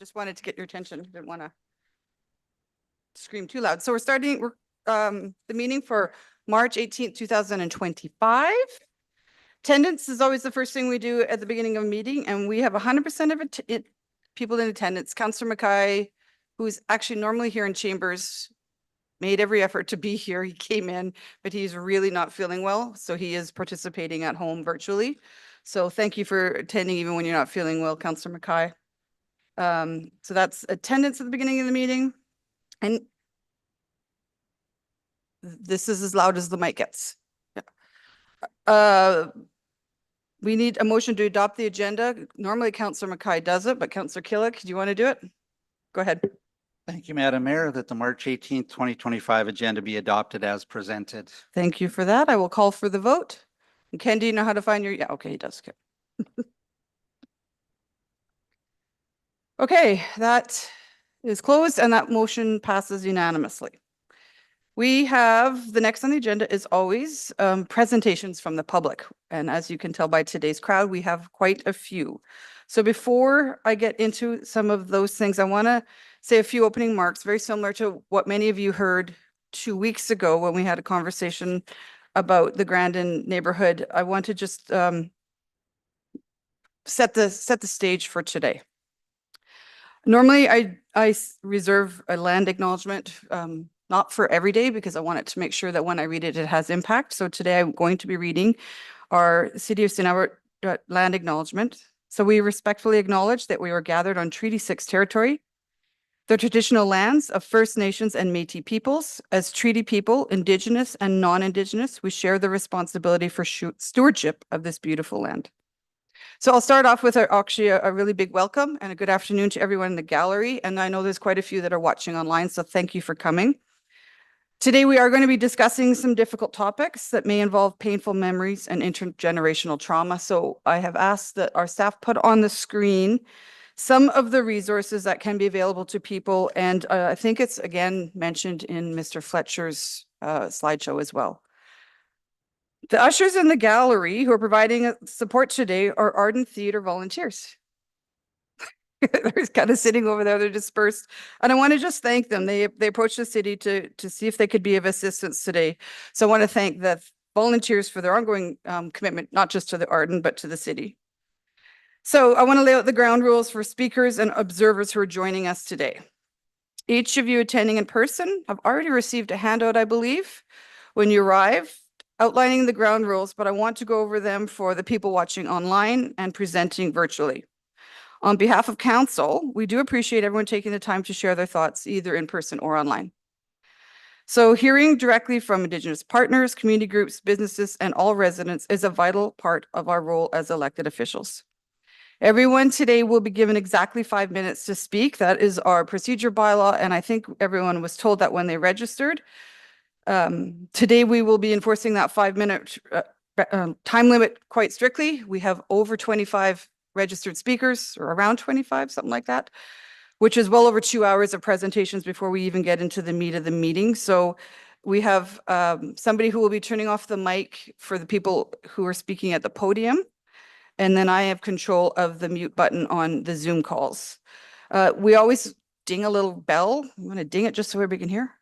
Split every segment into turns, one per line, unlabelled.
Just wanted to get your attention. Didn't want to scream too loud. So we're starting the meeting for March 18th, 2025. Attendance is always the first thing we do at the beginning of a meeting, and we have 100% of people in attendance. Councillor Mackay, who's actually normally here in Chambers, made every effort to be here. He came in, but he's really not feeling well, so he is participating at home virtually. So thank you for attending even when you're not feeling well, Councillor Mackay. So that's attendance at the beginning of the meeting. And this is as loud as the mic gets. Yeah. We need a motion to adopt the agenda. Normally Councillor Mackay does it, but Councillor Killick, do you want to do it? Go ahead.
Thank you, Madam Mayor, that the March 18th, 2025 agenda be adopted as presented.
Thank you for that. I will call for the vote. And Ken, do you know how to find your, yeah, okay, he does. Okay, that is closed and that motion passes unanimously. We have, the next on the agenda is always presentations from the public. And as you can tell by today's crowd, we have quite a few. So before I get into some of those things, I want to say a few opening remarks, very similar to what many of you heard 2 weeks ago when we had a conversation about the Grandon neighborhood. I want to just set the stage for today. Normally, I reserve a land acknowledgement, not for every day, because I want it to make sure that when I read it, it has impact. So today I'm going to be reading our City of St. Albert land acknowledgement. So we respectfully acknowledge that we were gathered on Treaty 6 territory, the traditional lands of First Nations and Métis peoples. As treaty people, Indigenous and non-Indigenous, we share the responsibility for stewardship of this beautiful land. So I'll start off with actually a really big welcome and a good afternoon to everyone in the gallery. And I know there's quite a few that are watching online, so thank you for coming. Today, we are going to be discussing some difficult topics that may involve painful memories and intergenerational trauma. So I have asked that our staff put on the screen some of the resources that can be available to people. And I think it's again mentioned in Mr. Fletcher's slideshow as well. The ushers in the gallery who are providing support today are ardent theater volunteers. They're kind of sitting over there, they're dispersed. And I want to just thank them. They approached the city to see if they could be of assistance today. So I want to thank the volunteers for their ongoing commitment, not just to the Arden, but to the city. So I want to lay out the ground rules for speakers and observers who are joining us today. Each of you attending in person have already received a handout, I believe, when you arrive, outlining the ground rules, but I want to go over them for the people watching online and presenting virtually. On behalf of council, we do appreciate everyone taking the time to share their thoughts either in person or online. So hearing directly from Indigenous partners, community groups, businesses, and all residents is a vital part of our role as elected officials. Everyone today will be given exactly 5 minutes to speak. That is our procedure bylaw, and I think everyone was told that when they registered. Today, we will be enforcing that 5-minute time limit quite strictly. We have over 25 registered speakers, or around 25, something like that, which is well over 2 hours of presentations before we even get into the meat of the meeting. So we have somebody who will be turning off the mic for the people who are speaking at the podium. And then I have control of the mute button on the Zoom calls. We always ding a little bell. I'm going to ding it just so everybody can hear.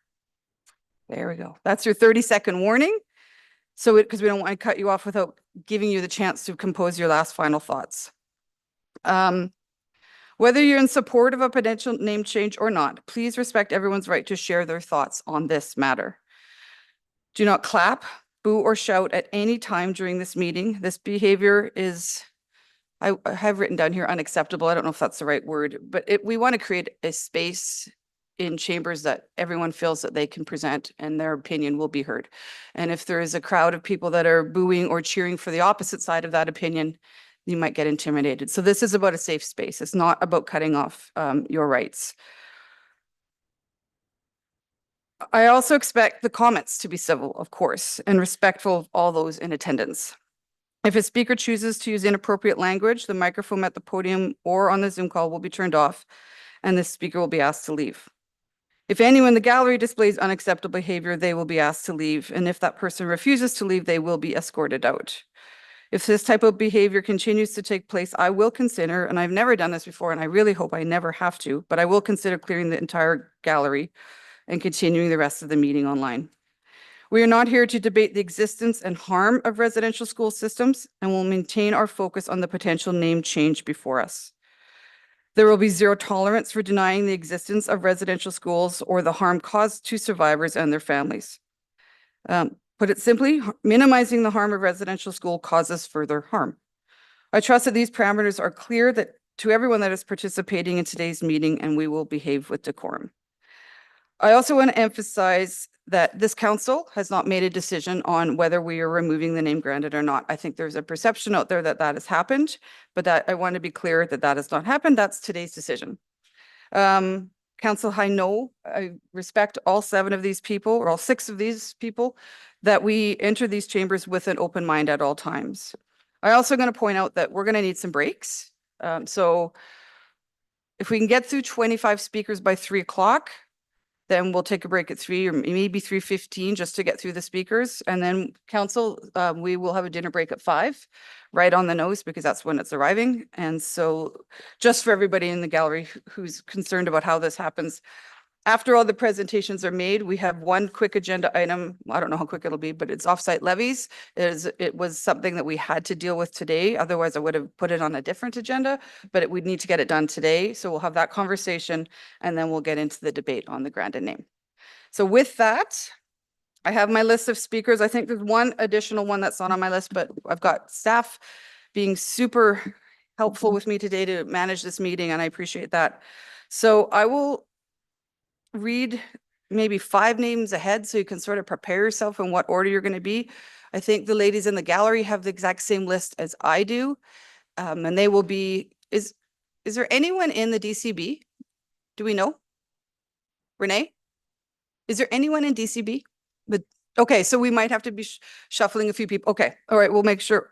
There we go. That's your 30-second warning. So because we don't want to cut you off without giving you the chance to compose your last final thoughts. Whether you're in support of a potential name change or not, please respect everyone's right to share their thoughts on this matter. Do not clap, boo, or shout at any time during this meeting. This behavior is, I have written down here, unacceptable. I don't know if that's the right word, but we want to create a space in chambers that everyone feels that they can present and their opinion will be heard. And if there is a crowd of people that are booing or cheering for the opposite side of that opinion, you might get intimidated. So this is about a safe space. It's not about cutting off your rights. I also expect the comments to be civil, of course, and respectful of all those in attendance. If a speaker chooses to use inappropriate language, the microphone at the podium or on the Zoom call will be turned off and the speaker will be asked to leave. If anyone in the gallery displays unacceptable behavior, they will be asked to leave. And if that person refuses to leave, they will be escorted out. If this type of behavior continues to take place, I will consider, and I've never done this before, and I really hope I never have to, but I will consider clearing the entire gallery and continuing the rest of the meeting online. We are not here to debate the existence and harm of residential school systems, and will maintain our focus on the potential name change before us. There will be zero tolerance for denying the existence of residential schools or the harm caused to survivors and their families. Put it simply, minimizing the harm of residential school causes further harm. I trust that these parameters are clear that to everyone that is participating in today's meeting, and we will behave with decorum. I also want to emphasize that this council has not made a decision on whether we are removing the name Grandon or not. I think there's a perception out there that that has happened, but that I want to be clear that that has not happened. That's today's decision. Council, I know, I respect all 7 of these people, or all 6 of these people, that we enter these chambers with an open mind at all times. I also going to point out that we're going to need some breaks. So if we can get through 25 speakers by 3 o'clock, then we'll take a break at 3 or maybe 3:15 just to get through the speakers. And then council, we will have a dinner break at 5, right on the nose, because that's when it's arriving. And so just for everybody in the gallery who's concerned about how this happens, after all the presentations are made, we have one quick agenda item. I don't know how quick it'll be, but it's offsite levies. It was something that we had to deal with today. Otherwise, I would have put it on a different agenda, but we'd need to get it done today. So we'll have that conversation, and then we'll get into the debate on the Grandon name. So with that, I have my list of speakers. I think there's one additional one that's not on my list, but I've got staff being super helpful with me today to manage this meeting, and I appreciate that. So I will read maybe 5 names ahead so you can sort of prepare yourself in what order you're going to be. I think the ladies in the gallery have the exact same list as I do. And they will be, is there anyone in the DCB? Do we know? Renee? Is there anyone in DCB? Okay, so we might have to be shuffling a few people. Okay, all right, we'll make sure.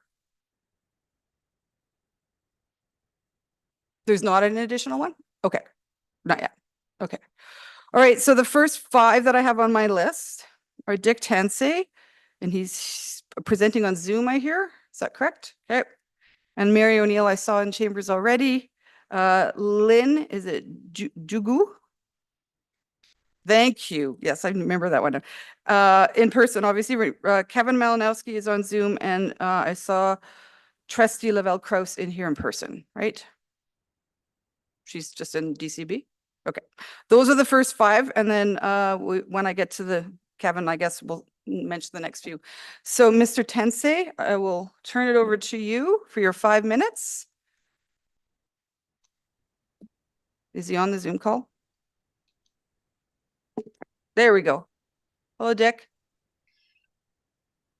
There's not an additional one? Okay, not yet. Okay. All right, so the first 5 that I have on my list are Dick Tansey, and he's presenting on Zoom, I hear. Is that correct? Okay. And Mary O'Neill, I saw in chambers already. Lynn, is it Duigu? Thank you. Yes, I remember that one. In person, obviously. Kevin Malinowski is on Zoom, and I saw Trustee Lavell Krauss in here in person, right? She's just in DCB? Okay, those are the first 5. And then when I get to the Kevin, I guess we'll mention the next few. So Mr. Tensei, I will turn it over to you for your 5 minutes. Is he on the Zoom call? There we go. Hello, Dick.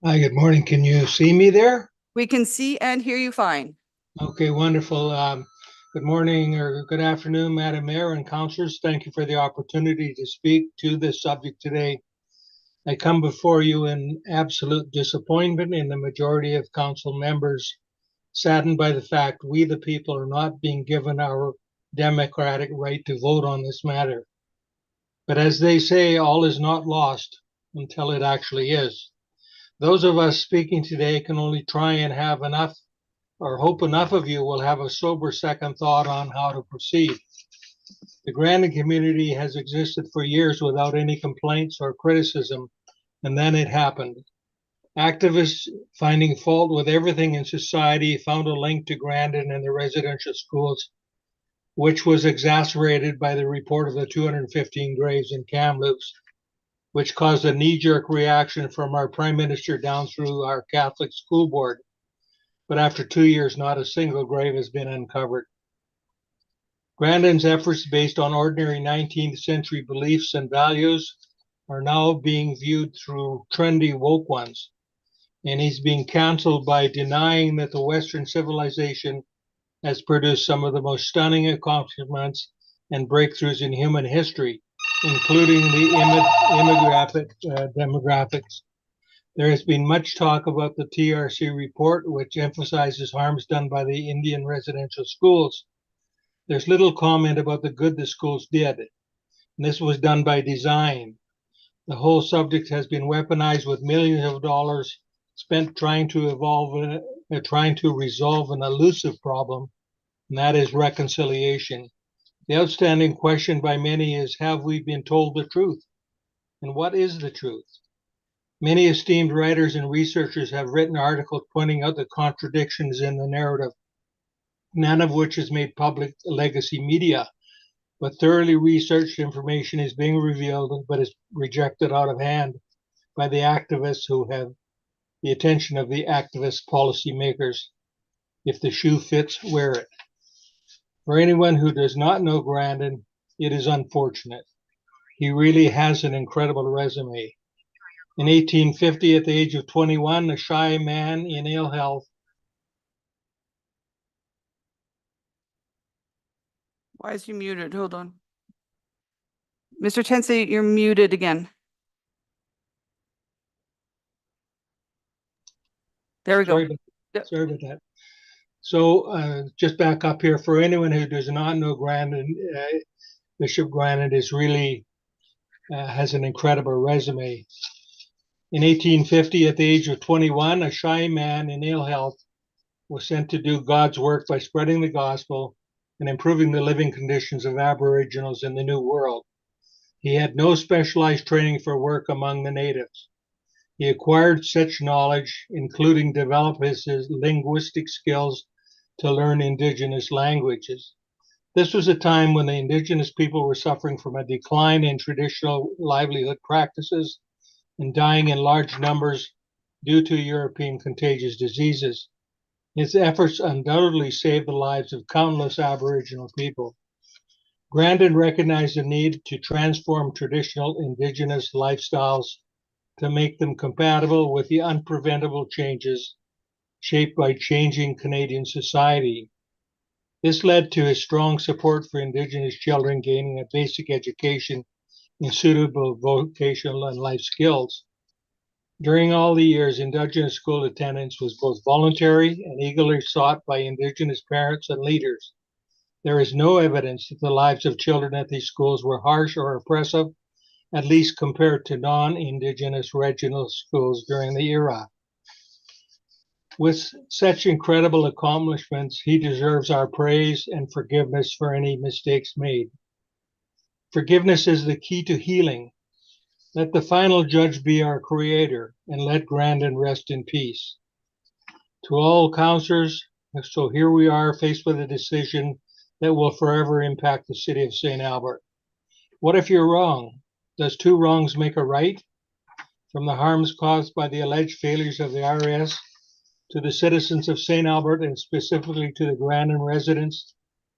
Hi, good morning. Can you see me there?
We can see and hear you fine.
Okay, wonderful. Good morning or good afternoon, Madam Mayor and councilors. Thank you for the opportunity to speak to this subject today. I come before you in absolute disappointment in the majority of council members, saddened by the fact we, the people, are not being given our democratic right to vote on this matter. But as they say, all is not lost until it actually is. Those of us speaking today can only try and have enough, or hope enough of you will have a sober second thought on how to proceed. The Grandon community has existed for years without any complaints or criticism, and then it happened. Activists finding fault with everything in society found a link to Grandon and the residential schools, which was exacerbated by the report of the 215 graves in Kamloops, which caused a knee-jerk reaction from our Prime Minister down through our Catholic school board. But after 2 years, not a single grave has been uncovered. Grandon's efforts based on ordinary 19th century beliefs and values are now being viewed through trendy woke ones. And he's being canceled by denying that the Western civilization has produced some of the most stunning accomplishments and breakthroughs in human history, including the demographics. There has been much talk about the TRC report, which emphasizes harms done by the Indian residential schools. There's little comment about the good the schools did. And this was done by design. The whole subject has been weaponized with millions of dollars spent trying to trying to resolve an elusive problem, and that is reconciliation. The outstanding question by many is, have we been told the truth? And what is the truth? Many esteemed writers and researchers have written articles pointing out the contradictions in the narrative, none of which is made public legacy media. But thoroughly researched information is being revealed, but is rejected out of hand by the activists who have the attention of the activist policymakers. If the shoe fits, wear it. For anyone who does not know Grandon, it is unfortunate. He really has an incredible resume. In 1850, at the age of 21, a shy man in ill health.
Why is you muted? Hold on. Mr. Tensey, you're muted again. There we go.
Sorry about that. So just back up here. For anyone who does not know Grandon, Bishop Grandon is really has an incredible resume. In 1850, at the age of 21, a shy man in ill health was sent to do God's work by spreading the gospel and improving the living conditions of Aboriginals in the New World. He had no specialized training for work among the natives. He acquired such knowledge, including develop his linguistic skills to learn Indigenous languages. This was a time when the Indigenous people were suffering from a decline in traditional livelihood practices and dying in large numbers due to European contagious diseases. His efforts undoubtedly saved the lives of countless Aboriginal people. Grandon recognized the need to transform traditional Indigenous lifestyles to make them compatible with the unpreventable changes shaped by changing Canadian society. This led to his strong support for Indigenous children gaining a basic education in suitable vocational and life skills. During all the years, Indigenous school attendance was both voluntary and eagerly sought by Indigenous parents and leaders. There is no evidence that the lives of children at these schools were harsh or oppressive, at least compared to non-Indigenous regional schools during the era. With such incredible accomplishments, he deserves our praise and forgiveness for any mistakes made. Forgiveness is the key to healing. Let the final judge be our Creator, and let Grandon rest in peace. To all counselors, so here we are faced with a decision that will forever impact the city of St. Albert. What if you're wrong? Does two wrongs make a right? From the harms caused by the alleged failures of the IRS to the citizens of St. Albert, and specifically to the Grandon residents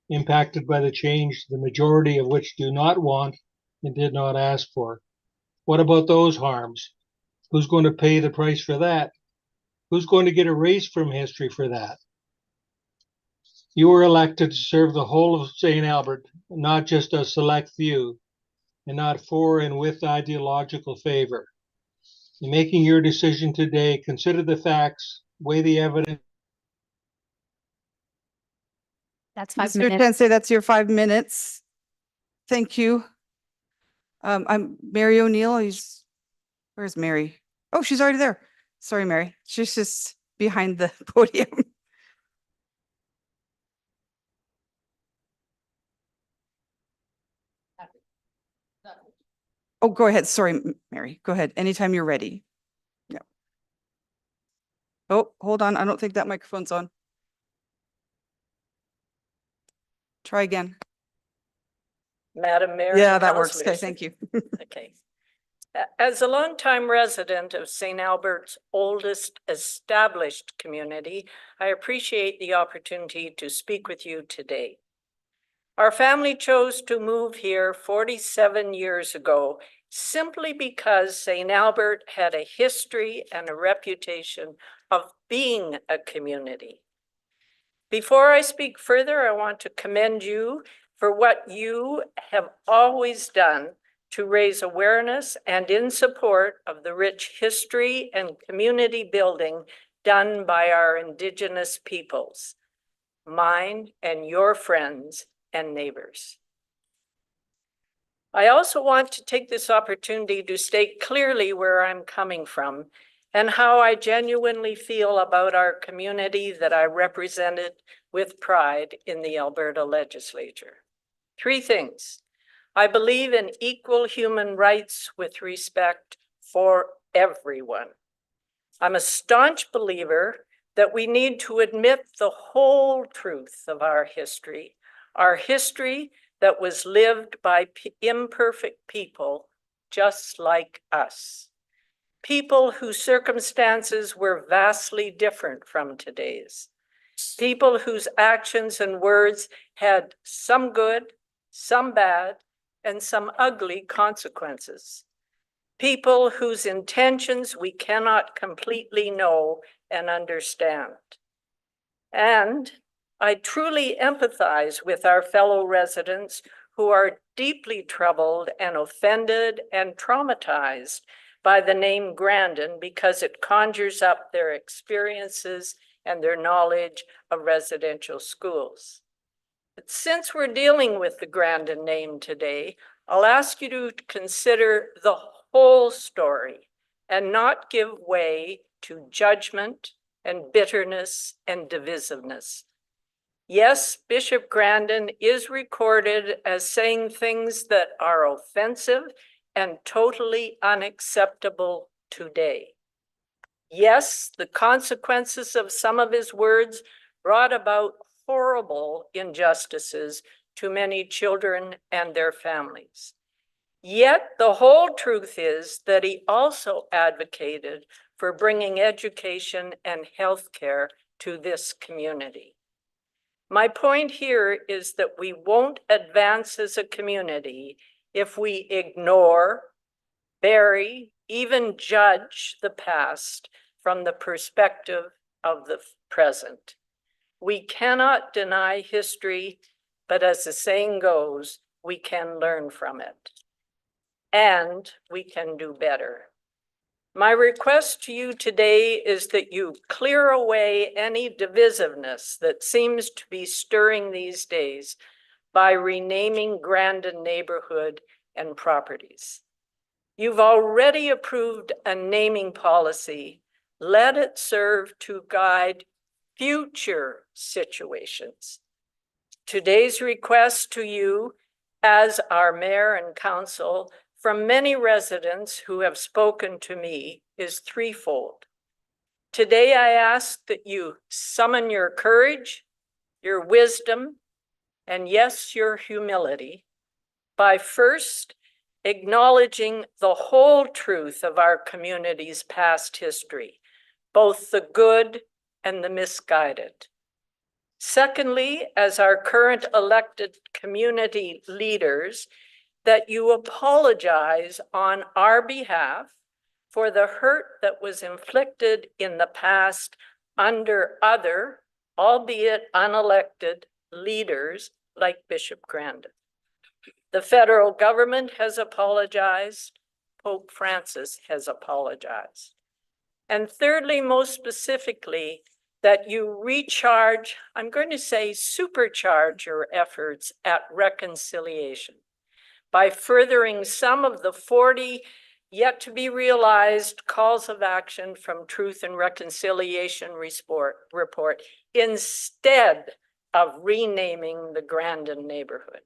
impacted by the change, the majority of which do not want and did not ask for. What about those harms? Who's going to pay the price for that? Who's going to get erased from history for that? You were elected to serve the whole of St. Albert, not just a select few, and not for and with ideological favor. In making your decision today, consider the facts, weigh the evidence.
That's 5
Mr.
minutes.
Tensey, that's your 5 minutes. Thank you. I'm Mary O'Neill. Where's Mary? Oh, she's already there. Sorry, Mary. She's just behind the podium. Oh, go ahead. Sorry, Mary. Go ahead. Anytime you're ready. Yeah. Oh, hold on. I don't think that microphone's on. Try again.
Madam Mayor.
Yeah, that works. Okay, thank you.
Okay. As a longtime resident of St. Albert's oldest established community, I appreciate the opportunity to speak with you today. Our family chose to move here 47 years ago simply because St. Albert had a history and a reputation of being a community. Before I speak further, I want to commend you for what you have always done to raise awareness and in support of the rich history and community building done by our Indigenous peoples, mine and your friends and neighbors. I also want to take this opportunity to state clearly where I'm coming from and how I genuinely feel about our community that I represented with pride in the Alberta legislature. 3 things. I believe in equal human rights with respect for everyone. I'm a staunch believer that we need to admit the whole truth of our history that was lived by imperfect people just like us. People whose circumstances were vastly different from today's. People whose actions and words had some good, some bad, and some ugly consequences. People whose intentions we cannot completely know and understand. And I truly empathize with our fellow residents who are deeply troubled and offended and traumatized by the name Grandon because it conjures up their experiences and their knowledge of residential schools. But since we're dealing with the Grandon name today, I'll ask you to consider the whole story and not give way to judgment and bitterness and divisiveness. Yes, Bishop Grandon is recorded as saying things that are offensive and totally unacceptable today. Yes, the consequences of some of his words brought about horrible injustices to many children and their families. Yet the whole truth is that he also advocated for bringing education and healthcare to this community. My point here is that we won't advance as a community if we ignore, bury, even judge the past from the perspective of the present. We cannot deny history, but as the saying goes, we can learn from it. And we can do better. My request to you today is that you clear away any divisiveness that seems to be stirring these days by renaming Grandon neighborhood and properties. You've already approved a naming policy. Let it serve to guide future situations. Today's request to you as our mayor and council from many residents who have spoken to me is threefold. Today, I ask that you summon your courage, your wisdom, and yes, your humility by first acknowledging the whole truth of our community's past history, both the good and the misguided. Secondly, as our current elected community leaders, that you apologize on our behalf for the hurt that was inflicted in the past under other, albeit unelected, leaders like Bishop Grandon. The federal government has apologized. Pope Francis has apologized. And thirdly, most specifically, that you recharge, I'm going to say supercharge your efforts at reconciliation by furthering some of the 40 yet to be realized calls of action from Truth and Reconciliation report instead of renaming the Grandon neighborhood.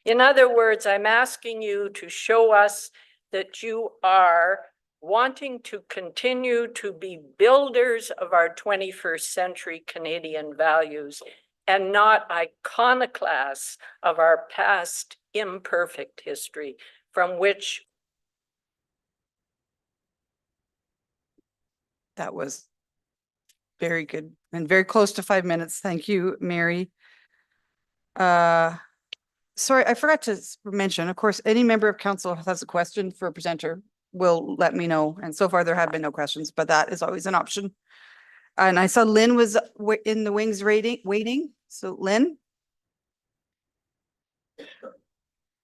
In other words, I'm asking you to show us that you are wanting to continue to be builders of our 21st century Canadian values and not iconoclasts of our past imperfect history from which.
That was very good and very close to 5 minutes. Thank you, Mary. Sorry, I forgot to mention, of course, any member of council has a question for a presenter will let me know. And so far there have been no questions, but that is always an option. And I saw Lynn was in the wings waiting. So Lynn?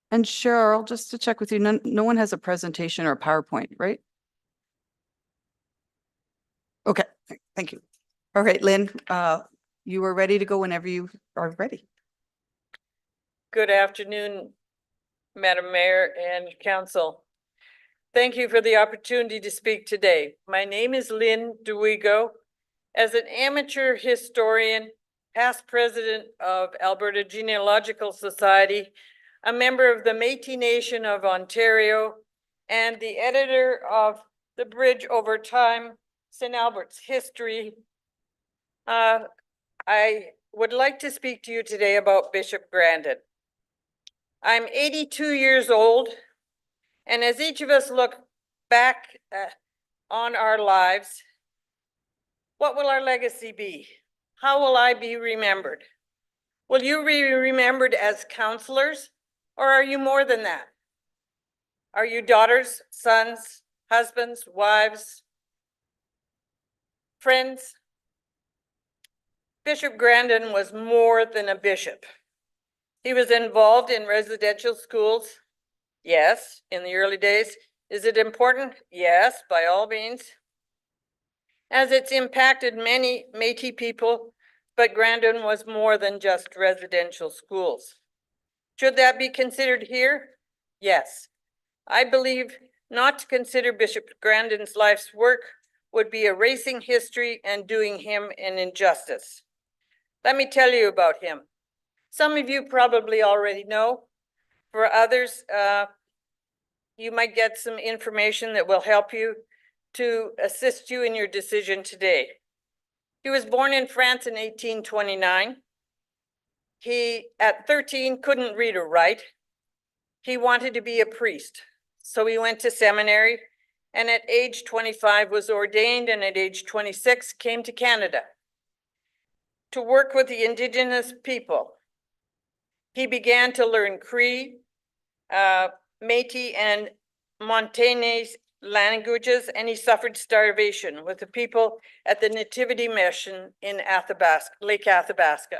And Cheryl, just to check with you, no one has a presentation or a PowerPoint, right? Okay, thank you. All right, Lynn, you are ready to go whenever you are ready.
Good afternoon, Madam Mayor and Council.
Thank you for the opportunity to speak today. My name is Lynn Duigu. As an amateur historian, past president of Alberta Genealogical Society, a member of the Métis Nation of Ontario, and the editor of The Bridge Over Time, St. Albert's History, I would like to speak to you today about Bishop Grandon. I'm 82 years old, and as each of us look back on our lives, what will our legacy be? How will I be remembered? Will you be remembered as counselors, or are you more than that? Are you daughters, sons, husbands, wives, friends? Bishop Grandon was more than a bishop. He was involved in residential schools. Yes, in the early days. Is it important? Yes, by all means. As it's impacted many Métis people, but Grandon was more than just residential schools. Should that be considered here? Yes. I believe not to consider Bishop Grandon's life's work would be erasing history and doing him an injustice. Let me tell you about him. Some of you probably already know. For others, you might get some information that will help you to assist you in your decision today. He was born in France in 1829. He, at 13, couldn't read or write. He wanted to be a priest, so he went to seminary, and at age 25 was ordained, and at age 26 came to Canada to work with the Indigenous people. He began to learn Cree, Métis, and Montagnais languages, and he suffered starvation with the people at the Nativity Mission in Athabasca, Lake Athabasca.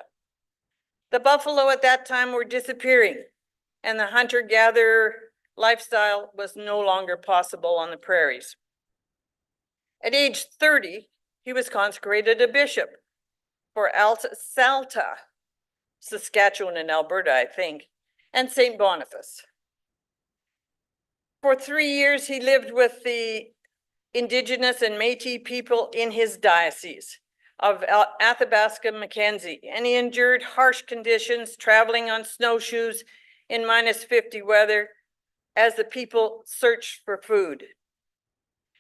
The buffalo at that time were disappearing, and the hunter-gatherer lifestyle was no longer possible on the prairies. At age 30, he was consecrated a bishop for Salta, Saskatchewan and Alberta, I think, and St. Boniface. For 3 years, he lived with the Indigenous and Métis people in his diocese of Athabasca, Mackenzie, and he endured harsh conditions, traveling on snowshoes in -50 weather as the people searched for food.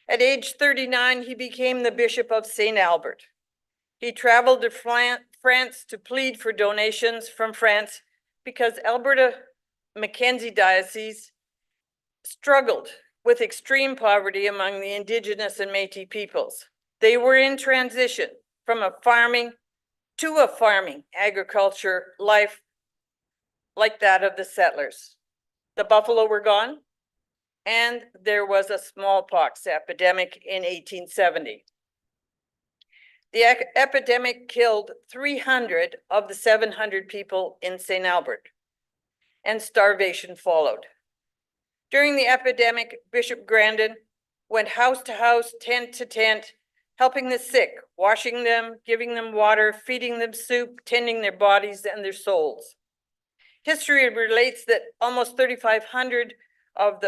At age 39, he became the Bishop of St. Albert. He traveled to France to plead for donations from France because Alberta Mackenzie Diocese struggled with extreme poverty among the Indigenous and Métis peoples. They were in transition from a farming to a farming agriculture life like that of the settlers. The buffalo were gone, and there was a smallpox epidemic in 1870. The epidemic killed 300 of the 700 people in St. Albert, and starvation followed. During the epidemic, Bishop Grandon went house to house, tent to tent, helping the sick, washing them, giving them water, feeding them soup, tending their bodies and their souls. History relates that almost 3,500 of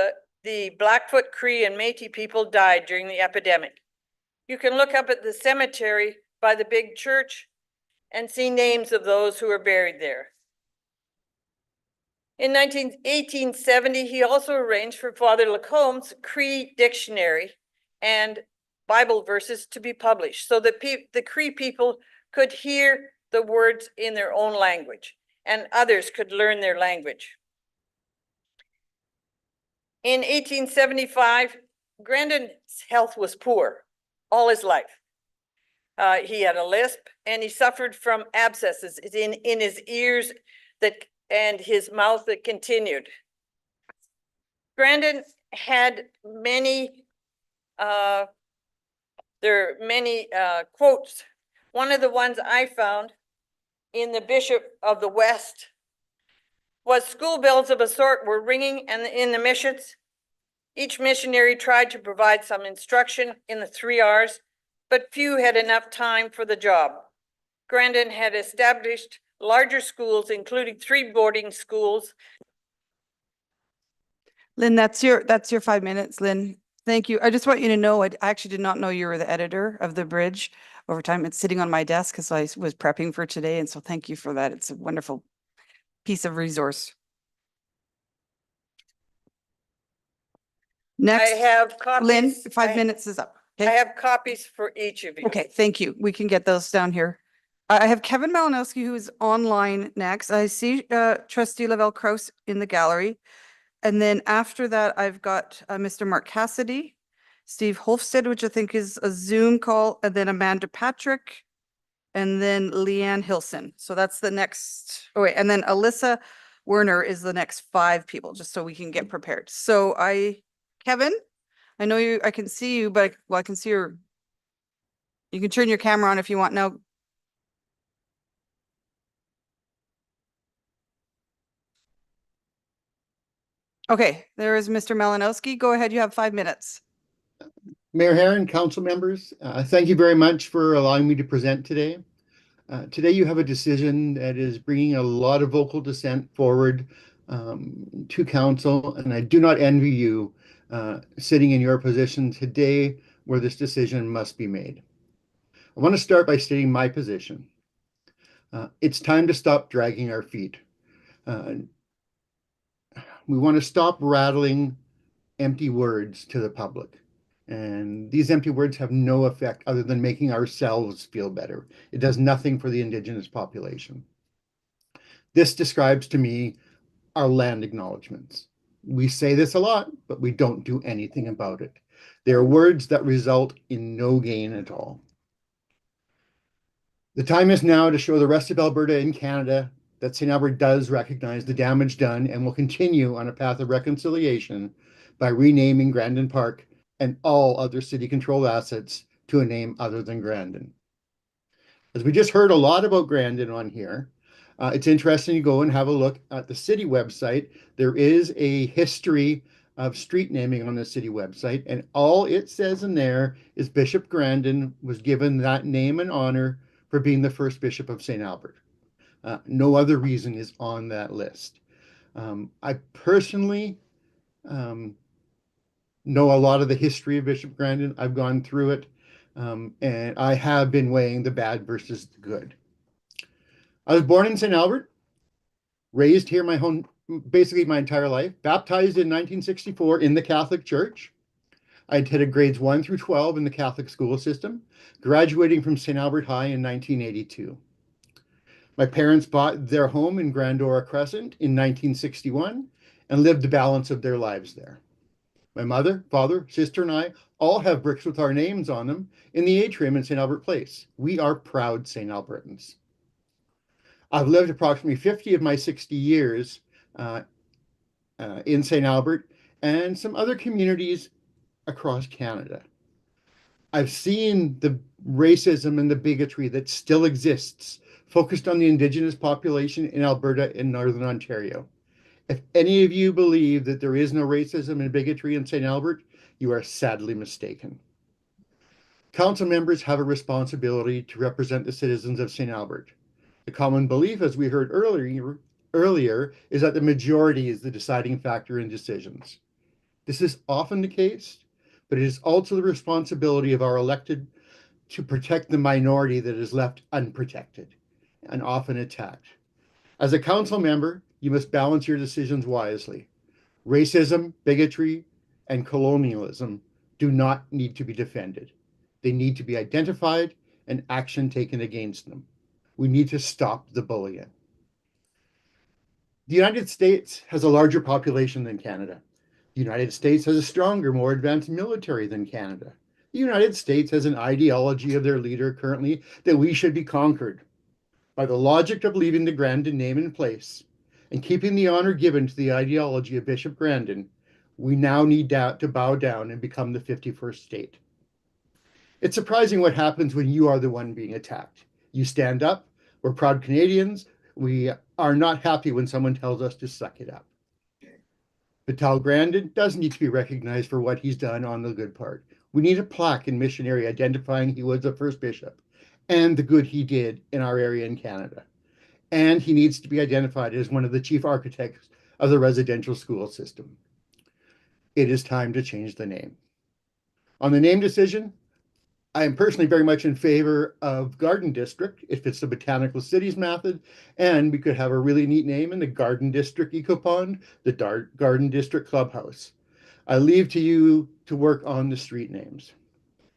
the Blackfoot, Cree, and Métis people died during the epidemic. You can look up at the cemetery by the big church and see names of those who are buried there. In 1870, he also arranged for Father Lacombe's Cree dictionary and Bible verses to be published so that the Cree people could hear the words in their own language and others could learn their language. In 1875, Grandon's health was poor all his life. He had a lisp and he suffered from abscesses in his ears and his mouth that continued. Grandon had many, there are many quotes. One of the ones I found in the Bishop of the West was school bells of a sort were ringing and in the missions. Each missionary tried to provide some instruction in the 3 R's, but few had enough time for the job. Grandon had established larger schools, including 3 boarding schools.
Lynn, that's your 5 minutes, Lynn. Thank you. I just want you to know, I actually did not know you were the editor of the bridge over time. It's sitting on my desk because I was prepping for today. And so thank you for that. It's a wonderful piece of resource.
I
Next,
have copies.
Lynn, 5 minutes is up.
I
Okay.
have copies for each of you.
Okay, thank you. We can get those down here. I have Kevin Malinowski, who is online next. I see trustee Lavell Krauss in the gallery. And then after that, I've got Mr. Mark Cassidy, Steve Hoffstead, which I think is a Zoom call, and then Amanda Patrick, and then Leanne Hilson. So that's the next, oh wait, and then Alyssa Werner is the next 5 people, just so we can get prepared. So Kevin, I know I can see you, but well, I can see you can turn your camera on if you want now. Okay, there is Mr. Malinowski. Go ahead, you have 5 minutes.
Mayor Herron, council members, thank you very much for allowing me to present today. Today you have a decision that is bringing a lot of vocal dissent forward to council, and I do not envy you sitting in your position today where this decision must be made. I want to start by stating my position. It's time to stop dragging our feet. We want to stop rattling empty words to the public. And these empty words have no effect other than making ourselves feel better. It does nothing for the Indigenous population. This describes to me our land acknowledgements. We say this a lot, but we don't do anything about it. They are words that result in no gain at all. The time is now to show the rest of Alberta and Canada that St. Albert does recognize the damage done and will continue on a path of reconciliation by renaming Grandon Park and all other city-controlled assets to a name other than Grandon. As we just heard a lot about Grandon on here, it's interesting to go and have a look at the city website. There is a history of street naming on the city website, and all it says in there is Bishop Grandon was given that name and honor for being the first bishop of St. Albert. No other reason is on that list. I personally know a lot of the history of Bishop Grandon. I've gone through it, and I have been weighing the bad versus the good. I was born in St. Albert, raised here basically my entire life, baptized in 1964 in the Catholic Church. I attended grades 1 through 12 in the Catholic school system, graduating from St. Albert High in 1982. My parents bought their home in Grandora Crescent in 1961 and lived the balance of their lives there. My mother, father, sister, and I all have bricks with our names on them in the atrium in St. Albert Place. We are proud St. Albertans. I've lived approximately 50 of my 60 years in St. Albert and some other communities across Canada. I've seen the racism and the bigotry that still exists, focused on the Indigenous population in Alberta and Northern Ontario. If any of you believe that there is no racism and bigotry in St. Albert, you are sadly mistaken. Council members have a responsibility to represent the citizens of St. Albert. The common belief, as we heard earlier, is that the majority is the deciding factor in decisions. This is often the case, but it is also the responsibility of our elected to protect the minority that is left unprotected and often attacked. As a council member, you must balance your decisions wisely. Racism, bigotry, and colonialism do not need to be defended. They need to be identified and action taken against them. We need to stop the bullying. The United States has a larger population than Canada. The United States has a stronger, more advanced military than Canada. The United States has an ideology of their leader currently that we should be conquered. By the logic of leaving the Grandon name in place and keeping the honor given to the ideology of Bishop Grandon, we now need to bow down and become the 51st state. It's surprising what happens when you are the one being attacked. You stand up. We're proud Canadians. We are not happy when someone tells us to suck it up. Vital Grandin does need to be recognized for what he's done on the good part. We need a plaque in Missionary identifying he was the first bishop and the good he did in our area in Canada. And he needs to be identified as one of the chief architects of the residential school system. it is time to change the name. On the name decision, I am personally very much in favor of Garden District. It fits the Botanical Cities method, and we could have a really neat name in the Garden District Eco Pond, the Garden District Clubhouse. I leave to you to work on the street names.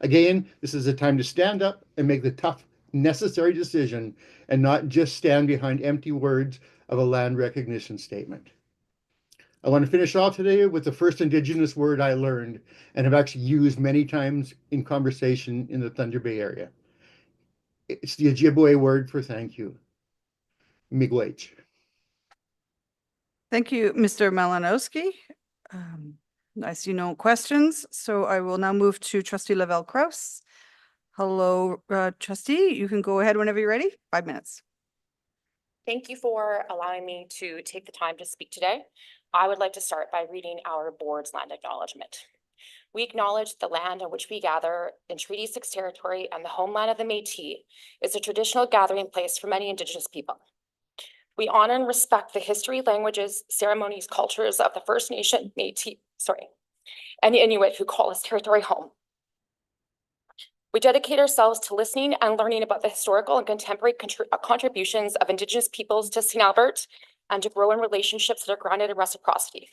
Again, this is a time to stand up and make the tough, necessary decision and not just stand behind empty words of a land recognition statement. I want to finish off today with the first Indigenous word I learned and have actually used many times in conversation in the Thunder Bay area. It's the Ojibwe word for thank you. Miigwech.
Thank you, Mr. Malinowski. I see no questions, so I will now move to trustee Lavell Krauss. Hello, trustee, you can go ahead whenever you're ready. 5 minutes.
Thank you for allowing me to take the time to speak today. I would like to start by reading our board's land acknowledgement. We acknowledge the land on which we gather in Treaty 6 territory and the homeland of the Métis is a traditional gathering place for many Indigenous people. We honor and respect the history, languages, ceremonies, cultures of the First Nation, Métis, and the Inuit who call this territory home. We dedicate ourselves to listening and learning about the historical and contemporary contributions of Indigenous peoples to St. Albert and to grow in relationships that are grounded in reciprocity.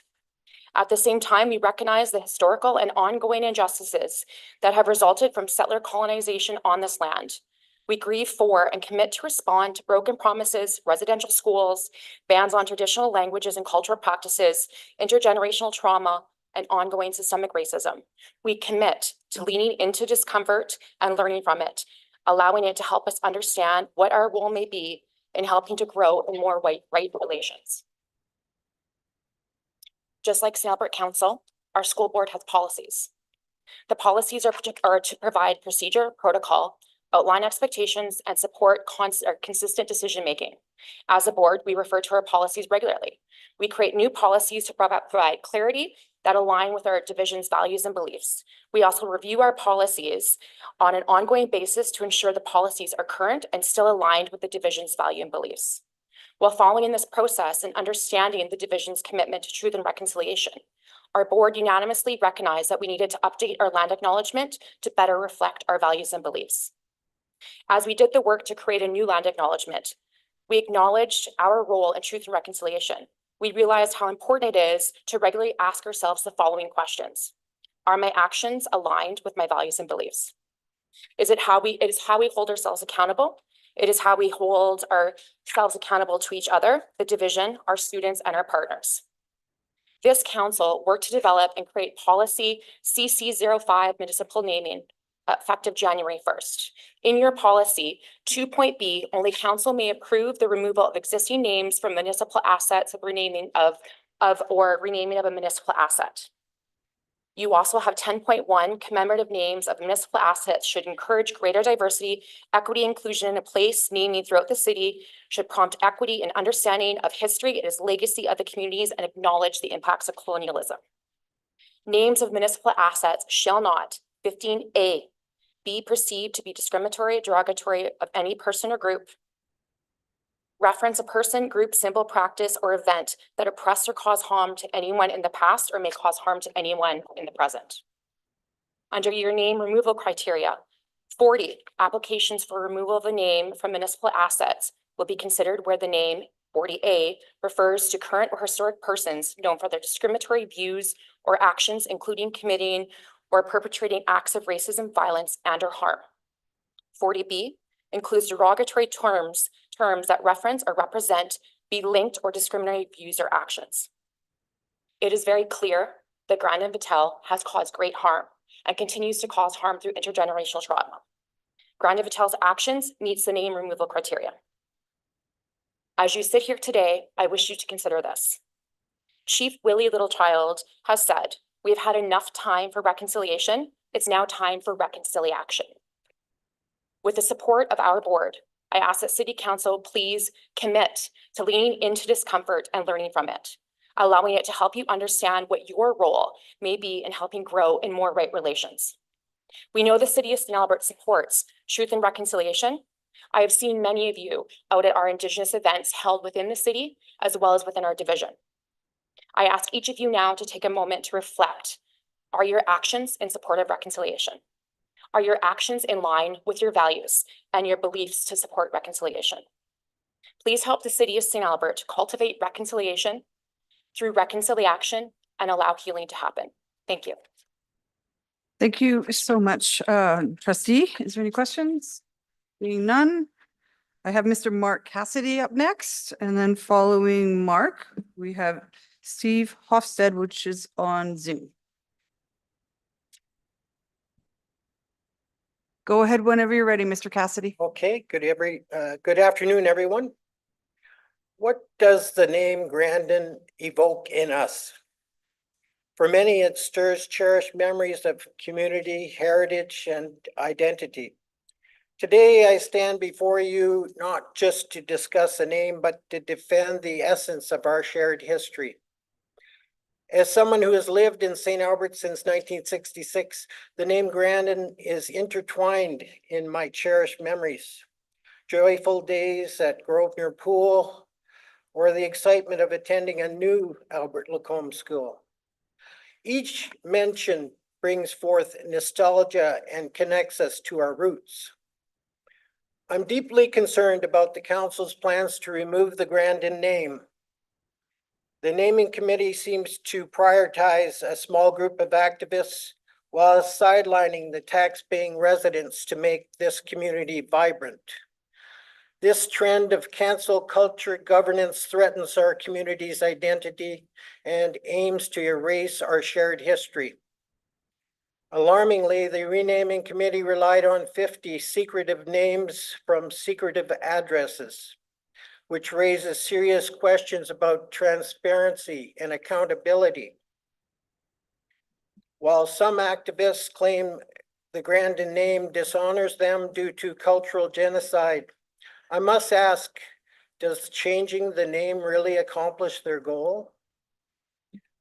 At the same time, we recognize the historical and ongoing injustices that have resulted from settler colonization on this land. We grieve for and commit to respond to broken promises, residential schools, bans on traditional languages and cultural practices, intergenerational trauma, and ongoing systemic racism. We commit to leaning into discomfort and learning from it, allowing it to help us understand what our role may be in helping to grow in more right relations. Just like St. Albert Council, our school board has policies. The policies are to provide procedure, protocol, outline expectations, and support consistent decision-making. As a board, we refer to our policies regularly. We create new policies to provide clarity that align with our division's values and beliefs. We also review our policies on an ongoing basis to ensure the policies are current and still aligned with the division's value and beliefs. While following this process and understanding the division's commitment to truth and reconciliation, our board unanimously recognized that we needed to update our land acknowledgement to better reflect our values and beliefs. As we did the work to create a new land acknowledgement, we acknowledged our role in truth and reconciliation. We realized how important it is to regularly ask ourselves the following questions. Are my actions aligned with my values and beliefs? It is how we hold ourselves accountable. It is how we hold ourselves accountable to each other, the division, our students, and our partners. This council worked to develop and create policy CC05 municipal naming effective January 1st. In your policy, 2.B, only council may approve the removal of existing names from municipal assets of renaming of a municipal asset. You also have 10.1, commemorative names of municipal assets should encourage greater diversity, equity, inclusion in a place naming throughout the city, should prompt equity and understanding of history and its legacy of the communities and acknowledge the impacts of colonialism. Names of municipal assets shall not, 15A, be perceived to be discriminatory, derogatory of any person or group. Reference a person, group, symbol, practice, or event that oppressed or caused harm to anyone in the past or may cause harm to anyone in the present. Under your name removal criteria, 40 applications for removal of a name from municipal assets will be considered where the name 40A refers to current or historic persons known for their discriminatory views or actions, including committing or perpetrating acts of racism, violence, and or harm. 40B includes derogatory terms that reference or represent, be linked or discriminatory views or actions. It is very clear that Grandon Vattel has caused great harm and continues to cause harm through intergenerational trauma. Grandon Vattel's actions meets the name removal criteria. As you sit here today, I wish you to consider this. Chief Willie Littlechild has said, "We have had enough time for reconciliation. It's now time for reconciliation." With the support of our board, I ask that City Council please commit to leaning into discomfort and learning from it, allowing it to help you understand what your role may be in helping grow in more right relations. We know the City of St. Albert supports truth and reconciliation. I have seen many of you out at our Indigenous events held within the city, as well as within our division. I ask each of you now to take a moment to reflect. Are your actions in support of reconciliation? Are your actions in line with your values and your beliefs to support reconciliation? Please help the City of St. Albert cultivate reconciliation through reconciliation and allow healing to happen. Thank you.
Thank you so much, trustee. Is there any questions? Being none, I have Mr. Mark Cassidy up next, and then following Mark, we have Steve Hoffstead, which is on Zoom. Go ahead whenever you're ready, Mr. Cassidy.
Okay, good afternoon, everyone. What does the name Grandon evoke in us? For many, it stirs cherished memories of community, heritage, and identity. Today, I stand before you not just to discuss a name, but to defend the essence of our shared history. As someone who has lived in St. Albert since 1966, the name Grandon is intertwined in my cherished memories. Joyful days at Grosvenor Pool, or the excitement of attending a new Albert Lacombe school. Each mention brings forth nostalgia and connects us to our roots. I'm deeply concerned about the council's plans to remove the Grandon name. The naming committee seems to prioritize a small group of activists while sidelining the tax-paying residents to make this community vibrant. This trend of cancel culture governance threatens our community's identity and aims to erase our shared history. Alarmingly, the renaming committee relied on 50 secretive names from secretive addresses, which raises serious questions about transparency and accountability. While some activists claim the Grandon name dishonors them due to cultural genocide, I must ask, does changing the name really accomplish their goal?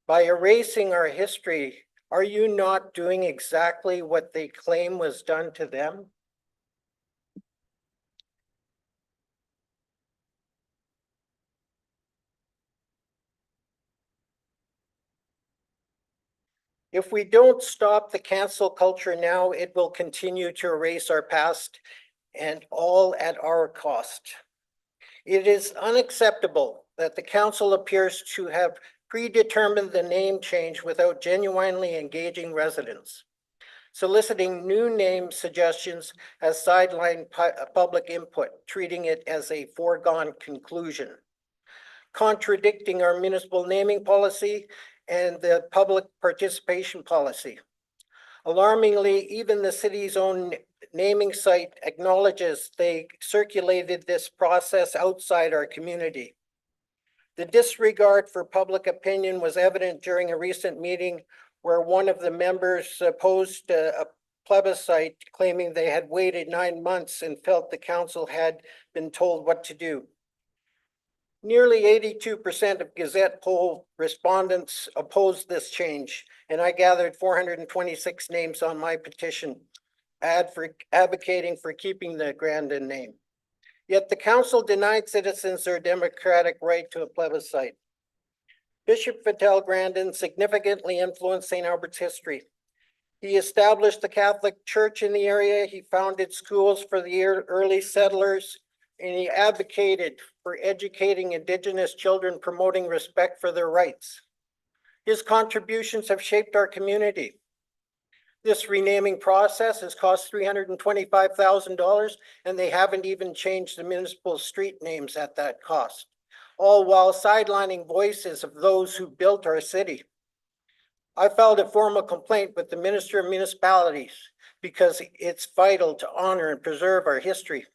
By erasing our history, are you not doing exactly what they claim was done to them? If we don't stop the cancel culture now, it will continue to erase our past, and all at our cost. It is unacceptable that the council appears to have predetermined the name change without genuinely engaging residents. Soliciting new name suggestions has sidelined public input, treating it as a foregone conclusion. Contradicting our municipal naming policy and the public participation policy. Alarmingly, even the city's own naming site acknowledges they circulated this process outside our community. The disregard for public opinion was evident during a recent meeting where one of the members opposed a plebiscite, claiming they had waited 9 months and felt the council had been told what to do. Nearly 82% of Gazette poll respondents opposed this change, and I gathered 426 names on my petition advocating for keeping the Grandon name. Yet the council denied citizens their democratic right to a plebiscite. Bishop Vittel Grandin significantly influenced St. Albert's history. He established the Catholic Church in the area. He founded schools for the early settlers, and he advocated for educating Indigenous children, promoting respect for their rights. His contributions have shaped our community. This renaming process has cost $325,000, and they haven't even changed the municipal street names at that cost, all while sidelining voices of those who built our city. I filed a formal complaint with the Minister of Municipalities because it's vital to honor and preserve our history.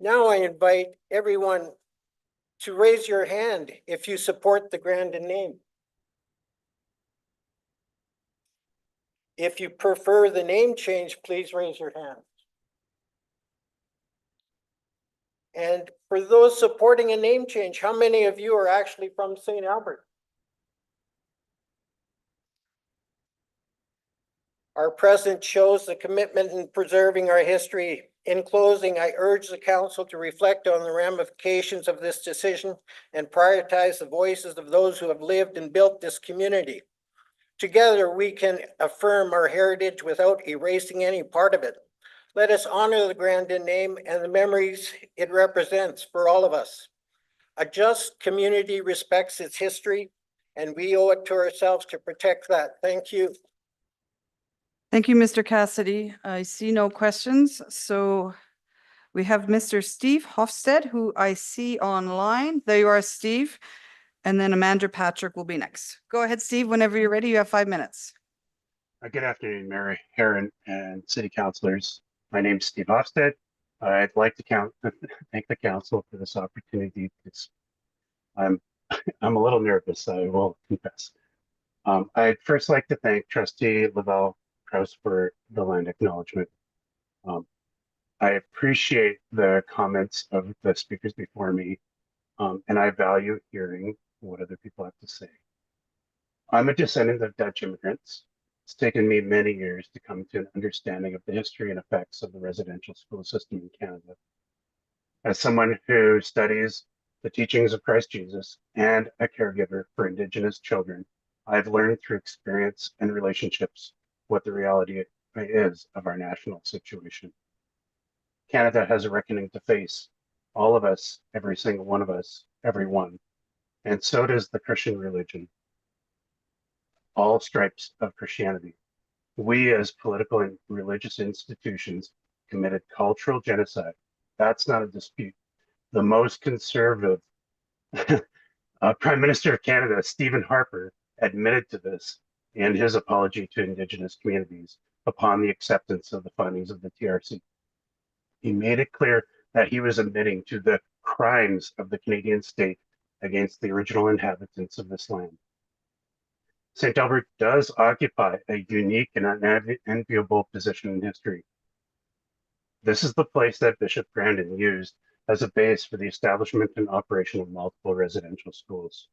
Now I invite everyone to raise your hand if you support the Grandin name. If you prefer the name change, please raise your hand. And for those supporting a name change, how many of you are actually from St. Albert? Our presence shows the commitment in preserving our history In closing, I urge the council to reflect on the ramifications of this decision and prioritize the voices of those who have lived and built this community. Together, we can affirm our heritage without erasing any part of it. Let us honor the Grandon name and the memories it represents for all of us. A just community respects its history, and we owe it to ourselves to protect that. Thank you.
Thank you, Mr. Cassidy. I see no questions, so we have Mr. Steve Hoffstead, who I see online. There you are, Steve. And then Amanda Patrick will be next. Go ahead, Steve. Whenever you're ready, you have 5 minutes.
Good afternoon, Mayor Herron and City Councilors. My name is Steve Hoffstead. I'd like to thank the council for this opportunity. I'm a little nervous, I will confess. I'd first like to thank Trustee Lavell Krauss for the land acknowledgement. I appreciate the comments of the speakers before me, and I value hearing what other people have to say. I'm a descendant of Dutch immigrants. It's taken me many years to come to an understanding of the history and effects of the residential school system in Canada. As someone who studies the teachings of Christ Jesus and a caregiver for Indigenous children, I've learned through experience and relationships what the reality is of our national situation. Canada has a reckoning to face, all of us, every single one of us, everyone, and so does the Christian religion, all stripes of Christianity. We as political and religious institutions committed cultural genocide. That's not a dispute. The most conservative Prime Minister of Canada, Stephen Harper, admitted to this in his apology to Indigenous communities upon the acceptance of the findings of the TRC. He made it clear that he was admitting to the crimes of the Canadian state against the original inhabitants of this land. St. Albert does occupy a unique and unenviable position in history. This is the place that Bishop Grandon used as a base for the establishment and operation of multiple residential schools.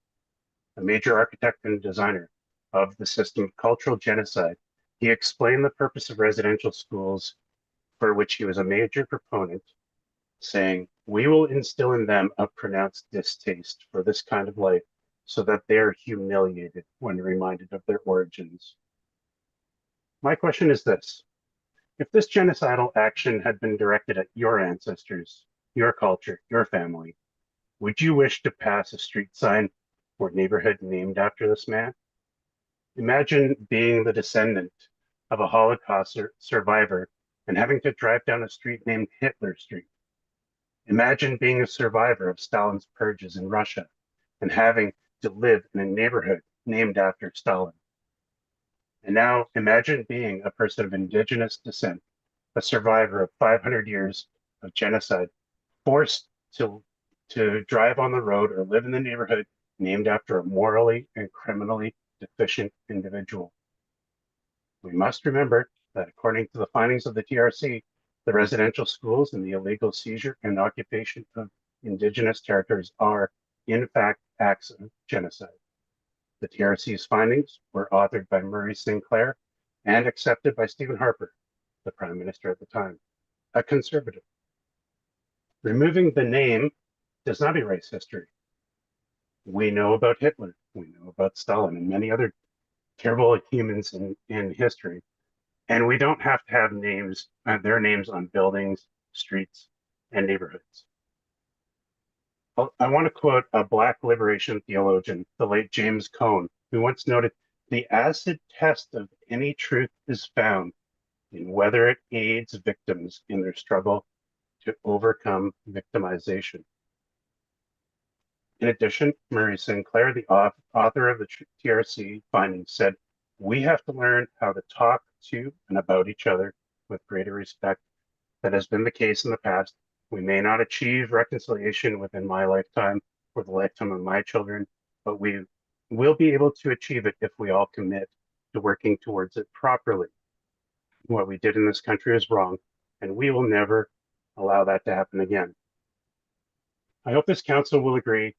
A major architect and designer of the system of cultural genocide, he explained the purpose of residential schools, for which he was a major proponent, saying, "We will instill in them a pronounced distaste for this kind of life so that they are humiliated when reminded of their origins." My question is this: if this genocidal action had been directed at your ancestors, your culture, your family, would you wish to pass a street sign or neighborhood named after this man? Imagine being the descendant of a Holocaust survivor and having to drive down a street named Hitler Street. Imagine being a survivor of Stalin's purges in Russia and having to live in a neighborhood named after Stalin. And now imagine being a person of Indigenous descent, a survivor of 500 years of genocide, forced to drive on the road or live in the neighborhood named after a morally and criminally deficient individual. We must remember that according to the findings of the TRC, the residential schools and the illegal seizure and occupation of Indigenous territories are, in fact, acts of genocide. The TRC's findings were authored by Murray Sinclair and accepted by Stephen Harper, the Prime Minister at the time, a conservative. Removing the name does not erase history. We know about Hitler, we know about Stalin and many other terrible humans in history. And we don't have to have names, their names on buildings, streets, and neighborhoods. I want to quote a Black liberation theologian, the late James Cone, who once noted, "The acid test of any truth is found in whether it aids victims in their struggle to overcome victimization." In addition, Murray Sinclair, the author of the TRC findings, said, "We have to learn how to talk to and about each other with greater respect. That has been the case in the past. We may not achieve reconciliation within my lifetime or the lifetime of my children, but we will be able to achieve it if we all commit to working towards it properly. What we did in this country is wrong, and we will never allow that to happen again." I hope this council will agree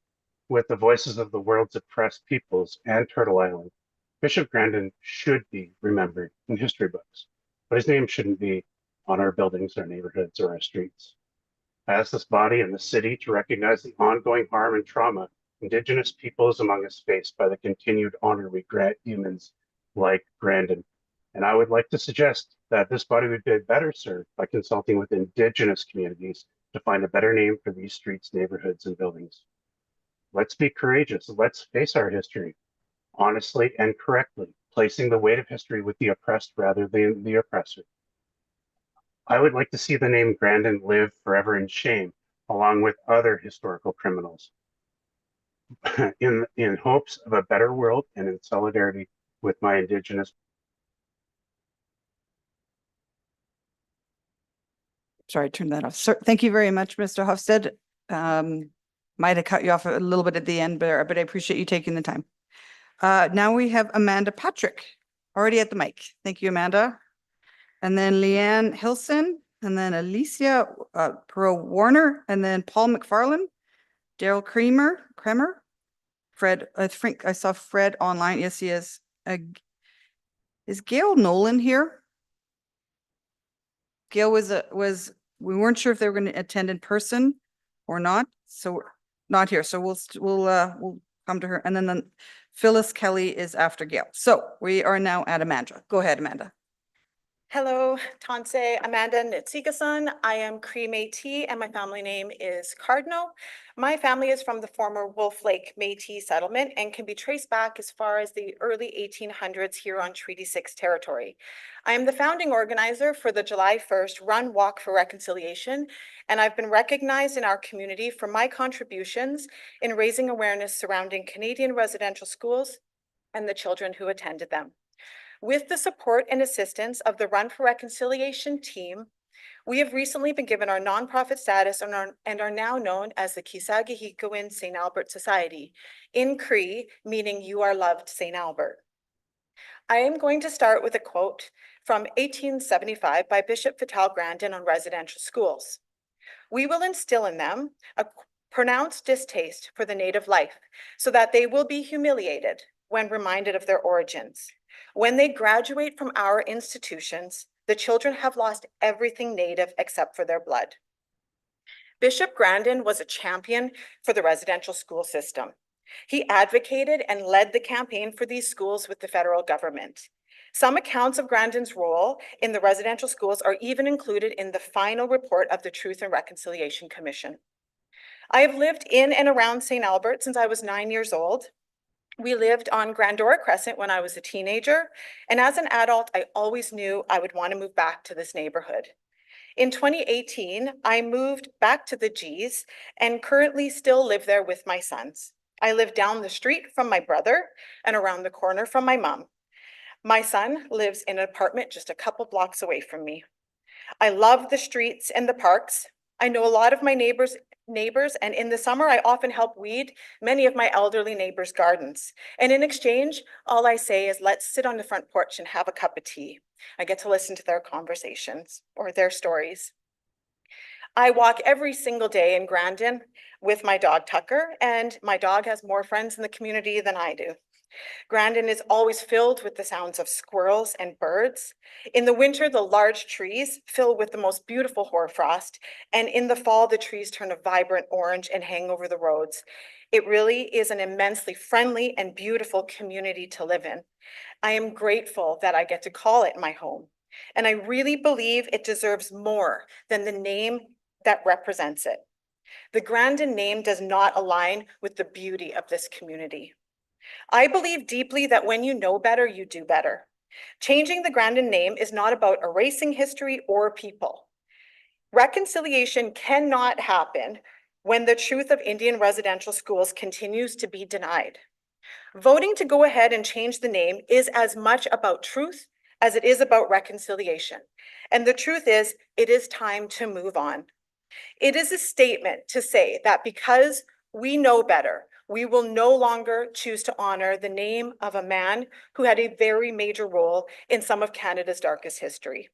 with the voices of the world's oppressed peoples and Turtle Island. Bishop Grandon should be remembered in history books, but his name shouldn't be on our buildings, our neighborhoods, or our streets. I ask this body and the city to recognize the ongoing harm and trauma Indigenous peoples among us face by the continued honor we grant humans like Grandon. And I would like to suggest that this body would be better served by consulting with Indigenous communities to find a better name for these streets, neighborhoods, and buildings. Let's be courageous. Let's face our history honestly and correctly, placing the weight of history with the oppressed rather than the oppressor. I would like to see the name Grandon live forever in shame, along with other historical criminals, in hopes of a better world and in solidarity with my Indigenous.
Sorry, turn that off. Sir, thank you very much, Mr. Hoffstead. Might have cut you off a little bit at the end, but I appreciate you taking the time. Now we have Amanda Patrick, already at the mic. Thank you, Amanda. And then Leanne Hilson, and then Alicia Perrault Warner, and then Paul McFarland, Daryl Kremer, Fred, I think I saw Fred online. Yes, he is. Is Gail Nolan here? Gail we weren't sure if they were going to attend in person or not, so not here. So we'll come to her. And then Phyllis Kelly is after Gail. So we are now at Amanda. Go ahead, Amanda.
Hello, Tanse Amanda Nitsigason. I am Cree Métis and my family name is Cardinal. My family is from the former Wolf Lake Métis settlement and can be traced back as far as the early 1800s here on Treaty 6 territory. I am the founding organizer for the July 1st Run Walk for Reconciliation, and I've been recognized in our community for my contributions in raising awareness surrounding Canadian residential schools and the children who attended them. With the support and assistance of the Run for Reconciliation team, we have recently been given our nonprofit status and are now known as the Kisagihikowin St. Albert Society, in Cree, meaning you are loved St. Albert. I am going to start with a quote from 1875 by Bishop Vital Grandin on residential schools. We will instill in them a pronounced distaste for the native life so that they will be humiliated when reminded of their origins. When they graduate from our institutions, the children have lost everything native except for their blood. Bishop Grandin was a champion for the residential school system. He advocated and led the campaign for these schools with the federal government. Some accounts of Grandin's role in the residential schools are even included in the final report of the Truth and Reconciliation Commission. I have lived in and around St. Albert since I was 9 years old. We lived on Grandora Crescent when I was a teenager, and as an adult, I always knew I would want to move back to this neighborhood. In 2018, I moved back to the G's and currently still live there with my sons. I live down the street from my brother and around the corner from my mom. My son lives in an apartment just a couple blocks away from me. I love the streets and the parks. I know a lot of my neighbors, and in the summer, I often help weed many of my elderly neighbors' gardens. And in exchange, all I say is, let's sit on the front porch and have a cup of tea. I get to listen to their conversations or their stories. I walk every single day in Grandon with my dog Tucker, and my dog has more friends in the community than I do. Grandon is always filled with the sounds of squirrels and birds. In the winter, the large trees fill with the most beautiful hoarfrost, and in the fall, the trees turn a vibrant orange and hang over the roads. It really is an immensely friendly and beautiful community to live in. I am grateful that I get to call it my home, and I really believe it deserves more than the name that represents it. The Grandon name does not align with the beauty of this community. I believe deeply that when you know better, you do better. Changing the Grandon name is not about erasing history or people. Reconciliation cannot happen when the truth of Indian residential schools continues to be denied. Voting to go ahead and change the name is as much about truth as it is about reconciliation. And the truth is, it is time to move on. It is a statement to say that because we know better, we will no longer choose to honor the name of a man who had a very major role in some of Canada's darkest history.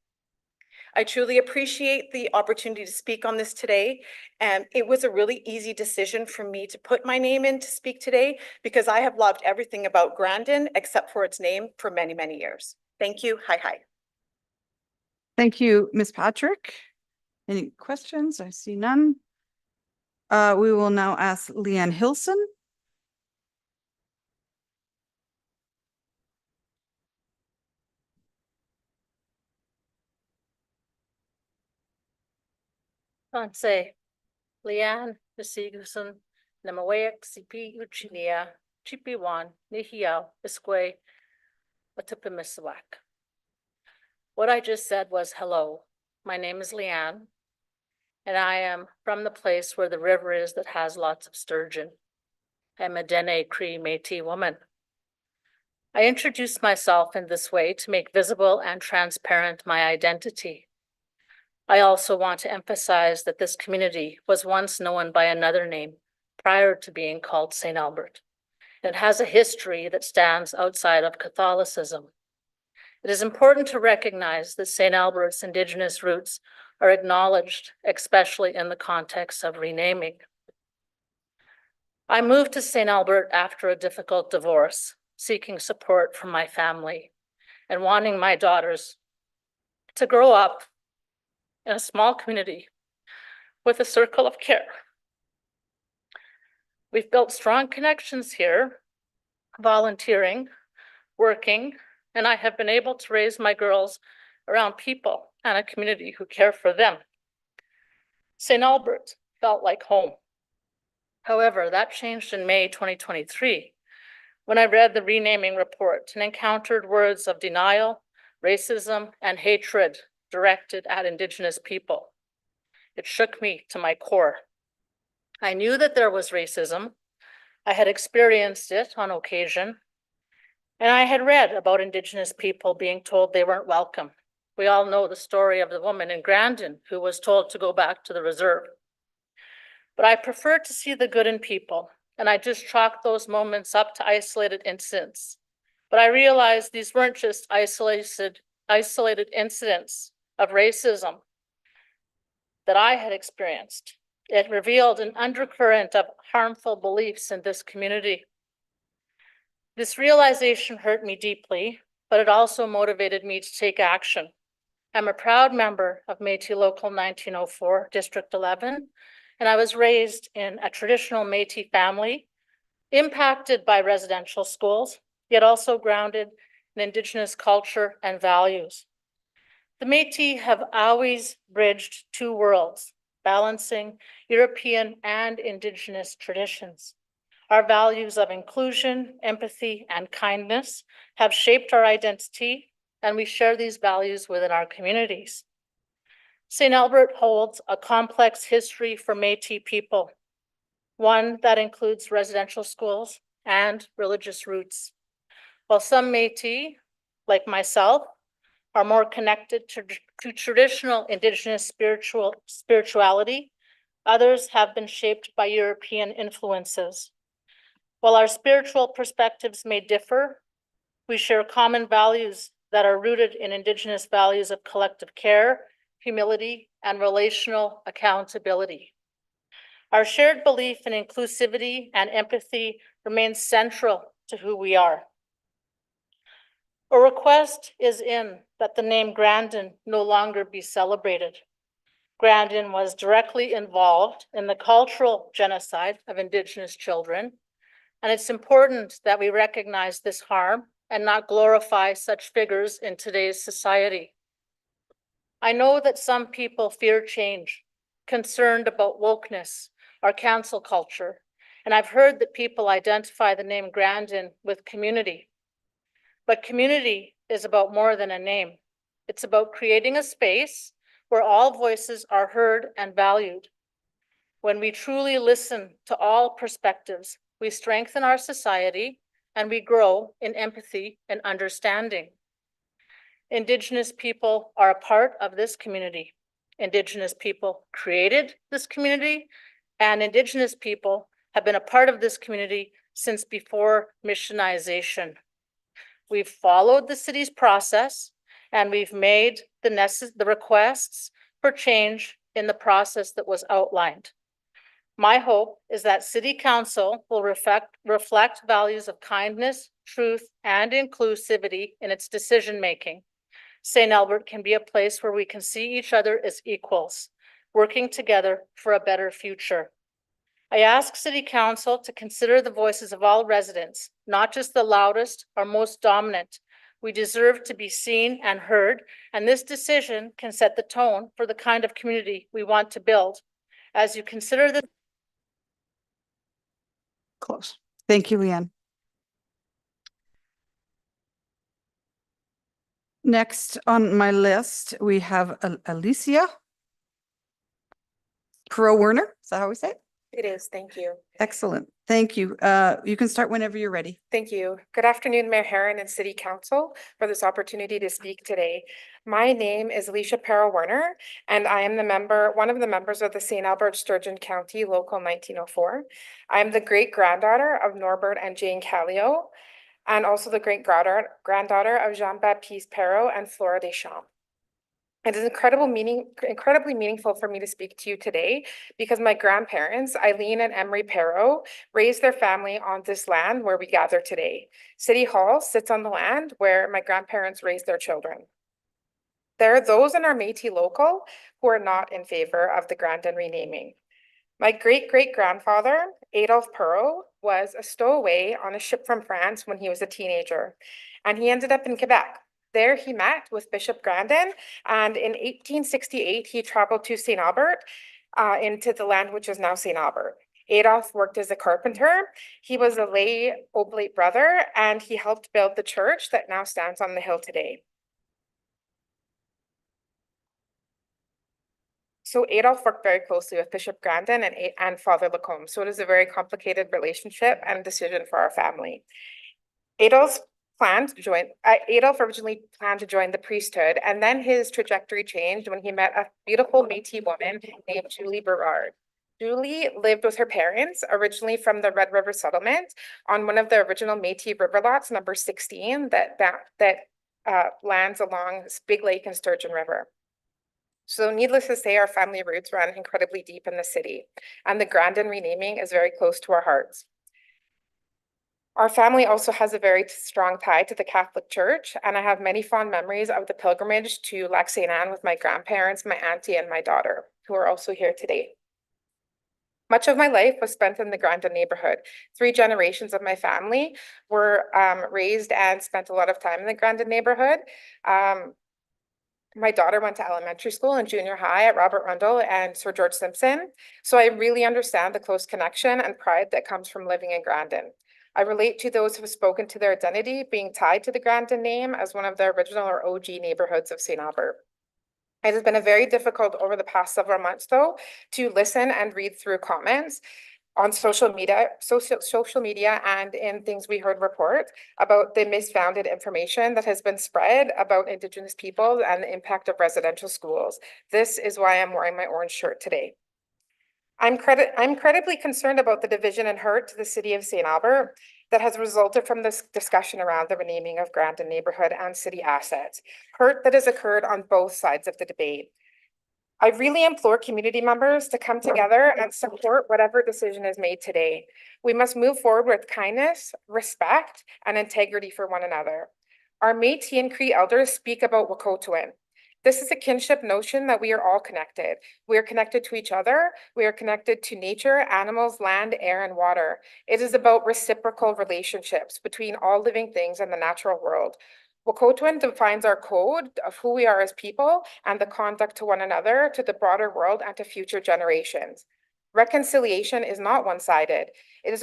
I truly appreciate the opportunity to speak on this today. And it was a really easy decision for me to put my name in to speak today because I have loved everything about Grandon except for its name for many, many years. Thank you. Hi.
Thank you, Ms. Patrick. Any questions? I see none. We will now ask Leanne Hilson.
Tanse, Leanne Hilson, Namawak CP Uchinia, Chipiwan, Nihiao, Isque, Watupimiswak. What I just said was hello. My name is Leanne, and I am from the place where the river is that has lots of sturgeon. I'm a Dene Cree Métis woman. I introduced myself in this way to make visible and transparent my identity. I also want to emphasize that this community was once known by another name prior to being called St. Albert. It has a history that stands outside of Catholicism. It is important to recognize that St. Albert's Indigenous roots are acknowledged, especially in the context of renaming. I moved to St. Albert after a difficult divorce, seeking support from my family and wanting my daughters to grow up in a small community with a circle of care. We've built strong connections here, volunteering, working, and I have been able to raise my girls around people and a community who care for them. St. Albert felt like home. However, that changed in May 2023 when I read the renaming report and encountered words of denial, racism, and hatred directed at Indigenous people. It shook me to my core. I knew that there was racism. I had experienced it on occasion, and I had read about Indigenous people being told they weren't welcome. We all know the story of the woman in Grandon who was told to go back to the reserve. But I prefer to see the good in people, and I just chalked those moments up to isolated incidents. But I realized these weren't just isolated incidents of racism that I had experienced. It revealed an undercurrent of harmful beliefs in this community. This realization hurt me deeply, but it also motivated me to take action. I'm a proud member of Métis Local 1904, District 11, and I was raised in a traditional Métis family, impacted by residential schools, yet also grounded in Indigenous culture and values. The Métis have always bridged two worlds, balancing European and Indigenous traditions. Our values of inclusion, empathy, and kindness have shaped our identity, and we share these values within our communities. St. Albert holds a complex history for Métis people, one that includes residential schools and religious roots. While some Métis, like myself, are more connected to traditional Indigenous spirituality, others have been shaped by European influences. While our spiritual perspectives may differ, we share common values that are rooted in Indigenous values of collective care, humility, and relational accountability. Our shared belief in inclusivity and empathy remains central to who we are. A request is in that the name Grandon no longer be celebrated. Grandon was directly involved in the cultural genocide of Indigenous children, and it's important that we recognize this harm and not glorify such figures in today's society. I know that some people fear change, concerned about wokeness or cancel culture, and I've heard that people identify the name Grandon with community. But community is about more than a name. It's about creating a space where all voices are heard and valued. When we truly listen to all perspectives, we strengthen our society and we grow in empathy and understanding. Indigenous people are a part of this community. Indigenous people created this community, and Indigenous people have been a part of this community since before missionization. We've followed the city's process, and we've made the requests for change in the process that was outlined. My hope is that City Council will reflect values of kindness, truth, and inclusivity in its decision-making, St. Albert can be a place where we can see each other as equals, working together for a better future. I ask City Council to consider the voices of all residents, not just the loudest or most dominant. We deserve to be seen and heard, and this decision can set the tone for the kind of community we want to build. As you consider the
Close. Thank you, Leanne. Next on my list, we have Alicia Perrault. Is that how we say it?
It is, thank you.
Excellent. Thank you. You can start whenever you're ready.
Thank you. Good afternoon, Mayor Herron and City Council, for this opportunity to speak today. My name is Alicia Perrault, and I am one of the members of the St. Albert Sturgeon County Local 1904. I am the great-granddaughter of Norbert and Jane Callio, and also the great-granddaughter of Jean-Baptiste Perrault and Flora Deschamps. It is incredibly meaningful for me to speak to you today because my grandparents, Eileen and Emery Perrault, raised their family on this land where we gather today. City Hall sits on the land where my grandparents raised their children. There are those in our Métis local who are not in favor of the Grandon renaming. My great-great-grandfather, Adolphe Perrault, was a stowaway on a ship from France when he was a teenager, and he ended up in Quebec. There he met with Bishop Grandon, and in 1868, he traveled to St. Albert, into the land which is now St. Albert. Adolphe worked as a carpenter. He was a lay oblate brother, and he helped build the church that now stands on the hill today. So Adolphe worked very closely with Bishop Grandon and Father Lacombe. So it is a very complicated relationship and decision for our family. Adolphe originally planned to join the priesthood, and then his trajectory changed when he met a beautiful Métis woman named Julie Berard. Julie lived with her parents, originally from the Red River settlement, on one of the original Métis river lots, number 16, that lands along Big Lake and Sturgeon River. So needless to say, our family roots run incredibly deep in the city, and the Grandon renaming is very close to our hearts. Our family also has a very strong tie to the Catholic Church, and I have many fond memories of the pilgrimage to Lac St. Anne with my grandparents, my auntie, and my daughter, who are also here today. Much of my life was spent in the Grandon neighborhood. 3 generations of my family were raised and spent a lot of time in the Grandon neighborhood. My daughter went to elementary school and junior high at Robert Rundle and Sir George Simpson, so I really understand the close connection and pride that comes from living in Grandon. I relate to those who have spoken to their identity being tied to the Grandon name as one of the original or OG neighborhoods of St. Albert. It has been very difficult over the past several months, though, to listen and read through comments on social media and in things we heard report about the misfounded information that has been spread about Indigenous people and the impact of residential schools. This is why I'm wearing my orange shirt today. I'm incredibly concerned about the division and hurt to the city of St. Albert that has resulted from this discussion around the renaming of Grandon neighborhood and city assets. Hurt that has occurred on both sides of the debate. I really implore community members to come together and support whatever decision is made today. We must move forward with kindness, respect, and integrity for one another. Our Métis and Cree elders speak about Wokotowin. This is a kinship notion that we are all connected. We are connected to each other. We are connected to nature, animals, land, air, and water. It is about reciprocal relationships between all living things in the natural world. Wokotowin defines our code of who we are as people and the conduct to one another, to the broader world, and to future generations. Reconciliation is not one-sided. It is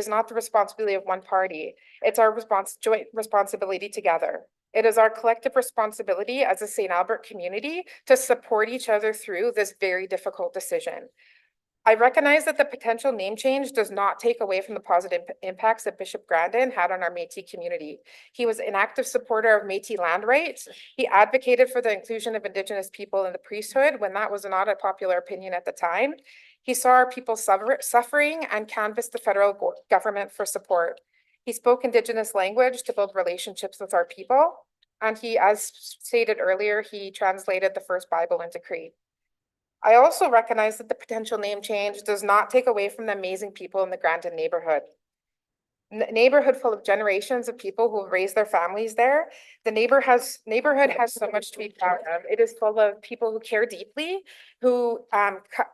not the responsibility of one party. It's our joint responsibility together. It is our collective responsibility as a St. Albert community to support each other through this very difficult decision. I recognize that the potential name change does not take away from the positive impacts that Bishop Grandon had on our Métis community. He was an active supporter of Métis land rights. He advocated for the inclusion of Indigenous people in the priesthood when that was not a popular opinion at the time. He saw our people suffering and canvassed the federal government for support. He spoke Indigenous language to build relationships with our people. And he, as stated earlier, he translated the first Bible into Cree. I also recognize that the potential name change does not take away from the amazing people in the Grandon neighborhood. neighborhood full of generations of people who have raised their families there. The neighborhood has so much to be proud of. It is full of people who care deeply, who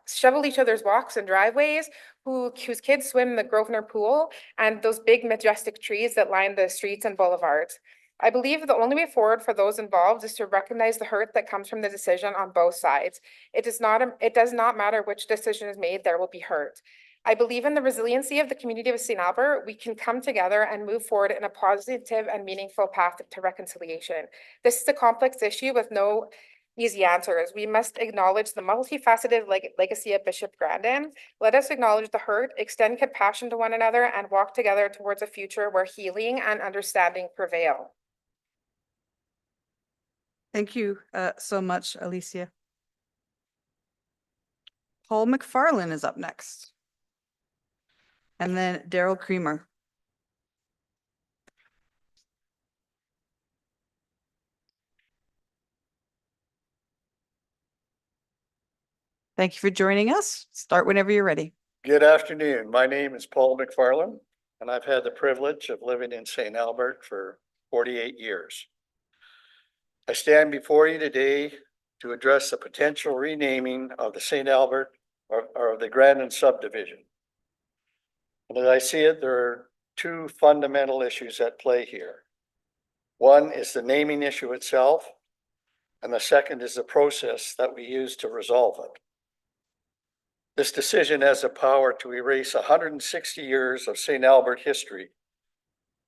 shovel each other's walks and driveways, whose kids swim in the Grosvenor Pool, and those big majestic trees that line the streets and boulevards. I believe the only way forward for those involved is to recognize the hurt that comes from the decision on both sides. It does not matter which decision is made, there will be hurt. I believe in the resiliency of the community of St. Albert. We can come together and move forward in a positive and meaningful path to reconciliation. This is a complex issue with no easy answers. We must acknowledge the multifaceted legacy of Bishop Grandon. Let us acknowledge the hurt, extend compassion to one another, and walk together towards a future where healing and understanding prevail.
Thank you so much, Alicia. Paul McFarland is up next. And then Daryl Kremer. Thank you for joining us. Start whenever you're ready.
Good afternoon. My name is Paul McFarland, and I've had the privilege of living in St. Albert for 48 years. I stand before you today to address the potential renaming of the St. Albert or the Grandon subdivision. And as I see it, there are two fundamental issues at play here. One is the naming issue itself, and the second is the process that we use to resolve it. This decision has the power to erase 160 years of St. Albert history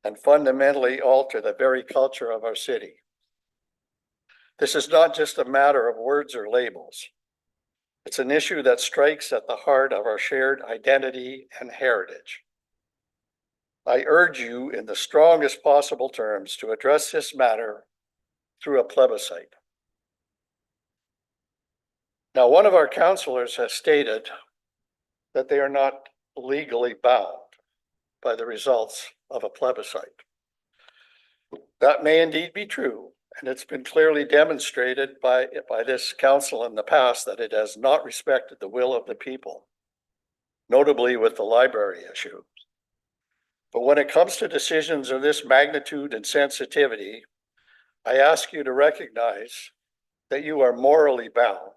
and fundamentally alter the very culture of our city. This is not just a matter of words or labels. It's an issue that strikes at the heart of our shared identity and heritage. I urge you in the strongest possible terms to address this matter through a plebiscite. Now, one of our councillors has stated that they are not legally bound by the results of a plebiscite. That may indeed be true, and it's been clearly demonstrated by this council in the past that it has not respected the will of the people, notably with the library issue. But when it comes to decisions of this magnitude and sensitivity, I ask you to recognize that you are morally bound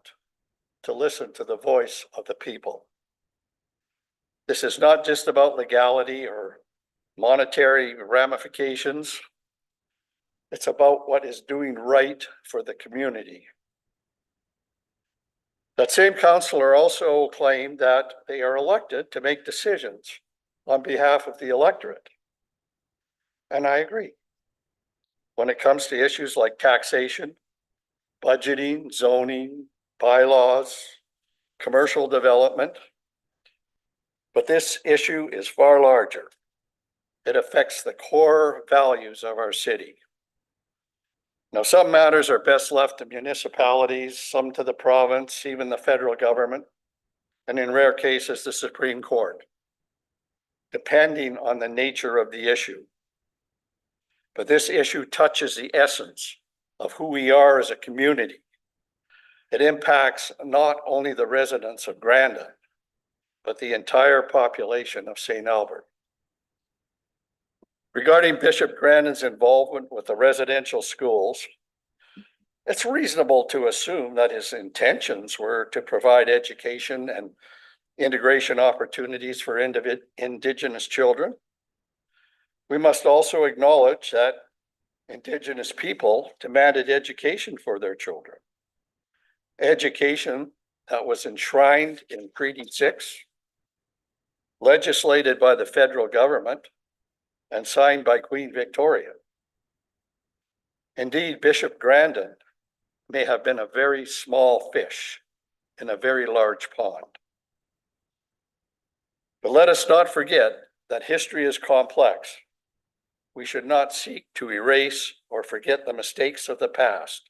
to listen to the voice of the people. This is not just about legality or monetary ramifications. It's about what is doing right for the community. That same councillor also claimed that they are elected to make decisions on behalf of the electorate. And I agree. When it comes to issues like taxation, budgeting, zoning, bylaws, commercial development, but this issue is far larger. It affects the core values of our city. Now, some matters are best left to municipalities, some to the province, even the federal government, and in rare cases, the Supreme Court, depending on the nature of the issue. But this issue touches the essence of who we are as a community. It impacts not only the residents of Grandon, but the entire population of St. Albert. Regarding Bishop Grandon's involvement with the residential schools, it's reasonable to assume that his intentions were to provide education and integration opportunities for Indigenous children. We must also acknowledge that Indigenous people demanded education for their children. Education that was enshrined in Treaty 6, legislated by the federal government, and signed by Queen Victoria. Indeed, Bishop Grandon may have been a very small fish in a very large pond. But let us not forget that history is complex. We should not seek to erase or forget the mistakes of the past,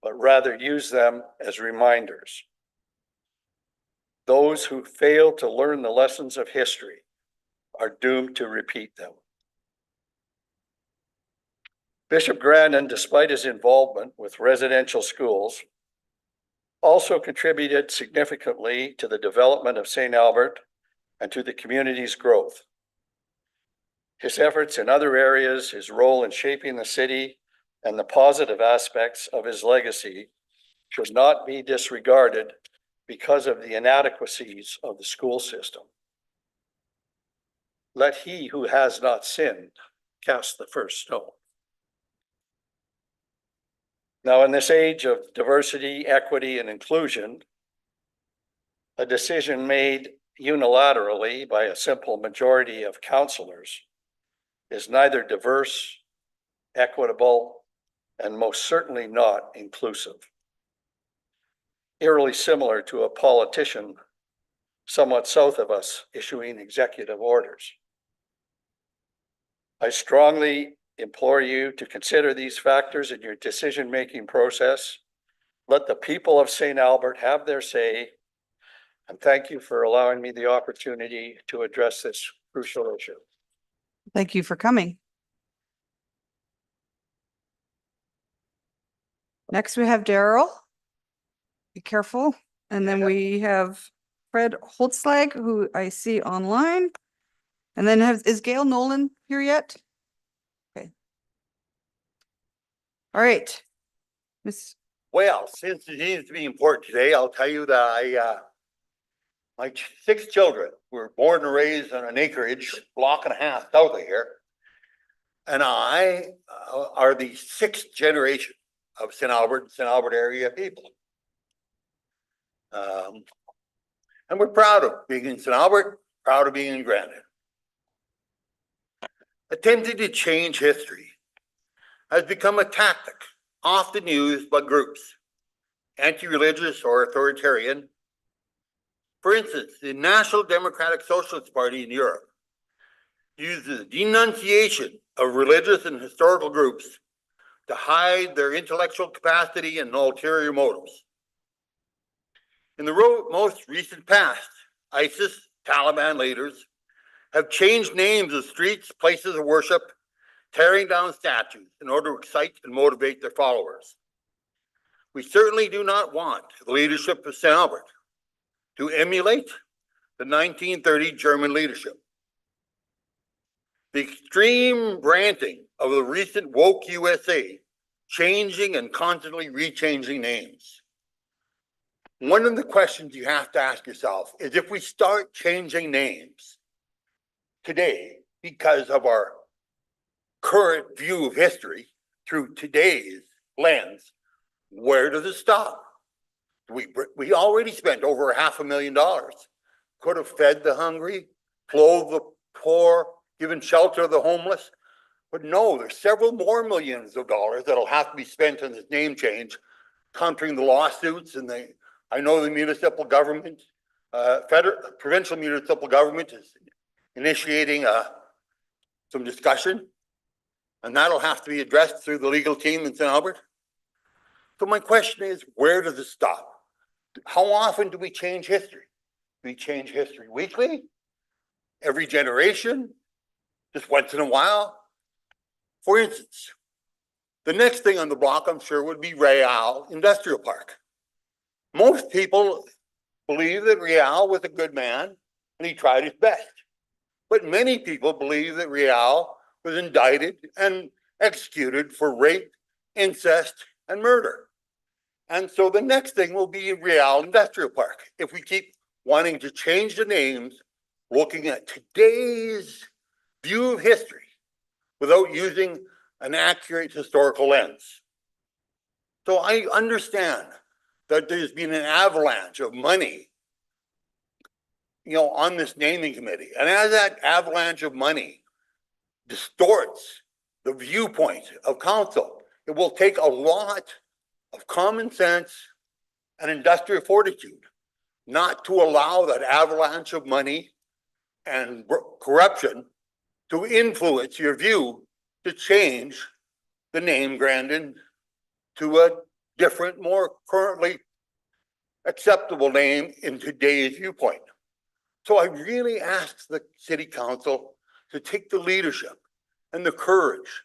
but rather use them as reminders. Those who fail to learn the lessons of history are doomed to repeat them. Bishop Grandon, despite his involvement with residential schools, also contributed significantly to the development of St. Albert and to the community's growth. His efforts in other areas, his role in shaping the city, and the positive aspects of his legacy should not be disregarded because of the inadequacies of the school system. Let he who has not sinned cast the first stone. Now, in this age of diversity, equity, and inclusion, a decision made unilaterally by a simple majority of councillors is neither diverse, equitable, and most certainly not inclusive. Eerily similar to a politician somewhat south of us issuing executive orders. I strongly implore you to consider these factors in your decision-making process. Let the people of St. Albert have their say, and thank you for allowing me the opportunity to address this crucial issue.
Thank you for coming. Next, we have Daryl. Be careful. And then we have Fred Holzlage, who I see online. And then is Gail Nolan here yet? Okay. All right. Miss.
Well, since it seems to be important today, I'll tell you that my 6 children were born and raised on an acreage block and a half south of here. And I are the 6th generation of St. Albert area people. And we're proud of being in St. Albert, proud of being in Grandon. Attempting to change history has become a tactic often used by groups, anti-religious or authoritarian. For instance, the National Democratic Socialist Party in Europe uses denunciation of religious and historical groups to hide their intellectual capacity and ulterior motives. In the most recent past, ISIS, Taliban leaders have changed names of streets, places of worship, tearing down statues in order to excite and motivate their followers. We certainly do not want the leadership of St. Albert to emulate the 1930 German leadership. The extreme ranting of the recent woke USA, changing and constantly rechanging names. One of the questions you have to ask yourself is, if we start changing names today because of our current view of history through today's lens, where does it stop? We already spent over $500,000. Could have fed the hungry, clothed the poor, given shelter to the homeless. But no, there's several more millions of dollars that'll have to be spent on this name change, countering the lawsuits. And I know the municipal government, provincial municipal government is initiating some discussion, and that'll have to be addressed through the legal team in St. Albert. So my question is, where does it stop? How often do we change history? Do we change history weekly? Every generation? Just once in a while? For instance, the next thing on the block, I'm sure, would be Real Industrial Park. Most people believe that Real was a good man and he tried his best. But many people believe that Real was indicted and executed for rape, incest, and murder. And so the next thing will be Real Industrial Park. If we keep wanting to change the names, looking at today's view of history without using an accurate historical lens. So I understand that there's been an avalanche of money, on this naming committee. And as that avalanche of money distorts the viewpoint of council, it will take a lot of common sense and industrial fortitude not to allow that avalanche of money and corruption to influence your view to change the name Grandon to a different, more currently acceptable name in today's viewpoint. So I really ask the city council to take the leadership and the courage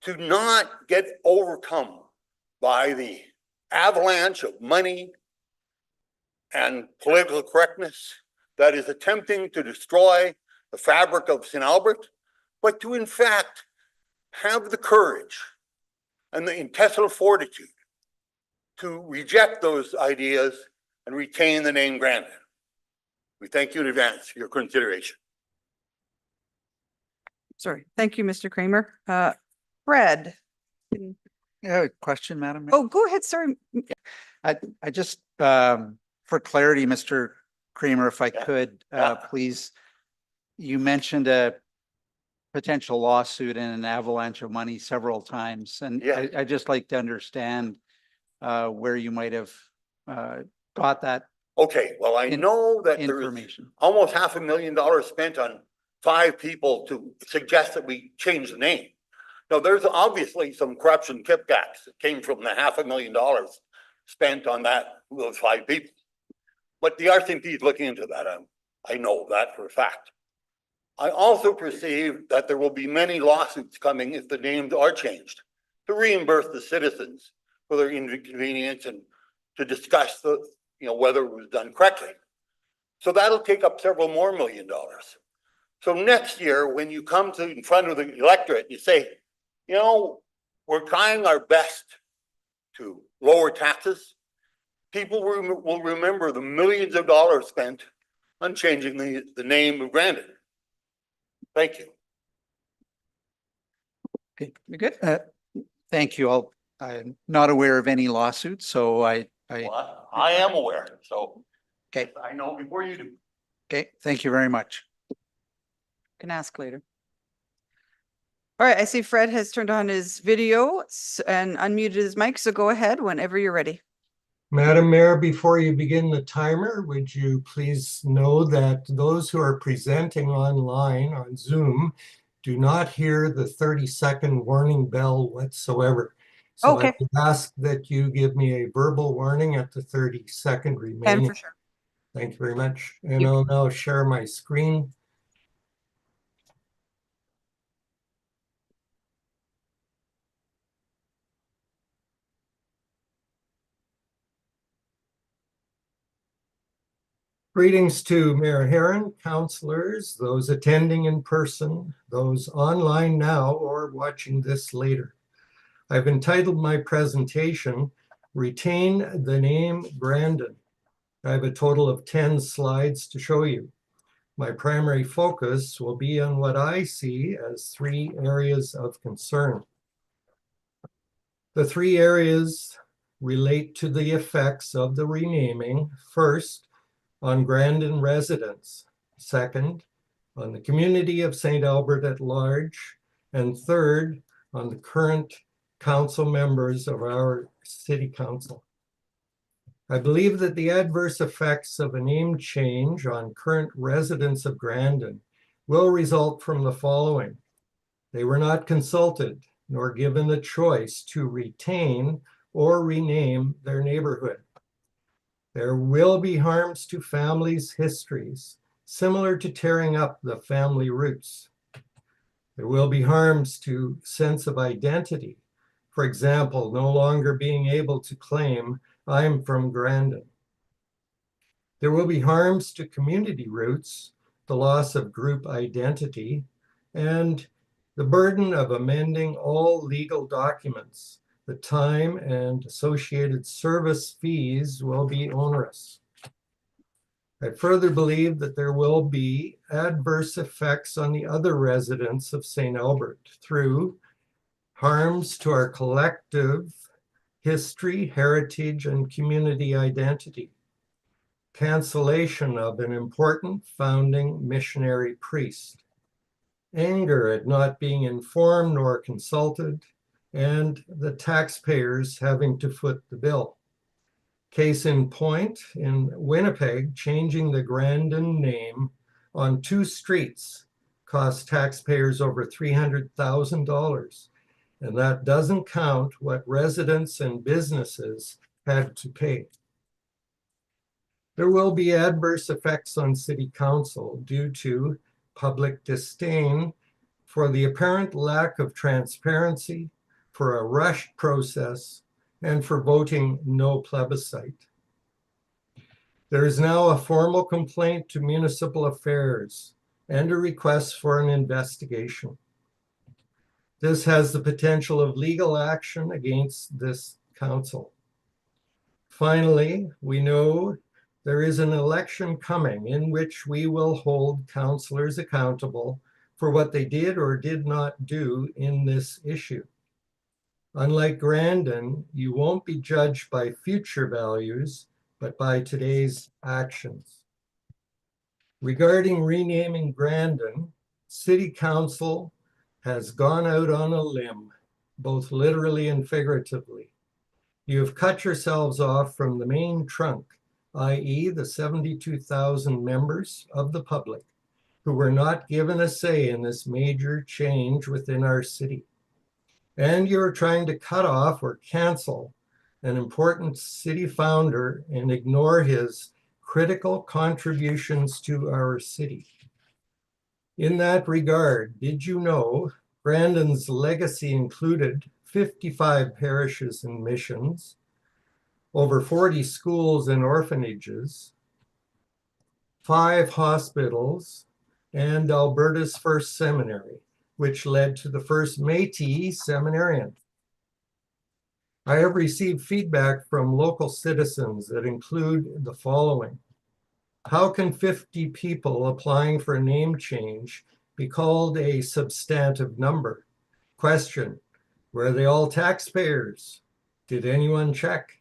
to not get overcome by the avalanche of money and political correctness that is attempting to destroy the fabric of St. Albert, but to in fact have the courage and the intestinal fortitude to reject those ideas and retain the name Grandon. We thank you in advance for your consideration.
Sorry. Thank you, Mr. Kramer. Fred.
Yeah, question, Madam Mayor.
Oh, go ahead. Sorry.
I just, for clarity, Mr. Kramer, if I could, please, you mentioned a potential lawsuit and an avalanche of money several times. And I just like to understand where you might have got that.
Okay, well, I know that there is almost $500,000 spent on 5 people to suggest that we change the name. Now, there's obviously some corruption kickbacks that came from the $500,000 spent on those 5 people. But the RCMP is looking into that. I know that for a fact. I also perceive that there will be many lawsuits coming if the names are changed to reimburse the citizens for their inconvenience and to discuss whether it was done correctly. So that'll take up several more $1 million. So next year, when you come in front of the electorate, you say, we're trying our best to lower taxes. People will remember the millions of dollars spent on changing the name of Grandon. Thank you.
Okay, you're good. Thank you. I'm not aware of any lawsuits, so I
am aware. So
okay,
I know before you do.
Okay, thank you very much.
Can ask later. All right, I see Fred has turned on his video and unmuted his mic, so go ahead whenever you're ready.
Madam Mayor, before you begin the timer, would you please know that those who are presenting online on Zoom do not hear the 30-second warning bell whatsoever. So I would ask that you give me a verbal warning at the 30-second remaining.
For sure.
Thank you very much. And I'll now share my screen. Greetings to Mayor Herron, councillors, those attending in person, those online now or watching this later. I've entitled my presentation, Retain the Name Grandon. I have a total of 10 slides to show you. My primary focus will be on what I see as 3 areas of concern. The 3 areas relate to the effects of the renaming. First, on Grandon residents. Second, on the community of St. Albert at large. And third, on the current council members of our city council. I believe that the adverse effects of a name change on current residents of Grandon will result from the following. They were not consulted nor given a choice to retain or rename their neighborhood. There will be harms to families' histories, similar to tearing up the family roots. There will be harms to sense of identity. For example, no longer being able to claim, I'm from Grandon. There will be harms to community roots, the loss of group identity, and the burden of amending all legal documents. The time and associated service fees will be onerous. I further believe that there will be adverse effects on the other residents of St. Albert through harms to our collective history, heritage, and community identity, cancellation of an important founding missionary priest, anger at not being informed nor consulted, and the taxpayers having to foot the bill. Case in point, in Winnipeg, changing the Grandon name on 2 streets cost taxpayers over $300,000, and that doesn't count what residents and businesses had to pay. There will be adverse effects on City Council due to public disdain for the apparent lack of transparency, for a rushed process, and for voting no plebiscite. There is now a formal complaint to Municipal Affairs and a request for an investigation.
This has the potential of legal action against this council. Finally, we know there is an election coming in which we will hold councillors accountable for what they did or did not do in this issue. Unlike Grandon, you won't be judged by future values, but by today's actions. Regarding renaming Grandon, City Council has gone out on a limb, both literally and figuratively. You have cut yourselves off from the main trunk, i.e. the 72,000 members of the public who were not given a say in this major change within our city. And you are trying to cut off or cancel an important city founder and ignore his critical contributions to our city. In that regard, did you know Grandon's legacy included 55 parishes and missions, over 40 schools and orphanages, 5 hospitals, and Alberta's first seminary, which led to the first Métis seminarian. I have received feedback from local citizens that include the following. How can 50 people applying for a name change be called a substantive number? Question, were they all taxpayers? Did anyone check?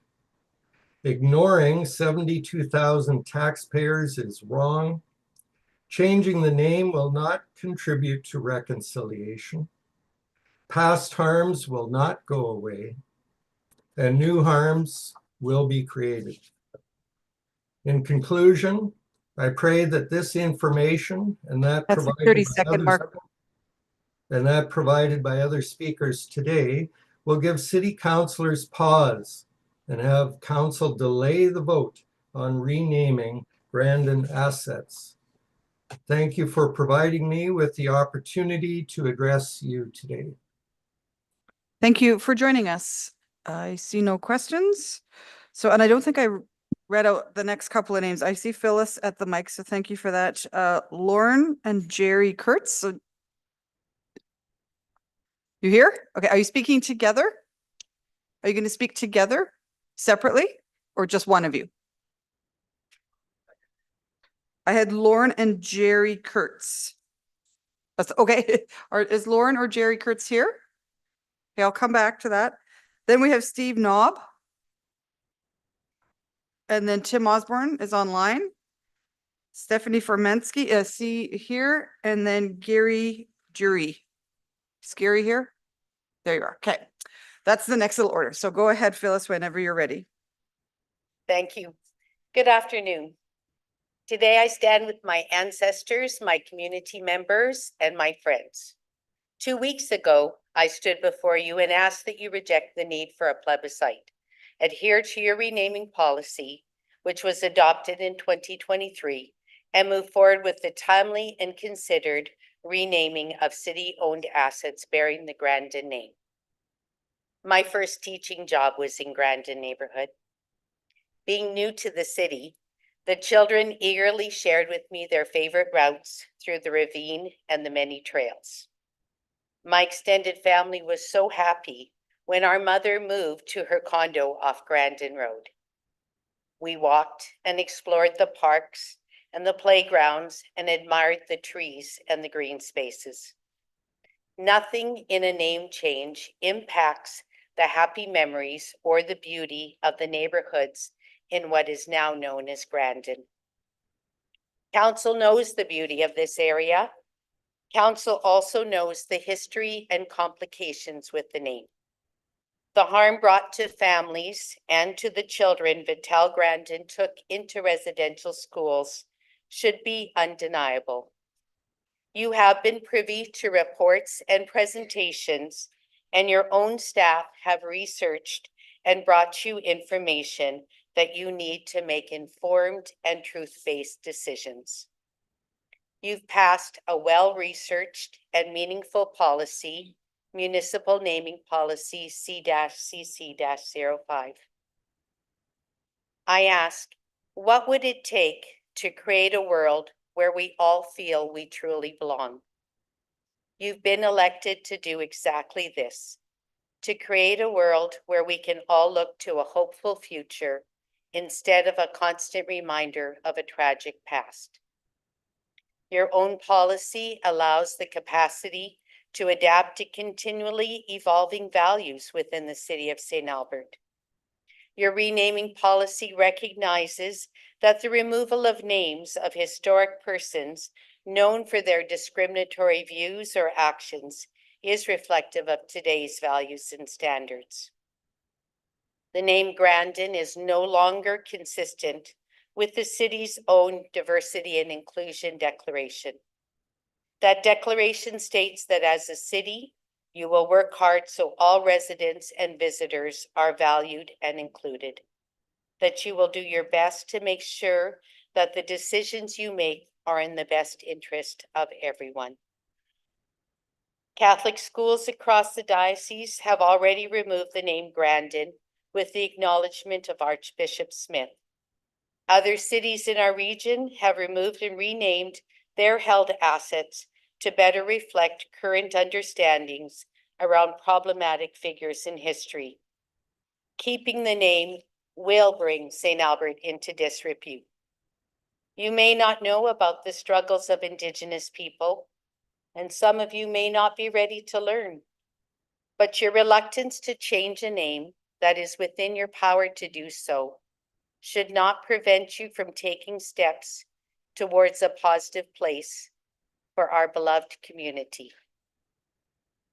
Ignoring 72,000 taxpayers is wrong. Changing the name will not contribute to reconciliation. Past harms will not go away, and new harms will be created. In conclusion, I pray that this information and that
That's the
provided
30-second mark.
provided by other speakers today will give city councillors pause and have council delay the vote on renaming Grandon assets. Thank you for providing me with the opportunity to address you today.
Thank you for joining us. I see no questions. So, and I don't think I read out the next couple of names. I see Phyllis at the mic, so thank you for that. Lauren and Jerry Kurtz. So you here? Okay, are you speaking together? Are you going to speak together separately or just one of you? I had Lauren and Jerry Kurtz. That's okay. Is Lauren or Jerry Kurtz here? Okay, I'll come back to that. Then we have Steve Knob. And then Tim Osborne is online. Stephanie Formensky, see here. And then Gary Jury. Is Gary here? There you are. Okay. That's the next little order. So go ahead, Phyllis, whenever you're ready.
Thank you. Good afternoon. Today I stand with my ancestors, my community members, and my friends. 2 weeks ago, I stood before you and asked that you reject the need for a plebiscite, adhere to your renaming policy, which was adopted in 2023, and move forward with the timely and considered renaming of city-owned assets bearing the Grandon name. My first teaching job was in Grandon neighborhood. Being new to the city, the children eagerly shared with me their favorite routes through the ravine and the many trails. My extended family was so happy when our mother moved to her condo off Grandon Road. We walked and explored the parks and the playgrounds and admired the trees and the green spaces. Nothing in a name change impacts the happy memories or the beauty of the neighborhoods in what is now known as Grandon. Council knows the beauty of this area. Council also knows the history and complications with the name. The harm brought to families and to the children Vattel Grandon took into residential schools should be undeniable. You have been privy to reports and presentations, and your own staff have researched and brought you information that you need to make informed and truth-based decisions. You've passed a well-researched and meaningful policy, Municipal Naming Policy C-CC-05. I ask, what would it take to create a world where we all feel we truly belong? You've been elected to do exactly this, to create a world where we can all look to a hopeful future instead of a constant reminder of a tragic past. Your own policy allows the capacity to adapt to continually evolving values within the city of St. Albert. Your renaming policy recognizes that the removal of names of historic persons known for their discriminatory views or actions is reflective of today's values and standards. The name Grandon is no longer consistent with the city's own diversity and inclusion declaration. That declaration states that as a city, you will work hard so all residents and visitors are valued and included. That you will do your best to make sure that the decisions you make are in the best interest of everyone. Catholic schools across the diocese have already removed the name Grandon with the acknowledgement of Archbishop Smith. Other cities in our region have removed and renamed their held assets to better reflect current understandings around problematic figures in history. Keeping the name will bring St. Albert into disrepute. You may not know about the struggles of Indigenous people, and some of you may not be ready to learn. But your reluctance to change a name that is within your power to do so should not prevent you from taking steps towards a positive place for our beloved community.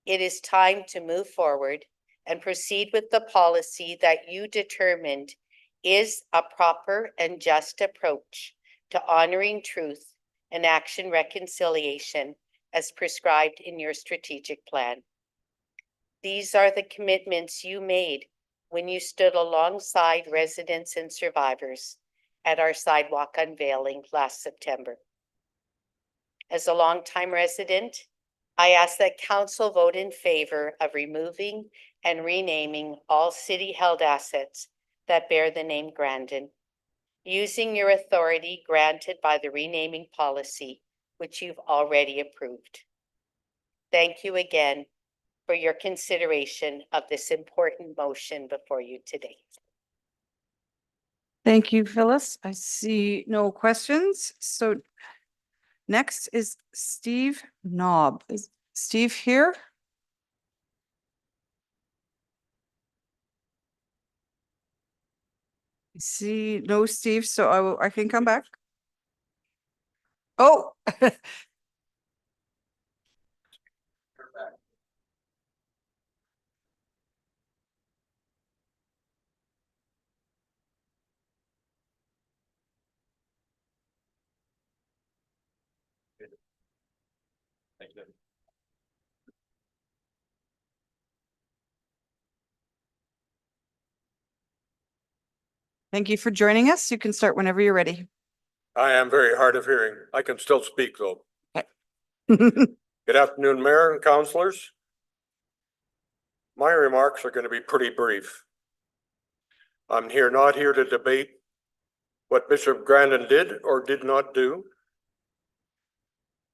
It is time to move forward and proceed with the policy that you determined is a proper and just approach to honoring truth and action reconciliation as prescribed in your strategic plan. These are the commitments you made when you stood alongside residents and survivors at our sidewalk unveiling last September. As a longtime resident, I ask that council vote in favor of removing and renaming all city-held assets that bear the name Grandon, using your authority granted by the renaming policy, which you've already approved. Thank you again for your consideration of this important motion before you today.
Thank you, Phyllis. I see no questions. So next is Steve Knob. Is Steve here? I see no Steve, so I can come back. Oh. Thank you for joining us. You can start whenever you're ready.
I am very hard of hearing. I can still speak though.
Okay.
Good afternoon, Mayor and councilors. My remarks are going to be pretty brief. I'm not here to debate what Bishop Grandon did or did not do.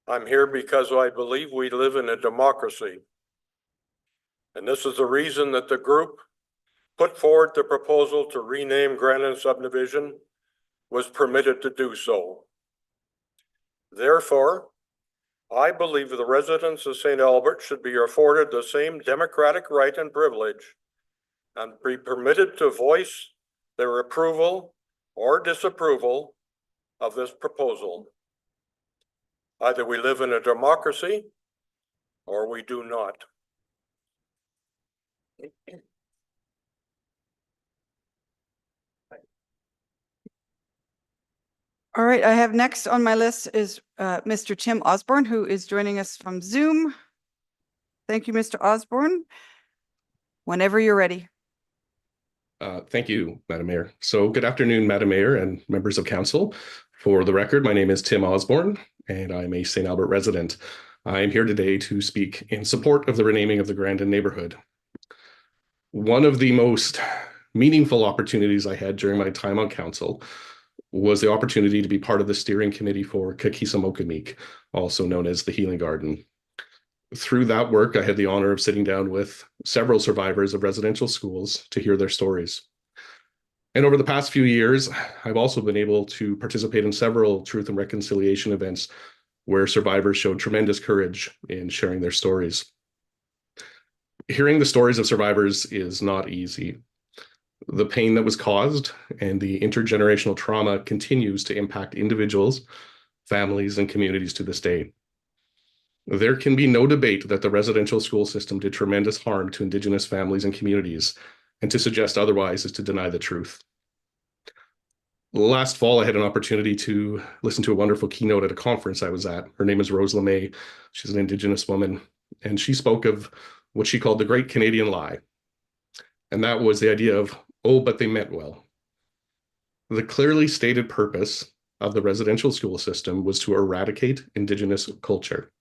I'm here because I believe we live in a democracy. And this is the reason that the group put forward the proposal to rename Grandon subdivision was permitted to do so. Therefore, I believe the residents of St. Albert should be afforded the same democratic right and privilege and be permitted to voice their approval or disapproval of this proposal. Either we live in a democracy or we do not.
All right, I have next on my list is Mr. Tim Osborne, who is joining us from Zoom. Thank you, Mr. Osborne. Whenever you're ready.
Thank you, Madam Mayor. So good afternoon, Madam Mayor and members of council. For the record, my name is Tim Osborne, and I'm a St. Albert resident. I am here today to speak in support of the renaming of the Grandon neighborhood. One of the most meaningful opportunities I had during my time on council was the opportunity to be part of the steering committee for Kakisamokamik, also known as the Healing Garden. Through that work, I had the honor of sitting down with several survivors of residential schools to hear their stories. And over the past few years, I've also been able to participate in several truth and reconciliation events where survivors showed tremendous courage in sharing their stories. Hearing the stories of survivors is not easy. The pain that was caused and the intergenerational trauma continues to impact individuals, families, and communities to this day. There can be no debate that the residential school system did tremendous harm to Indigenous families and communities, and to suggest otherwise is to deny the truth. Last fall, I had an opportunity to listen to a wonderful keynote at a conference I was at. Her name is Rose LeMay. She's an Indigenous woman, and she spoke of what she called the Great Canadian Lie. And that was the idea of, oh, but they meant well. The clearly stated purpose of the residential school system was to eradicate Indigenous culture.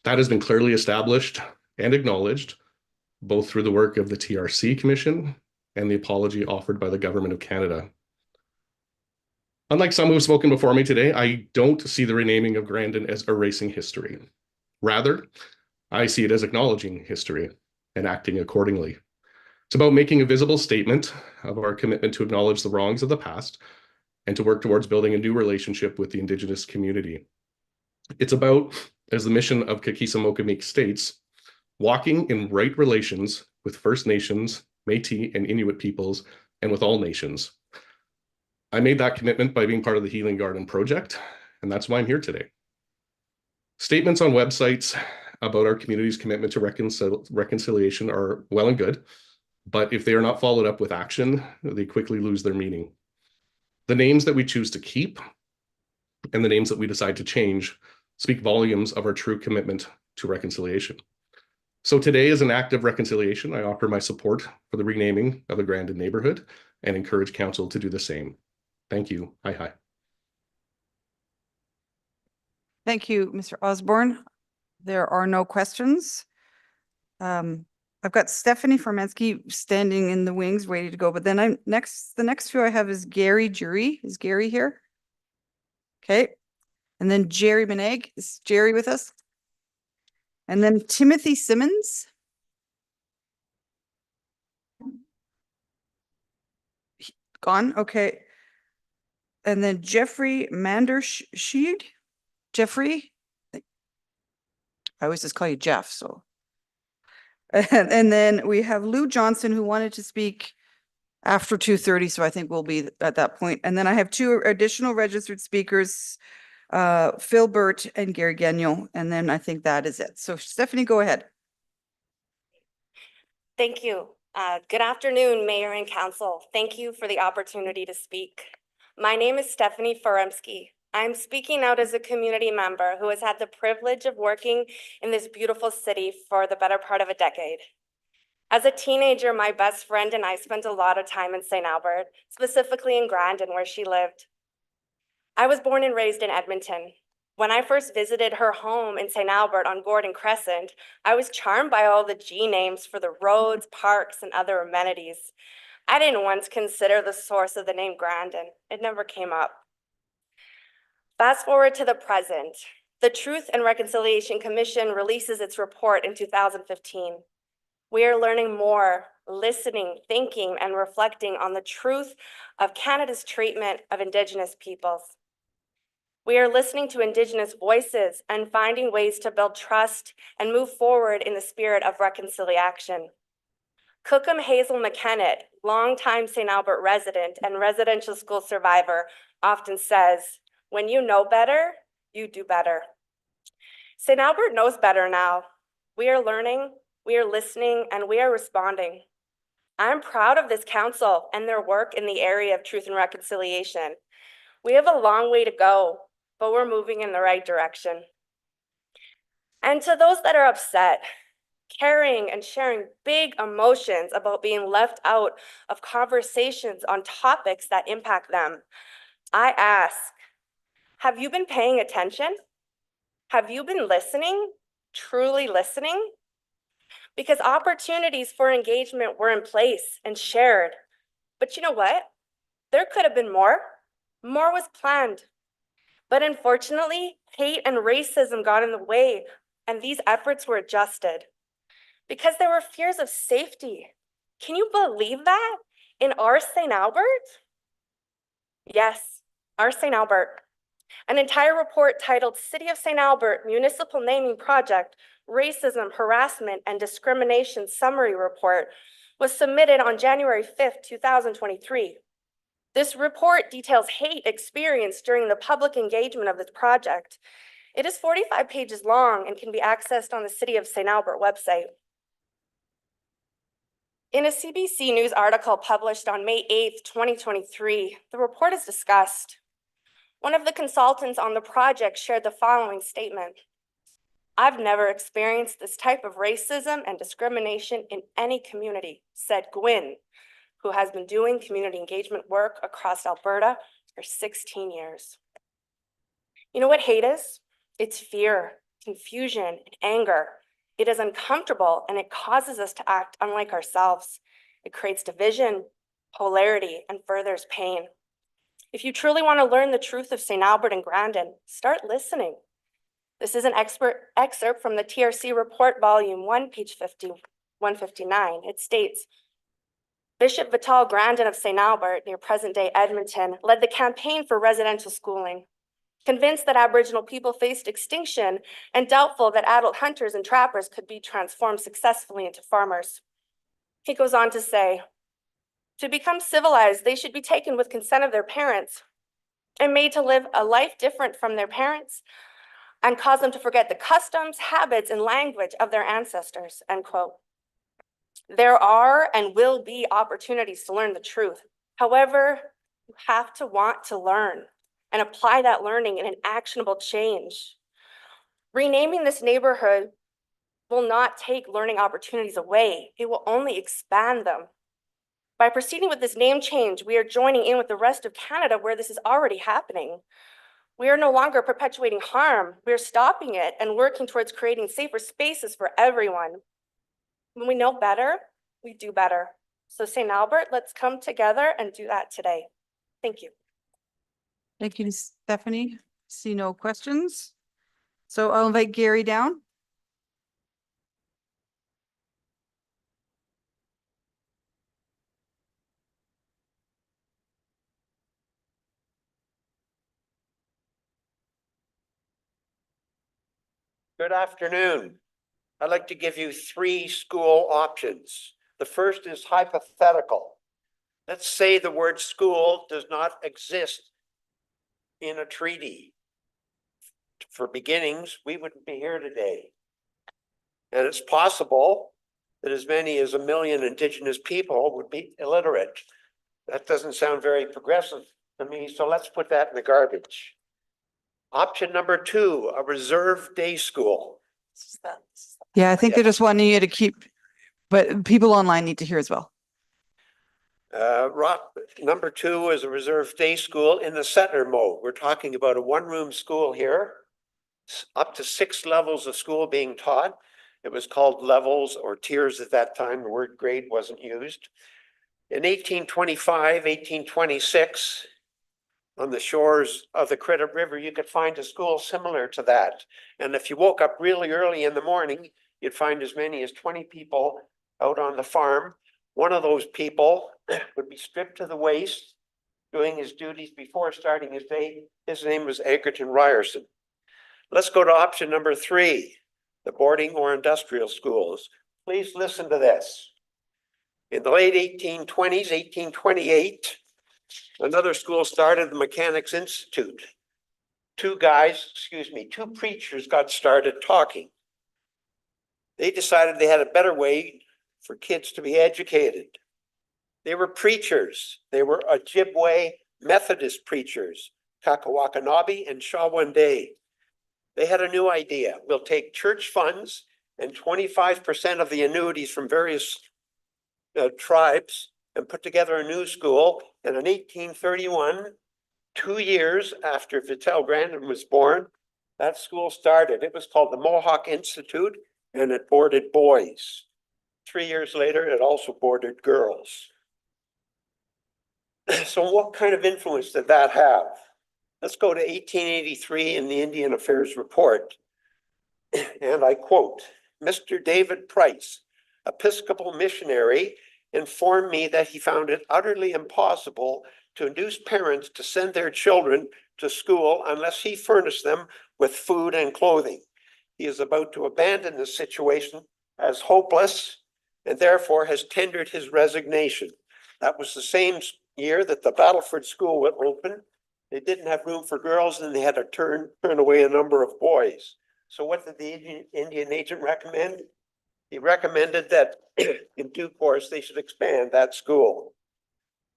That has been clearly established and acknowledged, both through the work of the TRC Commission and the apology offered by the Government of Canada. Unlike some who have spoken before me today, I don't see the renaming of Grandon as erasing history. Rather, I see it as acknowledging history and acting accordingly. It's about making a visible statement of our commitment to acknowledge the wrongs of the past and to work towards building a new relationship with the Indigenous community. It's about, as the mission of Kakisamokamik states, walking in right relations with First Nations, Métis, and Inuit peoples, and with all nations. I made that commitment by being part of the Healing Garden Project, and that's why I'm here today. Statements on websites about our community's commitment to reconciliation are well and good, but if they are not followed up with action, they quickly lose their meaning. The names that we choose to keep and the names that we decide to change speak volumes of our true commitment to reconciliation. So today, as an act of reconciliation, I offer my support for the renaming of the Grandon neighborhood and encourage council to do the same. Thank you. Hi.
Thank you, Mr. Osborne. There are no questions. I've got Stephanie Ferimky standing in the wings, ready to go. But then the next few I have is Gary Jury. Is Gary here? Okay. And then Jerry Beneg. Is Jerry with us? And then Timothy Simmons. Gone. Okay. And then Jeffrey Mandershide. Jeffrey. I always just call you Jeff. So. And then we have Lou Johnston, who wanted to speak after 2:30. So I think we'll be at that point. And then I have two additional registered speakers, Phil Burt and Gary Gagnon. And then I think that is it. So Stephanie, go ahead.
Thank you. Good afternoon, Mayor and Council. Thank you for the opportunity to speak. My name is Stephanie Ferimky. I'm speaking out as a community member who has had the privilege of working in this beautiful city for the better part of a decade. As a teenager, my best friend and I spent a lot of time in St. Albert, specifically in Grandon, where she lived. I was born and raised in Edmonton. When I first visited her home in St. Albert on Gordon Crescent, I was charmed by all the G names for the roads, parks, and other amenities. I didn't once consider the source of the name Grandon. It never came up. Fast forward to the present. The Truth and Reconciliation Commission releases its report in 2015. We are learning more, listening, thinking, and reflecting on the truth of Canada's treatment of Indigenous peoples. We are listening to Indigenous voices and finding ways to build trust and move forward in the spirit of reconciliation. Cookham Hazel McKennett, longtime St. Albert resident and residential school survivor, often says, "When you know better, you do better." St. Albert knows better now. We are learning, we are listening, and we are responding. I'm proud of this council and their work in the area of truth and reconciliation. We have a long way to go, but we're moving in the right direction. And to those that are upset, carrying and sharing big emotions about being left out of conversations on topics that impact them, I ask, have you been paying attention? Have you been listening, truly listening? Because opportunities for engagement were in place and shared. But you know what? There could have been more. More was planned. But unfortunately, hate and racism got in the way and these efforts were adjusted because there were fears of safety. Can you believe that? In our St. Albert? Yes, our St. Albert. An entire report titled City of St. Albert Municipal Naming Project, Racism, Harassment, and Discrimination Summary Report was submitted on January 5th, 2023. This report details hate experienced during the public engagement of this project. It is 45 pages long and can be accessed on the City of St. Albert website. In a CBC News article published on May 8th, 2023, the report is discussed. One of the consultants on the project shared the following statement. "I've never experienced this type of racism and discrimination in any community," said Gwyn, who has been doing community engagement work across Alberta for 16 years. You know what hate is? It's fear, confusion, and anger. It is uncomfortable and it causes us to act unlike ourselves. It creates division, polarity, and furthers pain. If you truly want to learn the truth of St. Albert and Grandon, start listening. This is an excerpt from the TRC report, volume 1, page 159. It states, Bishop Vital Grandon of St. Albert, near present-day Edmonton, led the campaign for residential schooling. Convinced that Aboriginal people faced extinction and doubtful that adult hunters and trappers could be transformed successfully into farmers. He goes on to say, to become civilized, they should be taken with consent of their parents and made to live a life different from their parents and cause them to forget the customs, habits, and language of their ancestors, end quote. There are and will be opportunities to learn the truth. However, you have to want to learn and apply that learning in an actionable change. Renaming this neighborhood will not take learning opportunities away. It will only expand them. By proceeding with this name change, we are joining in with the rest of Canada where this is already happening. We are no longer perpetuating harm. We're stopping it and working towards creating safer spaces for everyone. When we know better, we do better. So St. Albert, let's come together and do that today. Thank you.
Thank you, Stephanie. See no questions. So I'll invite Gary down.
Good afternoon. I'd like to give you 3 school options. The first is hypothetical. Let's say the word school does not exist in a treaty. For beginnings, we wouldn't be here today. And it's possible that as many as 1 million Indigenous people would be illiterate. That doesn't sound very progressive to me, so let's put that in the garbage. Option number 2, a reserve day school.
Yeah, I think they're just wanting you to keep, but people online need to hear as well.
Number 2 is a reserve day school in the settler mode. We're talking about a 1-room school here, up to 6 levels of school being taught. It was called levels or tiers at that time. The word grade wasn't used. In 1825, 1826, on the shores of the Credit River, you could find a school similar to that. And if you woke up really early in the morning, you'd find as many as 20 people out on the farm. One of those people would be stripped to the waist, doing his duties before starting his day. His name was Egerton Ryerson. Let's go to option number 3, the boarding or industrial schools. Please listen to this. In the late 1820s, 1828, another school started, the Mechanics Institute. 2 preachers got started talking. They decided they had a better way for kids to be educated. They were preachers. They were Ojibwe Methodist preachers, Kakawakanabe and Shawande. They had a new idea. We'll take church funds and 25% of the annuities from various tribes and put together a new school. And in 1831, 2 years after Vital Grandon was born, that school started. It was called the Mohawk Institute, and it boarded boys. 3 years later, it also boarded girls. So what kind of influence did that have? Let's go to 1883 in the Indian Affairs Report. and I quote, Mr. David Price, Episcopal missionary, informed me that he found it utterly impossible to induce parents to send their children to school unless he furnished them with food and clothing. He is about to abandon the situation as hopeless and therefore has tendered his resignation. That was the same year that the Battleford School went open. They didn't have room for girls and they had to turn away a number of boys. So what did the Indian agent recommend? He recommended that in due course, they should expand that school.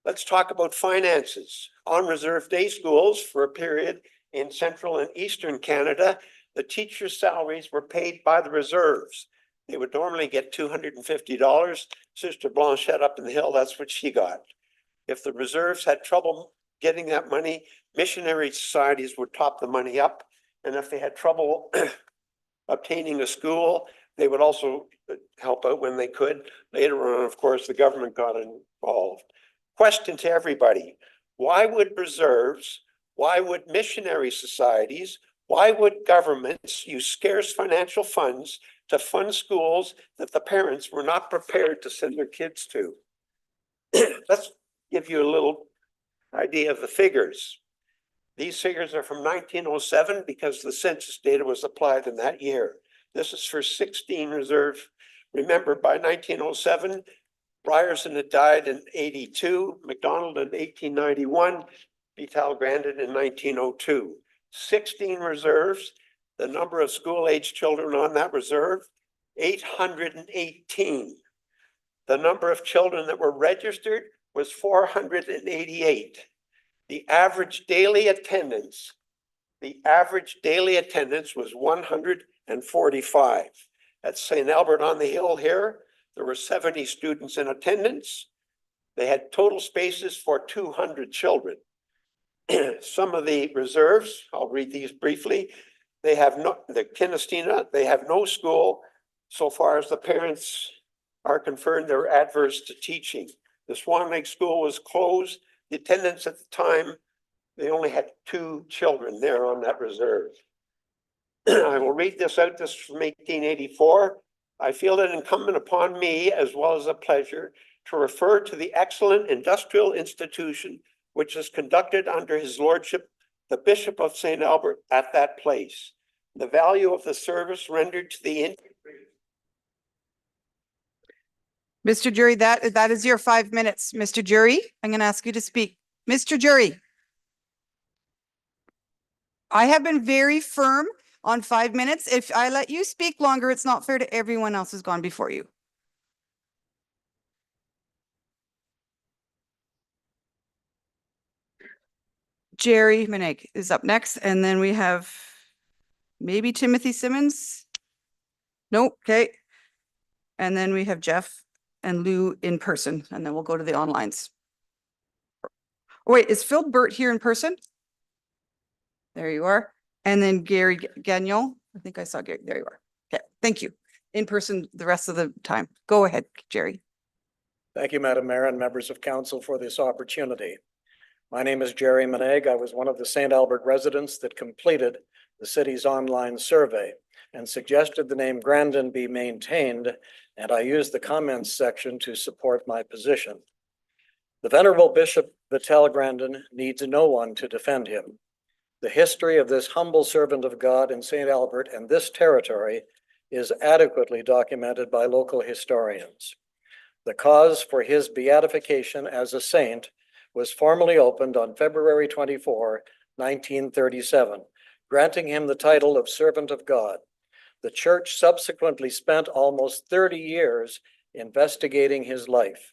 Let's talk about finances. On reserve day schools for a period in central and eastern Canada, the teachers' salaries were paid by the reserves. They would normally get $250. Sister Blanchette up in the hill, that's what she got. If the reserves had trouble getting that money, missionary societies would top the money up. And if they had trouble obtaining a school, they would also help out when they could. Later on, of course, the government got involved. Question to everybody. Why would reserves, why would missionary societies, why would governments use scarce financial funds to fund schools that the parents were not prepared to send their kids to? Let's give you a little idea of the figures. These figures are from 1907 because the census data was applied in that year. This is for 16 reserve. Remember, by 1907, Ryerson had died in 82, McDonald in 1891, Vital Grandon in 1902. 16 reserves. The number of school-age children on that reserve, 818. The number of children that were registered was 488. The average daily attendance was 145. At St. Albert on the Hill here, there were 70 students in attendance. They had total spaces for 200 children. Some of the reserves, I'll read these briefly. They have no, the Kinestina, they have no school. So far as the parents are concerned, they're adverse to teaching. The Swan Lake School was closed. The attendance at the time, they only had 2 children there on that reserve. I will read this out. This is from 1884. I feel it incumbent upon me, as well as a pleasure, to refer to the excellent industrial institution which is conducted under his lordship, the Bishop of St. Albert, at that place. The value of the service rendered to the Indian.
Mr. Jury, that is your 5 minutes. Mr. Jury, I'm going to ask you to speak. Mr. Jury. I have been very firm on 5 minutes. If I let you speak longer, it's not fair to everyone else who's gone before you. Jerry Manig is up next, and then we have maybe Timothy Simmons. Nope, okay. And then we have Jeff and Lou in person, and then we'll go to the onlines. Oh, wait, is Phil Burt here in person? There you are. And then Gary Gagnon. I think I saw Gary. There you are. Okay, thank you. In person the rest of the time. Go ahead, Jerry.
Thank you, Madam Mayor and members of council for this opportunity. My name is Jerry Manig. I was one of the St. Albert residents that completed the city's online survey and suggested the name Grandon be maintained, and I used the comments section to support my position. The Venerable Bishop Vital Grandon needs no one to defend him. The history of this humble servant of God in St. Albert and this territory is adequately documented by local historians. The cause for his beatification as a saint was formally opened on February 24, 1937, granting him the title of Servant of God. The church subsequently spent almost 30 years investigating his life.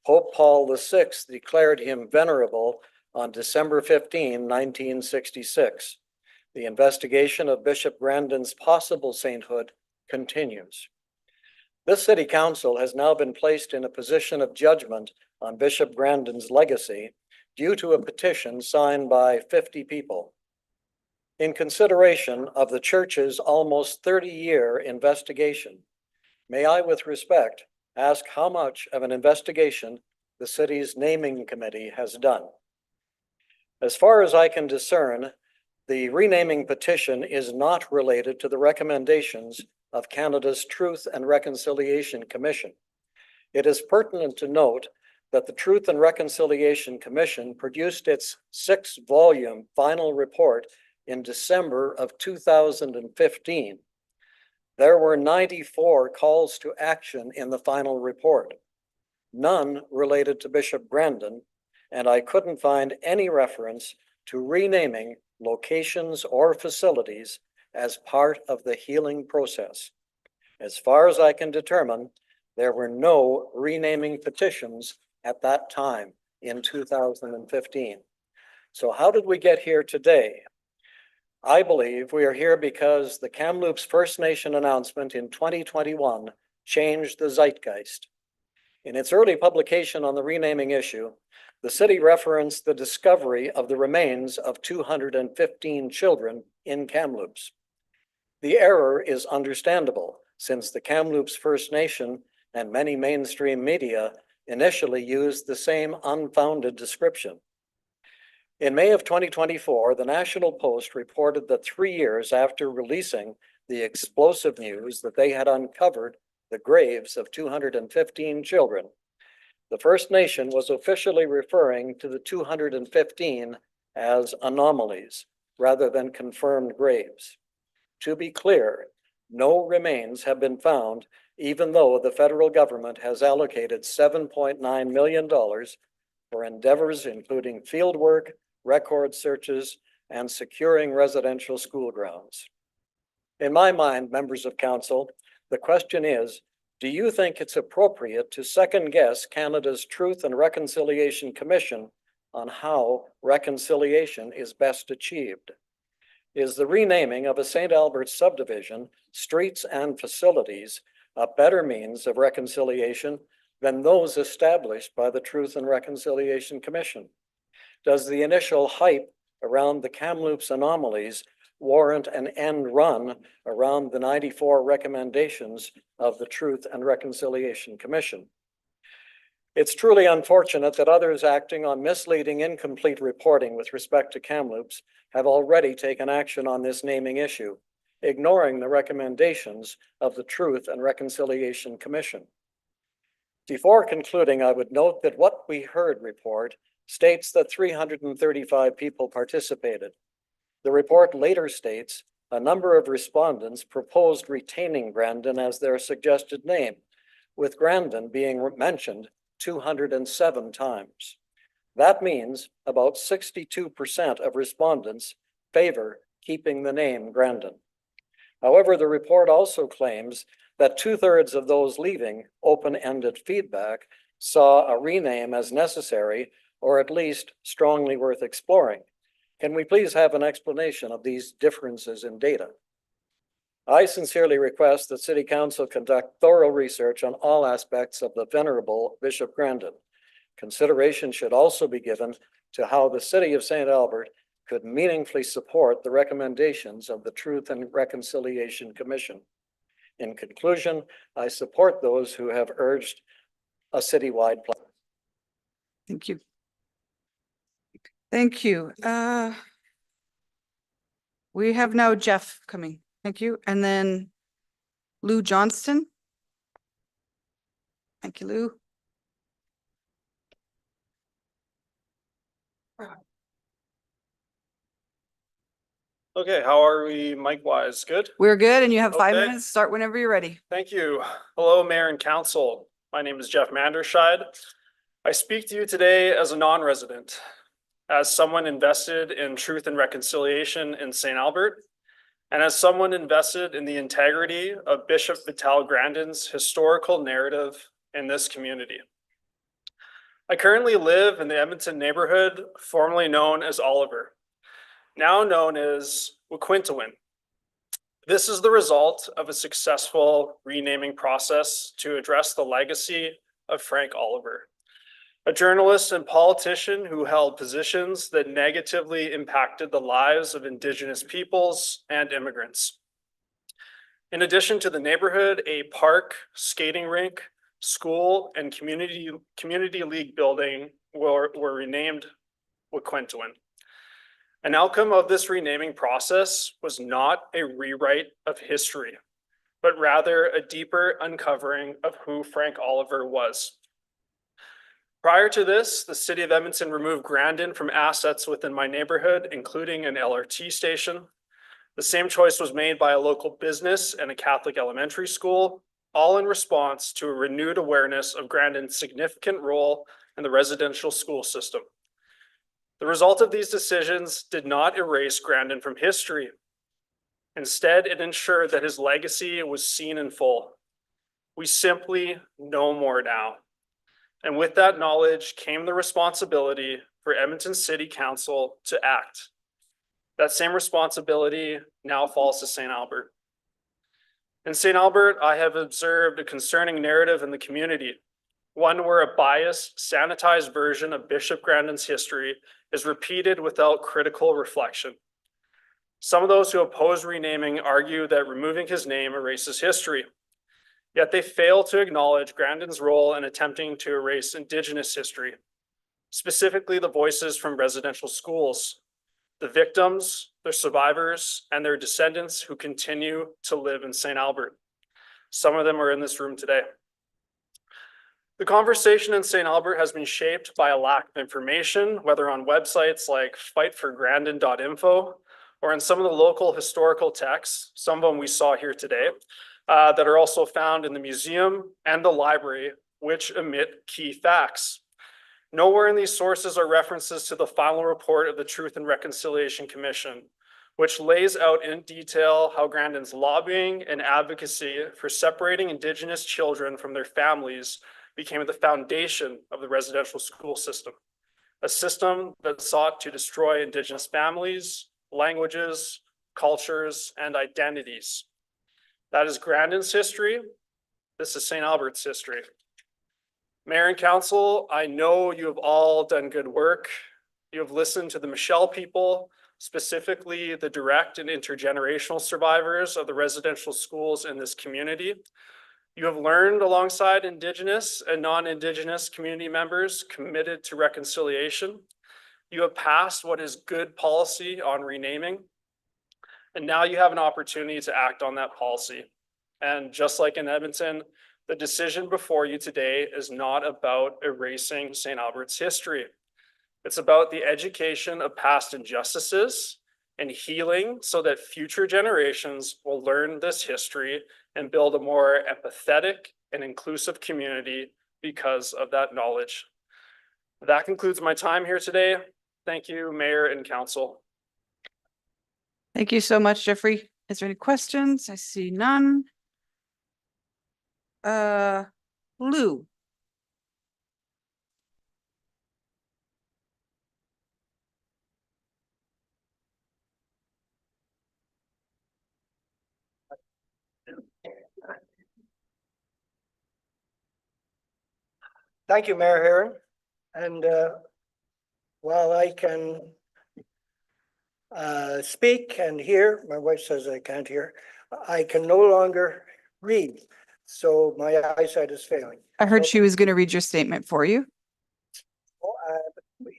Pope Paul VI declared him venerable on December 15, 1966. The investigation of Bishop Grandon's possible sainthood continues. This city council has now been placed in a position of judgment on Bishop Grandon's legacy due to a petition signed by 50 people. In consideration of the church's almost 30-year investigation, may I with respect ask how much of an investigation the city's naming committee has done? As far as I can discern, The renaming petition is not related to the recommendations of Canada's Truth and Reconciliation Commission. It is pertinent to note that the Truth and Reconciliation Commission produced its 6-volume final report in December of 2015. There were 94 calls to action in the final report, none related to Bishop Grandon, and I couldn't find any reference to renaming locations or facilities as part of the healing process. As far as I can determine, there were no renaming petitions at that time in 2015. So how did we get here today? I believe we are here because the Kamloops First Nation announcement in 2021 changed the zeitgeist. In its early publication on the renaming issue, the city referenced the discovery of the remains of 215 children in Kamloops. The error is understandable, since the Kamloops First Nation and many mainstream media initially used the same unfounded description. In May of 2024, the National Post reported that 3 years after releasing the explosive news that they had uncovered the graves of 215 children, the First Nation was officially referring to the 215 as anomalies rather than confirmed graves. To be clear, no remains have been found, even though the federal government has allocated $7.9 million for endeavors including fieldwork, record searches, and securing residential school grounds. In my mind, members of council, the question is, do you think it's appropriate to second-guess Canada's Truth and Reconciliation Commission on how reconciliation is best achieved? Is the renaming of a St. Albert subdivision, streets, and facilities a better means of reconciliation than those established by the Truth and Reconciliation Commission? Does the initial hype around the Kamloops anomalies warrant an end run around the 94 recommendations of the Truth and Reconciliation Commission? It's truly unfortunate that others acting on misleading, incomplete reporting with respect to Kamloops have already taken action on this naming issue, ignoring the recommendations of the Truth and Reconciliation Commission. Before concluding, I would note that what we heard report states that 335 people participated. The report later states a number of respondents proposed retaining Grandon as their suggested name, with Grandon being mentioned 207 times. That means about 62% of respondents favor keeping the name Grandon. However, the report also claims that 2/3 of those leaving open-ended feedback saw a rename as necessary or at least strongly worth exploring. Can we please have an explanation of these differences in data? I sincerely request that City Council conduct thorough research on all aspects of the venerable Bishop Grandon. Consideration should also be given to how the City of St. Albert could meaningfully support the recommendations of the Truth and Reconciliation Commission. In conclusion, I support those who have urged a citywide plan.
Thank you. Thank you. We have now Jeff coming. Thank you. And then Lou Johnston. Thank you, Lou.
Okay, how are we mic-wise? Good?
We're good, and you have 5
Okay.
minutes. Start whenever you're ready.
Thank you. Hello, Mayor and Council. My name is Jeff Mandershide. I speak to you today as a non-resident, as someone invested in truth and reconciliation in St. Albert, and as someone invested in the integrity of Bishop Vital Grandin's historical narrative in this community. I currently live in the Edmonton neighborhood formerly known as Oliver, now known as Waquintawin. This is the result of a successful renaming process to address the legacy of Frank Oliver, a journalist and politician who held positions that negatively impacted the lives of Indigenous peoples and immigrants. In addition to the neighborhood, a park, skating rink, school, and community league building were renamed Waquintawin. An outcome of this renaming process was not a rewrite of history, but rather a deeper uncovering of who Frank Oliver was. Prior to this, the City of Edmonton removed Grandon from assets within my neighborhood, including an LRT station. The same choice was made by a local business and a Catholic elementary school, all in response to a renewed awareness of Grandon's significant role in the residential school system. The result of these decisions did not erase Grandon from history. Instead, it ensured that his legacy was seen in full. We simply know more now. And with that knowledge came the responsibility for Edmonton City Council to act. That same responsibility now falls to St. Albert. In St. Albert, I have observed a concerning narrative in the community, one where a biased, sanitized version of Bishop Grandon's history is repeated without critical reflection. Some of those who oppose renaming argue that removing his name erases history. Yet they fail to acknowledge Grandon's role in attempting to erase Indigenous history, specifically the voices from residential schools, the victims, their survivors, and their descendants who continue to live in St. Albert. Some of them are in this room today. The conversation in St. Albert has been shaped by a lack of information, whether on websites like fightforgrandon.info or in some of the local historical texts, some of them we saw here today, that are also found in the museum and the library, which omit key facts. Nowhere in these sources are references to the final report of the Truth and Reconciliation Commission, which lays out in detail how Grandon's lobbying and advocacy for separating Indigenous children from their families became the foundation of the residential school system, a system that sought to destroy Indigenous families, languages, cultures, and identities. That is Grandon's history. This is St. Albert's history. Mayor and Council, I know you have all done good work. You have listened to the Michelle people, specifically the direct and intergenerational survivors of the residential schools in this community. You have learned alongside Indigenous and non-Indigenous community members committed to reconciliation. You have passed what is good policy on renaming. And now you have an opportunity to act on that policy. And just like in Edmonton, the decision before you today is not about erasing St. Albert's history. It's about the education of past injustices and healing so that future generations will learn this history and build a more empathetic and inclusive community because of that knowledge. That concludes my time here today. Thank you, Mayor and Council.
Thank you so much, Jeffrey. Is there any questions? I see none. Lou.
Thank you, Mayor Herron. And while I can speak and hear, my wife says I can't hear, I can no longer read. So my eyesight is failing.
I heard she was going to read your statement for you.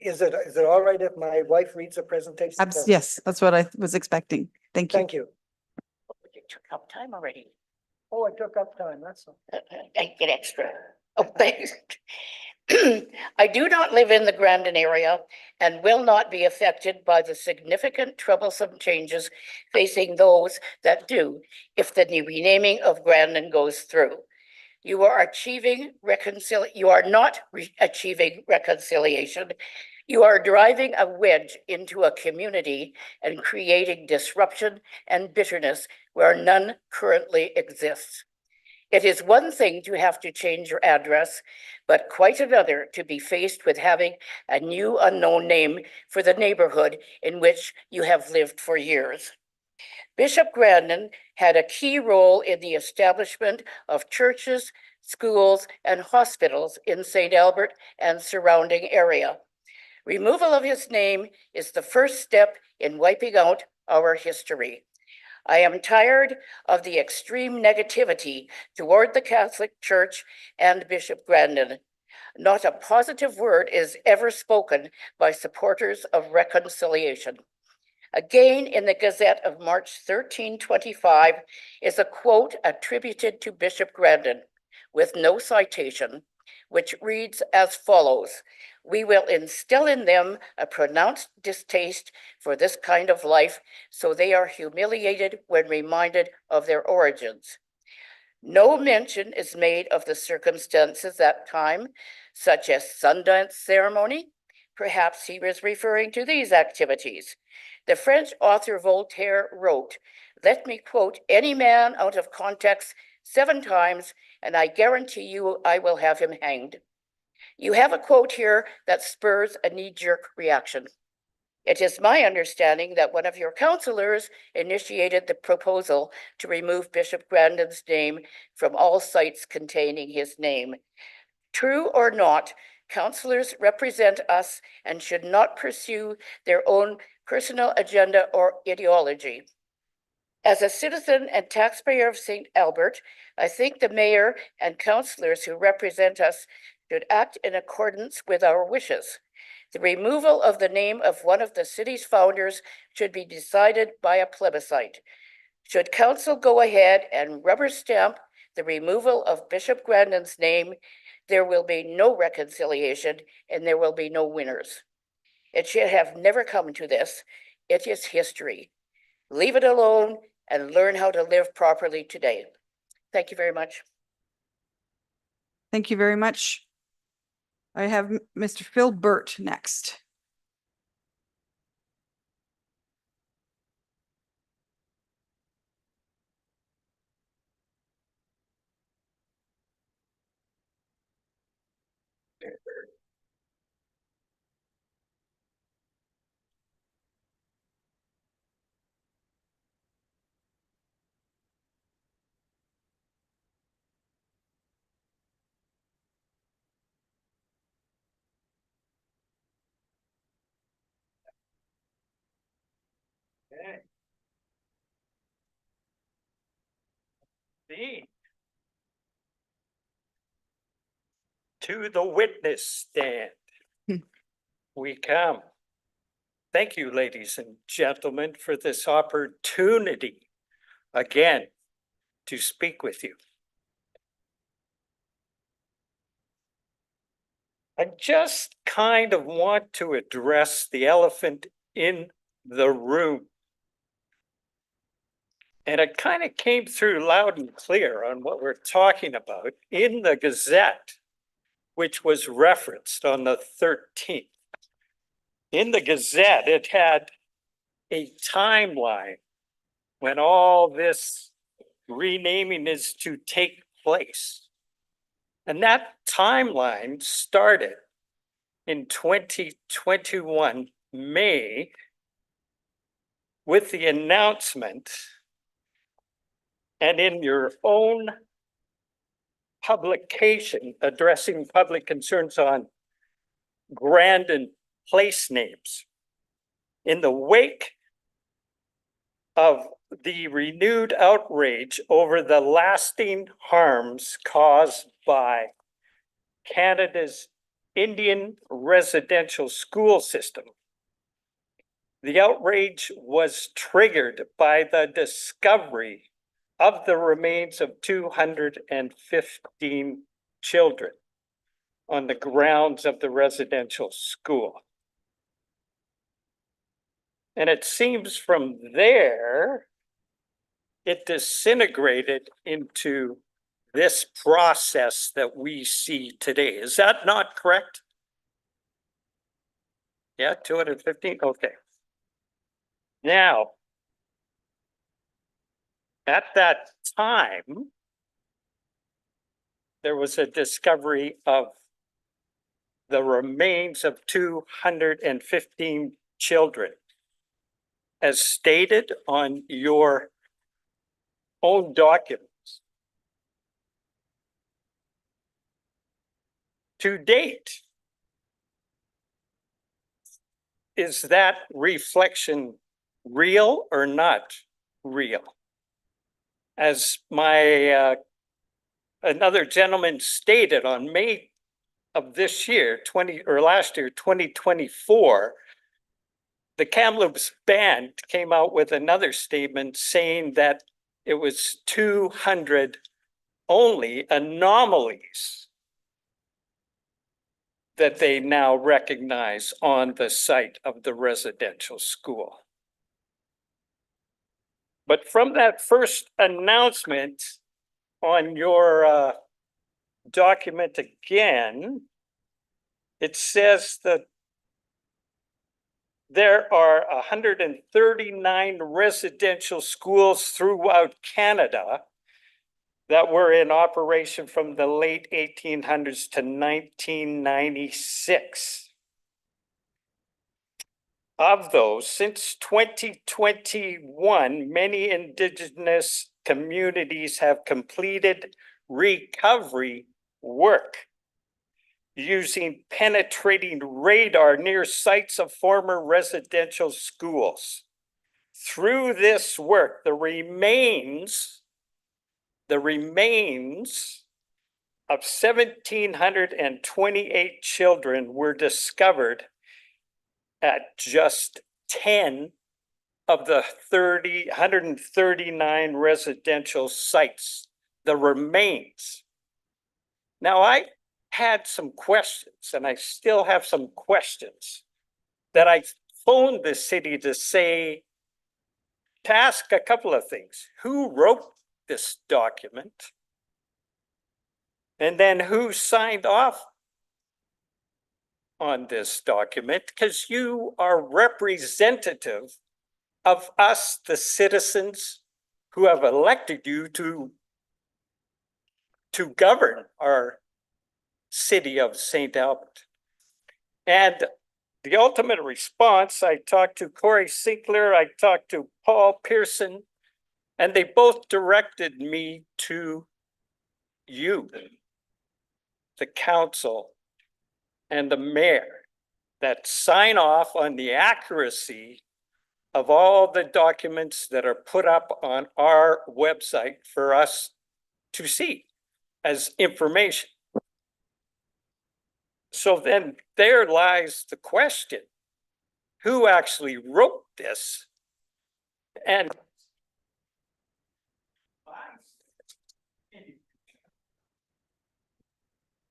Is it all right if my wife reads the presentation?
Yes, that's what I was expecting. Thank you.
Thank you.
You took up time already.
Oh, I took up time, that's all.
I get extra. Oh, thanks. I do not live in the Grandon area and will not be affected by the significant troublesome changes facing those that do if the renaming of Grandon goes through. You are not achieving reconciliation. You are driving a wedge into a community and creating disruption and bitterness where none currently exists. It is one thing to have to change your address, but quite another to be faced with having a new unknown name for the neighborhood in which you have lived for years. Bishop Grandon had a key role in the establishment of churches, schools, and hospitals in St. Albert and surrounding area. Removal of his name is the first step in wiping out our history. I am tired of the extreme negativity toward the Catholic Church and Bishop Grandon. Not a positive word is ever spoken by supporters of reconciliation.
Again, in the Gazette of March 1325 is a quote attributed to Bishop Grandon with no citation, which reads as follows: "We will instill in them a pronounced distaste for this kind of life, so they are humiliated when reminded of their origins." No mention is made of the circumstances that time, such as Sundance ceremony. Perhaps he was referring to these activities. The French author Voltaire wrote, "Let me quote any man out of context 7 times, and I guarantee you I will have him hanged." You have a quote here that spurs a knee-jerk reaction. It is my understanding that one of your councillors initiated the proposal to remove Bishop Grandon's name from all sites containing his name. True or not, councillors represent us and should not pursue their own personal agenda or ideology. As a citizen and taxpayer of St. Albert, I think the mayor and councillors who represent us should act in accordance with our wishes. The removal of the name of one of the city's founders should be decided by a plebiscite. Should council go ahead and rubber stamp the removal of Bishop Grandon's name, there will be no reconciliation and there will be no winners. It should have never come to this. It is history. Leave it alone and learn how to live properly today. Thank you very much.
Thank you very much. I have Mr. Phil Burt next.
Okay. See. To the witness stand. We come. Thank you, ladies and gentlemen, for this opportunity again to speak with you. I just kind of want to address the elephant in the room. And it kind of came through loud and clear on what we're talking about in the Gazette, which was referenced on the 13th. In the Gazette, it had a timeline when all this renaming is to take place. And that timeline started in 2021 May with the announcement, and in your own publication addressing public concerns on Grandon place names. In the wake of the renewed outrage over the lasting harms caused by Canada's Indian residential school system, the outrage was triggered by the discovery of the remains of 215 children on the grounds of the residential school. And it seems from there, it disintegrated into this process that we see today. Is that not correct? Yeah, 215, okay. Now, at that time, there was a discovery of the remains of 215 children. As stated on your own documents. To date, is that reflection real or not real? As my another gentleman stated on May of this year, last year, 2024,
the Kamloops band came out with another statement saying that it was 200 only anomalies that they now recognize on the site of the residential school. But from that first announcement on your document again, it says that there are 139 residential schools throughout Canada that were in operation from the late 1800s to 1996. Of those, since 2021, many Indigenous communities have completed recovery work using penetrating radar near sites of former residential schools. Through this work, the remains of 1,728 children were discovered at just 10 of the 139 residential sites, the remains. Now, I had some questions, and I still have some questions that I phoned the city to ask a couple of things. Who wrote this document? And then who signed off on this document? Because you are representative of us, the citizens who have elected you to govern our city of St. Albert. And the ultimate response, I talked to Corey Sinclair, I talked to Paul Pearson, and they both directed me to you, the council, and the mayor, that sign off on the accuracy of all the documents that are put up on our website for us to see as information. So then there lies the question, who actually wrote this? And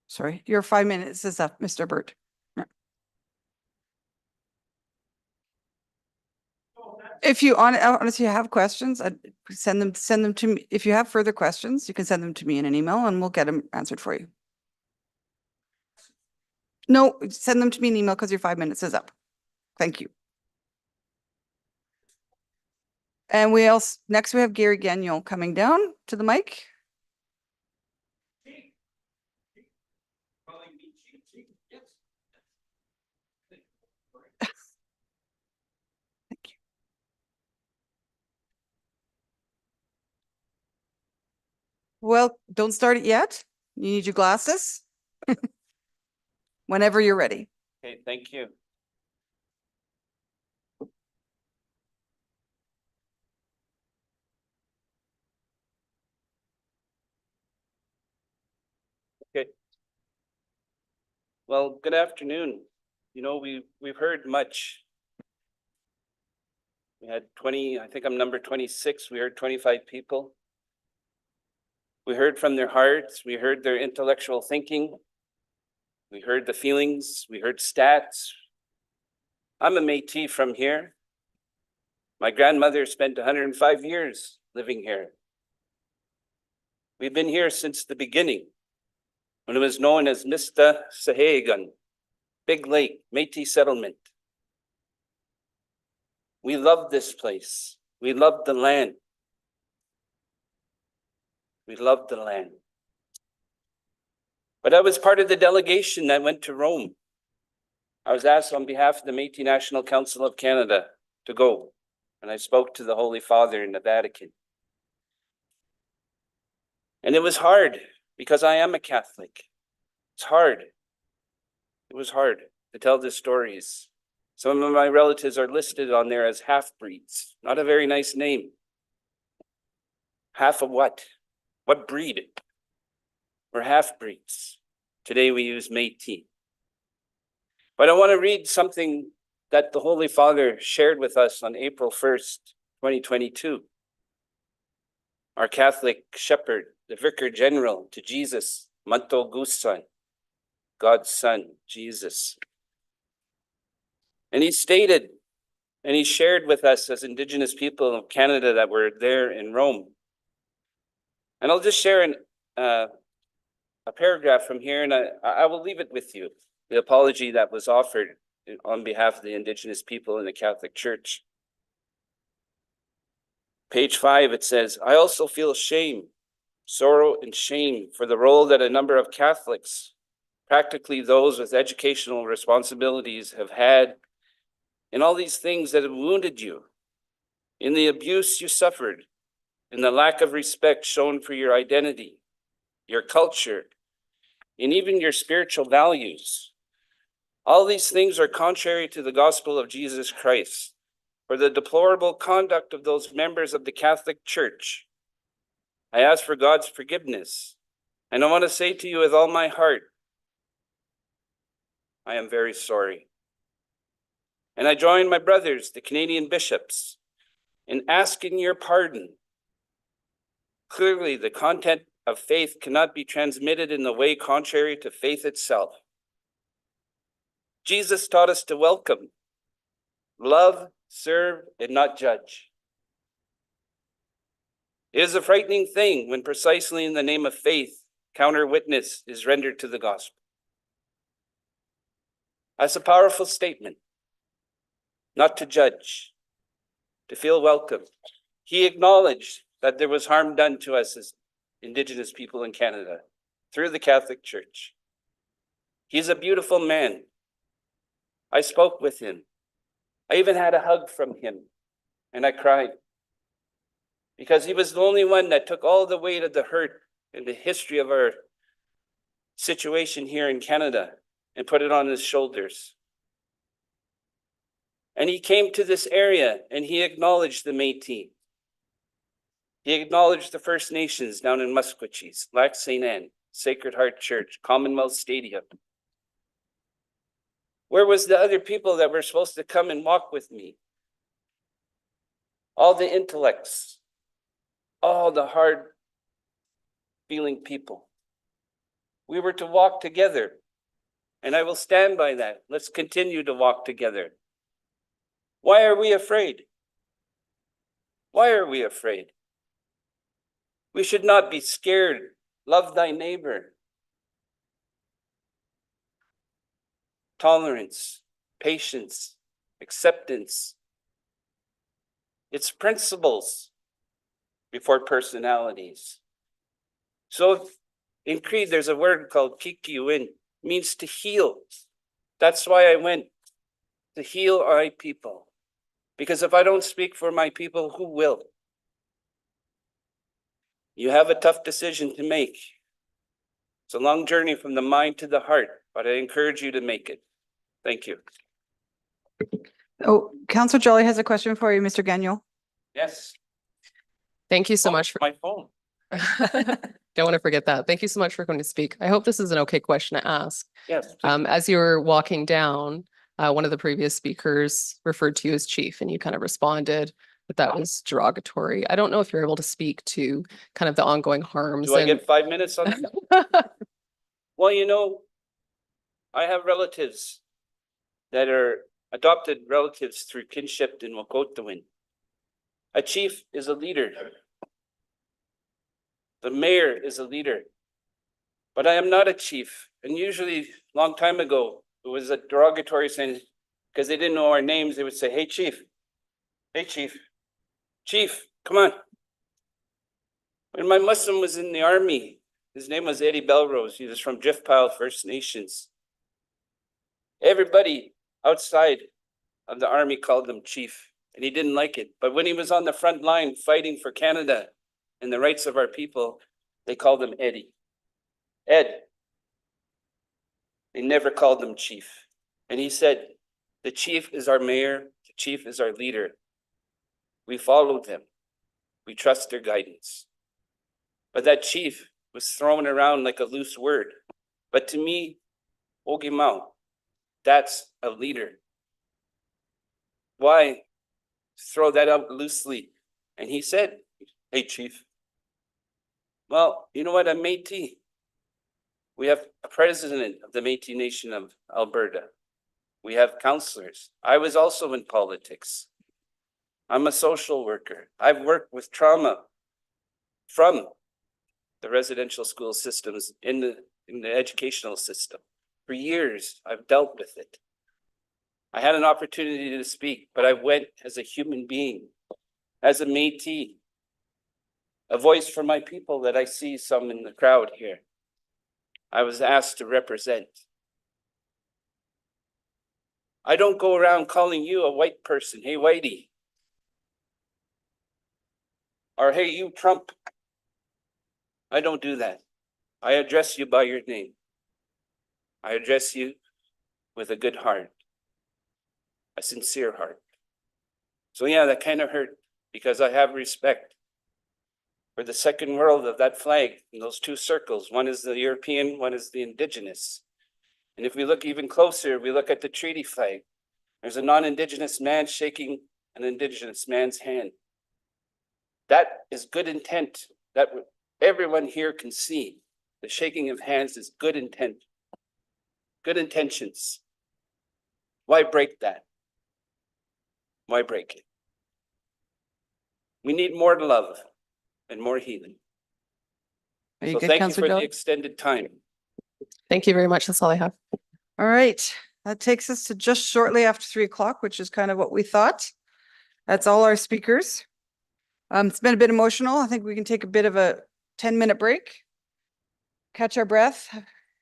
Sorry, your 5 minutes is up, Mr. Burt. If you honestly have questions, I'd send them to me. If you have further questions, you can send them to me in an email and we'll get them answered for you. No, send them to me in an email because your 5 minutes is up. Thank you. And next we have Gary Gagnon coming down to the mic. Well, don't start it yet. You need your glasses. Whenever you're ready.
Okay, thank you. Okay. Well, good afternoon. You know, we've heard much. We had 20, I think I'm number 26. We heard 25 people. We heard from their hearts. We heard their intellectual thinking. We heard the feelings. We heard stats. I'm a Métis from here. My grandmother spent 105 years living here. We've been here since the beginning, when it was known as Mista Sahagan, Big Lake, Métis settlement. We love this place. We love the land. We love the land. But I was part of the delegation that went to Rome. I was asked on behalf of the Métis National Council of Canada to go, and I spoke to the Holy Father in the Vatican. And it was hard because I am a Catholic. It's hard. It was hard to tell the stories. Some of my relatives are listed on there as half-breeds. Not a very nice name. Half of what? What breed? We're half-breeds. Today we use Métis. But I want to read something that the Holy Father shared with us on April 1st, 2022. Our Catholic shepherd, the Vicar General to Jesus, Manto Gusan, God's Son, Jesus. And he stated, and he shared with us as Indigenous people of Canada that were there in Rome. And I'll just share a paragraph from here, and I will leave it with you, the apology that was offered on behalf of the Indigenous people in the Catholic Church. Page 5, it says, I also feel shame, sorrow and shame for the role that a number of Catholics, practically those with educational responsibilities, have had in all these things that have wounded you, in the abuse you suffered, in the lack of respect shown for your identity, your culture, and even your spiritual values. All these things are contrary to the gospel of Jesus Christ. For the deplorable conduct of those members of the Catholic Church, I ask for God's forgiveness. And I want to say to you with all my heart, I am very sorry. And I join my brothers, the Canadian bishops, in asking your pardon. Clearly, the content of faith cannot be transmitted in the way contrary to faith itself. Jesus taught us to welcome, love, serve, and not judge. It is a frightening thing when precisely in the name of faith, counter witness is rendered to the gospel. That's a powerful statement. Not to judge, to feel welcome. He acknowledged that there was harm done to us as Indigenous people in Canada through the Catholic Church. He's a beautiful man. I spoke with him. I even had a hug from him, and I cried because he was the only one that took all the weight of the hurt and the history of our situation here in Canada and put it on his shoulders. And he came to this area and he acknowledged the Métis. He acknowledged the First Nations down in Musqueam, Lac St. Anne, Sacred Heart Church, Commonwealth Stadium. Where was the other people that were supposed to come and walk with me? All the intellects, all the hard-feeling people. We were to walk together, and I will stand by that. Let's continue to walk together. Why are we afraid? Why are we afraid? We should not be scared. Love thy neighbor. Tolerance, patience, acceptance. It's principles before personalities. So in Cree, there's a word called kikiuin, means to heal. That's why I went to heal our people. Because if I don't speak for my people, who will? You have a tough decision to make. It's a long journey from the mind to the heart, but I encourage you to make it. Thank you.
Oh, Councillor Jolly has a question for you, Mr. Gagnon.
Yes.
Thank you so much for
my phone.
Don't want to forget that. Thank you so much for going to speak. I hope this is an okay question to ask.
Yes.
As you were walking down, one of the previous speakers referred to you as chief, and you kind of responded that was derogatory. I don't know if you're able to speak to kind of the ongoing harms.
Do I get 5 minutes on that? Well, you know, I have relatives that are adopted relatives through kinship in Wakotewin. A chief is a leader. The mayor is a leader. But I am not a chief. And usually, long time ago, it was a derogatory saying, because they didn't know our names, they would say, hey, chief. Hey, chief. Chief, come on. When my Muslim was in the army, his name was Eddie Belrose. He was from Driftpile First Nations. Everybody outside of the army called him chief, and he didn't like it. But when he was on the front line fighting for Canada and the rights of our people, they called him Eddie. Ed. They never called him chief. And he said, the chief is our mayor, the chief is our leader. We follow them. We trust their guidance. But that chief was thrown around like a loose word. But to me, Ogimau, that's a leader. Why throw that out loosely? And he said, hey, chief. Well, you know what? I'm Métis. We have a president of the Métis Nation of Alberta. We have councillors. I was also in politics. I'm a social worker. I've worked with trauma from the residential school systems in the educational system. For years, I've dealt with it. I had an opportunity to speak, but I went as a human being, as a Métis, a voice for my people that I see some in the crowd here. I was asked to represent. I don't go around calling you a white person, hey, whitey. Or hey, you Trump. I don't do that. I address you by your name. I address you with a good heart, a sincere heart. So yeah, that kind of hurt because I have respect for the second world of that flag in those two circles. One is the European, one is the Indigenous. And if we look even closer, we look at the treaty flag. There's a non-Indigenous man shaking an Indigenous man's hand. That is good intent. That everyone here can see. The shaking of hands is good intent. Good intentions. Why break that? Why break it? We need more love and more healing.
Are you
So
good,
thank you
Councillor
for the
Dillon?
extended time.
Thank you very much. That's all I have.
All right, that takes us to just shortly after 3 o'clock, which is kind of what we thought. That's all our speakers. It's been a bit emotional. I think we can take a bit of a 10-minute break. Catch our breath,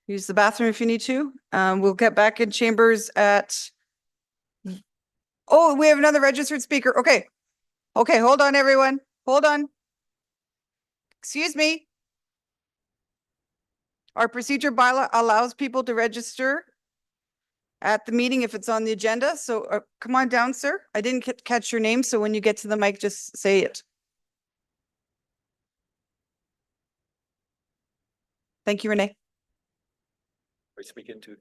use the bathroom if you need to. We'll get back in chambers at, oh, we have another registered speaker. Okay. Okay, hold on, everyone. Hold on. Excuse me. Our procedure bylaw allows people to register at the meeting if it's on the agenda. So come on down, sir. I didn't catch your name. So when you get to the mic, just say it. Thank you, Renee.
We're speaking to.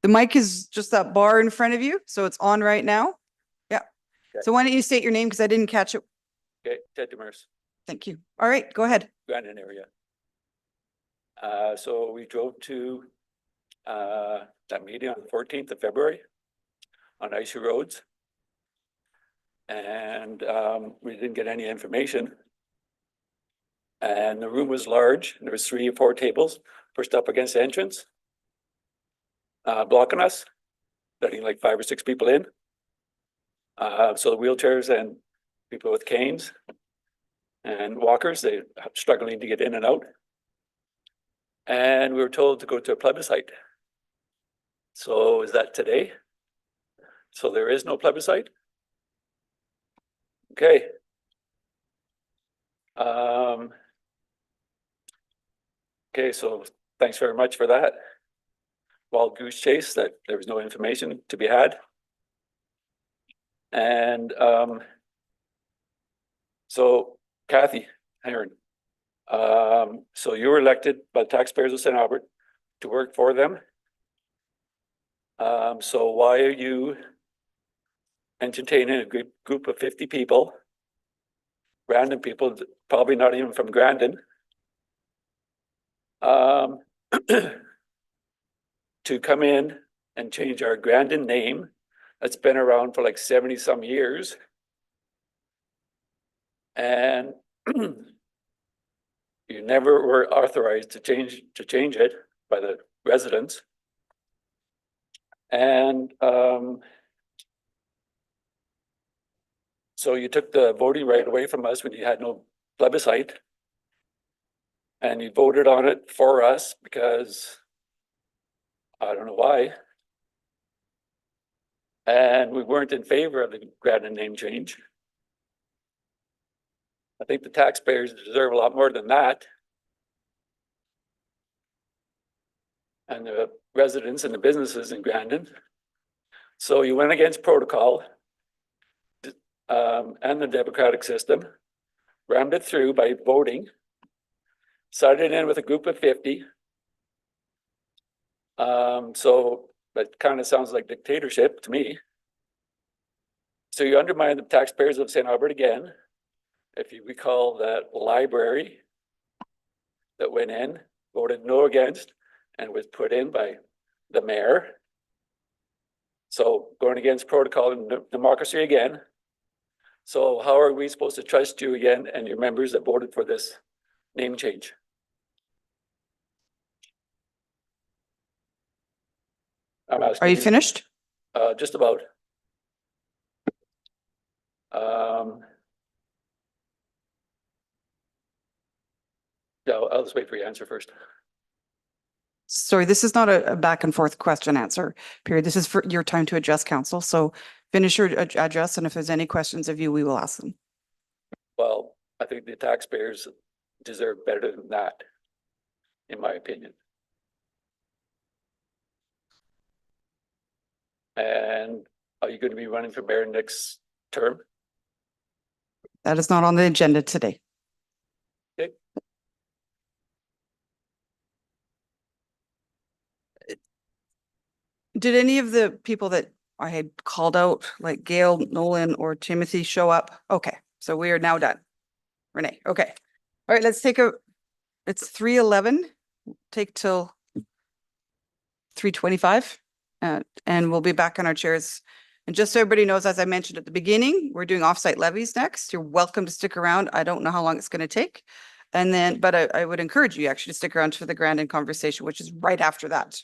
The mic is just that bar in front of you. So it's on right now. Yeah.
Okay.
So why don't you state your name because I didn't catch it.
Okay, Ted Demers,
Thank you. All right, go ahead.
Grandon area. So we drove to that meeting on the 14th of February on icy roads. And we didn't get any information. And the room was large. There was 3 or 4 tables pushed up against the entrance, blocking us, letting like 5 or 6 people in. So the wheelchairs and people with canes and walkers, they're struggling to get in and out. And we were told to go to a plebiscite. So is that today? So there is no plebiscite? Okay. Okay, so thanks very much for that. Wild goose chase, that there was no information to be had. And so Kathy Heron, so you were elected by the taxpayers of St. Albert to work for them. So why are you entertaining a group of 50 people, random people, probably not even from Grandon, to come in and change our Grandon name that's been around for like 70 some years? And you never were authorized to change it by the residents. And so you took the voting right away from us when you had no plebiscite. And you voted on it for us because I don't know why. And we weren't in favor of the Grandon name change. I think the taxpayers deserve a lot more than that. And the residents and the businesses in Grandon. So you went against protocol and the democratic system, rammed it through by voting, started in with a group of 50. So that kind of sounds like dictatorship to me. So you undermine the taxpayers of St. Albert again. If you recall that library that went in, voted no against, and was put in by the mayor. So going against protocol and democracy again. So how are we supposed to trust you again and your members that voted for this name change? I'm asking
Are you finished?
Just about. Yeah, I'll just wait for your answer first.
Sorry, this is not a back and forth question answer period. This is for your time to address council. So finish your address, and if there's any questions of you, we will ask them.
Well, I think the taxpayers deserve better than that, in my opinion. And are you going to be running for mayor next term?
That is not on the agenda today.
Okay.
Did any of the people that I had called out, like Gail, Nolan, or Timothy, show up? Okay, so we are now done. Renee, okay. All right, let's take it's 3:11, take till 3:25, and we'll be back on our chairs. And just so everybody knows, as I mentioned at the beginning, we're doing offsite levies next. You're welcome to stick around. I don't know how long it's going to take. And then, but I would encourage you actually to stick around for the Grandon conversation, which is right after that.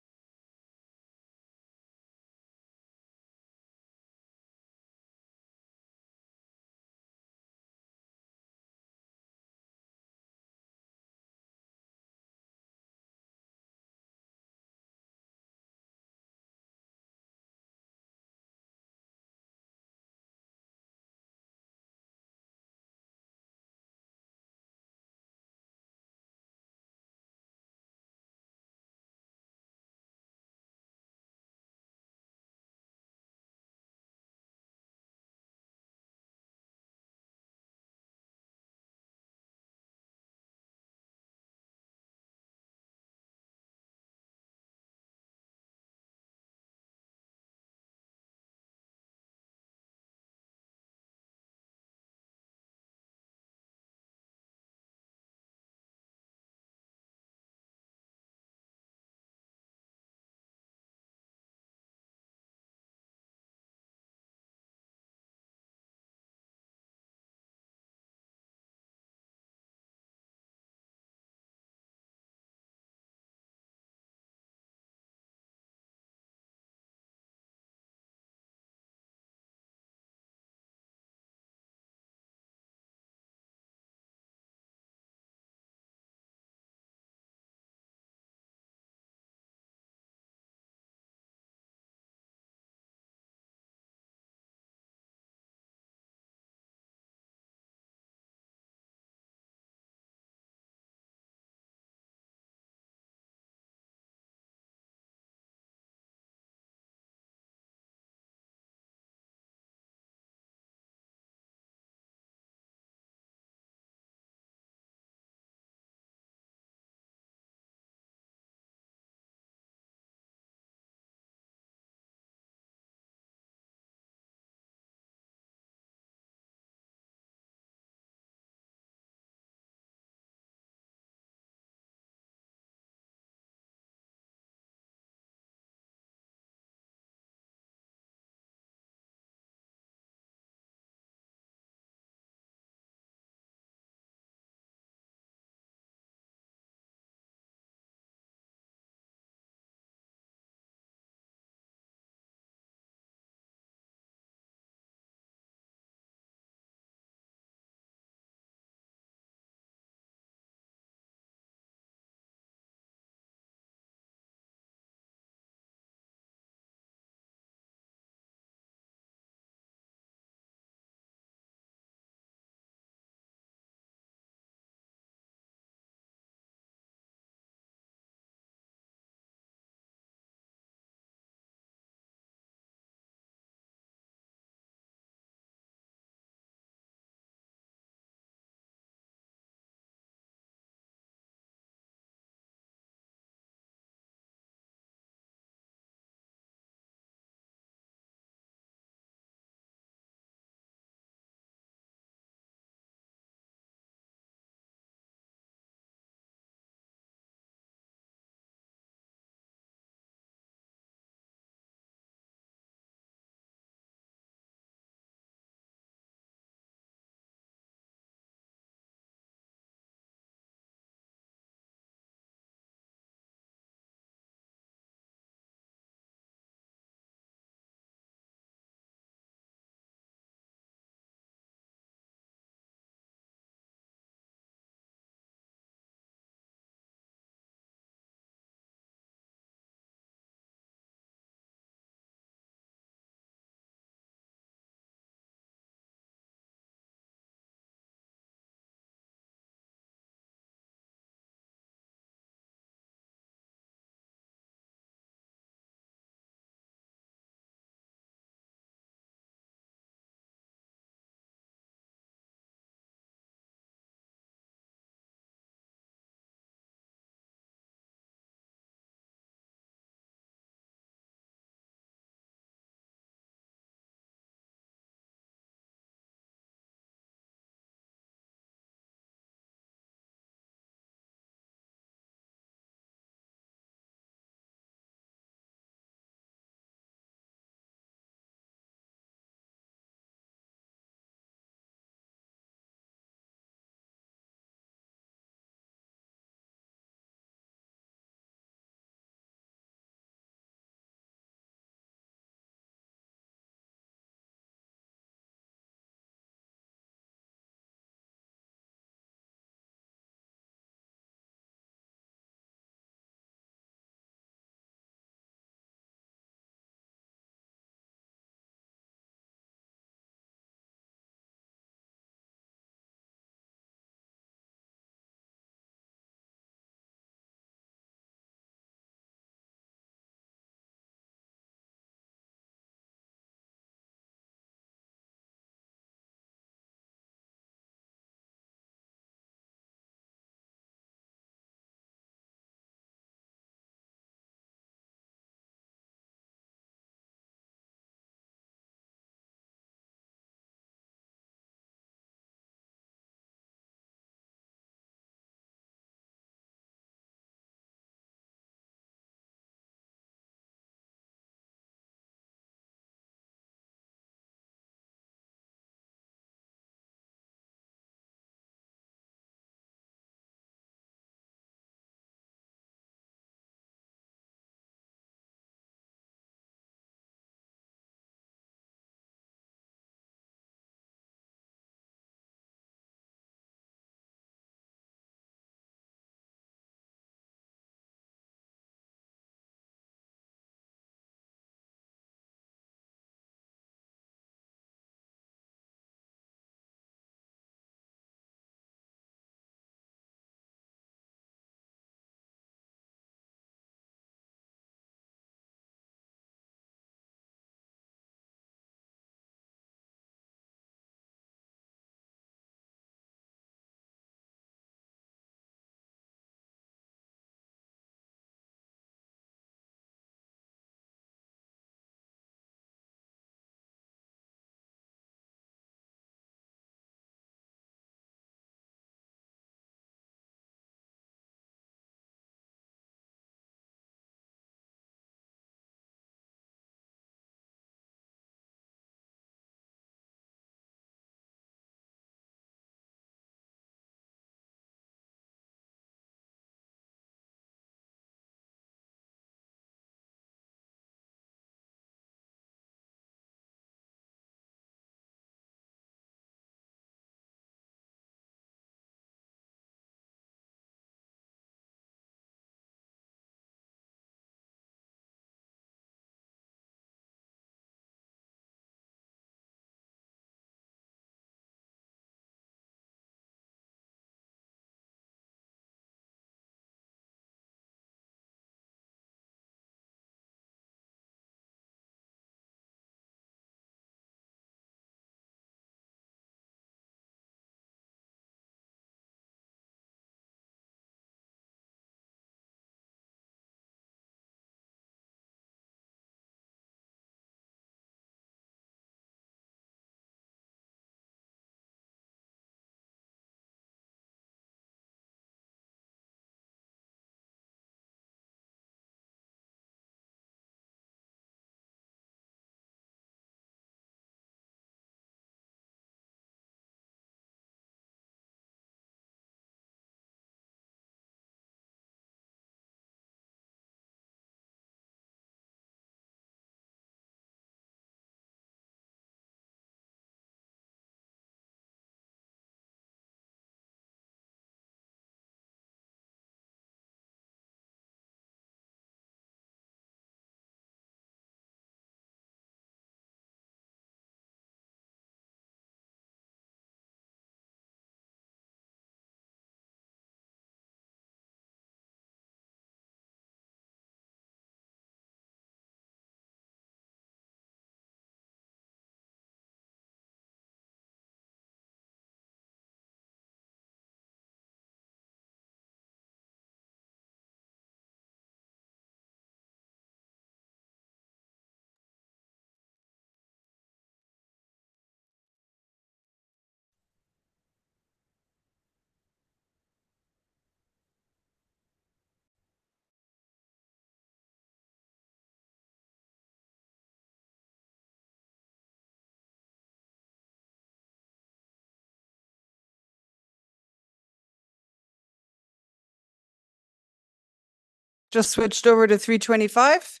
just switched over to 325.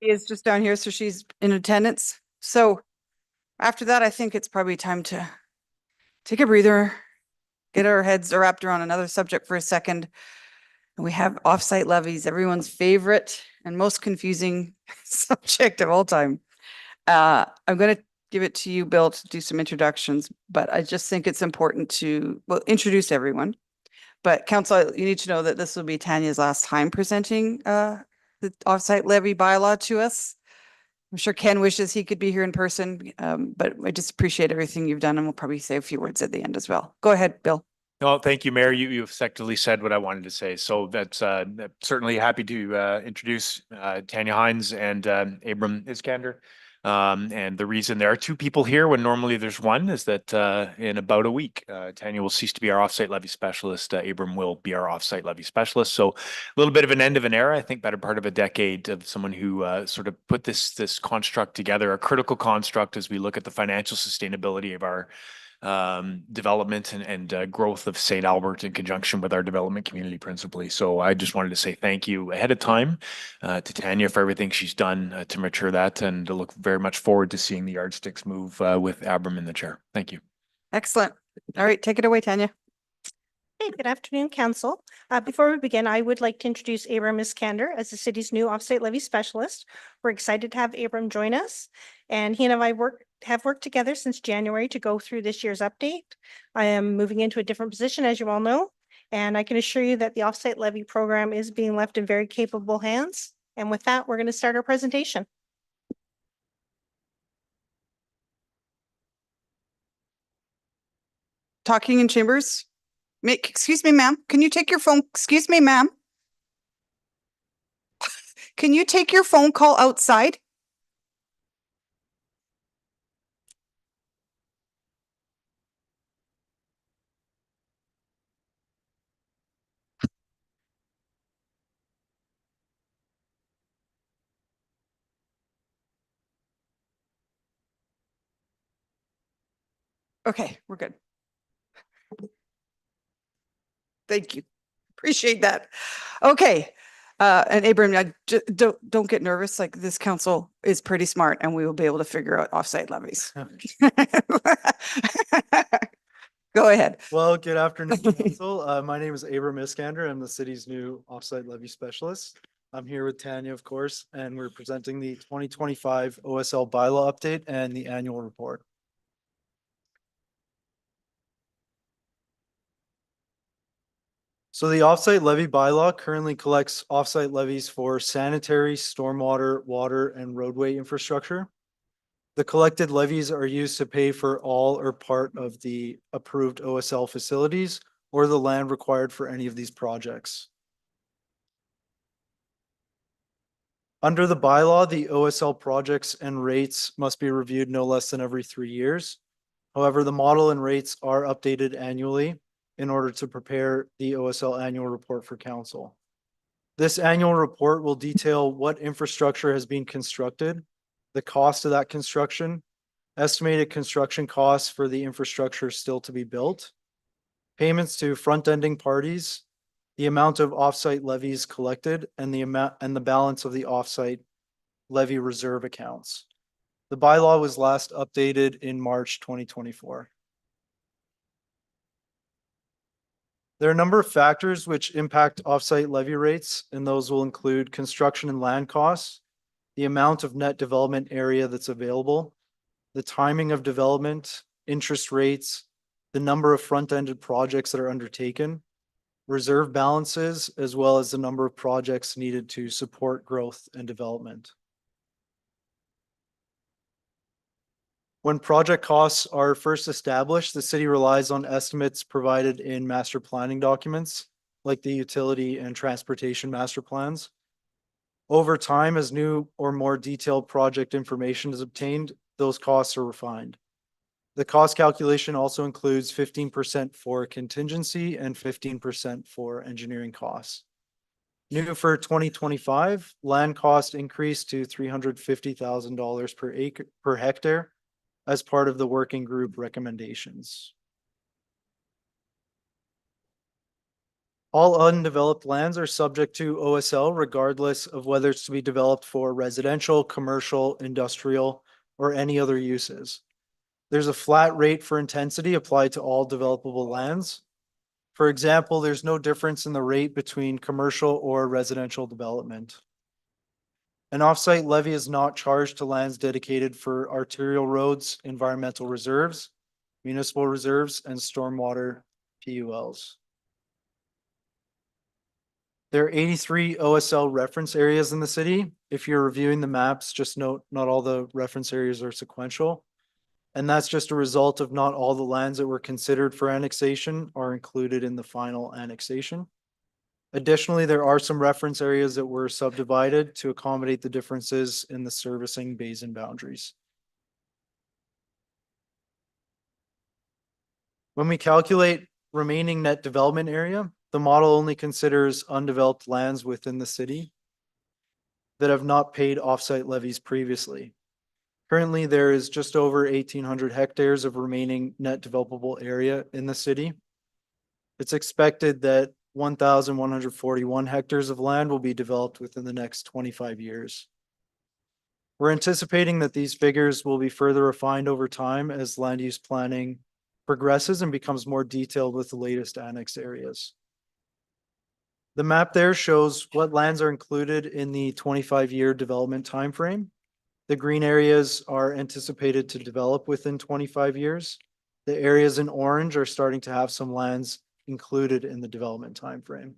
She is just down here, so she's in attendance. So after that, I think it's probably time to take a breather, get our heads wrapped around another subject for a second. And we have offsite levies, everyone's favorite and most confusing subject of all time. I'm going to give it to you, Bill, to do some introductions, but I just think it's important to, well, introduce everyone. But council, you need to know that this will be Tanya's last time presenting the offsite levy bylaw to us. I'm sure Ken wishes he could be here in person, but I just appreciate everything you've done, and we'll probably say a few words at the end as well. Go ahead, Bill.
No, thank you, Mayor. You effectively said what I wanted to say. So that's certainly happy to introduce Tanya Hines and Abram Iskander. And the reason there are two people here when normally there's one is that in about a week, Tanya will cease to be our offsite levy specialist. Abram will be our offsite levy specialist. So a little bit of an end of an era, I think better part of a decade of someone who sort of put this construct together, a critical construct as we look at the financial sustainability of our development and growth of St. Albert in conjunction with our development community principally. So I just wanted to say thank you ahead of time to Tanya for everything she's done to mature that, and to look very much forward to seeing the yardsticks move with Abram in the chair. Thank you.
Excellent. All right, take it away, Tanya.
Hey, good afternoon, Council. Before we begin, I would like to introduce Abram Iskander as the city's new offsite levy specialist. We're excited to have Abram join us, and he and I have worked together since January to go through this year's update. I am moving into a different position, as you all know, and I can assure you that the offsite levy program is being left in very capable hands. And with that, we're going to start our presentation.
Talking in chambers. Excuse me, ma'am. Can you take your phone? Excuse me, ma'am. Can you take your phone call outside? Okay, we're good. Thank you. Appreciate that. Okay. And Abram, don't get nervous. Like, this council is pretty smart, and we will be able to figure out offsite levies. Go ahead.
Well, good afternoon, council. My name is Abram Iskander. I'm the city's new offsite levy specialist. I'm here with Tanya, of course, and we're presenting the 2025 OSL bylaw update and the annual report. So the offsite levy bylaw currently collects offsite levies for sanitary, stormwater, water, and roadway infrastructure. The collected levies are used to pay for all or part of the approved OSL facilities or the land required for any of these projects. Under the bylaw, the OSL projects and rates must be reviewed no less than every 3 years. However, the model and rates are updated annually in order to prepare the OSL annual report for council. This annual report will detail what infrastructure has been constructed, the cost of that construction, estimated construction costs for the infrastructure still to be built, payments to front-ending parties, the amount of offsite levies collected, and the amount and the balance of the offsite levy reserve accounts. The bylaw was last updated in March 2024. There are a number of factors which impact offsite levy rates, and those will include construction and land costs, the amount of net development area that's available, the timing of development, interest rates, the number of front-ended projects that are undertaken, reserve balances, as well as the number of projects needed to support growth and development. When project costs are first established, the city relies on estimates provided in master planning documents, like the utility and transportation master plans. Over time, as new or more detailed project information is obtained, those costs are refined. The cost calculation also includes 15% for contingency and 15% for engineering costs. New for 2025, land cost increased to $350,000 per acre per hectare as part of the working group recommendations. All undeveloped lands are subject to OSL regardless of whether it's to be developed for residential, commercial, industrial, or any other uses. There's a flat rate for intensity applied to all developable lands. For example, there's no difference in the rate between commercial or residential development. An offsite levy is not charged to lands dedicated for arterial roads, environmental reserves, municipal reserves, and stormwater PULs. There are 83 OSL reference areas in the city. If you're reviewing the maps, just note not all the reference areas are sequential. And that's just a result of not all the lands that were considered for annexation are included in the final annexation. Additionally, there are some reference areas that were subdivided to accommodate the differences in the servicing basin boundaries. When we calculate remaining net development area, the model only considers undeveloped lands within the city that have not paid offsite levies previously. Currently, there is just over 1,800 hectares of remaining net developable area in the city. It's expected that 1,141 hectares of land will be developed within the next 25 years. We're anticipating that these figures will be further refined over time as land use planning progresses and becomes more detailed with the latest annexed areas. The map there shows what lands are included in the 25-year development timeframe. The green areas are anticipated to develop within 25 years. The areas in orange are starting to have some lands included in the development timeframe.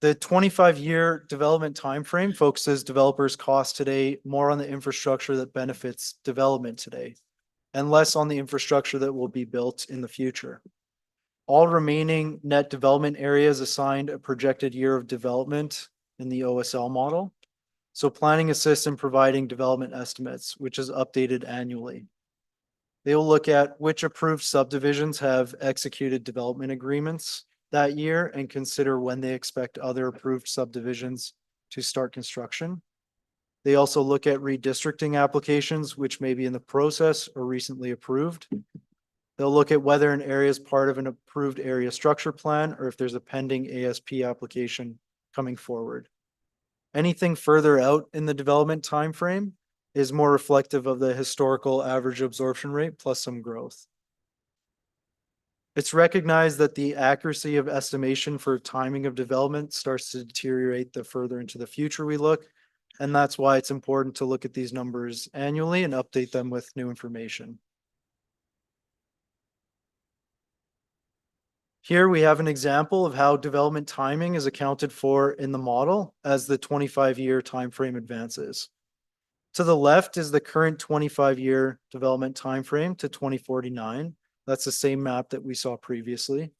The 25-year development timeframe focuses developers' costs today more on the infrastructure that benefits development today, and less on the infrastructure that will be built in the future. All remaining net development areas assigned a projected year of development in the OSL model. So planning assists in providing development estimates, which is updated annually. They will look at which approved subdivisions have executed development agreements that year and consider when they expect other approved subdivisions to start construction. They also look at redistricting applications, which may be in the process or recently approved. They'll look at whether an area is part of an approved area structure plan or if there's a pending ASP application coming forward. Anything further out in the development timeframe is more reflective of the historical average absorption rate plus some growth. It's recognized that the accuracy of estimation for timing of development starts to deteriorate the further into the future we look, and that's why it's important to look at these numbers annually and update them with new information. Here we have an example of how development timing is accounted for in the model as the 25-year timeframe advances. To the left is the current 25-year development timeframe to 2049. That's the same map that we saw previously.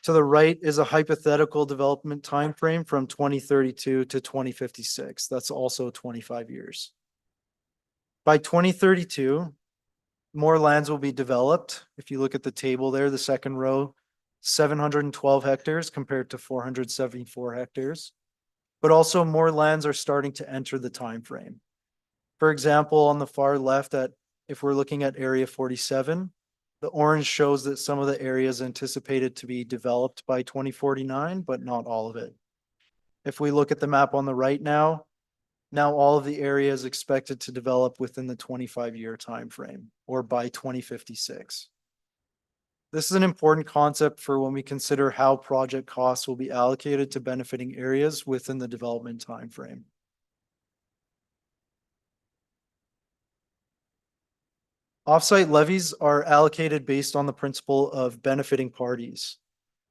To the right is a hypothetical development timeframe from 2032 to 2056. That's also 25 years. By 2032, more lands will be developed. If you look at the table there, the second row, 712 hectares compared to 474 hectares. But also more lands are starting to enter the time frame. For example, on the far left, if we're looking at area 47, the orange shows that some of the areas anticipated to be developed by 2049, but not all of it. If we look at the map on the right now all of the areas expected to develop within the 25-year time frame or by 2056. This is an important concept for when we consider how project costs will be allocated to benefiting areas within the development timeframe. Offsite levies are allocated based on the principle of benefiting parties,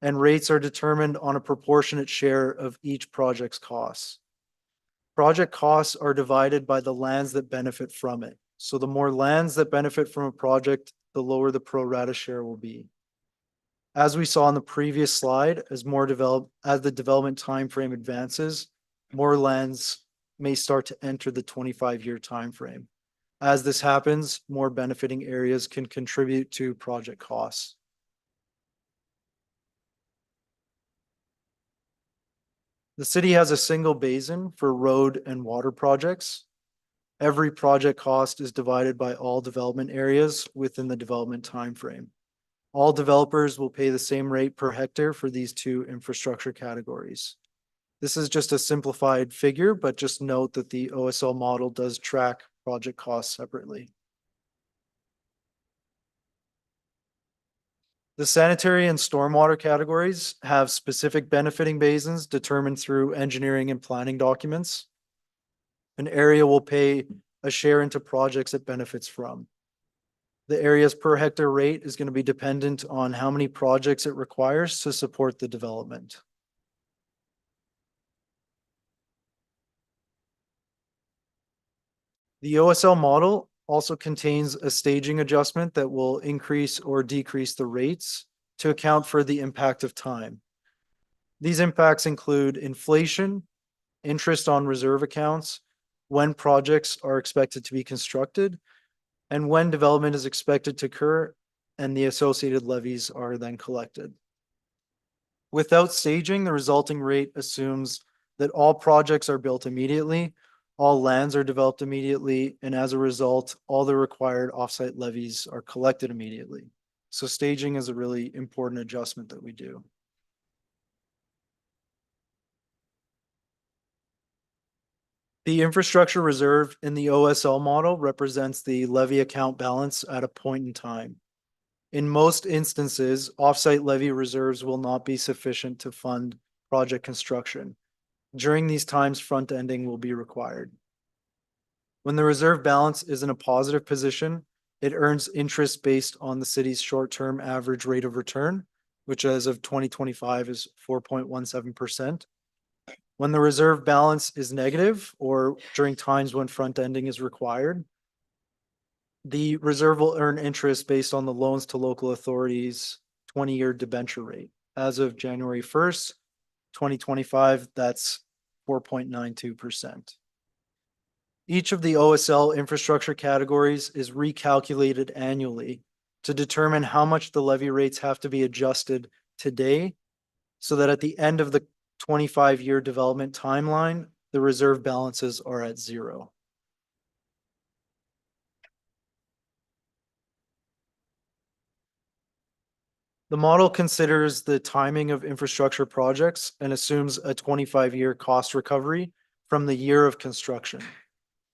and rates are determined on a proportionate share of each project's costs. Project costs are divided by the lands that benefit from it. So the more lands that benefit from a project, the lower the pro rata share will be. As we saw on the previous slide, as the development time frame advances, more lands may start to enter the 25-year time frame. As this happens, more benefiting areas can contribute to project costs. The city has a single basin for road and water projects. every project cost is divided by all development areas within the development timeframe. All developers will pay the same rate per hectare for these two infrastructure categories. This is just a simplified figure, but just note that the OSL model does track project costs separately. The sanitary and stormwater categories have specific benefiting basins determined through engineering and planning documents. An area will pay a share into projects it benefits from. The area's per hectare rate is going to be dependent on how many projects it requires to support the development. The OSL model also contains a staging adjustment that will increase or decrease the rates to account for the impact of time. These impacts include inflation, interest on reserve accounts, when projects are expected to be constructed, and when development is expected to occur, and the associated levies are then collected. Without staging, the resulting rate assumes that all projects are built immediately, all lands are developed immediately, and as a result, all the required offsite levies are collected immediately. So staging is a really important adjustment that we do. The infrastructure reserve in the OSL model represents the levy account balance at a point in time. In most instances, offsite levy reserves will not be sufficient to fund project construction. During these times, front ending will be required. When the reserve balance is in a positive position, it earns interest based on the city's short-term average rate of return, which as of 2025 is 4.17%. When the reserve balance is negative, or during times when front ending is required, the reserve will earn interest based on the loans to local authorities 20-year debenture rate. As of January 1st, 2025, that's 4.92%. Each of the OSL infrastructure categories is recalculated annually to determine how much the levy rates have to be adjusted today, so that at the end of the 25-year development timeline, the reserve balances are at zero. The model considers the timing of infrastructure projects and assumes a 25-year cost recovery from the year of construction.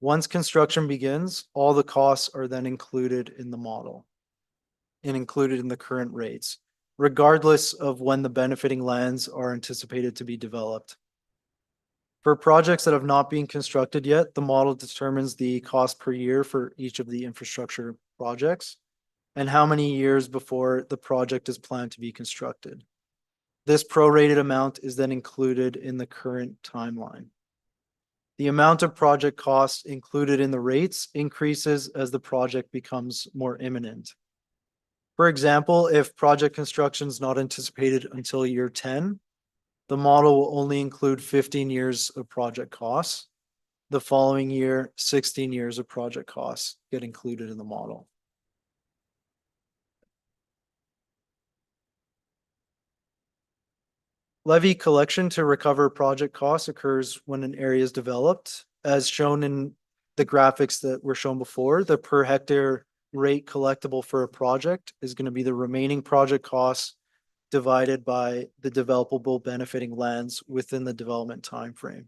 Once construction begins, all the costs are then included in the model and included in the current rates, regardless of when the benefiting lands are anticipated to be developed. For projects that have not been constructed yet, the model determines the cost per year for each of the infrastructure projects and how many years before the project is planned to be constructed. This prorated amount is then included in the current timeline. The amount of project costs included in the rates increases as the project becomes more imminent. For example, if project construction is not anticipated until year 10, the model will only include 15 years of project costs. The following year, 16 years of project costs get included in the model. Levy collection to recover project costs occurs when an area is developed. As shown in the graphics that were shown before, the per hectare rate collectible for a project is going to be the remaining project costs divided by the developable benefiting lands within the development timeframe.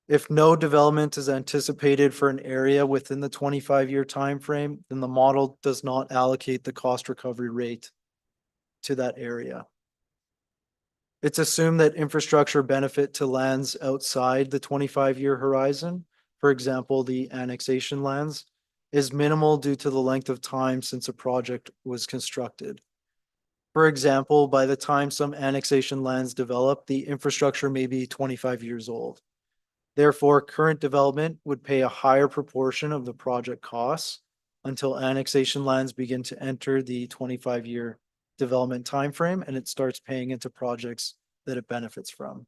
If no development is anticipated for an area within the 25-year timeframe, then the model does not allocate the cost recovery rate to that area. It's assumed that infrastructure benefit to lands outside the 25-year horizon, for example, the annexation lands, is minimal due to the length of time since a project was constructed. For example, by the time some annexation lands develop, the infrastructure may be 25 years old. Therefore, current development would pay a higher proportion of the project costs until annexation lands begin to enter the 25-year development timeframe, and it starts paying into projects that it benefits from.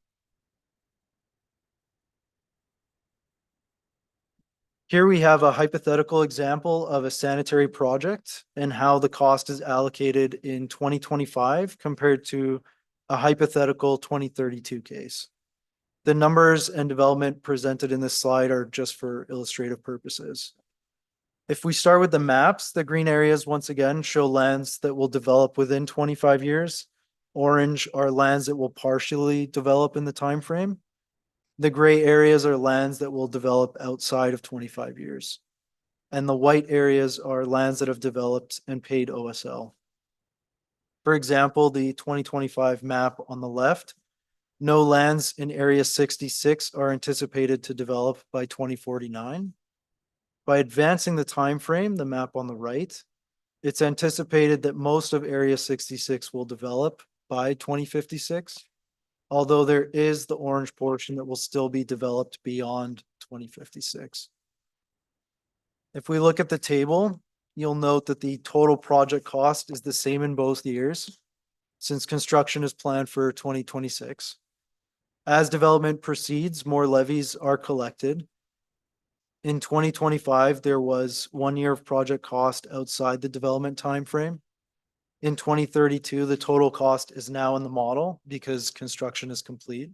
Here we have a hypothetical example of a sanitary project and how the cost is allocated in 2025 compared to a hypothetical 2032 case. The numbers and development presented in this slide are just for illustrative purposes. If we start with the maps, the green areas once again show lands that will develop within 25 years. Orange are lands that will partially develop in the time frame. The gray areas are lands that will develop outside of 25 years. And the white areas are lands that have developed and paid OSL. For example, the 2025 map on the left, no lands in Area 66 are anticipated to develop by 2049. By advancing the time frame, the map on the right, it's anticipated that most of Area 66 will develop by 2056, although there is the orange portion that will still be developed beyond 2056. If we look at the table, you'll note that the total project cost is the same in both years, since construction is planned for 2026. As development proceeds, more levies are collected. In 2025, there was 1 year of project cost outside the development timeframe. In 2032, the total cost is now in the model because construction is complete.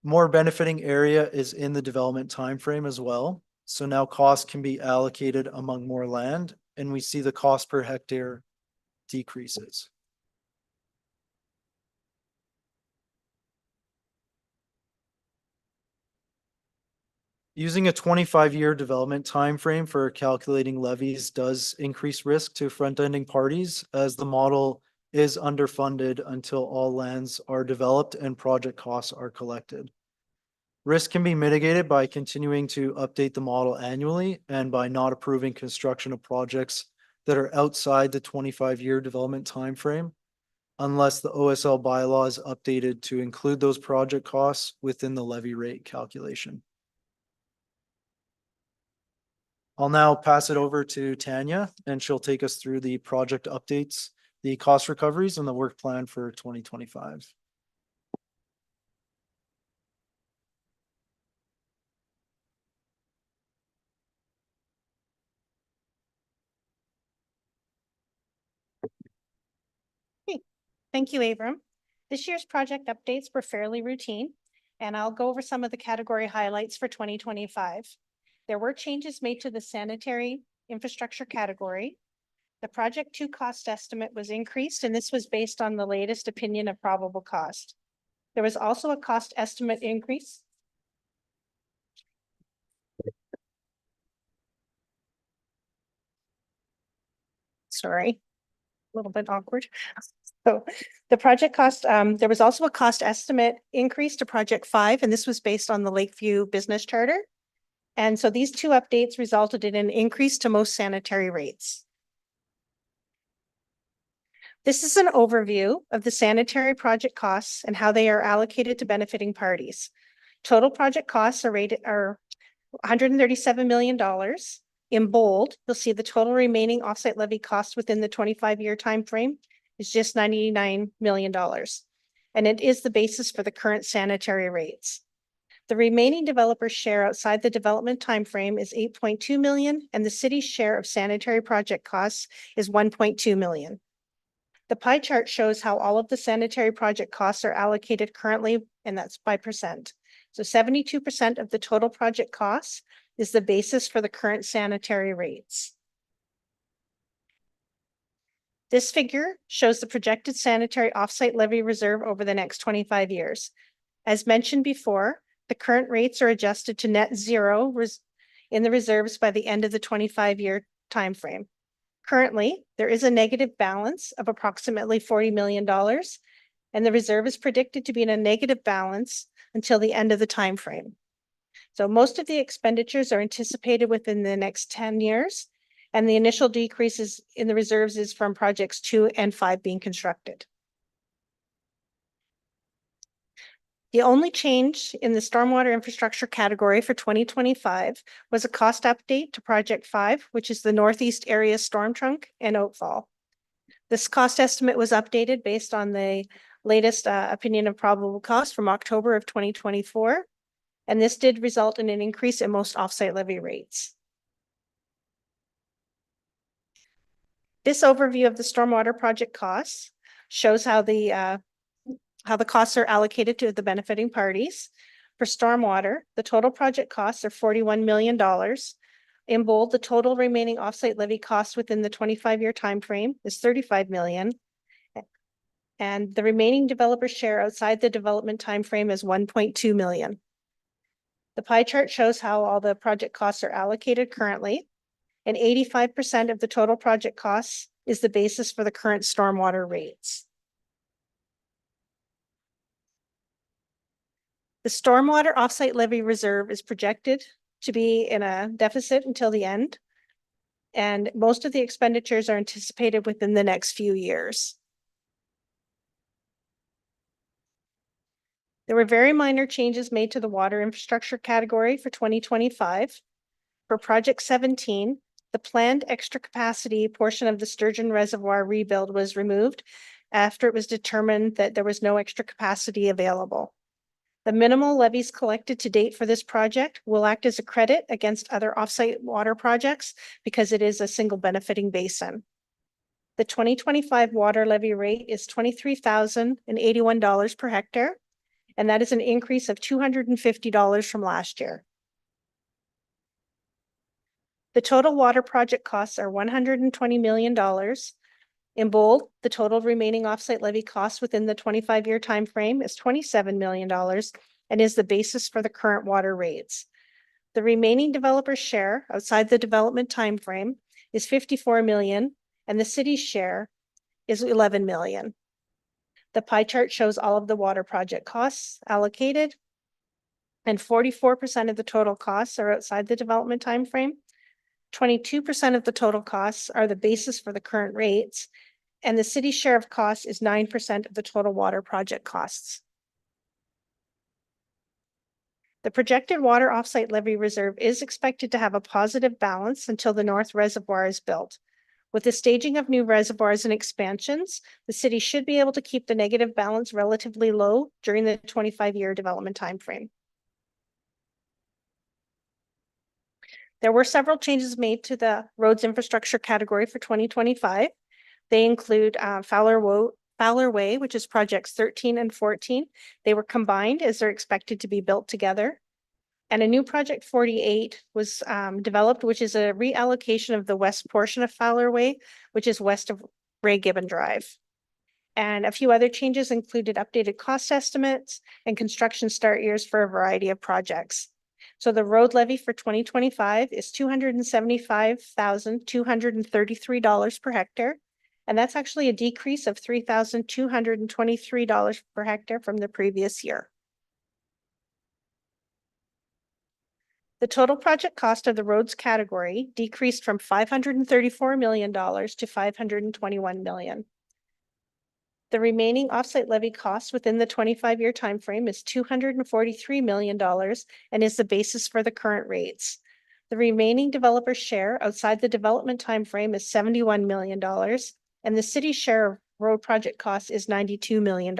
More benefiting area is in the development timeframe as well. So now costs can be allocated among more land, and we see the cost per hectare decreases. Using a 25-year development timeframe for calculating levies does increase risk to front-ending parties, as the model is underfunded until all lands are developed and project costs are collected. Risk can be mitigated by continuing to update the model annually and by not approving construction of projects that are outside the 25-year development timeframe, unless the OSL bylaw is updated to include those project costs within the levy rate calculation. I'll now pass it over to Tanya, and she'll take us through the project updates, the cost recoveries, and the work plan for 2025.
Hey, thank you, Abram. This year's project updates were fairly routine, and I'll go over some of the category highlights for 2025. There were changes made to the sanitary infrastructure category. The project 2 cost estimate was increased, and this was based on the latest opinion of probable cost. There was also a cost estimate increase. Sorry, a little bit awkward. So the project cost, there was also a cost estimate increase to project 5, and this was based on the Lakeview Business Charter. And so these 2 updates resulted in an increase to most sanitary rates. This is an overview of the sanitary project costs and how they are allocated to benefiting parties. Total project costs are rated $137 million. In bold, you'll see the total remaining offsite levy cost within the 25-year timeframe is just $99 million. And it is the basis for the current sanitary rates. The remaining developer's share outside the development timeframe is $8.2 million, and the city's share of sanitary project costs is $1.2 million. The pie chart shows how all of the sanitary project costs are allocated currently, and that's by percent. So 72% of the total project costs is the basis for the current sanitary rates. This figure shows the projected sanitary offsite levy reserve over the next 25 years. As mentioned before, the current rates are adjusted to net zero in the reserves by the end of the 25-year timeframe. Currently, there is a negative balance of approximately $40 million, and the reserve is predicted to be in a negative balance until the end of the timeframe. So most of the expenditures are anticipated within the next 10 years, and the initial decreases in the reserves is from projects 2 and 5 being constructed. The only change in the stormwater infrastructure category for 2025 was a cost update to project 5, which is the Northeast Area Storm Trunk and Outfall. This cost estimate was updated based on the latest opinion of probable cost from October of 2024, and this did result in an increase in most offsite levy rates. This overview of the stormwater project costs shows how the how the costs are allocated to the benefiting parties. For stormwater, the total project costs are $41 million. In bold, the total remaining offsite levy cost within the 25-year timeframe is $35 million. And the remaining developer share outside the development timeframe is $1.2 million. The pie chart shows how all the project costs are allocated currently, and 85% of the total project costs is the basis for the current stormwater rates. The stormwater offsite levy reserve is projected to be in a deficit until the end, and most of the expenditures are anticipated within the next few years. There were very minor changes made to the water infrastructure category for 2025. For Project 17, the planned extra capacity portion of the Sturgeon Reservoir rebuild was removed after it was determined that there was no extra capacity available. The minimal levies collected to date for this project will act as a credit against other offsite water projects because it is a single benefiting basin. The 2025 water levy rate is $23,081 per hectare, and that is an increase of $250 from last year. The total water project costs are $120 million. In bold, the total remaining offsite levy costs within the 25-year timeframe is $27 million and is the basis for the current water rates. The remaining developer share outside the development timeframe is $54 million, and the city's share is $11 million. The pie chart shows all of the water project costs allocated, and 44% of the total costs are outside the development timeframe. 22% of the total costs are the basis for the current rates, and the city's share of costs is 9% of the total water project costs. The projected water offsite levy reserve is expected to have a positive balance until the North Reservoir is built. With the staging of new reservoirs and expansions, the city should be able to keep the negative balance relatively low during the 25-year development timeframe. There were several changes made to the roads infrastructure category for 2025. They include Fowler Way, which is projects 13 and 14. They were combined as they're expected to be built together. And a new project 48 was developed, which is a reallocation of the west portion of Fowler Way, which is west of Ray Gibbon Drive. And a few other changes included updated cost estimates and construction start years for a variety of projects. So the road levy for 2025 is $275,233 per hectare. And that's actually a decrease of $3,223 per hectare from the previous year. The total project cost of the roads category decreased from $534 million to $521 million. The remaining offsite levy cost within the 25-year timeframe is $243 million and is the basis for the current rates. The remaining developer share outside the development timeframe is $71 million, and the city's share of road project costs is $92 million.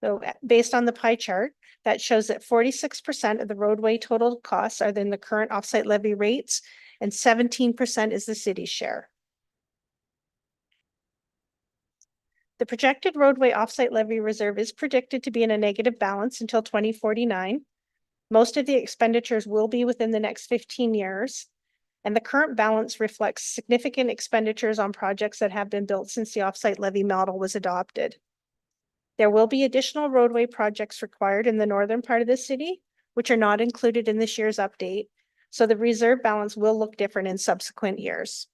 So based on the pie chart, that shows that 46% of the roadway total costs are in the current offsite levy rates, and 17% is the city's share. The projected roadway offsite levy reserve is predicted to be in a negative balance until 2049. Most of the expenditures will be within the next 15 years, and the current balance reflects significant expenditures on projects that have been built since the offsite levy model was adopted. There will be additional roadway projects required in the northern part of the city, which are not included in this year's update, so the reserve balance will look different in subsequent years.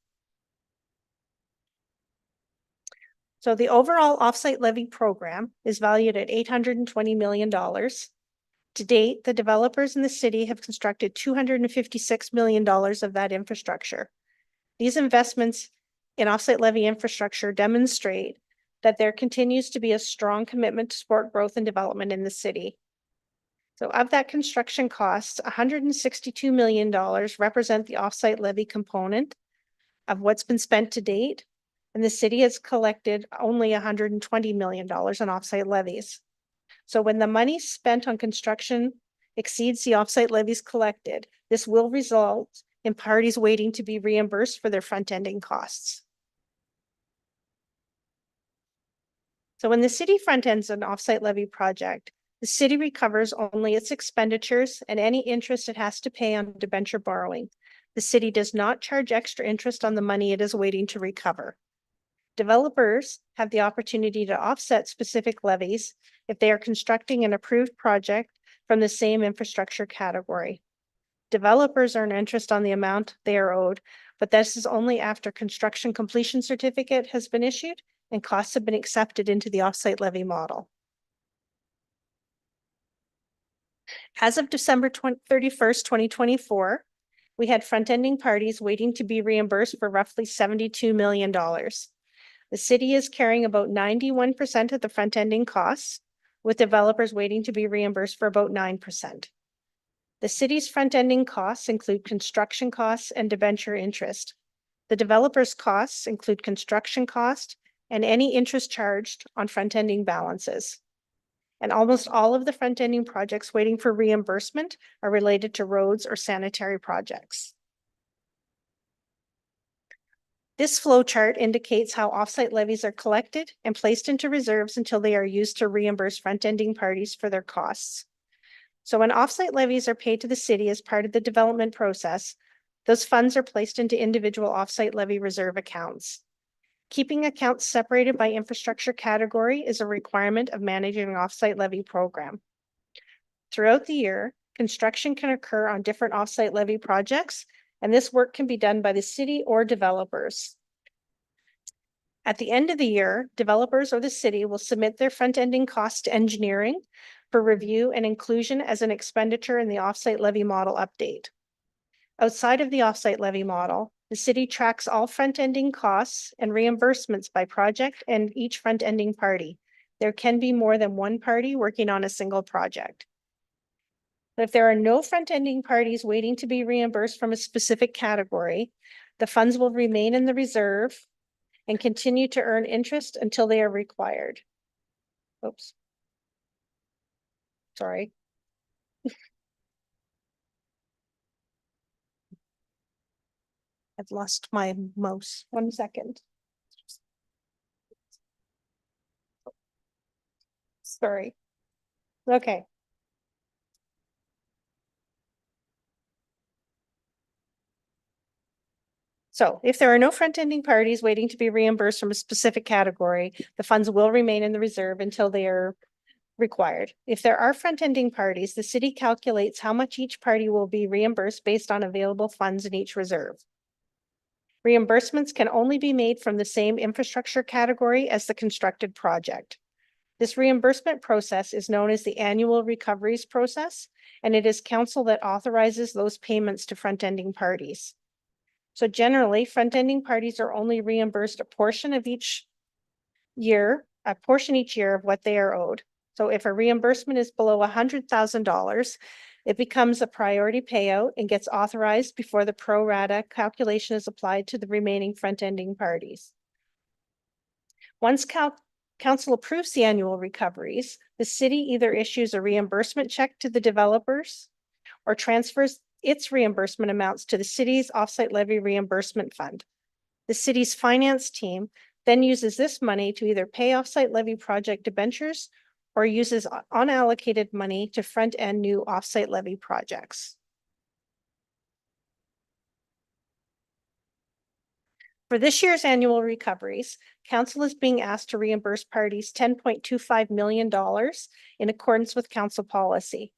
So the overall offsite levy program is valued at $820 million. To date, the developers in the city have constructed $256 million of that infrastructure. These investments in offsite levy infrastructure demonstrate that there continues to be a strong commitment to support growth and development in the city. So of that construction cost, $162 million represent the offsite levy component of what's been spent to date, and the city has collected only $120 million in offsite levies. So when the money spent on construction exceeds the offsite levies collected, this will result in parties waiting to be reimbursed for their front-ending costs. So when the city front ends an offsite levy project, the city recovers only its expenditures and any interest it has to pay on debenture borrowing. The city does not charge extra interest on the money it is waiting to recover. Developers have the opportunity to offset specific levies if they are constructing an approved project from the same infrastructure category. Developers earn interest on the amount they are owed, but this is only after construction completion certificate has been issued and costs have been accepted into the offsite levy model. As of December 31st, 2024, we had front-ending parties waiting to be reimbursed for roughly $72 million. The city is carrying about 91% of the front-ending costs, with developers waiting to be reimbursed for about 9%. The city's front-ending costs include construction costs and debenture interest. The developer's costs include construction cost and any interest charged on front-ending balances. And almost all of the front-ending projects waiting for reimbursement are related to roads or sanitary projects. This flow chart indicates how offsite levies are collected and placed into reserves until they are used to reimburse front-ending parties for their costs. So when offsite levies are paid to the city as part of the development process, those funds are placed into individual offsite levy reserve accounts. Keeping accounts separated by infrastructure category is a requirement of managing an offsite levy program. Throughout the year, construction can occur on different offsite levy projects, and this work can be done by the city or developers. At the end of the year, developers or the city will submit their front-ending cost to engineering for review and inclusion as an expenditure in the offsite levy model update. Outside of the offsite levy model, the city tracks all front-ending costs and reimbursements by project and each front-ending party. There can be more than one party working on a single project. If there are no front-ending parties waiting to be reimbursed from a specific category, the funds will remain in the reserve and continue to earn interest until they are required. Oops. Sorry. I've lost my mouse. 1 second. Sorry. Okay. So if there are no front-ending parties waiting to be reimbursed from a specific category, the funds will remain in the reserve until they are required. If there are front-ending parties, the city calculates how much each party will be reimbursed based on available funds in each reserve. Reimbursements can only be made from the same infrastructure category as the constructed project. This reimbursement process is known as the annual recoveries process, and it is council that authorizes those payments to front-ending parties. So generally, front-ending parties are only reimbursed a portion each year of what they are owed. So if a reimbursement is below $100,000, it becomes a priority payout and gets authorized before the pro rata calculation is applied to the remaining front-ending parties. Once council approves the annual recoveries, the city either issues a reimbursement check to the developers or transfers its reimbursement amounts to the city's offsite levy reimbursement fund. The city's finance team then uses this money to either pay offsite levy project debentures or uses unallocated money to front-end new offsite levy projects. For this year's annual recoveries, council is being asked to reimburse parties $10.25 million in accordance with council policy.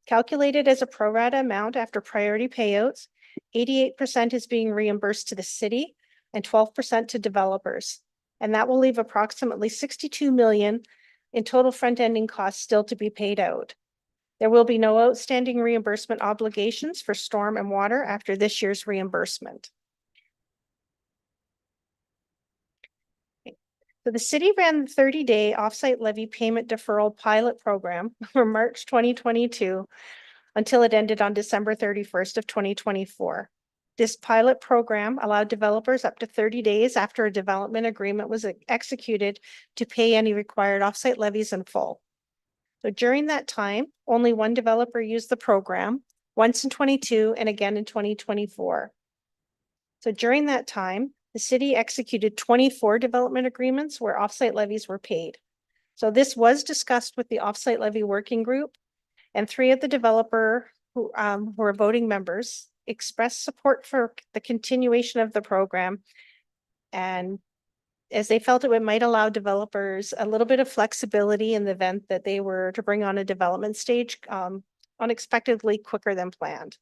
Calculated as a pro rata amount after priority payouts, 88% is being reimbursed to the city and 12% to developers. And that will leave approximately $62 million in total front-ending costs still to be paid out. There will be no outstanding reimbursement obligations for storm and water after this year's reimbursement. So the city ran the 30-day offsite levy payment deferral pilot program from March 2022 until it ended on December 31st of 2024. This pilot program allowed developers up to 30 days after a development agreement was executed to pay any required offsite levies in full. So during that time, only one developer used the program, once in 22 and again in 2024. So during that time, the city executed 24 development agreements where offsite levies were paid. So this was discussed with the offsite levy working group, and 3 of the developer who were voting members expressed support for the continuation of the program. And as they felt it might allow developers a little bit of flexibility in the event that they were to bring on a development stage unexpectedly quicker than planned.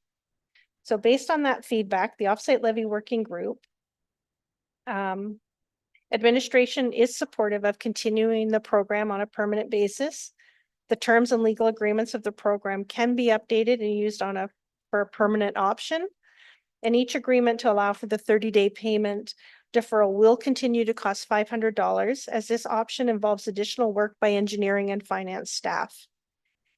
So based on that feedback, the offsite levy working group administration is supportive of continuing the program on a permanent basis. The terms and legal agreements of the program can be updated and used for a permanent option. And each agreement to allow for the 30-day payment deferral will continue to cost $500, as this option involves additional work by engineering and finance staff.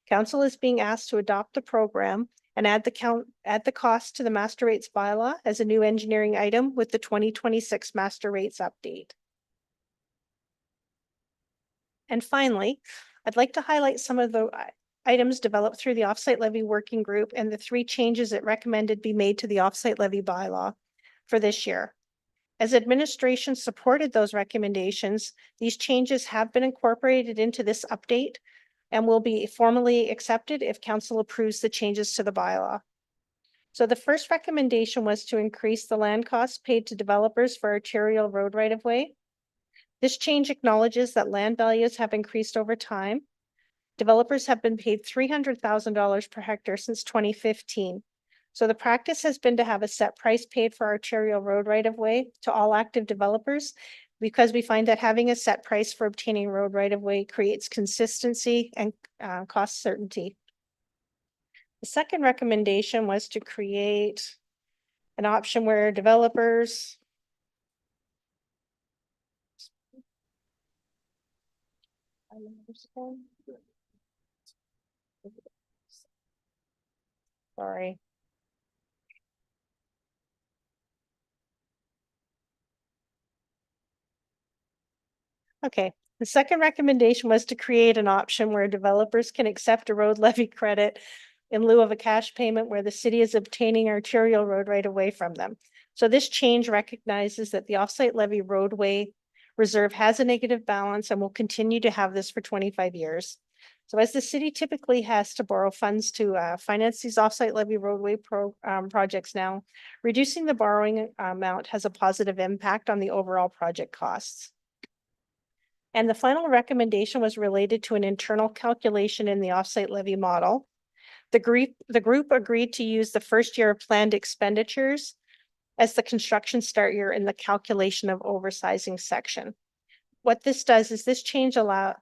Council is being asked to adopt the program and add the cost to the master rates bylaw as a new engineering item with the 2026 master rates update. And finally, I'd like to highlight some of the items developed through the offsite levy working group and the 3 changes it recommended be made to the offsite levy bylaw for this year. As administration supported those recommendations, these changes have been incorporated into this update and will be formally accepted if council approves the changes to the bylaw. So the first recommendation was to increase the land costs paid to developers for arterial road right-of-way. This change acknowledges that land values have increased over time. Developers have been paid $300,000 per hectare since 2015. So the practice has been to have a set price paid for arterial road right-of-way to all active developers, because we find that having a set price for obtaining road right-of-way creates consistency and cost certainty. The second recommendation was to create an option where developers sorry. Okay, the second recommendation was to create an option where developers can accept a road levy credit in lieu of a cash payment where the city is obtaining arterial road right away from them. So this change recognizes that the offsite levy roadway reserve has a negative balance and will continue to have this for 25 years. So as the city typically has to borrow funds to finance these offsite levy roadway projects now, reducing the borrowing amount has a positive impact on the overall project costs. And the final recommendation was related to an internal calculation in the offsite levy model. The group agreed to use the first year of planned expenditures as the construction start year in the calculation of oversizing section. What this does is this change allows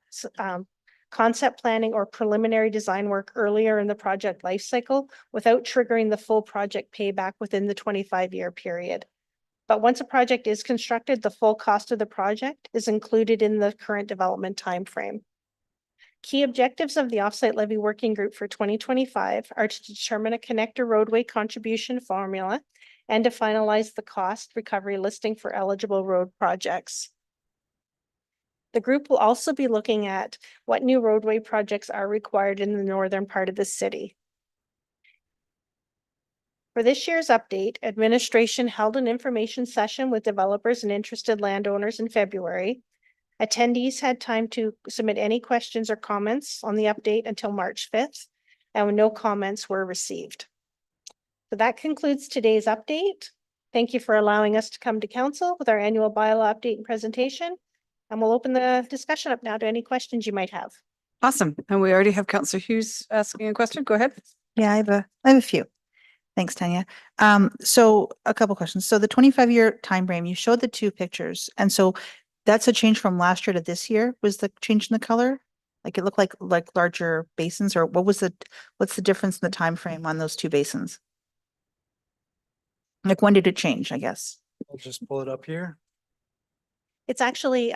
concept planning or preliminary design work earlier in the project life cycle without triggering the full project payback within the 25-year period. But once a project is constructed, the full cost of the project is included in the current development timeframe. Key objectives of the offsite levy working group for 2025 are to determine a connector roadway contribution formula and to finalize the cost recovery listing for eligible road projects. The group will also be looking at what new roadway projects are required in the northern part of the city. For this year's update, administration held an information session with developers and interested landowners in February. Attendees had time to submit any questions or comments on the update until March 5th, and no comments were received. So that concludes today's update. Thank you for allowing us to come to council with our annual bylaw update and presentation. And we'll open the discussion up now to any questions you might have.
Awesome. And we already have Councillor Hughes asking a question. Go ahead.
Yeah, I have a few. Thanks, Tanya. So a couple questions. So the 25-year time frame, you showed the 2 pictures. And so that's a change from last year to this year. Was the change in the color? Like it looked like larger basins, or what's the difference in the time frame on those 2 basins? Like when did it change, I guess?
I'll just pull it up here.
It's actually,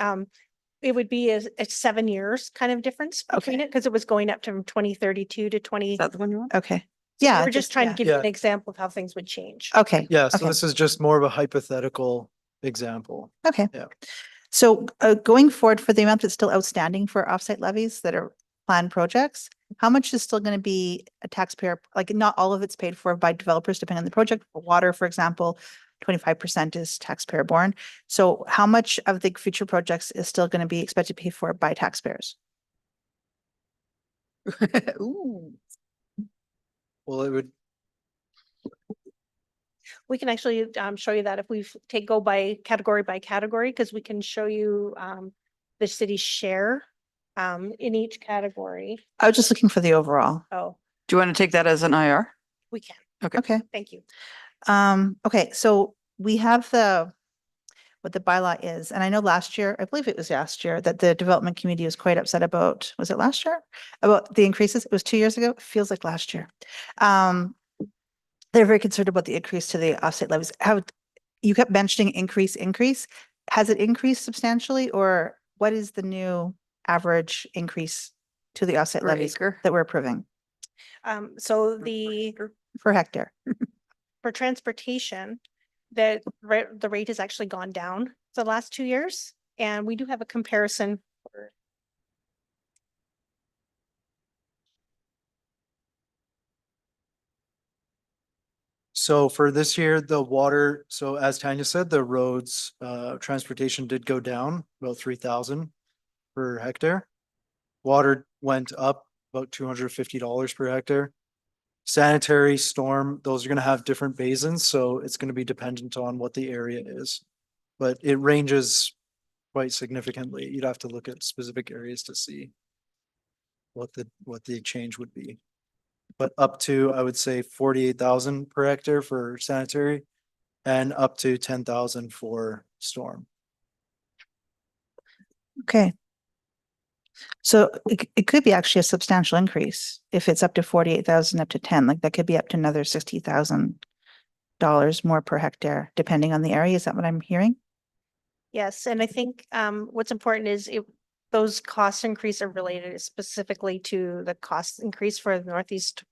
it would be a 7 years kind of difference between it, because it was going up from 2032 to 20.
Is that the one you want?
Okay.
So
Yeah.
we're just trying to give
yeah.
you an example of how things would change.
Okay.
Yeah, so
okay.
this is just more of a hypothetical example.
Okay.
Yeah.
So going forward, for the amount that's still outstanding for offsite levies that are planned projects, how much is still going to be a taxpayer? Like not all of it's paid for by developers, depending on the project. For water, for example, 25% is taxpayer borne. So how much of the future projects is still going to be expected to pay for by taxpayers?
Ooh.
Well, it would,
We can actually show you that if we go by category, because we can show you the city's share in each category.
I was just looking for the overall.
Oh,
Do you want to take that as an IR?
we can.
Okay.
Thank you.
Okay, so we have what the bylaw is, and I know last year, I believe it was last year, that the development committee was quite upset about, was it last year? About the increases, it was 2 years ago, it feels like last year. They're very concerned about the increase to the offset levies. How, you kept mentioning increase. Has it increased substantially, or what is the new average increase to the offset
Per
levies
acre?
that we're approving
So
per hectare?
for transportation, the rate has actually gone down the last 2 years, and we do have a comparison.
so for this year, the water, so as Tanya said, the roads, transportation did go down about 3,000 per hectare. Water went up about $250 per hectare. Sanitary, storm, those are gonna have different basins, so it's gonna be dependent on what the area is. But it ranges quite significantly. You'd have to look at specific areas to see what the change would be. But up to, I would say, 48,000 per hectare for sanitary and up to 10,000 for storm.
Okay. So it could be actually a substantial increase if it's up to 48,000 up to 10, like that could be up to another $60,000 more per hectare, depending on the area. Is that what I'm hearing?
Yes, and I think what's important is those cost increase are related specifically to the cost increase for the Northeast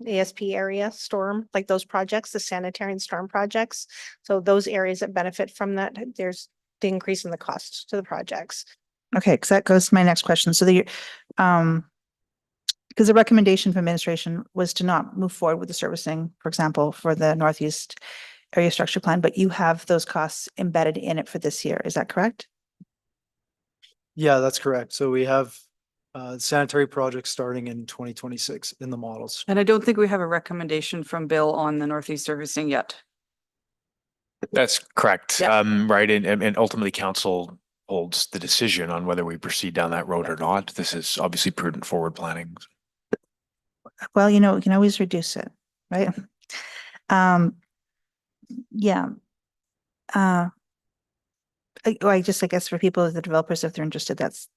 ASP area storm, like those projects, the sanitary and storm projects. So those areas that benefit from that, there's the increase in the cost to the projects.
Okay, because that goes to my next question. So because the recommendation from administration was to not move forward with the servicing, for example, for the Northeast Area Structure Plan, but you have those costs embedded in it for this year. Is that correct?
Yeah, that's correct. So we have sanitary projects starting in 2026 in the models.
And I don't think we have a recommendation from Bill on the Northeast servicing yet.
That's correct.
Yeah.
Right. And ultimately council holds the decision on whether we proceed down that road or not. This is obviously prudent forward planning.
Well, you can always reduce it, right? Yeah. I guess for people, the developers, if they're interested, that's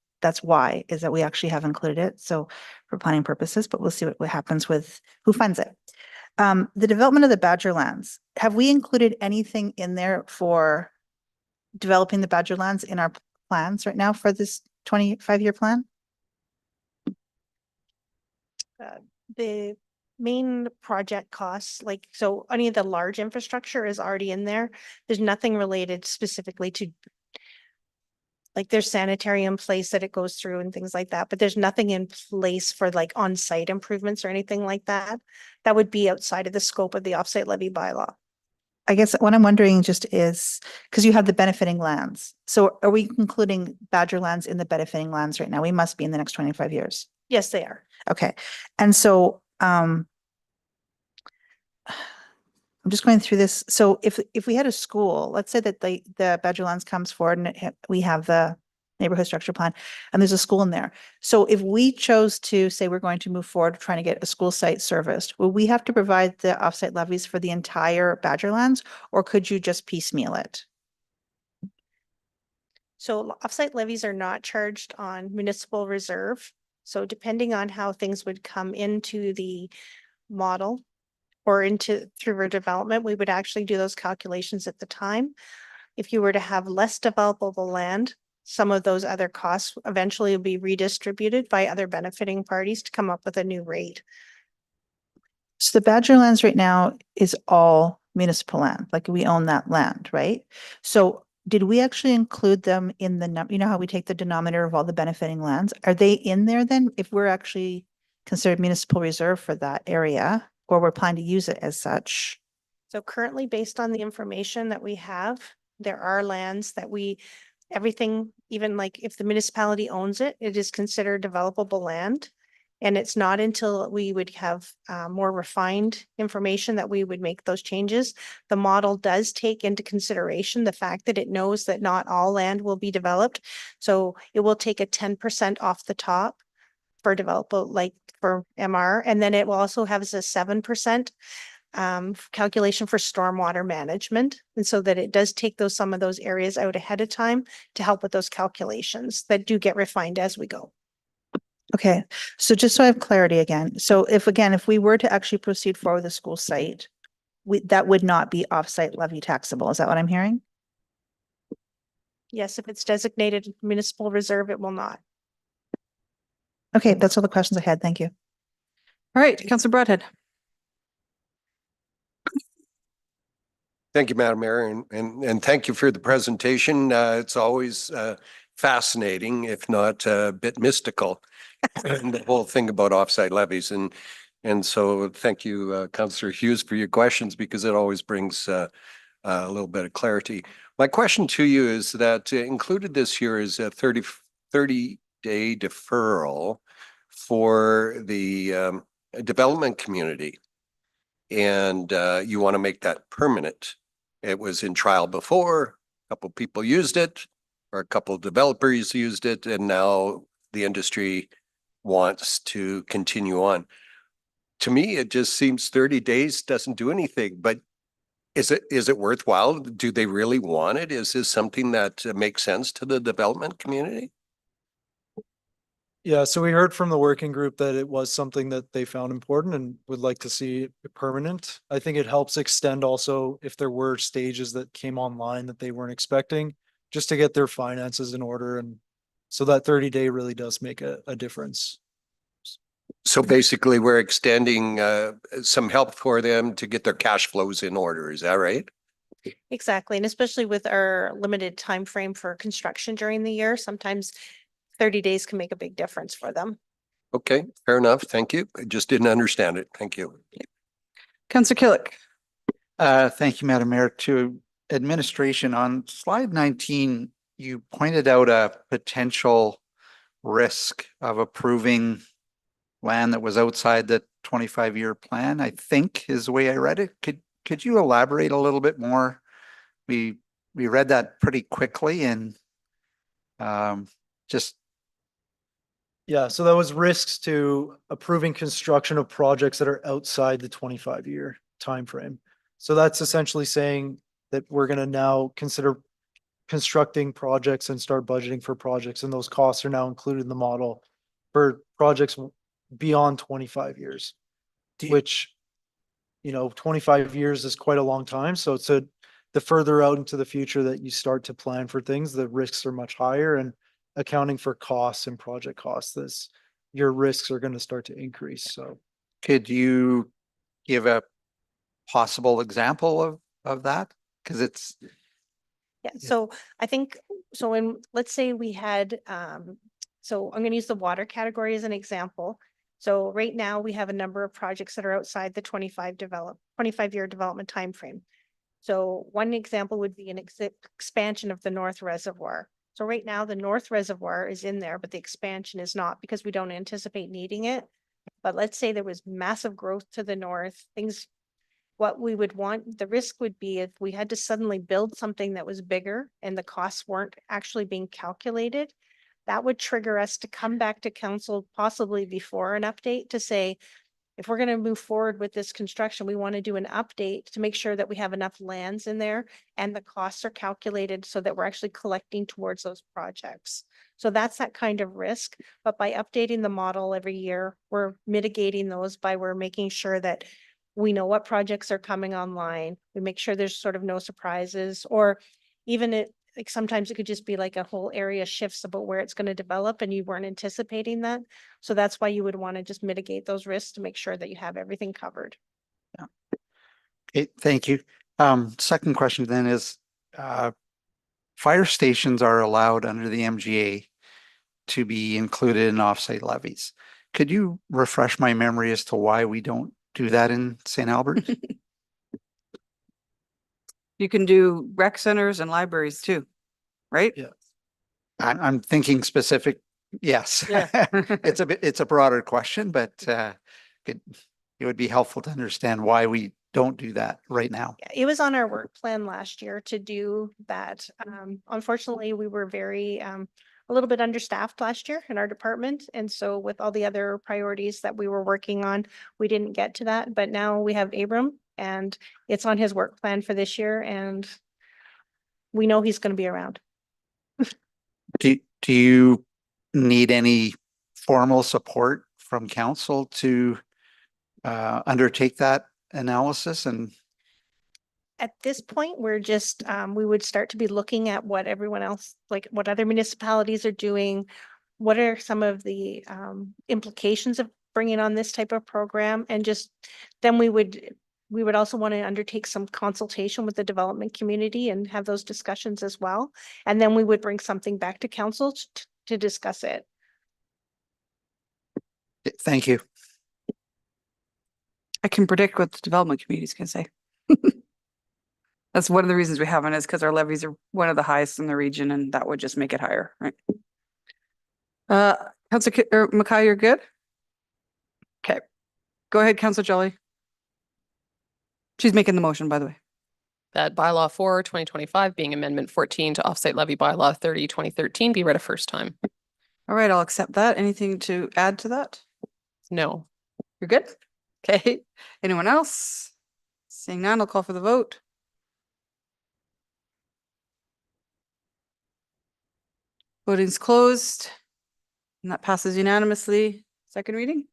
why, is that we actually have included it. So for planning purposes, but we'll see what happens with who funds it. The development of the Badger lands, have we included anything in there for developing the Badger lands in our plans right now for this 25-year plan?
The main project costs, so any of the large infrastructure is already in there. There's nothing related specifically to, there's sanitary in place that it goes through and things like that, but there's nothing in place for on-site improvements or anything like that. That would be outside of the scope of the offsite levy bylaw.
I guess what I'm wondering just is, because you have the benefiting lands. So are we including Badger lands in the benefiting lands right now? We must be in the next 25 years.
Yes, they are.
Okay. And so, I'm just going through this. So if we had a school, let's say that the Badger lands comes forward and we have the neighborhood structure plan and there's a school in there. So if we chose to say we're going to move forward trying to get a school site serviced, will we have to provide the offsite levies for the entire Badger lands, or could you just piecemeal it?
So offsite levies are not charged on municipal reserve. So depending on how things would come into the model or through our development, we would actually do those calculations at the time. If you were to have less developable land, some of those other costs eventually will be redistributed by other benefiting parties to come up with a new rate.
So the Badger lands right now is all municipal land, like we own that land, right? So did we actually include them in the, you know how we take the denominator of all the benefiting lands? Are they in there then if we're actually considered municipal reserve for that area, or we're planning to use it as such?
So currently, based on the information that we have, there are lands that everything, even like if the municipality owns it, it is considered developable land. And it's not until we would have more refined information that we would make those changes. The model does take into consideration the fact that it knows that not all land will be developed. So it will take a 10% off the top for developable, like for MR. And then it will also have a 7% calculation for stormwater management. And so that it does take some of those areas out ahead of time to help with those calculations that do get refined as we go.
Okay, so just so I have clarity again, so if we were to actually proceed forward with the school site, that would not be offsite levy taxable. Is that what I'm hearing?
Yes, if it's designated municipal reserve, it will not.
Okay, that's all the questions I had. Thank you.
All right, Councillor Broadhead.
Thank you, Madam Mayor, and thank you for the presentation. It's always fascinating, if not a bit mystical, the whole thing about offsite levies. And so thank you, Councillor Hughes, for your questions, because it always brings a little bit of clarity. My question to you is that included this year is a 30-day deferral for the development community. And you want to make that permanent. It was in trial before, a couple people used it, or a couple of developers used it, and now the industry wants to continue on. To me, it just seems 30 days doesn't do anything, but is it worthwhile? Do they really want it? Is this something that makes sense to the development community?
Yeah, so we heard from the working group that it was something that they found important and would like to see it permanent. I think it helps extend also if there were stages that came online that they weren't expecting, just to get their finances in order. And so that 30-day really does make a difference.
So basically, we're extending some help for them to get their cash flows in order. Is that right?
Exactly. And especially with our limited time frame for construction during the year, sometimes 30 days can make a big difference for them.
Okay, fair enough. Thank you. I just didn't understand it. Thank you.
Councillor Killick.
Thank you, Madam Mayor. To administration, on slide 19, you pointed out a potential risk of approving land that was outside the 25-year plan, I think is the way I read it. Could you elaborate a little bit more? We read that pretty quickly and just.
Yeah, so that was risks to approving construction of projects that are outside the 25-year timeframe. So that's essentially saying that we're going to now consider constructing projects and start budgeting for projects, and those costs are now included in the model for projects beyond 25 years, which, 25 years is quite a long time. So it's the further out into the future that you start to plan for things, the risks are much higher, and accounting for costs and project costs, your risks are going to start to increase. So
could you give a possible example of that? Because it's.
Yeah, so I think, let's say we had, so I'm going to use the water category as an example. So right now we have a number of projects that are outside the 25-year development timeframe. So one example would be an expansion of the North Reservoir. So right now the North Reservoir is in there, but the expansion is not, because we don't anticipate needing it. But let's say there was massive growth to the north, what we would want, the risk would be if we had to suddenly build something that was bigger and the costs weren't actually being calculated, that would trigger us to come back to council possibly before an update to say, if we're going to move forward with this construction, we want to do an update to make sure that we have enough lands in there and the costs are calculated so that we're actually collecting towards those projects. So that's that kind of risk. But by updating the model every year, we're mitigating those we're making sure that we know what projects are coming online. We make sure there's sort of no surprises, or even sometimes it could just be like a whole area shifts about where it's going to develop and you weren't anticipating that. So that's why you would want to just mitigate those risks to make sure that you have everything covered.
Yeah. Okay, thank you. Second question then is, fire stations are allowed under the MGA to be included in offsite levies. Could you refresh my memory as to why we don't do that in St. Albert?
You can do rec centers and libraries too, right?
Yeah.
I'm thinking specific, yes.
Yeah.
It's a broader question, but it would be helpful to understand why we don't do that right now.
Yeah, it was on our work plan last year to do that. Unfortunately, we were very, a little bit understaffed last year in our department. And so with all the other priorities that we were working on, we didn't get to that. But now we have Abram and it's on his work plan for this year and we know he's going to be around.
Do you need any formal support from council to undertake that analysis? And
At this point, we're just, we would start to be looking at what everyone else, like what other municipalities are doing. What are some of the implications of bringing on this type of program? And just then we would also want to undertake some consultation with the development community and have those discussions as well. And then we would bring something back to council to discuss it.
thank you.
I can predict what the development community is going to say. That's one of the reasons we haven't is because our levies are one of the highest in the region and that would just make it higher, right? Councillor Mackay, you're good? Okay. Go ahead, Councillor Jolly. She's making the motion, by the way.
That bylaw 4, 2025 being amendment 14 to offsite levy bylaw 30, 2013 be read a first time.
All right, I'll accept that. Anything to add to that?
No.
You're good? Okay. Anyone else? Seeing none, I'll call for the vote. Voting's closed. And that passes unanimously. Second reading?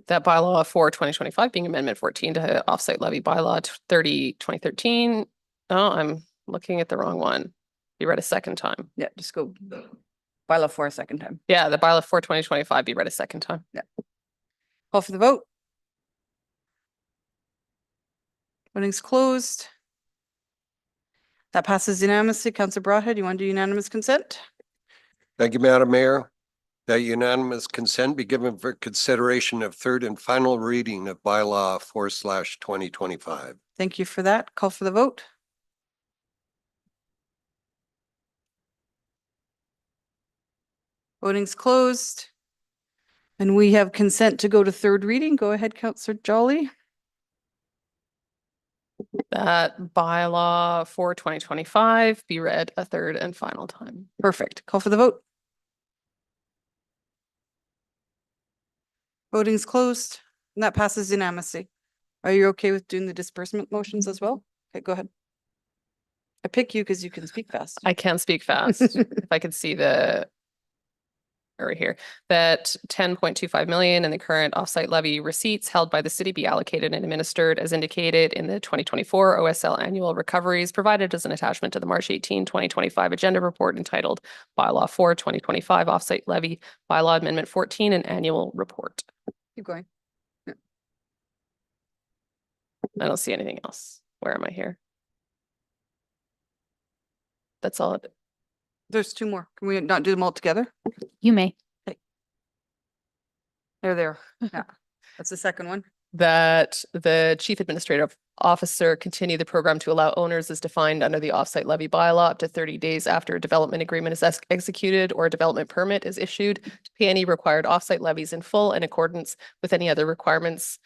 That bylaw 4, 2025 being amendment 14 to offsite levy bylaw 30, 2013. Oh, I'm looking at the wrong one. Be read a second time.
Yeah, just go bylaw 4 a second time.
Yeah, the bylaw 4, 2025 be read a second time.
Yeah. Call for the vote. Voting's closed. That passes unanimously. Councillor Broadhead, you want to do unanimous consent?
Thank you, Madam Mayor. That unanimous consent be given for consideration of third and final reading of bylaw 4/2025.
Thank you for that. Call for the vote. Voting's closed. And we have consent to go to third reading. Go ahead, Councillor Jolly.
That bylaw 4, 2025 be read a third and final time.
Perfect. Call for the vote. Voting's closed and that passes unanimously. Are you okay with doing the disbursement motions as well? Okay, go ahead. I pick you because you can speak fast.
I can speak fast. If I could see the right here, that 10.25 million in the current offsite levy receipts held by the city be allocated and administered as indicated in the 2024 OSL annual recoveries provided as an attachment to the March 18, 2025 agenda report entitled Bylaw 4, 2025 offsite levy bylaw amendment 14 and annual report.
Keep going. Yeah.
I don't see anything else. Where am I here? That's all.
There's two more. Can we not do them all together?
You may.
There. Yeah, that's the second one.
That the chief administrative officer continue the program to allow owners as defined under the offsite levy bylaw up to 30 days after a development agreement is executed or a development permit is issued to pay any required offsite levies in full in accordance with any other requirements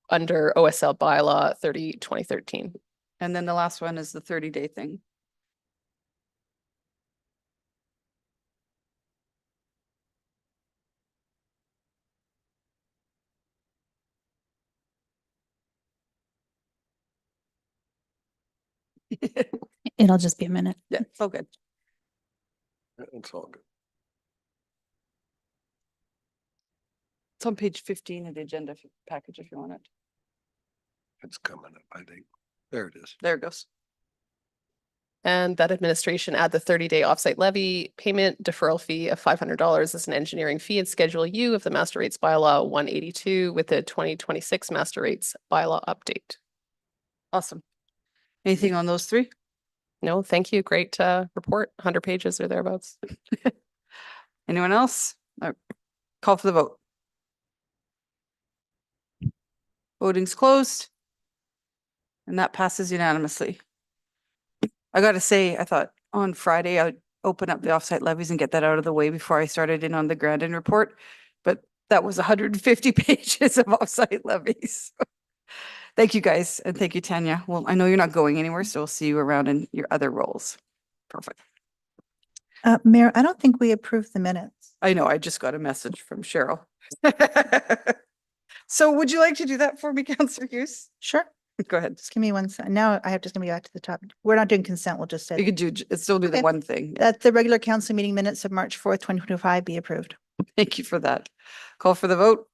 under OSL bylaw 30, 2013.
And then the last one is the 30-day thing.
It'll just be a minute.
Yeah, it's all good.
It's all good.
It's on page 15 of the agenda package if you want it.
It's coming up, I think. There it is.
There it goes.
And that administration add the 30-day offsite levy payment deferral fee of $500 as an engineering fee in Schedule U of the Master Rates Bylaw 182 with the 2026 Master Rates Bylaw update.
Awesome. Anything on those three?
No, thank you. Great report. 100 pages or thereabouts.
Anyone else? Call for the vote. Voting's closed. And that passes unanimously. I got to say, I thought on Friday, open up the offsite levies and get that out of the way before I started in on the Grandon report. But that was 150 pages of offsite levies. Thank you, guys, and thank you, Tanya. Well, I know you're not going anywhere, so we'll see you around in your other roles. Perfect.
Mayor, I don't think we approved the minutes.
I know, I just got a message from Cheryl. So would you like to do that for me, Councillor Hughes?
Sure.
Go ahead.
Just give me one second. Now I have just gonna be back to the top. We're not doing consent. We'll just say.
You could do, still do the
Okay.
one thing.
That the regular council meeting minutes of March 4th, 2025 be approved.
Thank you for that. Call for the vote.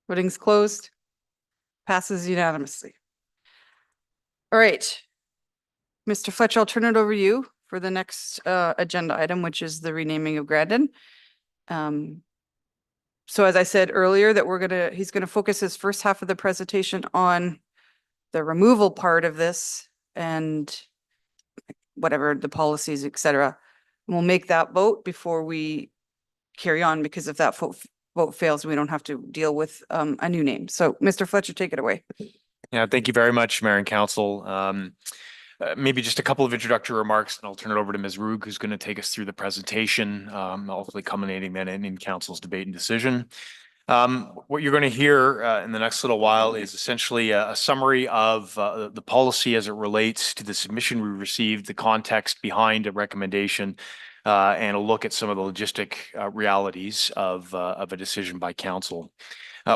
Voting's closed. Passes unanimously. All right. Mr. Fletcher, I'll turn it over to you for the next agenda item, which is the renaming of Grandon. So as I said earlier, that he's gonna focus his first half of the presentation on the removal part of this and whatever the policies, et cetera. We'll make that vote before we carry on, because if that vote fails, we don't have to deal with a new name. So Mr. Fletcher, take it away.
Yeah, thank you very much, Mayor and Council. Maybe just a couple of introductory remarks, and I'll turn it over to Ms. Rug, who's going to take us through the presentation, hopefully culminating then in Council's debate and decision. What you're going to hear in the next little while is essentially a summary of the policy as it relates to the submission we received, the context behind a recommendation, and a look at some of the logistic realities of a decision by Council.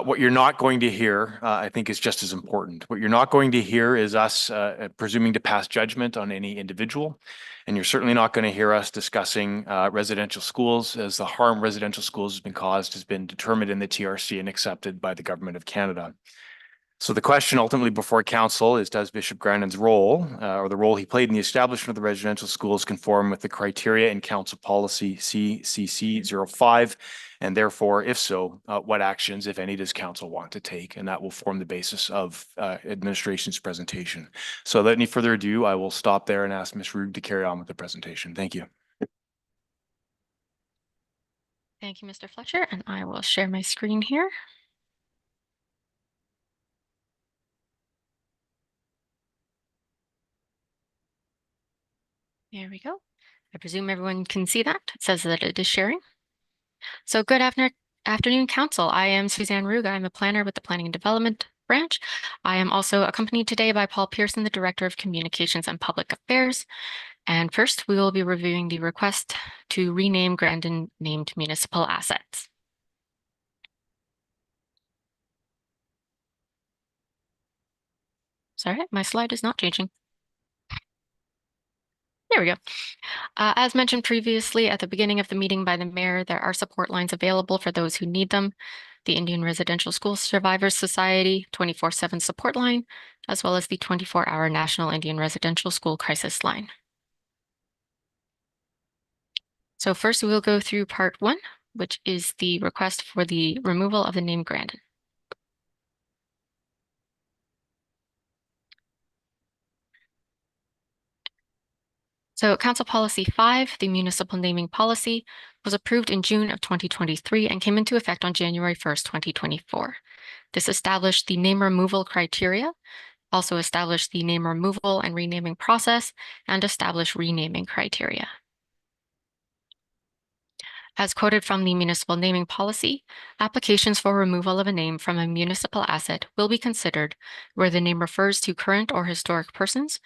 What you're not going to hear, I think, is just as important. What you're not going to hear is us presuming to pass judgment on any individual. And you're certainly not going to hear us discussing residential schools, as the harm residential schools has been caused has been determined in the TRC and accepted by the Government of Canada. So the question ultimately before Council is, does Bishop Grandon's role or the role he played in the establishment of the residential schools conform with the criteria in Council Policy CCC 05? And therefore, if so, what actions, if any, does Council want to take? And that will form the basis of administration's presentation. So without any further ado, I will stop there and ask Ms. Rug to carry on with the presentation. Thank you.
Thank you, Mr. Fletcher, and I will share my screen here. There we go. I presume everyone can see that. It says that it is sharing. So good afternoon, Council. I am Suzanne Rug. I'm a planner with the Planning and Development branch. I am also accompanied today by Paul Pearson, the Director of Communications and Public Affairs. And first, we will be reviewing the request to rename Grandon named municipal assets. Sorry, my slide is not changing. There we go. As mentioned previously at the beginning of the meeting by the mayor, there are support lines available for those who need them. The Indian Residential School Survivors Society 24/7 support line, as well as the 24-hour National Indian Residential School Crisis line. So first we'll go through part 1, which is the request for the removal of the name Grandon. So Council Policy 5, the municipal naming policy, was approved in June of 2023 and came into effect on January 1st, 2024. This established the name removal criteria, also established the name removal and renaming process, and established renaming criteria. As quoted from the municipal naming policy, applications for removal of a name from a municipal asset will be considered where the name refers to current or historic persons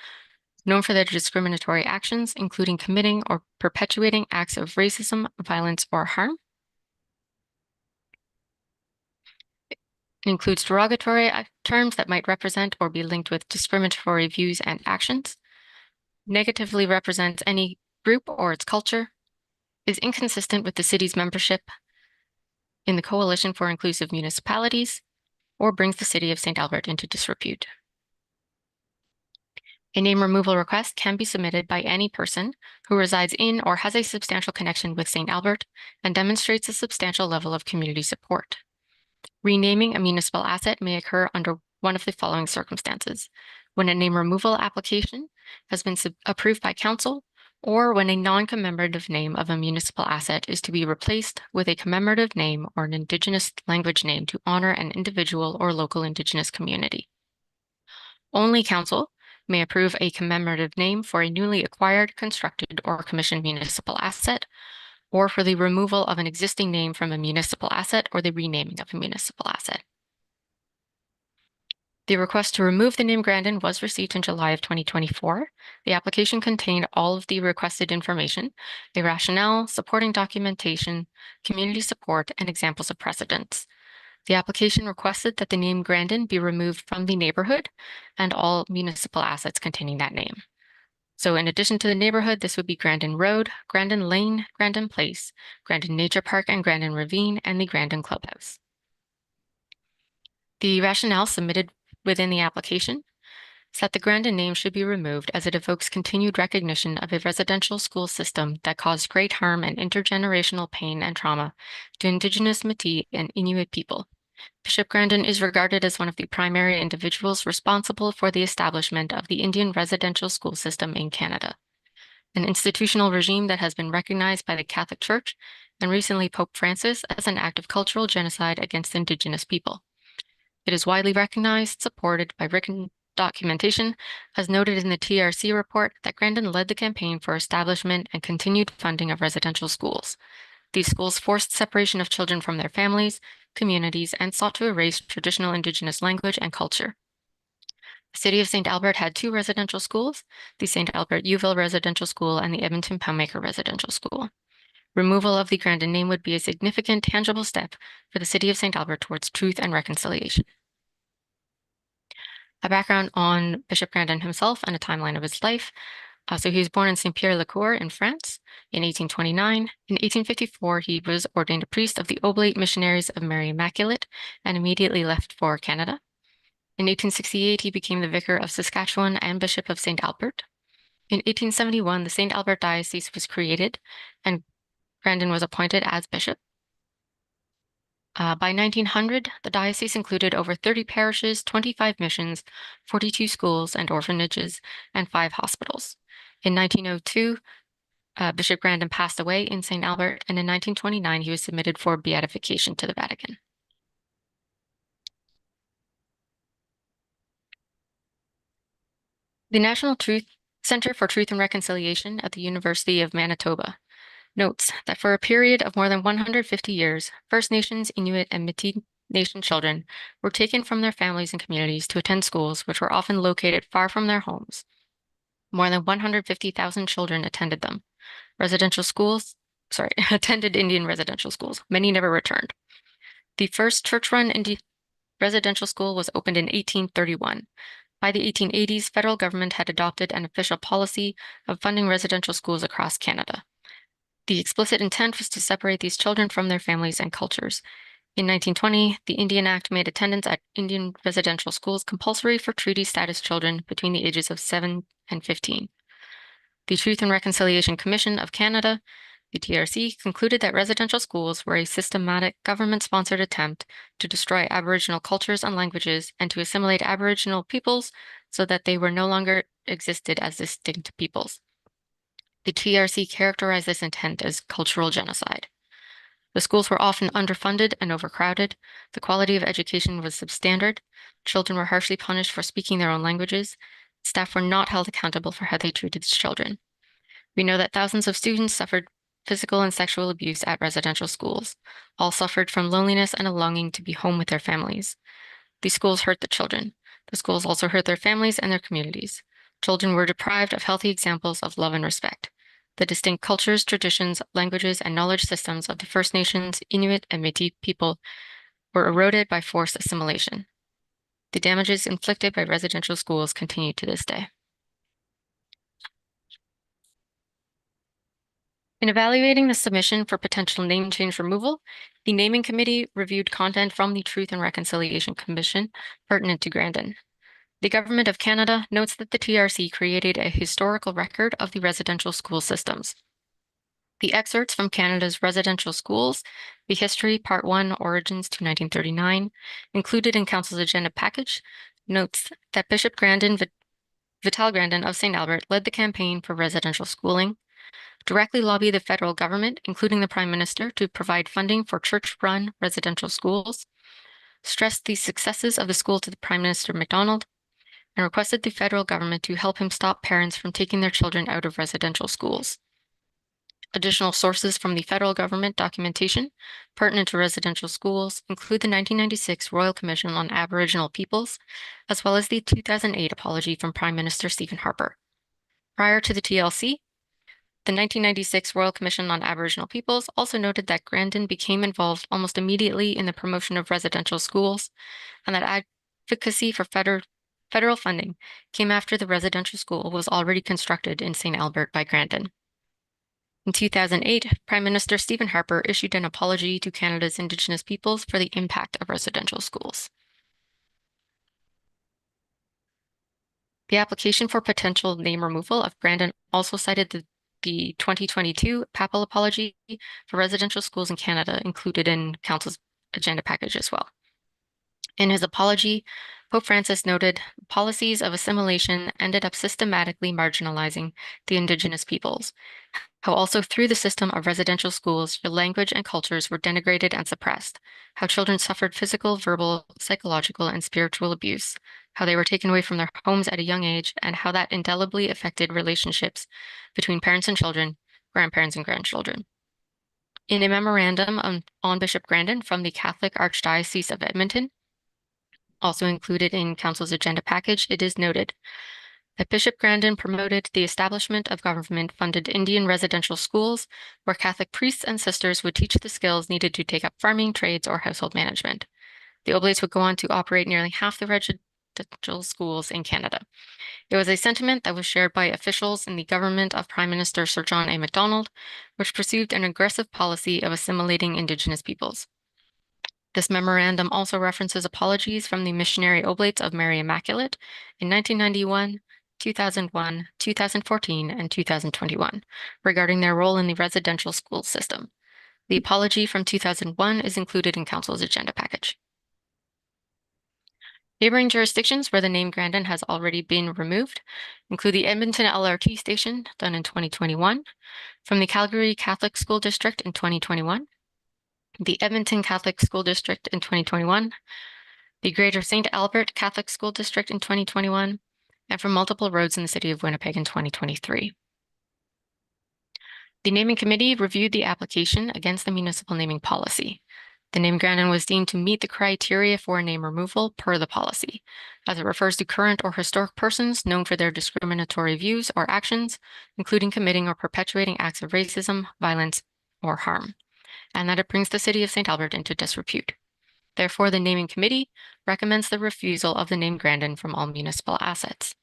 known for their discriminatory actions, including committing or perpetuating acts of racism, violence, or harm. It includes derogatory terms that might represent or be linked with discriminatory views and actions, negatively represents any group or its culture, is inconsistent with the city's membership in the Coalition for Inclusive Municipalities, or brings the city of St. Albert into disrepute. A name removal request can be submitted by any person who resides in or has a substantial connection with St. Albert and demonstrates a substantial level of community support. Renaming a municipal asset may occur under one of the following circumstances: when a name removal application has been approved by Council, or when a non-commemorative name of a municipal asset is to be replaced with a commemorative name or an Indigenous language name to honor an individual or local Indigenous community. Only council may approve a commemorative name for a newly acquired, constructed, or commissioned municipal asset, or for the removal of an existing name from a municipal asset or the renaming of a municipal asset. The request to remove the name Grandon was received in July of 2024. The application contained all of the requested information, a rationale, supporting documentation, community support, and examples of precedents. The application requested that the name Grandon be removed from the neighborhood and all municipal assets containing that name. So in addition to the neighborhood, this would be Grandon Road, Grandon Lane, Grandon Place, Grandon Nature Park and Grandon Ravine, and the Grandon Clubhouse. The rationale submitted within the application is that the Grandon name should be removed as it evokes continued recognition of a residential school system that caused great harm and intergenerational pain and trauma to Indigenous, Métis, and Inuit people. Bishop Grandon is regarded as one of the primary individuals responsible for the establishment of the Indian residential school system in Canada, an institutional regime that has been recognized by the Catholic Church and recently Pope Francis as an act of cultural genocide against Indigenous people. It is widely recognized, supported by written documentation, as noted in the TRC report, that Grandon led the campaign for establishment and continued funding of residential schools. These schools forced separation of children from their families, communities, and sought to erase traditional Indigenous language and culture. The City of St. Albert had two residential schools, the St. Albert Youville Residential School and the Edmonton Poundmaker Residential School. Removal of the Grandon name would be a significant, tangible step for the City of St. Albert towards truth and reconciliation. A background on Bishop Grandon himself and a timeline of his life. So he was born in Saint-Pierre-le-Coeur in France in 1829. In 1854, he was ordained a priest of the Oblate Missionaries of Mary Immaculate and immediately left for Canada. In 1868, he became the vicar of Saskatchewan and Bishop of St. Albert. In 1871, the St. Albert Diocese was created and Grandon was appointed as bishop. By 1900, the diocese included over 30 parishes, 25 missions, 42 schools and orphanages, and 5 hospitals. In 1902, Bishop Grandon passed away in St. Albert, and in 1929, he was submitted for beatification to the Vatican. The National Center for Truth and Reconciliation at the University of Manitoba notes that for a period of more than 150 years, First Nations, Inuit, and Métis Nation children were taken from their families and communities to attend schools which were often located far from their homes. More than 150,000 children attended them. Attended Indian residential schools. Many never returned. The first church-run Indian residential school was opened in 1831. By the 1880s, federal government had adopted an official policy of funding residential schools across Canada. The explicit intent was to separate these children from their families and cultures. In 1920, the Indian Act made attendance at Indian residential schools compulsory for treaty status children between the ages of 7 and 15. The Truth and Reconciliation Commission of Canada, the TRC, concluded that residential schools were a systematic government-sponsored attempt to destroy Aboriginal cultures and languages and to assimilate Aboriginal peoples so that they were no longer existed as distinct peoples. The TRC characterized this intent as cultural genocide. The schools were often underfunded and overcrowded. The quality of education was substandard. Children were harshly punished for speaking their own languages. Staff were not held accountable for how they treated children. We know that thousands of students suffered physical and sexual abuse at residential schools. All suffered from loneliness and a longing to be home with their families. These schools hurt the children. The schools also hurt their families and their communities. Children were deprived of healthy examples of love and respect. The distinct cultures, traditions, languages, and knowledge systems of the First Nations, Inuit, and Métis people were eroded by forced assimilation. The damages inflicted by residential schools continue to this day. In evaluating the submission for potential name change removal, the Naming Committee reviewed content from the Truth and Reconciliation Commission pertinent to Grandon. The Government of Canada notes that the TRC created a historical record of the residential school systems. The excerpts from Canada's Residential Schools, the History, Part 1, Origins to 1939, included in Council's agenda package, notes that Bishop Grandon, Vital Grandon of St. Albert, led the campaign for residential schooling. directly lobby the federal government, including the Prime Minister, to provide funding for church-run residential schools, stressed the successes of the school to the Prime Minister Macdonald, and requested the federal government to help him stop parents from taking their children out of residential schools. Additional sources from the federal government documentation pertinent to residential schools include the 1996 Royal Commission on Aboriginal Peoples, as well as the 2008 apology from Prime Minister Stephen Harper. Prior to the TLC, the 1996 Royal Commission on Aboriginal Peoples also noted that Grandon became involved almost immediately in the promotion of residential schools, and that advocacy for federal funding came after the residential school was already constructed in St. Albert by Grandon. In 2008, Prime Minister Stephen Harper issued an apology to Canada's Indigenous peoples for the impact of residential schools. The application for potential name removal of Grandon also cited the 2022 papal apology for residential schools in Canada included in Council's agenda package as well. In his apology, Pope Francis noted policies of assimilation ended up systematically marginalizing the Indigenous peoples, how also through the system of residential schools, your language and cultures were denigrated and suppressed, how children suffered physical, verbal, psychological, and spiritual abuse, how they were taken away from their homes at a young age, and how that indelibly affected relationships between parents and children, grandparents and grandchildren. In a memorandum on Bishop Grandon from the Catholic Archdiocese of Edmonton, also included in Council's agenda package, it is noted that Bishop Grandon promoted the establishment of government-funded Indian residential schools where Catholic priests and sisters would teach the skills needed to take up farming, trades, or household management. The Oblates would go on to operate nearly half the residential schools in Canada. It was a sentiment that was shared by officials in the government of Prime Minister Sir John A. Macdonald, which pursued an aggressive policy of assimilating Indigenous peoples. This memorandum also references apologies from the missionary Oblates of Mary Immaculate in 1991, 2001, 2014, and 2021 regarding their role in the residential school system. The apology from 2001 is included in Council's agenda package. Neighboring jurisdictions where the name Grandon has already been removed include the Edmonton LRT station, done in 2021, from the Calgary Catholic School District in 2021, the Edmonton Catholic School District in 2021, the Greater St. Albert Catholic School District in 2021, and from multiple roads in the city of Winnipeg in 2023. The naming committee reviewed the application against the municipal naming policy. The name Grandon was deemed to meet the criteria for name removal per the policy, as it refers to current or historic persons known for their discriminatory views or actions, including committing or perpetuating acts of racism, violence, or harm, and that it brings the city of St. Albert into disrepute. Therefore, the naming committee recommends the refusal of the name Grandon from all municipal assets.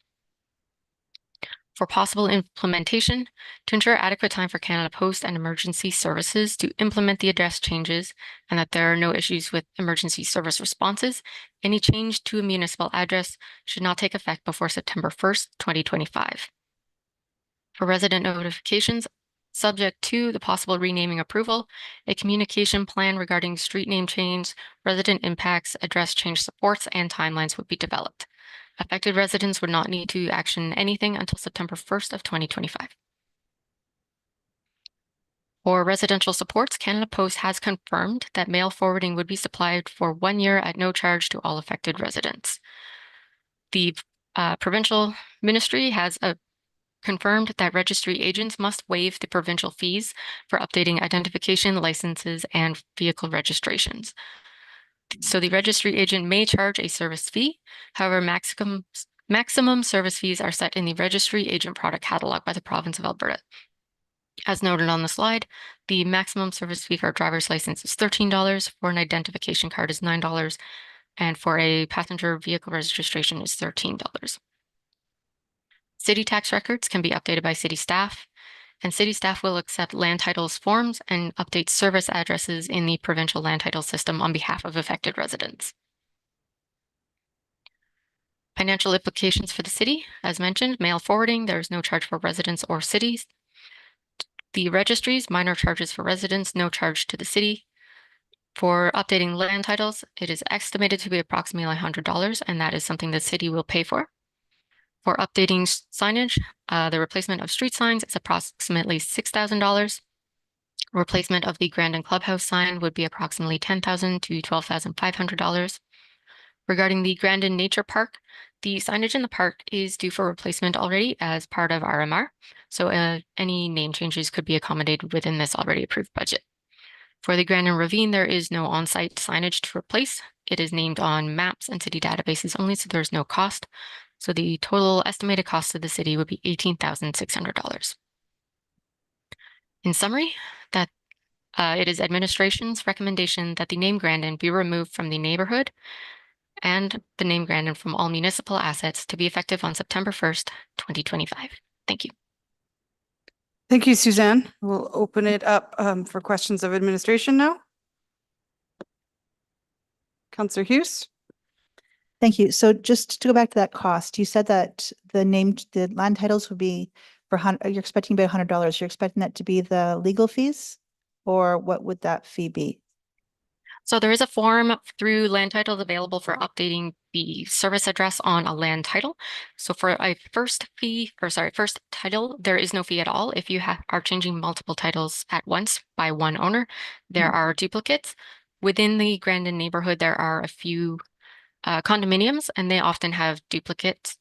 For possible implementation, to ensure adequate time for Canada Post and emergency services to implement the address changes and that there are no issues with emergency service responses, any change to a municipal address should not take effect before September 1st, 2025. For resident notifications, subject to the possible renaming approval, a communication plan regarding street name change, resident impacts, address change supports, and timelines would be developed. Affected residents would not need to action anything until September 1st of 2025. For residential supports, Canada Post has confirmed that mail forwarding would be supplied for 1 year at no charge to all affected residents. The provincial ministry has confirmed that registry agents must waive the provincial fees for updating identification, licenses, and vehicle registrations. So the registry agent may charge a service fee. However, maximum service fees are set in the registry agent product catalog by the province of Alberta. As noted on the slide, the maximum service fee for a driver's license is $13, for an identification card is $9, and for a passenger vehicle registration is $13. City tax records can be updated by city staff, and city staff will accept land titles forms and update service addresses in the provincial land title system on behalf of affected residents. Financial implications for the city, as mentioned, mail forwarding, there is no charge for residents or cities. The registries, minor charges for residents, no charge to the city. For updating land titles, it is estimated to be approximately $100, and that is something the city will pay for. For updating signage, the replacement of street signs is approximately $6,000. Replacement of the Grandon Clubhouse sign would be approximately $10,000 to $12,500. Regarding the Grandon Nature Park, the signage in the park is due for replacement already as part of RMR, so any name changes could be accommodated within this already approved budget. For the Grandon Ravine, there is no on-site signage to replace. It is named on maps and city databases only, so there's no cost. So the total estimated cost to the city would be $18,600. In summary, that it is administration's recommendation that the name Grandon be removed from the neighborhood and the name Grandon from all municipal assets to be effective on September 1st, 2025. Thank you.
Thank you, Suzanne. We'll open it up for questions of administration now. Councillor Hughes.
Thank you. So just to go back to that cost, you said that the land titles would be for you're expecting about $100. You're expecting that to be the legal fees, or what would that fee be?
So there is a form through land titles available for updating the service address on a land title. So for a first title, there is no fee at all. If you are changing multiple titles at once by one owner, there are duplicates. Within the Grandon neighborhood, there are a few condominiums, and they often have duplicate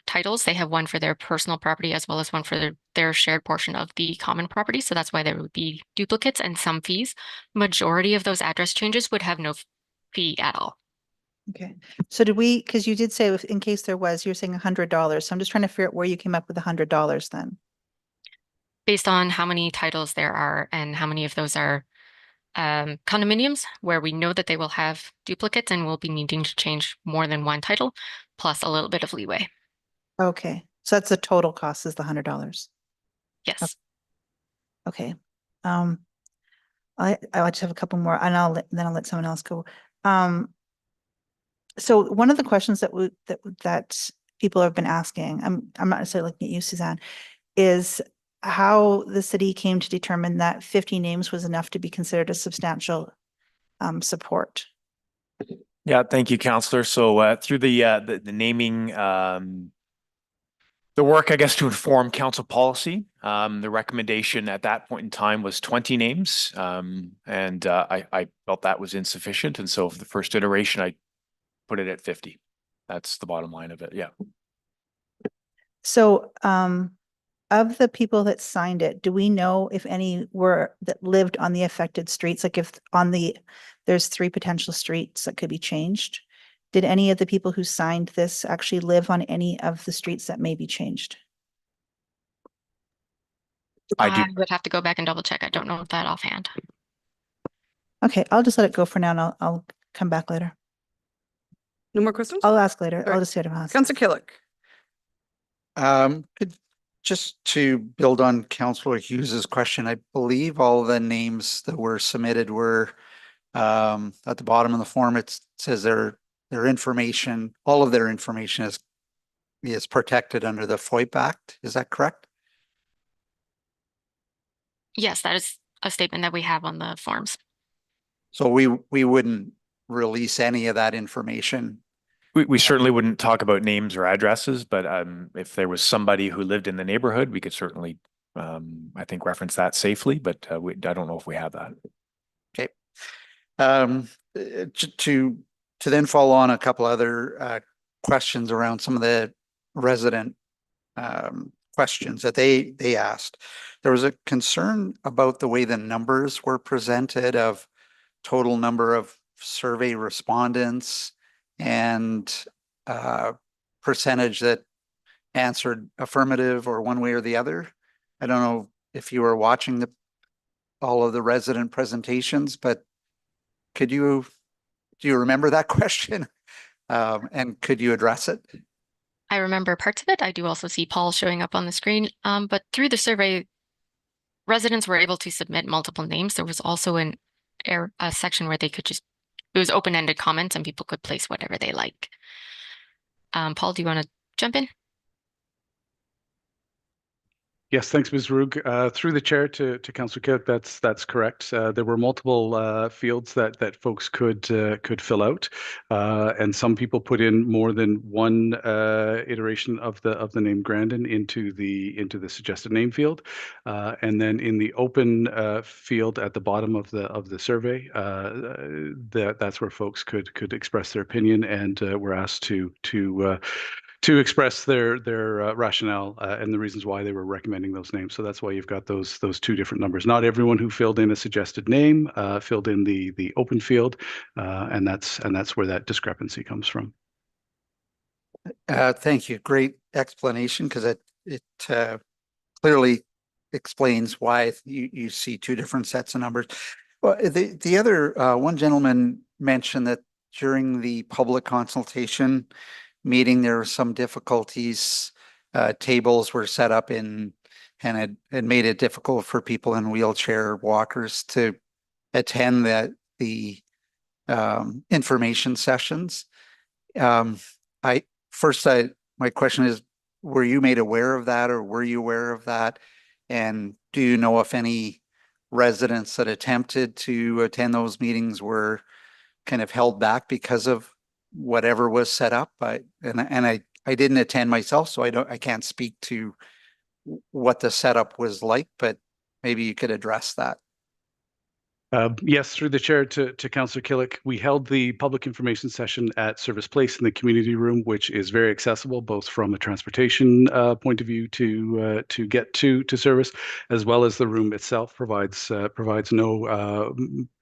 titles. They have one for their personal property as well as one for their shared portion of the common property. So that's why there would be duplicates and some fees. Majority of those address changes would have no fee at all.
Okay. So because you did say in case there was, you're saying $100. So I'm just trying to figure out where you came up with $100 then.
Based on how many titles there are and how many of those are condominiums where we know that they will have duplicates and we'll be needing to change more than one title, plus a little bit of leeway.
Okay. So that's the total cost is the $100.
Yes.
Okay. I just have a couple more and then I'll let someone else go. So one of the questions that people have been asking, I'm not necessarily looking at you, Suzanne, is how the city came to determine that 50 names was enough to be considered a substantial support.
Yeah, thank you, Councillor. So through the naming, the work, I guess, to inform council policy, the recommendation at that point in time was 20 names, and I felt that was insufficient, and so for the first iteration, I put it at 50. That's the bottom line of it. Yeah.
So, of the people that signed it, do we know if any that lived on the affected streets? Like if there's 3 potential streets that could be changed. Did any of the people who signed this actually live on any of the streets that may be changed?
I would have to go back and double check. I don't know that offhand.
Okay, I'll just let it go for now and I'll come back later.
No more questions?
I'll ask later.
Sorry.
I'll just say to ask.
Councillor Killick.
Just to build on Councillor Hughes's question, I believe all the names that were submitted were at the bottom of the form. It says their information, all of their information is protected under the FOIP Act. Is that correct?
Yes, that is a statement that we have on the forms.
So we wouldn't release any of that information.
We certainly wouldn't talk about names or addresses, but if there was somebody who lived in the neighborhood, we could certainly, I think, reference that safely, but I don't know if we have that.
Okay. To then follow on a couple other questions around some of the resident questions that they asked. There was a concern about the way the numbers were presented of total number of survey respondents and percentage that answered affirmative or one way or the other. I don't know if you were watching all of the resident presentations, but do you remember that question? And could you address it?
I remember parts of it. I do also see Paul showing up on the screen. But through the survey, residents were able to submit multiple names. There was also a section where they could it was open-ended comments and people could place whatever they like. Paul, do you want to jump in?
Yes, thanks, Ms. Rug. Through the chair to Councillor Killick, that's correct. There were multiple fields that folks could fill out, and some people put in more than one iteration of the name Grandon into the suggested name field, and then in the open field at the bottom of the survey, that's where folks could express their opinion, and were asked to express their rationale and the reasons why they were recommending those names. So that's why you've got those two different numbers. Not everyone who filled in a suggested name filled in the open field, and that's where that discrepancy comes from.
Thank you. Great explanation, because it clearly explains why you see two different sets of numbers. Well, the other one gentleman mentioned that during the public consultation meeting, there were some difficulties. Tables were set up and it made it difficult for people in wheelchair walkers to attend the information sessions. My question is, were you made aware of that, or were you aware of that? And do you know if any residents that attempted to attend those meetings were kind of held back because of whatever was set up? I didn't attend myself, so I can't speak to what the setup was like, but maybe you could address that.
Yes, through the chair to Councillor Killick, we held the public information session at Service Place in the community room, which is very accessible, both from a transportation point of view to get to service, as well as the room itself provides no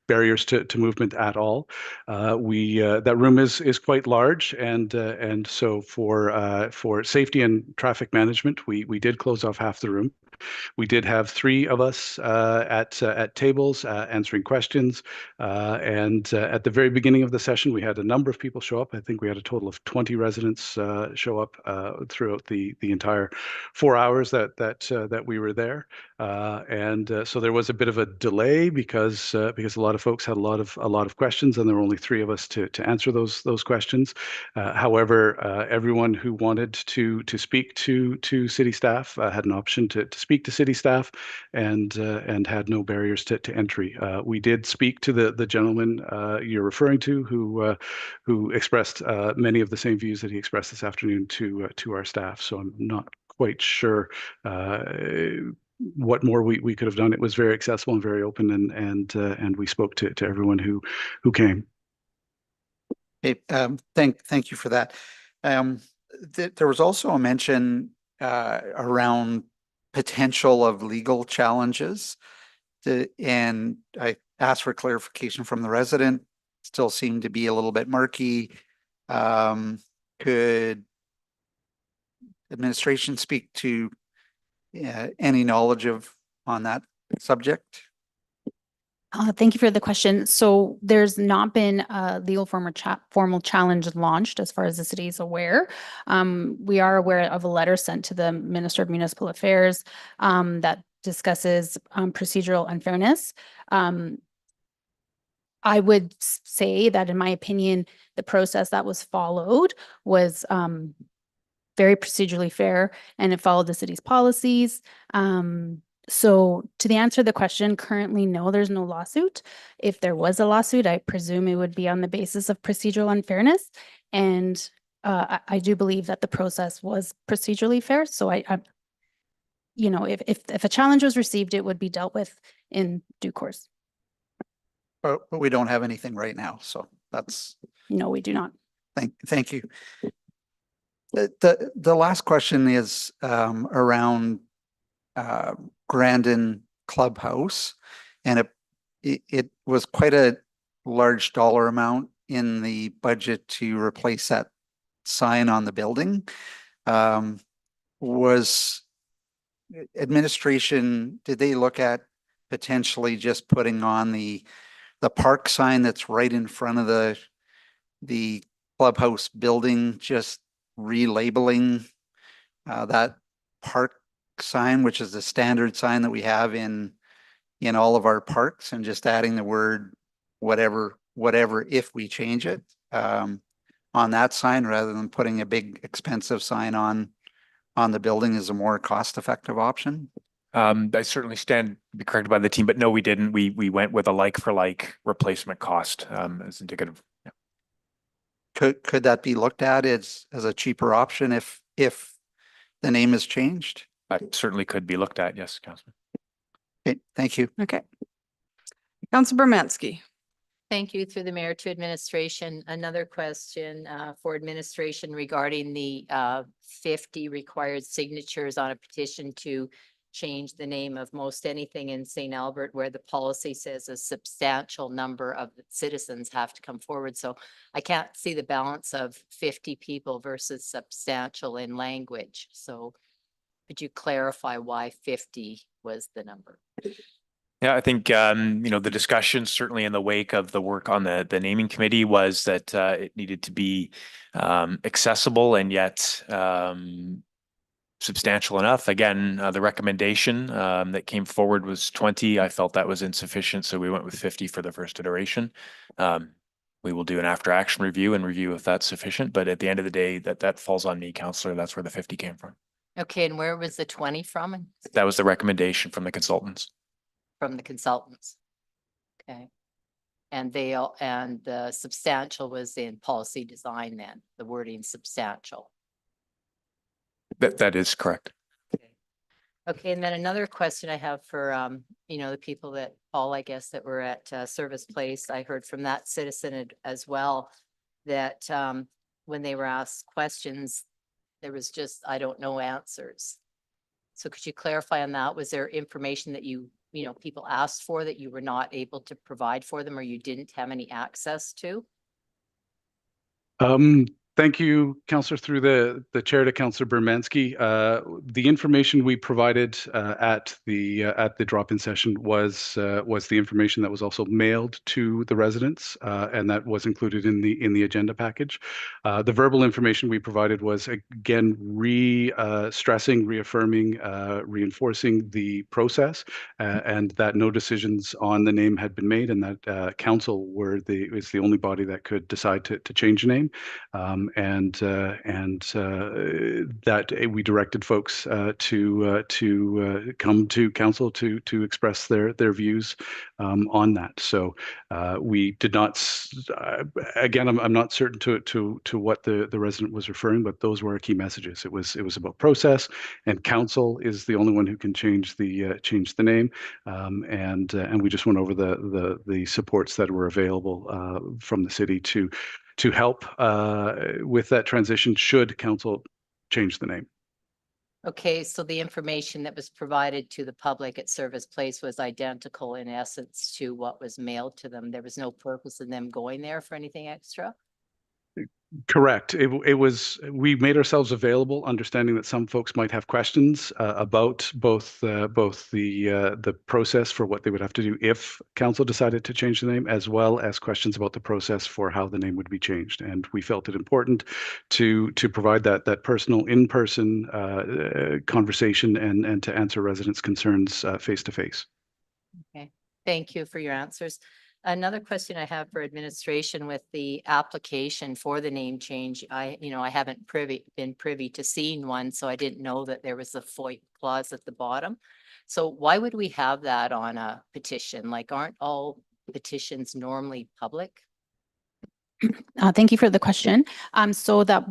barriers to movement at all. That room is quite large, and so for safety and traffic management, we did close off half the room. We did have three of us at tables answering questions, and at the very beginning of the session, we had a number of people show up. I think we had a total of 20 residents show up throughout the entire 4 hours that we were there, and so there was a bit of a delay because a lot of folks had a lot of questions, and there were only three of us to answer those questions. However, everyone who wanted to speak to city staff had an option to speak to city staff, and had no barriers to entry. We did speak to the gentleman you're referring to, who expressed many of the same views that he expressed this afternoon to our staff. So I'm not quite sure what more we could have done. It was very accessible and very open, and we spoke to everyone who came.
Okay, thank you for that. There was also a mention around potential of legal challenges, and I asked for clarification from the resident. Still seemed to be a little bit murky. Could administration speak to any knowledge on that subject?
Thank you for the question. So there's not been a legal formal challenge launched as far as the city is aware. We are aware of a letter sent to the Minister of Municipal Affairs that discusses procedural unfairness. I would say that, in my opinion, the process that was followed was very procedurally fair, and it followed the city's policies. So to the answer to the question, currently, no, there's no lawsuit. If there was a lawsuit, I presume it would be on the basis of procedural unfairness. And I do believe that the process was procedurally fair. So I if a challenge was received, it would be dealt with in due course.
But we don't have anything right now, so that's.
No, we do not.
Thank you. The last question is around Grandon Clubhouse, and it was quite a large dollar amount in the budget to replace that sign on the building. Was administration, did they look at potentially just putting on the park sign that's right in front of the clubhouse building, just relabeling that park sign, which is the standard sign that we have in all of our parks, and just adding the word whatever if we change it on that sign, rather than putting a big expensive sign on on the building is a more cost-effective option?
I certainly stand to be corrected by the team, but no, we didn't. We went with a like for like replacement cost as indicative. Yeah.
Could that be looked at as a cheaper option if the name is changed?
That certainly could be looked at, yes, Councilman.
Okay, thank you.
Okay. Councilor Bermansky.
Thank you. Through the mayor to administration. Another question for administration regarding the 50 required signatures on a petition to change the name of most anything in St. Albert, where the policy says a substantial number of citizens have to come forward. So I can't see the balance of 50 people versus substantial in language. So could you clarify why 50 was the number?
Yeah, I think, the discussion certainly in the wake of the work on the naming committee was that it needed to be accessible and yet substantial enough. Again, the recommendation that came forward was 20. I felt that was insufficient, so we went with 50 for the first iteration. We will do an after action review and review if that's sufficient, but at the end of the day, that falls on me, Councillor. That's where the 50 came from.
Okay, and where was the 20 from?
That was the recommendation from the consultants.
From the consultants. Okay. And the substantial was in policy design then, the wording substantial.
That is correct.
Okay, and then another question I have for, the people that, all I guess, that were at Service Place. I heard from that citizen as well that when they were asked questions, there was just, I don't know, answers. So could you clarify on that? Was there information that people asked for that you were not able to provide for them or you didn't have any access to?
Thank you, Councillor, through the chair to Councillor Bermansky. The information we provided at the drop-in session was the information that was also mailed to the residents, and that was included in the agenda package. The verbal information we provided was again stressing, reaffirming, reinforcing the process, and that no decisions on the name had been made, and that council is the only body that could decide to change the name. And that we directed folks to come to council to express their views on that. So we did not. Again, I'm not certain to what the resident was referring, but those were our key messages. It was about process, and council is the only one who can change the name. And we just went over the supports that were available from the city to help with that transition should council change the name.
Okay, so the information that was provided to the public at Service Place was identical in essence to what was mailed to them. There was no purpose in them going there for anything extra?
Correct. We made ourselves available, understanding that some folks might have questions about both the process for what they would have to do if council decided to change the name, as well as questions about the process for how the name would be changed. And we felt it important to provide that personal, in-person conversation and to answer residents' concerns face to face.
Okay, thank you for your answers. Another question I have for administration with the application for the name change, I haven't been privy to seeing one, so I didn't know that there was a FOIP clause at the bottom. So why would we have that on a petition? Like, aren't all petitions normally public?
Thank you for the question. So that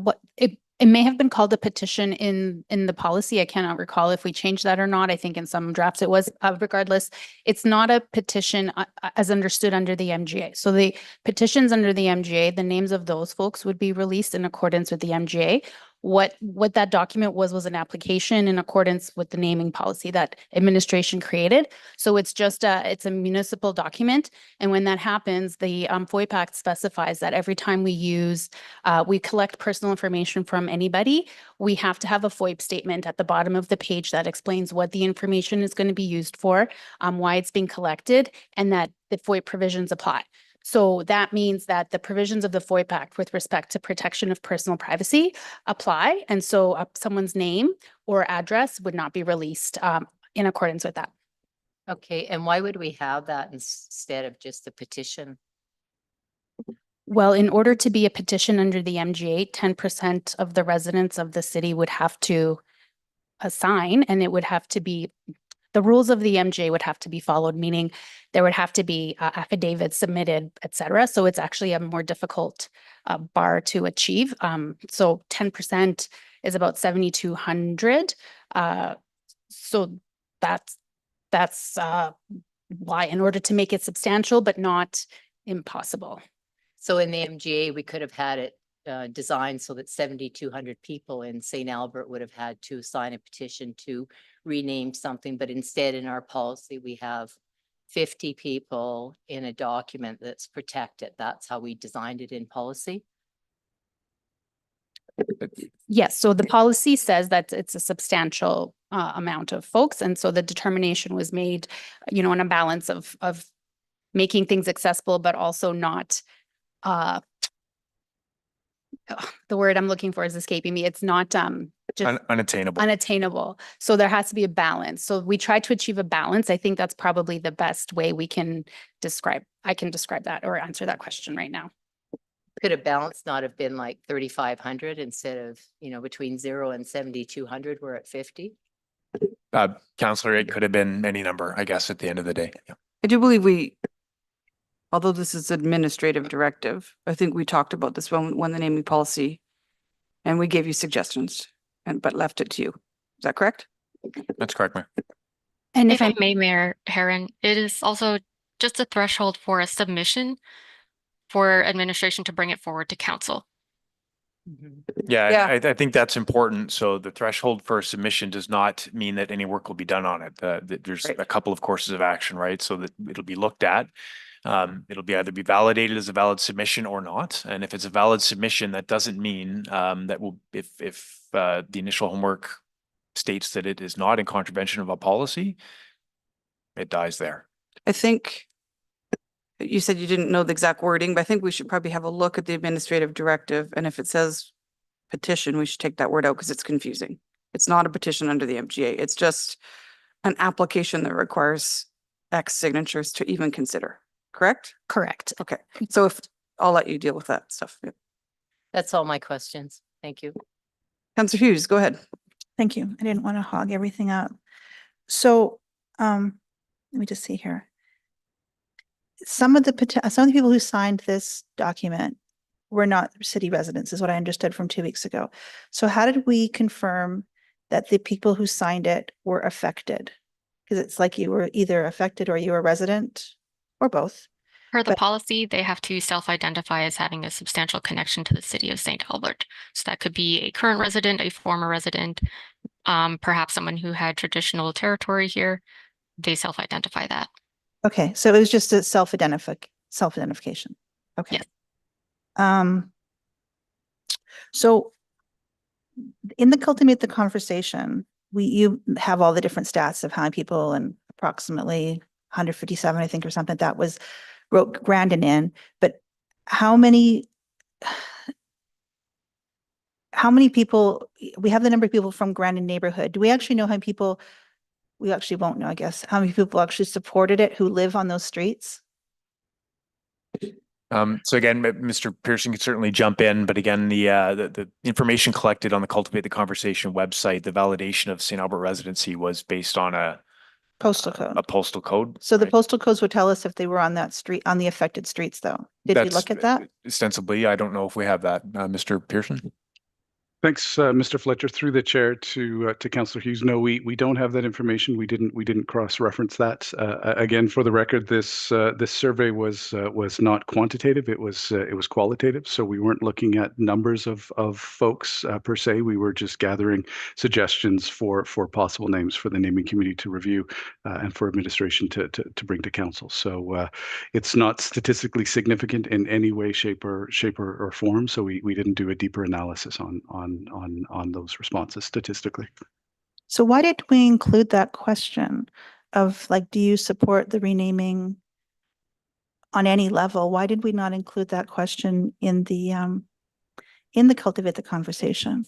it may have been called a petition in the policy. I cannot recall if we changed that or not. I think in some drafts it was. Regardless, it's not a petition as understood under the MGA. So the petitions under the MGA, the names of those folks would be released in accordance with the MGA. What that document was an application in accordance with the naming policy that administration created. So it's just it's a municipal document. And when that happens, the FOIP Act specifies that every time we collect personal information from anybody, we have to have a FOIP statement at the bottom of the page that explains what the information is going to be used for, why it's being collected, and that the FOIP provisions apply. So that means that the provisions of the FOIP Act with respect to protection of personal privacy apply. And so someone's name or address would not be released in accordance with that.
Okay, and why would we have that instead of just a petition?
Well, in order to be a petition under the MGA, 10% of the residents of the city would have to a sign, and it would have to be, the rules of the MJ would have to be followed, meaning there would have to be affidavits submitted, et cetera. So it's actually a more difficult bar to achieve. So 10% is about 7,200. So that's why, in order to make it substantial but not impossible.
So in the MGA, we could have had it designed so that 7,200 people in St. Albert would have had to sign a petition to rename something, but instead in our policy, we have 50 people in a document that's protected. That's how we designed it in policy.
Yes, so the policy says that it's a substantial amount of folks, and so the determination was made, you know, in a balance of making things accessible, but also not the word I'm looking for is escaping me. It's not just
unattainable.
Unattainable. So there has to be a balance. So we try to achieve a balance. I think that's probably the best way we can describe. I can describe that or answer that question right now.
Could a balance not have been like 3,500 instead of, you know, between 0 and 7,200, we're at 50?
Councillor, it could have been any number, I guess, at the end of the day. Yeah.
I do believe although this is administrative directive, I think we talked about this when the naming policy, and we gave you suggestions, but left it to you. Is that correct?
That's correct, Mayor.
And
if I may, Mayor Herron, it is also just a threshold for a submission for administration to bring it forward to council.
Yeah. I think that's important. So the threshold for submission does not mean that any work will be done on it. There's a couple of courses of action, right? So that it'll be looked at. It'll be either be validated as a valid submission or not. And if it's a valid submission, that doesn't mean that will, if the initial homework states that it is not in contravention of a policy, it dies there.
I think you said you didn't know the exact wording, but I think we should probably have a look at the administrative directive. And if it says petition, we should take that word out because it's confusing. It's not a petition under the MGA. It's just an application that requires X signatures to even consider. Correct?
Correct.
Okay. So I'll let you deal with that stuff. Yeah.
That's all my questions. Thank you.
Councillor Hughes, go ahead.
Thank you. I didn't want to hog everything up. So, let me just see here. Some of the people who signed this document were not city residents, is what I understood from 2 weeks ago. So how did we confirm that the people who signed it were affected? Because it's like you were either affected or you were a resident or both.
Per the policy, they have to self-identify as having a substantial connection to the city of St. Albert. So that could be a current resident, a former resident, perhaps someone who had traditional territory here. They self-identify that.
Okay, so it was just a self-identification. Okay.
Yes.
So in the Cultivate the Conversation, you have all the different stats of how many people, and approximately 157, I think, or something that wrote Grandon in, but how many people, we have the number of people from Grandon neighborhood. Do we actually know how many people, we actually won't know, I guess, how many people actually supported it who live on those streets?
So again, Mr. Pearson could certainly jump in, but again, the information collected on the Cultivate the Conversation website, the validation of St. Albert residency was based on a
postal code.
A postal code.
So the postal codes would tell us if they were on that street, on the affected streets, though. Did we look at that?
Ostensibly, I don't know if we have that, Mr. Pearson.
Thanks, Mr. Fletcher, through the chair to Councillor Hughes. No, we don't have that information. We didn't cross-reference that. Again, for the record, this survey was not quantitative. It was qualitative. So we weren't looking at numbers of folks per se. We were just gathering suggestions for possible names for the naming committee to review and for administration to bring to council. So it's not statistically significant in any way, shape or form. So we didn't do a deeper analysis on those responses statistically.
So why did we include that question of, like, do you support the renaming on any level? Why did we not include that question in the Cultivate the Conversation?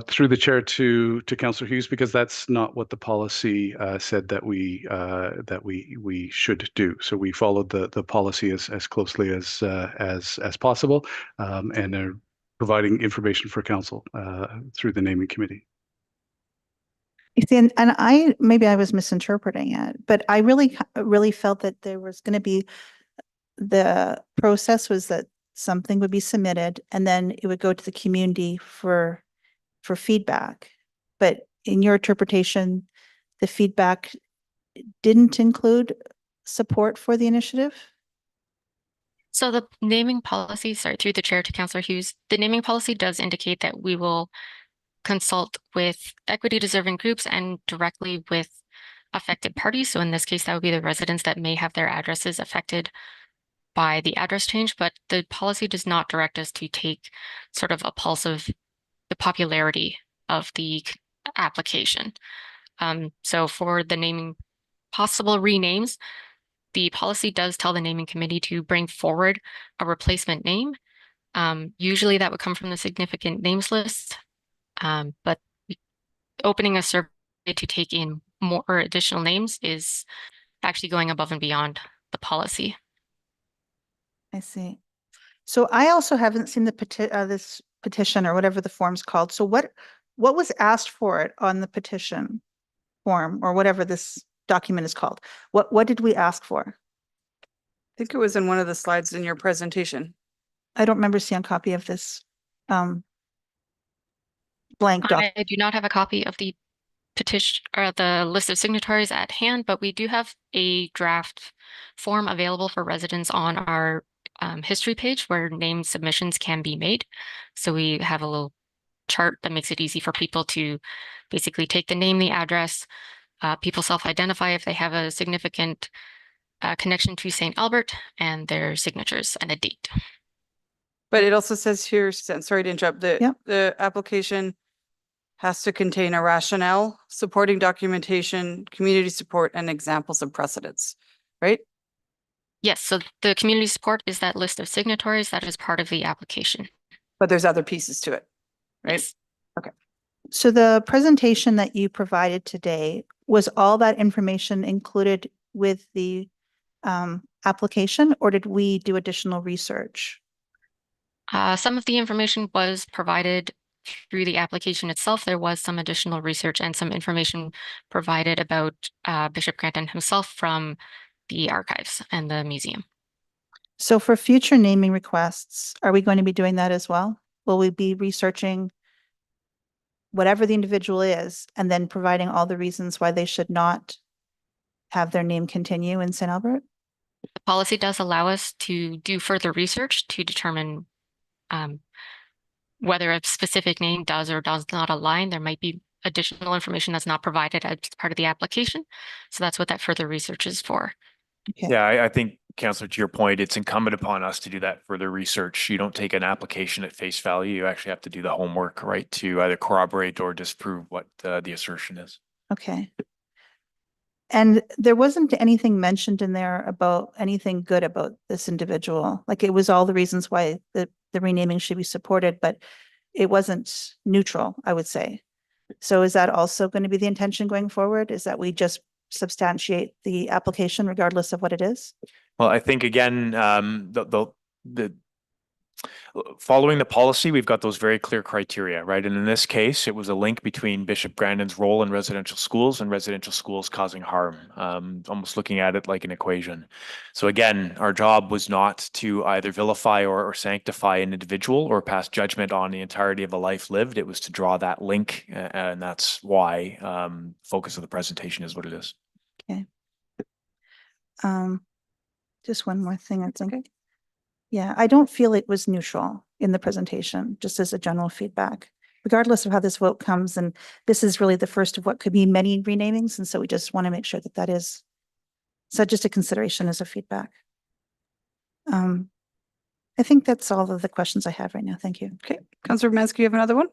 Through the chair to Councillor Hughes, because that's not what the policy said that we should do. So we followed the policy as closely as possible, and are providing information for council through the naming committee.
You see, and maybe I was misinterpreting it, but I really felt that there was going to be, the process was that something would be submitted and then it would go to the community for feedback. But in your interpretation, the feedback didn't include support for the initiative?
So the naming policy, sorry, through the chair to Councillor Hughes, the naming policy does indicate that we will consult with equity deserving groups and directly with affected parties. So in this case, that would be the residents that may have their addresses affected by the address change, but the policy does not direct us to take sort of a pulse of the popularity of the application. So for the naming possible renames, the policy does tell the naming committee to bring forward a replacement name. Usually that would come from the significant names list, but opening a survey to take in more or additional names is actually going above and beyond the policy.
I see. So I also haven't seen the this petition or whatever the form's called. So what was asked for it on the petition form or whatever this document is called? What did we ask for?
I think it was in one of the slides in your presentation.
I don't remember seeing a copy of this blank doc.
I do not have a copy of the petition or the list of signatories at hand, but we do have a draft form available for residents on our history page where name submissions can be made. So we have a little chart that makes it easy for people to basically take the name, the address, people self-identify if they have a significant connection to St. Albert and their signatures and a date.
But it also says here, sorry to interrupt, the application has to contain a rationale, supporting documentation, community support, and examples of precedents, right?
Yes, so the community support is that list of signatories that is part of the application.
But there's other pieces to it, right?
Yes.
Okay.
So the presentation that you provided today, was all that information included with the application, or did we do additional research?
Some of the information was provided through the application itself. There was some additional research and some information provided about Bishop Grandon himself from the archives and the museum.
So for future naming requests, are we going to be doing that as well? Will we be researching whatever the individual is and then providing all the reasons why they should not have their name continue in St. Albert?
The policy does allow us to do further research to determine whether a specific name does or does not align. There might be additional information that's not provided as part of the application. So that's what that further research is for.
Okay.
Yeah, I think, Councillor, to your point, it's incumbent upon us to do that further research. You don't take an application at face value. You actually have to do the homework, right, to either corroborate or disprove what the assertion is.
Okay. And there wasn't anything mentioned in there about anything good about this individual. Like it was all the reasons why the renaming should be supported, but it wasn't neutral, I would say. So is that also going to be the intention going forward? Is that we just substantiate the application regardless of what it is?
Well, I think again, following the policy, we've got those very clear criteria, right? And in this case, it was a link between Bishop Grandon's role in residential schools and residential schools causing harm, almost looking at it like an equation. So again, our job was not to either vilify or sanctify an individual or pass judgment on the entirety of a life lived. It was to draw that link, and that's why focus of the presentation is what it is.
Okay. Just one more thing, I think. Okay. Yeah, I don't feel it was neutral in the presentation, just as a general feedback, regardless of how this vote comes. And this is really the first of what could be many renamings. And so we just want to make sure that that is just a consideration as a feedback. I think that's all of the questions I have right now. Thank you.
Okay. Councillor Mansky, you have another one?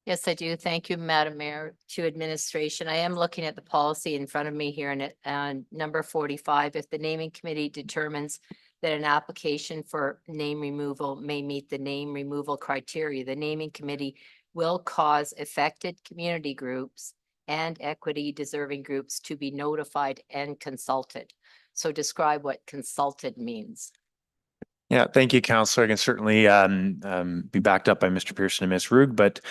Yes, I do. Thank you, Madam Mayor, to administration. I am looking at the policy in front of me here and number 45, if the naming committee determines that an application for name removal may meet the name removal criteria, the naming committee will cause affected community groups and equity deserving groups to be notified and consulted. So describe what consulted means.
Yeah, thank you, Councillor. I can certainly be backed up by Mr. Pearson and Ms. Rugg, but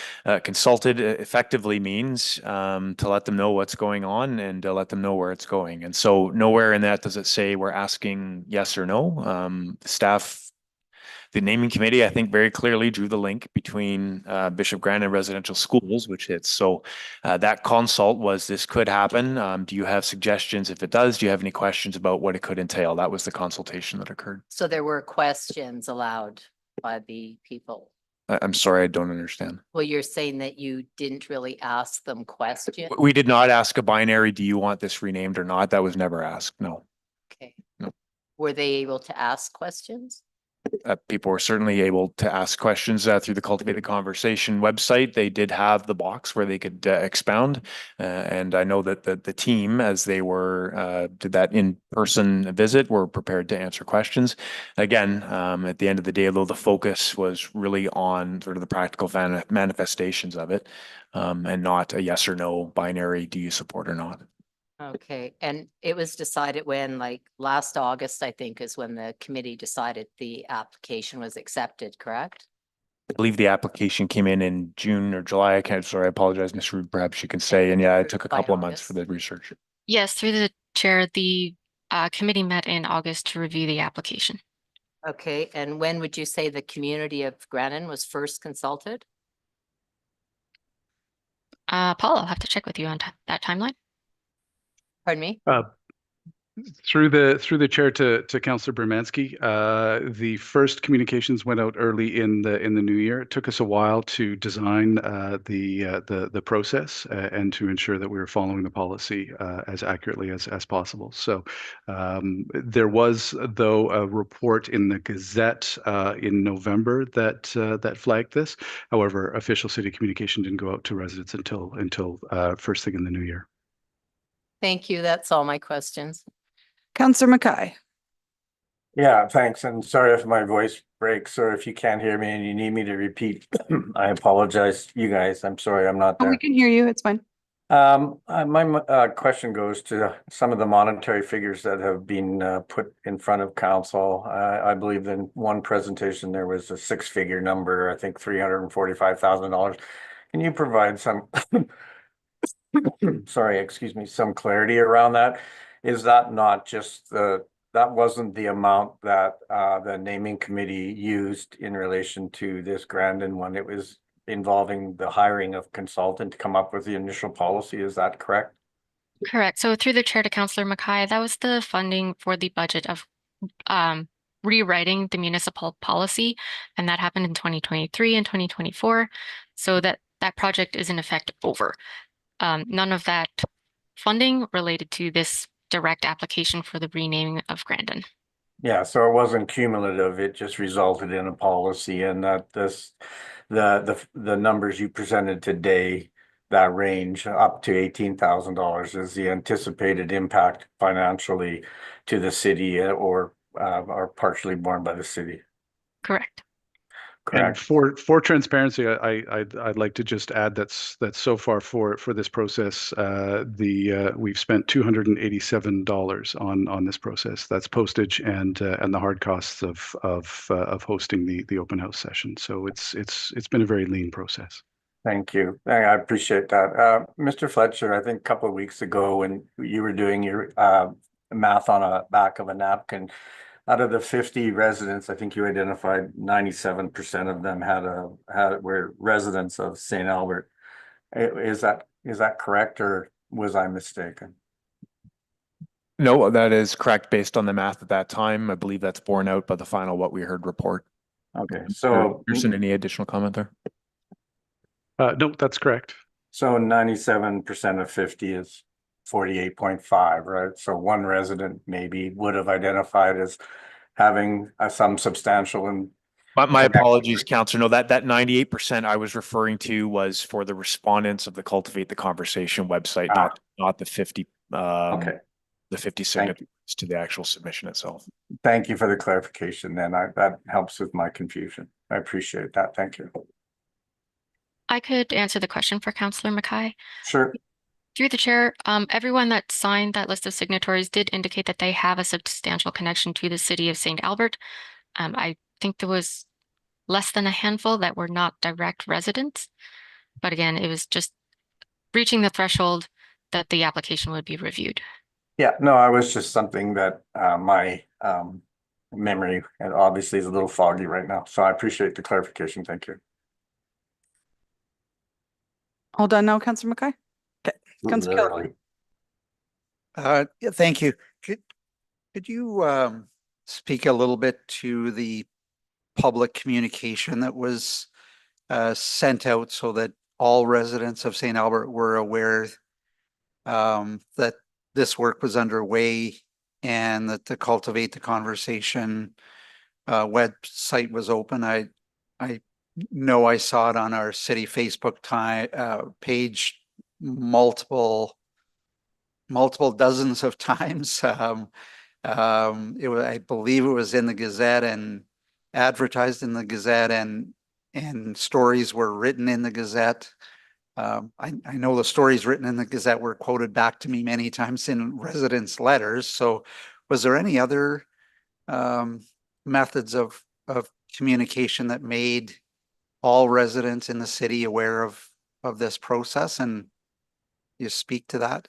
consulted effectively means to let them know what's going on and to let them know where it's going. And so nowhere in that does it say we're asking yes or no. The staff, the naming committee, I think very clearly drew the link between Bishop Grandin residential schools, which hits. So that consult was this could happen. Do you have suggestions? If it does, do you have any questions about what it could entail? That was the consultation that occurred.
So there were questions allowed by the people.
I'm sorry, I don't understand.
Well, you're saying that you didn't really ask them questions?
We did not ask a binary, do you want this renamed or not? That was never asked, no.
Okay.
No.
Were they able to ask questions?
People were certainly able to ask questions through the Cultivate the Conversation website. They did have the box where they could expound. And I know that the team, as they were did that in-person visit, were prepared to answer questions. Again, at the end of the day, though, the focus was really on sort of the practical manifestations of it, and not a yes or no binary, do you support or not?
Okay, and it was decided when, like last August, I think, is when the committee decided the application was accepted, correct?
I believe the application came in June or July. I can't, sorry, I apologize, Ms. Rood, perhaps you can say. And yeah, it took a couple of months for the research.
Yes, through the chair, the committee met in August to review the application.
Okay, and when would you say the community of Grandon was first consulted?
Paul, I'll have to check with you on that timeline.
Pardon me?
Through the chair to Councillor Bermansky, the first communications went out early in the new year. It took us a while to design the process and to ensure that we were following the policy as accurately as possible. So there was, though, a report in the Gazette in November that flagged this. However, official city communication didn't go out to residents until first thing in the new year.
Thank you. That's all my questions.
Councillor Mackay.
Yeah, thanks. And sorry if my voice breaks or if you can't hear me and you need me to repeat. I apologize, you guys. I'm sorry, I'm not
Oh,
there.
we can hear you. It's fine.
My question goes to some of the monetary figures that have been put in front of council. I believe in one presentation there was a six-figure number, I think $345,000. Can you provide some, sorry, excuse me, some clarity around that? Is that not just that wasn't the amount that the naming committee used in relation to this Grandin one? It was involving the hiring of consultant to come up with the initial policy. Is that correct?
Correct. So through the chair to Councillor Mackay, that was the funding for the budget of rewriting the municipal policy, and that happened in 2023 and 2024. So that project is in effect over. None of that funding related to this direct application for the renaming of Grandon.
Yeah, so it wasn't cumulative, it just resulted in a policy, and that the numbers you presented today, that range up to $18,000 is the anticipated impact financially to the city or are partially borne by the city.
Correct.
Correct.
And for transparency, I'd like to just add that's so far for this process, we've spent $287 on this process. That's postage and the hard costs of hosting the open house session. So it's been a very lean process.
Thank you. I appreciate that. Mr. Fletcher, I think a couple of weeks ago when you were doing your math on a back of a napkin, out of the 50 residents, I think you identified 97% of them were residents of St. Albert. Is that correct, or was I mistaken?
No, that is correct based on the math at that time. I believe that's borne out by the final what we heard report.
Okay, so
Pearson, any additional comment there?
No, that's correct.
So 97% of 50 is 48.5, right? So one resident maybe would have identified as having some substantial and
my apologies, Councillor. No, that 98% I was referring to was for the respondents of the Cultivate the Conversation website, not the 50
okay.
The 50 signatures to the actual submission itself.
Thank you for the clarification then. That helps with my confusion. I appreciate that. Thank you.
I could answer the question for Councillor Mackay.
Sure.
Through the chair, everyone that signed that list of signatories did indicate that they have a substantial connection to the city of St. Albert. I think there was less than a handful that were not direct residents. But again, it was just reaching the threshold that the application would be reviewed.
Yeah, no, I was just something that my memory and obviously is a little foggy right now. So I appreciate the clarification. Thank you.
All done now, Councillor Mackay? Okay, Councillor Kelly.
Yeah, thank you. Could you speak a little bit to the public communication that was sent out so that all residents of St. Albert were aware that this work was underway and that the Cultivate the Conversation website was open? I know I saw it on our city Facebook page multiple dozens of times. It was, I believe it was in the Gazette and advertised in the Gazette, and stories were written in the Gazette. I know the stories written in the Gazette were quoted back to me many times in residents' letters. So was there any other methods of communication that made all residents in the city aware of this process? And you speak to that?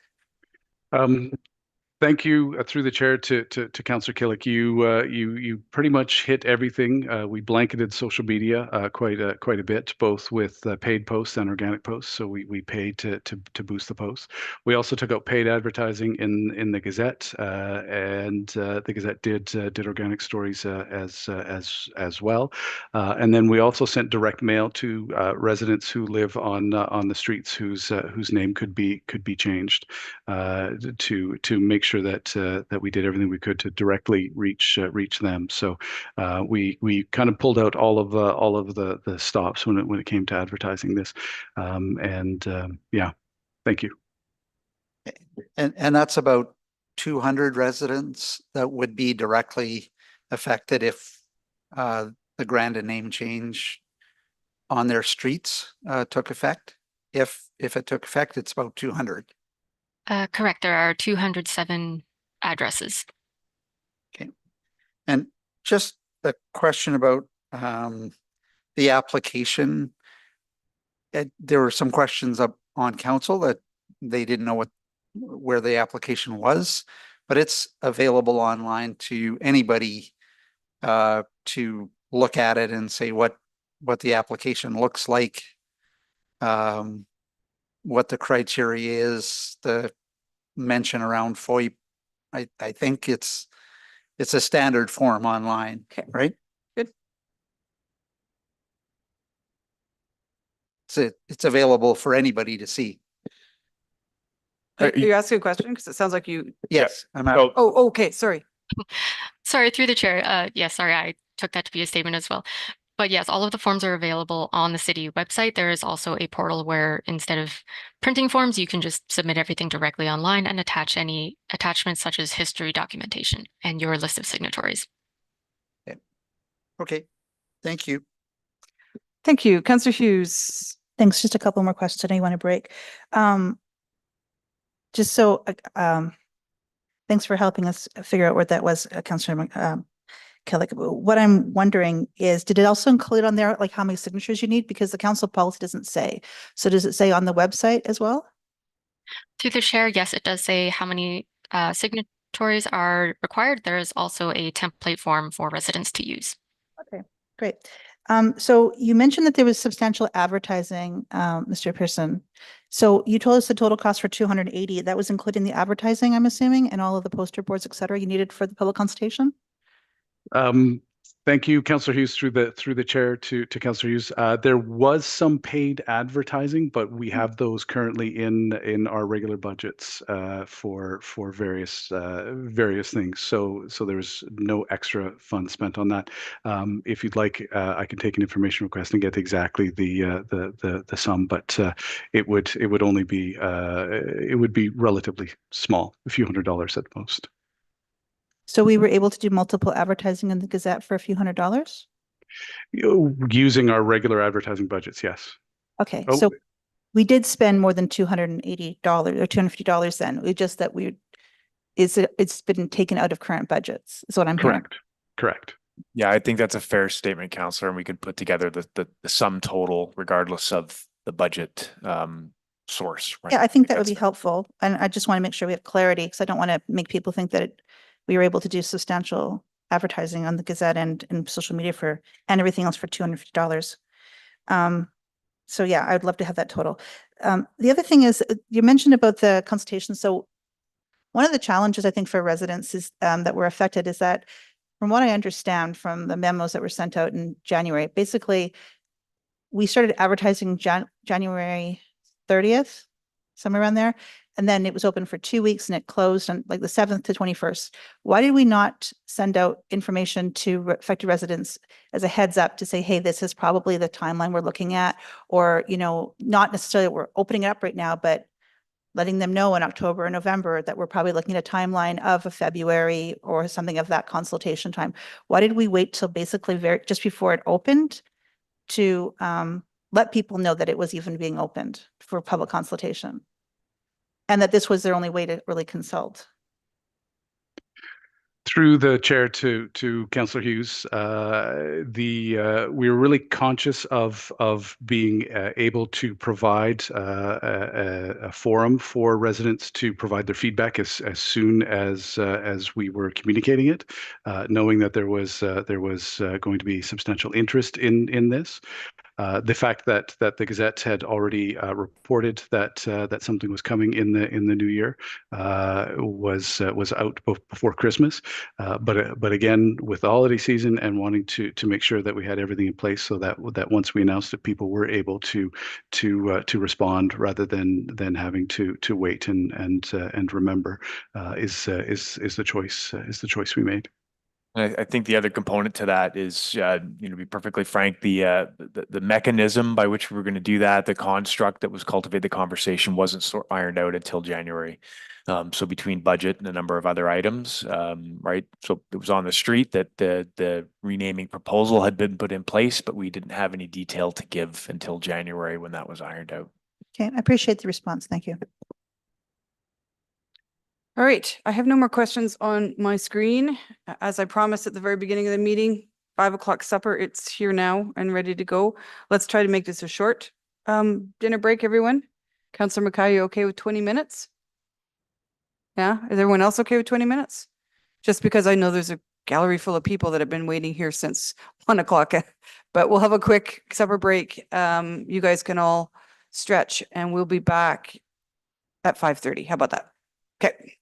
Thank you through the chair to Councillor Killick. You pretty much hit everything. We blanketed social media quite a bit, both with paid posts and organic posts. So we paid to boost the posts. We also took out paid advertising in the Gazette, and the Gazette did organic stories as well. And then we also sent direct mail to residents who live on the streets whose name could be changed to make sure that we did everything we could to directly reach them. So we kind of pulled out all of the stops when it came to advertising this, yeah, thank you.
And that's about 200 residents that would be directly affected if the Grandon name change on their streets took effect. If it took effect, it's about 200.
Correct. There are 207 addresses.
Okay. And just a question about the application. There were some questions up on council that they didn't know where the application was, but it's available online to anybody to look at it and say what the application looks like, what the criteria is, the mention around FOIP. I think it's a standard form online, right?
Good.
It's available for anybody to see.
Are you asking a question? Because it sounds like you.
Yes.
Oh, okay. Sorry.
Sorry, through the chair. Yes, sorry, I took that to be a statement as well. But yes, all of the forms are available on the city website. There is also a portal where instead of printing forms, you can just submit everything directly online and attach any attachments such as history documentation and your list of signatories.
Okay. Thank you.
Thank you. Councillor Hughes.
Thanks. Just a couple more questions. I know you want to break. Just so, thanks for helping us figure out what that was, Councillor Kelly. What I'm wondering is, did it also include on there like how many signatures you need? Because the council policy doesn't say. So does it say on the website as well?
Through the chair, yes, it does say how many signatories are required. There is also a template form for residents to use.
Okay, great. So you mentioned that there was substantial advertising, Mr. Pearson. So you told us the total cost for 280. That was including the advertising, I'm assuming, and all of the poster boards, et cetera, you needed for the public consultation?
Thank you, Councillor Hughes, through the chair to Councillor Hughes. There was some paid advertising, but we have those currently in our regular budgets for various things. So there's no extra funds spent on that. If you'd like, I can take an information request and get exactly the sum, but it would only be it would be relatively small, a few $100s at most.
So we were able to do multiple advertising in the Gazette for a few $100s?
Using our regular advertising budgets, yes.
Okay, so we did spend more than $280 or $250 then. It's just that it's been taken out of current budgets, is what I'm hearing.
Correct.
Yeah, I think that's a fair statement, Counselor, and we could put together the sum total regardless of the budget source. Right?
Yeah, I think that would
that's
be helpful. And I just want to make sure we have clarity because I don't want to make people think that we were able to do substantial advertising on the Gazette and social media and everything else for $250. So yeah, I'd love to have that total. The other thing is you mentioned about the consultation. So one of the challenges I think for residents is that were affected is that from what I understand from the memos that were sent out in January, basically we started advertising January 30th, somewhere around there. And then it was open for 2 weeks and it closed on like the 7th to 21st. Why did we not send out information to affected residents as a heads up to say, hey, this is probably the timeline we're looking at, or, not necessarily we're opening it up right now, but letting them know in October or November that we're probably looking at a timeline of a February or something of that consultation time. Why did we wait till basically just before it opened to let people know that it was even being opened for public consultation? And that this was their only way to really consult?
Through the chair to Councillor Hughes, we were really conscious of being able to provide a forum for residents to provide their feedback as soon as we were communicating it, knowing that there was going to be substantial interest in this. The fact that the Gazette had already reported that something was coming in the new year was out before Christmas. But again, with the holiday season and wanting to make sure that we had everything in place so that once we announced it, people were able to respond rather than having to wait and remember is the choice we made.
I think the other component to that is, to be perfectly frank, the mechanism by which we were going to do that, the construct that was cultivated, the conversation wasn't ironed out until January. So between budget and a number of other items, right? So it was on the street that the renaming proposal had been put in place, but we didn't have any detail to give until January when that was ironed out.
Okay, I appreciate the response. Thank you.
All right, I have no more questions on my screen. As I promised at the very beginning of the meeting, 5 o'clock supper, it's here now and ready to go. Let's try to make this a short dinner break, everyone. Councillor Mackay, you okay with 20 minutes? Yeah, is everyone else okay with 20 minutes? Just because I know there's a gallery full of people that have been waiting here since 1 o'clock, but we'll have a quick supper break. You guys can all stretch and we'll be back at 5:30. How about that? Okay.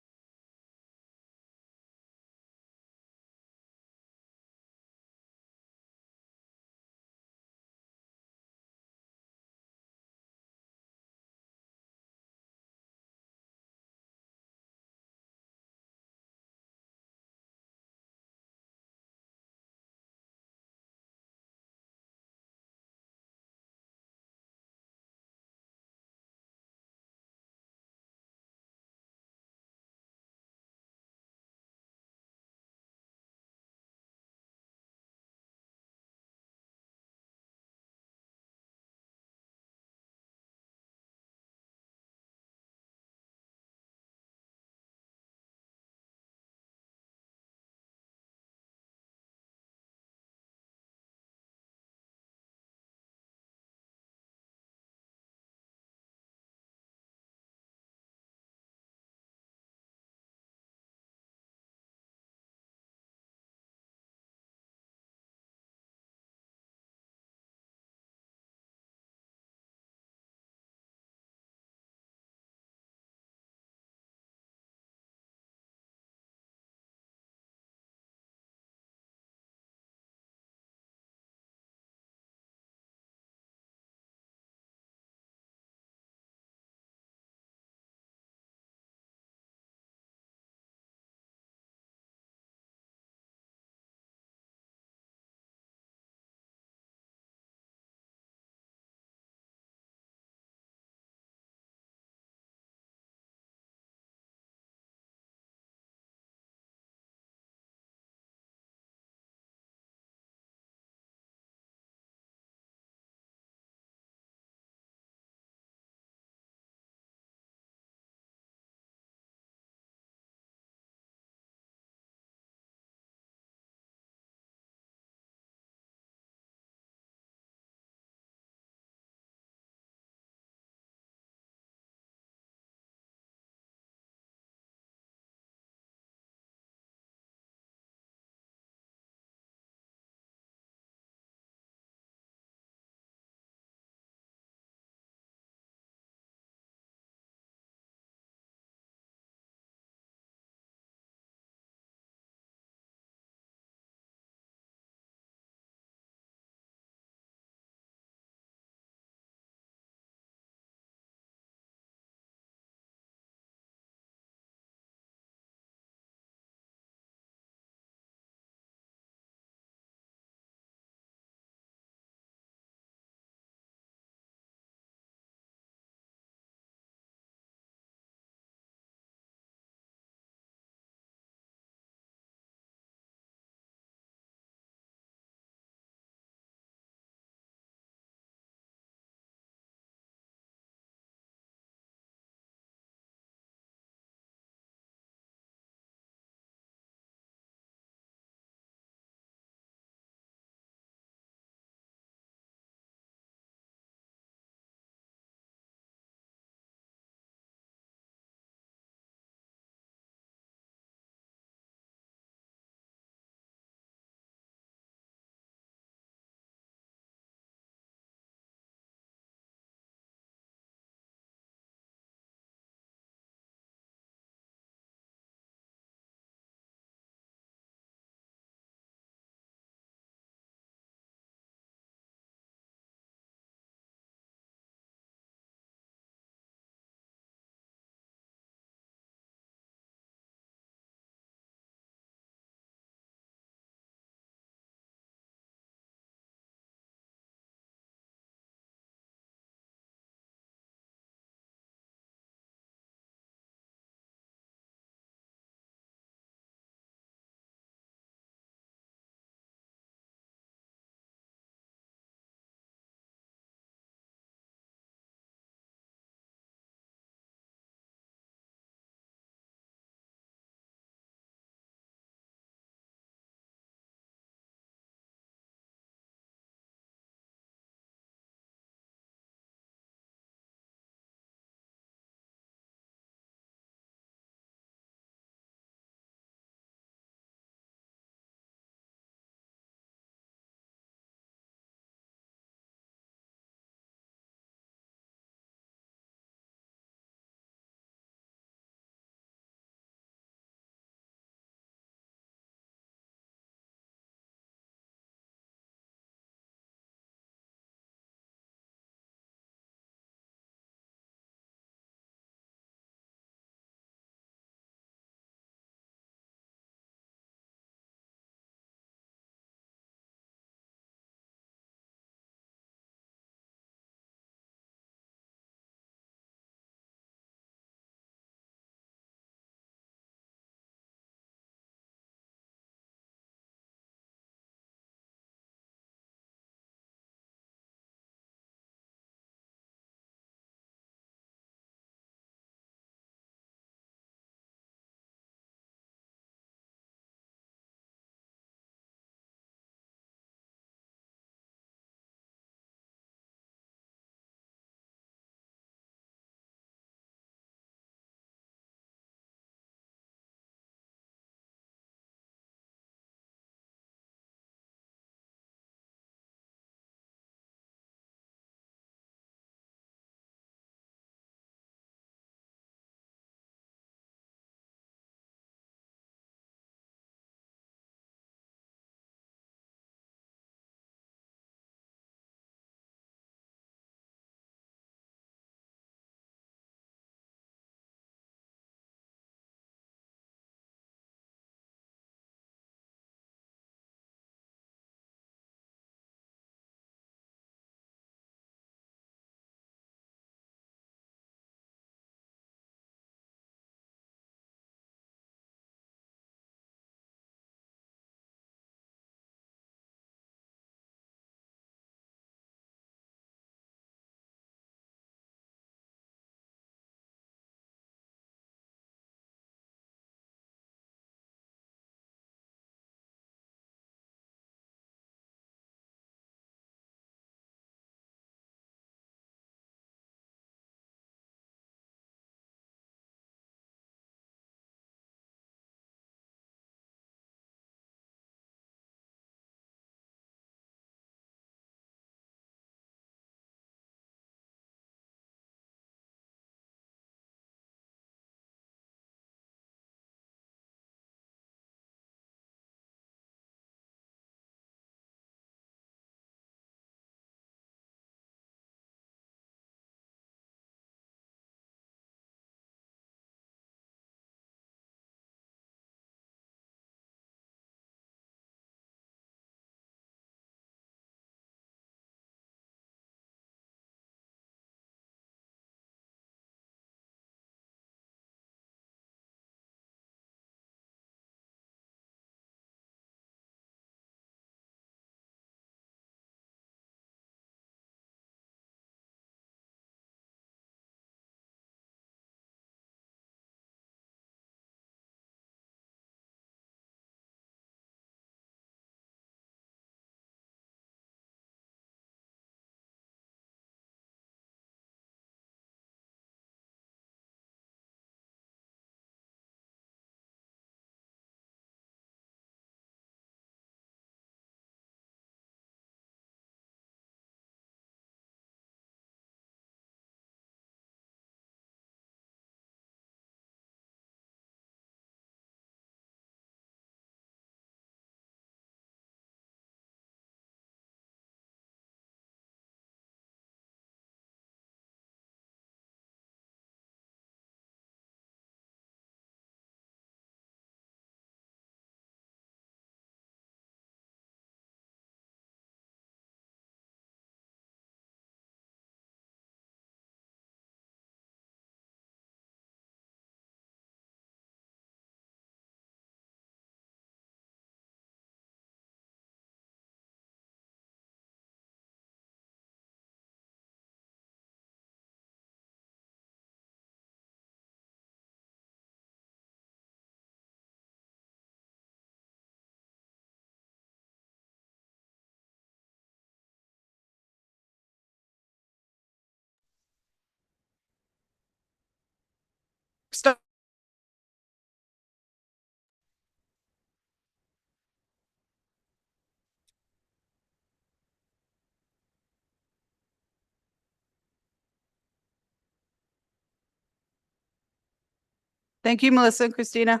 Thank you, Melissa and Christina.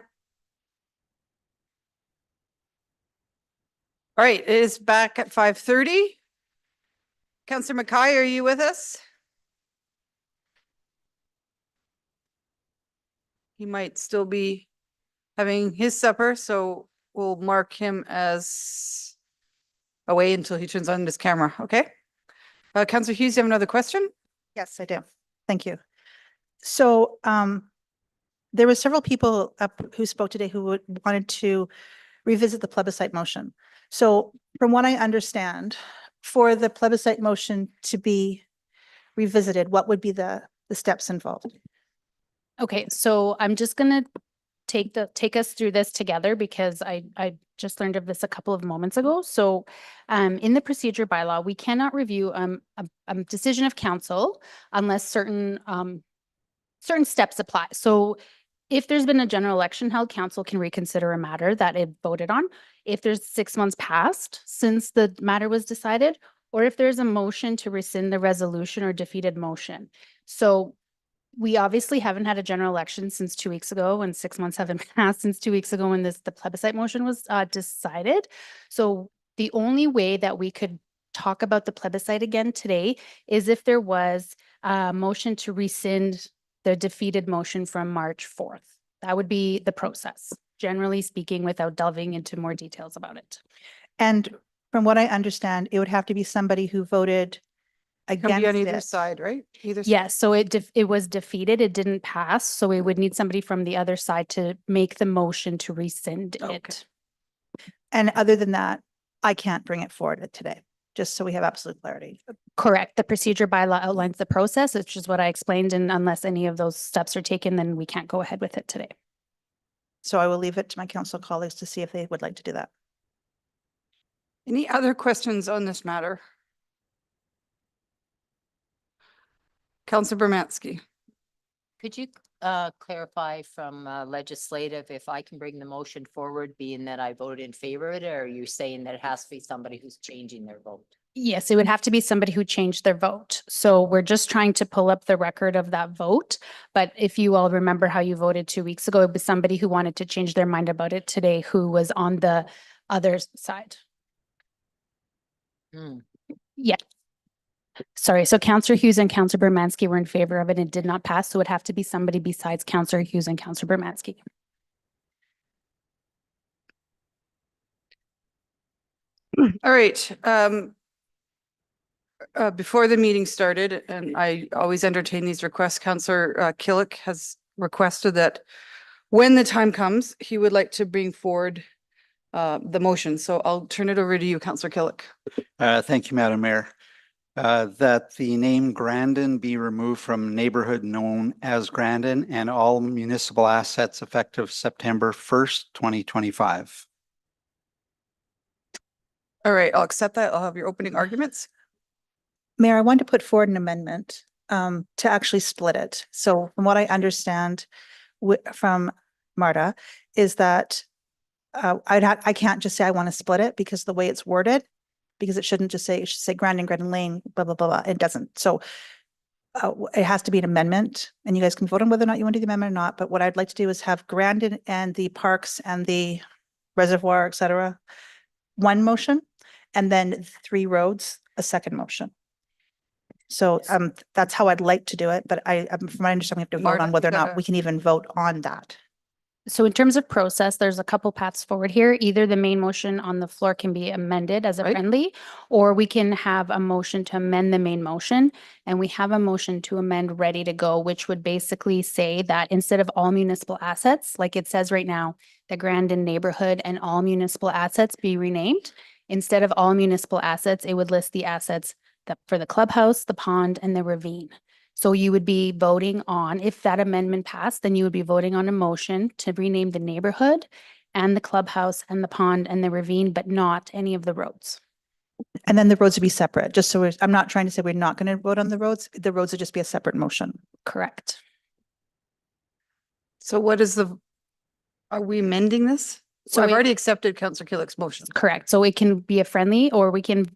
All right, it is back at 5:30. Councillor Mackay, are you with us? He might still be having his supper, so we'll mark him as away until he turns on his camera, okay? Councillor Hughes, you have another question?
Yes, I do. Thank you. So there were several people up who spoke today who wanted to revisit the plebiscite motion. So from what I understand, for the plebiscite motion to be revisited, what would be the steps involved?
Okay, so I'm just gonna take us through this together because I just learned of this a couple of moments ago. So in the procedure bylaw, we cannot review a decision of council unless certain steps apply. So if there's been a general election held, council can reconsider a matter that it voted on. If there's 6 months passed since the matter was decided, or if there's a motion to rescind the resolution or defeated motion. So we obviously haven't had a general election since 2 weeks ago, and 6 months haven't passed since 2 weeks ago when the plebiscite motion was decided. So the only way that we could talk about the plebiscite again today is if there was a motion to rescind the defeated motion from March 4th. That would be the process, generally speaking, without delving into more details about it.
And from what I understand, it would have to be somebody who voted
Can be on
against
either
it.
side, right? Either side.
Yes, so it was defeated, it didn't pass, so we would need somebody from the other side to make the motion to rescind it.
And other than that, I can't bring it forward today, just so we have absolute clarity.
Correct. The procedure bylaw outlines the process, which is what I explained, and unless any of those steps are taken, then we can't go ahead with it today.
So I will leave it to my council colleagues to see if they would like to do that.
Any other questions on this matter? Councillor Bermansky.
Could you clarify from legislative if I can bring the motion forward, being that I voted in favor of it, or are you saying that it has to be somebody who's changing their vote?
Yes, it would have to be somebody who changed their vote. So we're just trying to pull up the record of that vote. But if you all remember how you voted 2 weeks ago, it was somebody who wanted to change their mind about it today, who was on the other side. Yeah. Sorry, so Councillor Hughes and Councillor Bermansky were in favor of it and it did not pass. So it would have to be somebody besides Councillor Hughes and Councillor Bermansky.
All right. Before the meeting started, and I always entertain these requests, Councillor Killick has requested that when the time comes, he would like to bring forward the motion. So I'll turn it over to you, Councillor Killick.
Thank you, Madam Mayor. That the name Grandon be removed from neighborhood known as Grandon and all municipal assets effective September 1st, 2025.
All right, I'll accept that. I'll have your opening arguments.
Mayor, I want to put forward an amendment to actually split it. So from what I understand from Marta is that I can't just say I want to split it because the way it's worded, because it shouldn't just say, it should say Grandon, Grandon Lane, blah, blah, blah, blah. It doesn't. So it has to be an amendment and you guys can vote on whether or not you want to do the amendment or not. But what I'd like to do is have Grandon and the parks and the reservoir, et cetera, one motion, and then 3 roads, a second motion. So that's how I'd like to do it, but from my understanding, we have to vote
Marta,
on whether or
you
not
gotta-
we can even vote on that.
So in terms of process, there's a couple paths forward here. Either the main motion on the floor can be amended as a friendly, or we can have a motion to amend the main motion. And we have a motion to amend ready to go, which would basically say that instead of all municipal assets, like it says right now, the Grandon neighborhood and all municipal assets be renamed. Instead of all municipal assets, it would list the assets for the clubhouse, the pond, and the ravine. So you would be voting on, if that amendment passed, then you would be voting on a motion to rename the neighborhood and the clubhouse and the pond and the ravine, but not any of the roads.
And then the roads would be separate, just so I'm not trying to say we're not going to vote on the roads. The roads would just be a separate motion.
Correct.
So are we amending this? So
So
I've
it-
already accepted Councillor Killick's motion.
Correct. So it can be a friendly, or we can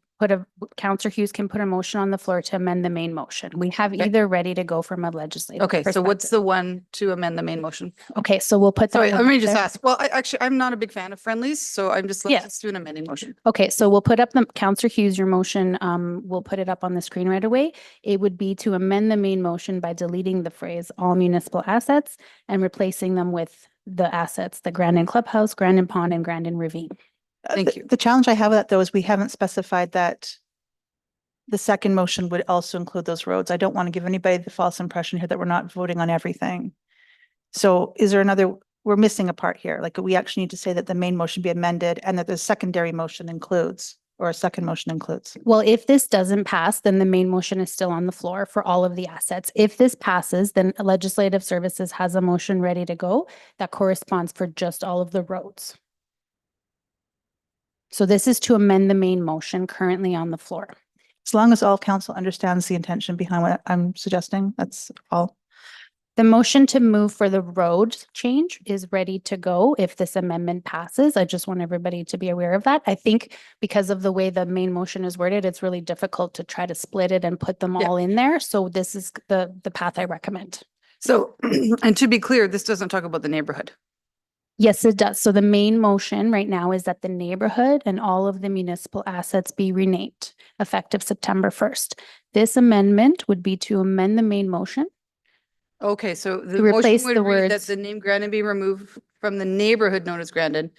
Counselor Hughes can put a motion on the floor to amend the main motion. We have
Okay.
either ready to go from a legislative.
Okay, so what's
perspective.
the one to amend the main motion?
Okay, so we'll put that.
Sorry, let
one
me
up
just
there.
ask. Well, I'm not a big fan of friendlies, so I'm just, let's
Yeah.
just do an amending motion.
Okay, so we'll put up the Counselor Hughes, your motion, we'll put it up on the screen right away. It would be to amend the main motion by deleting the phrase all municipal assets and replacing them with the assets, the Grandin Clubhouse, Grandin Pond, and Grandin Ravine.
Thank you.
The challenge I have with that though is we haven't specified that the second motion would also include those roads. I don't want to give anybody the false impression here that we're not voting on everything. So is there another, we're missing a part here. Like we actually need to say that the main motion be amended and that the secondary motion includes, or a second motion includes.
Well, if this doesn't pass, then the main motion is still on the floor for all of the assets. If this passes, then Legislative Services has a motion ready to go that corresponds for just all of the roads. So this is to amend the main motion currently on the floor.
As long as all council understands the intention behind what I'm suggesting, that's all.
The motion to move for the road change is ready to go if this amendment passes. I just want everybody to be aware of that. I think because of the way the main motion is worded, it's really difficult to try to split it and put them all in there. So this is the path I recommend.
So, and to be clear, this doesn't talk about the neighborhood.
Yes, it does. So the main motion right now is that the neighborhood and all of the municipal assets be renamed effective September 1st. This amendment would be to amend the main motion.
Okay, so the
To replace
motion
the
would read that
words-
the name Grandin be removed from the neighborhood known as Grandin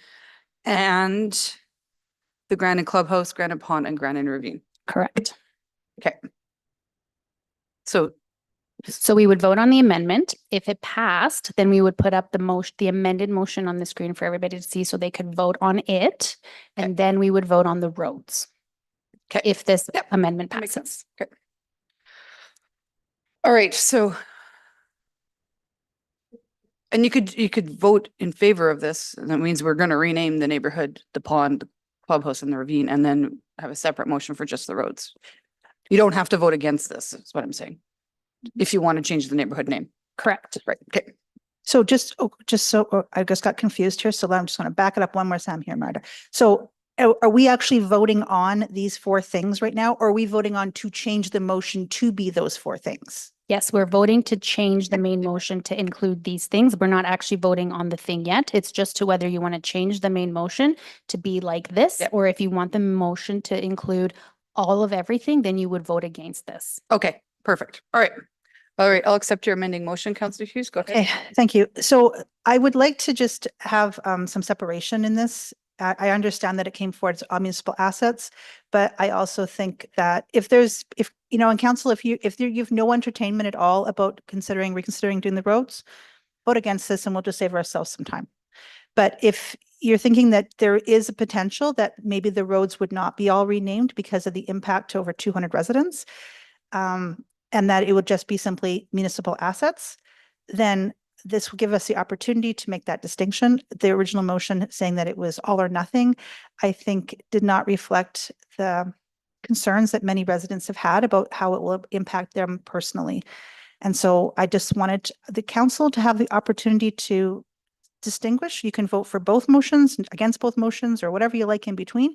and the Grandin Clubhouse, Grandin Pond, and Grandin Ravine.
Correct.
Okay.
So we would vote on the amendment. If it passed, then we would put up the amended motion on the screen for everybody to see so they could vote on it. And then we would vote on the roads.
Okay.
If this amendment
That makes
passes.
sense. Okay. All right, so. And you could vote in favor of this, and that means we're gonna rename the neighborhood, the pond, the clubhouse, and the ravine, and then have a separate motion for just the roads. You don't have to vote against this, is what I'm saying. If you want to change the neighborhood name.
Correct.
Right, okay.
So I just got confused here. So I'm just going to back it up one more time here, Marta. So are we actually voting on these four things right now? Or are we voting on to change the motion to be those four things?
Yes, we're voting to change the main motion to include these things. We're not actually voting on the thing yet. It's just to whether you want to change the main motion to be like this, or if you want the motion to include all of everything, then you would vote against this.
Okay, perfect. All right. All right, I'll accept your amending motion, Councillor Hughes. Go ahead.
Okay, thank you. So I would like to just have some separation in this. I understand that it came forward as all municipal assets, but I also think that if you know, in council, if you've no entertainment at all about reconsidering doing the roads, vote against this and we'll just save ourselves some time. But if you're thinking that there is a potential that maybe the roads would not be all renamed because of the impact to over 200 residents, and that it would just be simply municipal assets, then this will give us the opportunity to make that distinction. The original motion saying that it was all or nothing, I think did not reflect the concerns that many residents have had about how it will impact them personally. And so I just wanted the council to have the opportunity to distinguish. You can vote for both motions, against both motions, or whatever you like in between.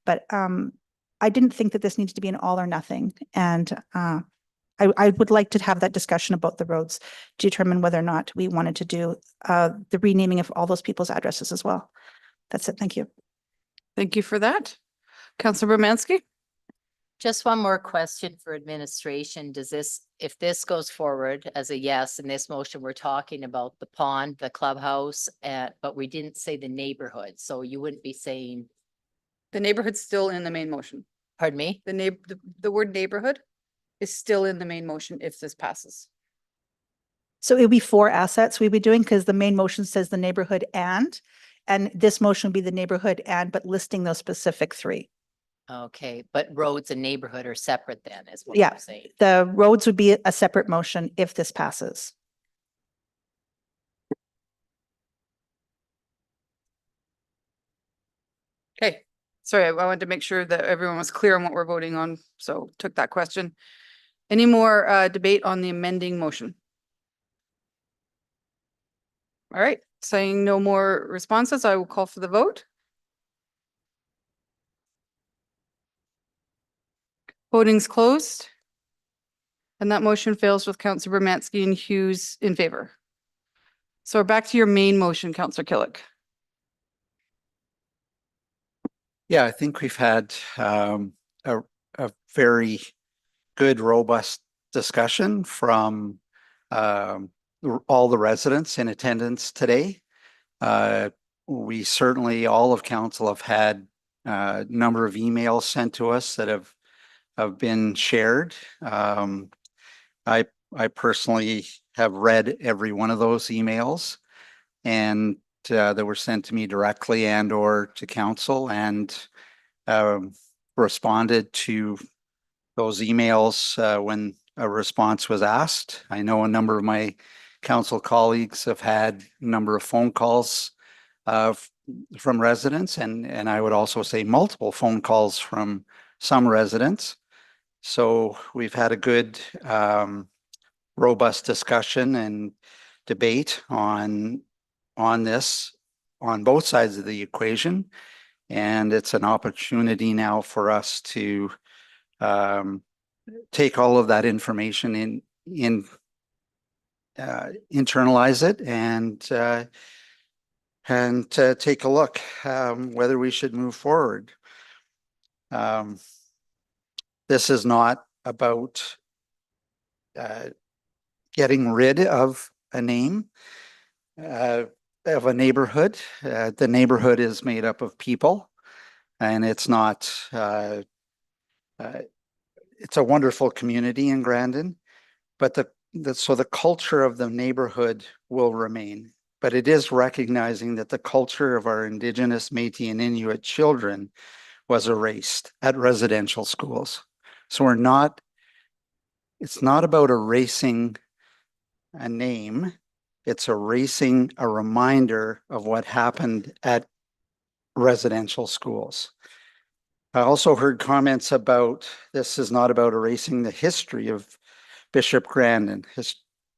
But I didn't think that this needs to be an all or nothing. And I would like to have that discussion about the roads to determine whether or not we wanted to do the renaming of all those people's addresses as well. That's it. Thank you.
Thank you for that. Councillor Romansky?
Just one more question for administration. If this goes forward as a yes, in this motion, we're talking about the pond, the clubhouse, but we didn't say the neighborhood. So you wouldn't be saying.
The neighborhood's still in the main motion.
Pardon me?
The word neighborhood is still in the main motion if this passes.
So it would be four assets we'd be doing because the main motion says the neighborhood and this motion would be the neighborhood but listing those specific three.
Okay, but roads and neighborhood are separate then, is what
Yeah,
you're saying.
the roads would be a separate motion if this passes.
Okay, sorry, I wanted to make sure that everyone was clear on what we're voting on, so took that question. Any more debate on the amending motion? All right, saying no more responses, I will call for the vote. Voting's closed. And that motion fails with Councillor Bermansky and Hughes in favor. So we're back to your main motion, Councillor Killick.
Yeah, I think we've had a very good, robust discussion from all the residents in attendance today. We certainly, all of council have had a number of emails sent to us that have been shared. I personally have read every one of those emails, and that were sent to me directly and or to council, and responded to those emails when a response was asked. I know a number of my council colleagues have had a number of phone calls from residents, and I would also say multiple phone calls from some residents. So we've had a good robust discussion and debate on this on both sides of the equation, and it's an opportunity now for us to take all of that information internalize it and take a look whether we should move forward. This is not about getting rid of a name of a neighborhood. The neighborhood is made up of people, and it's not, it's a wonderful community in Grandon, but so the culture of the neighborhood will remain. But it is recognizing that the culture of our Indigenous, Métis, and Inuit children was erased at residential schools. So it's not about erasing a name, it's erasing a reminder of what happened at residential schools. I also heard comments about this is not about erasing the history of Bishop Grandin.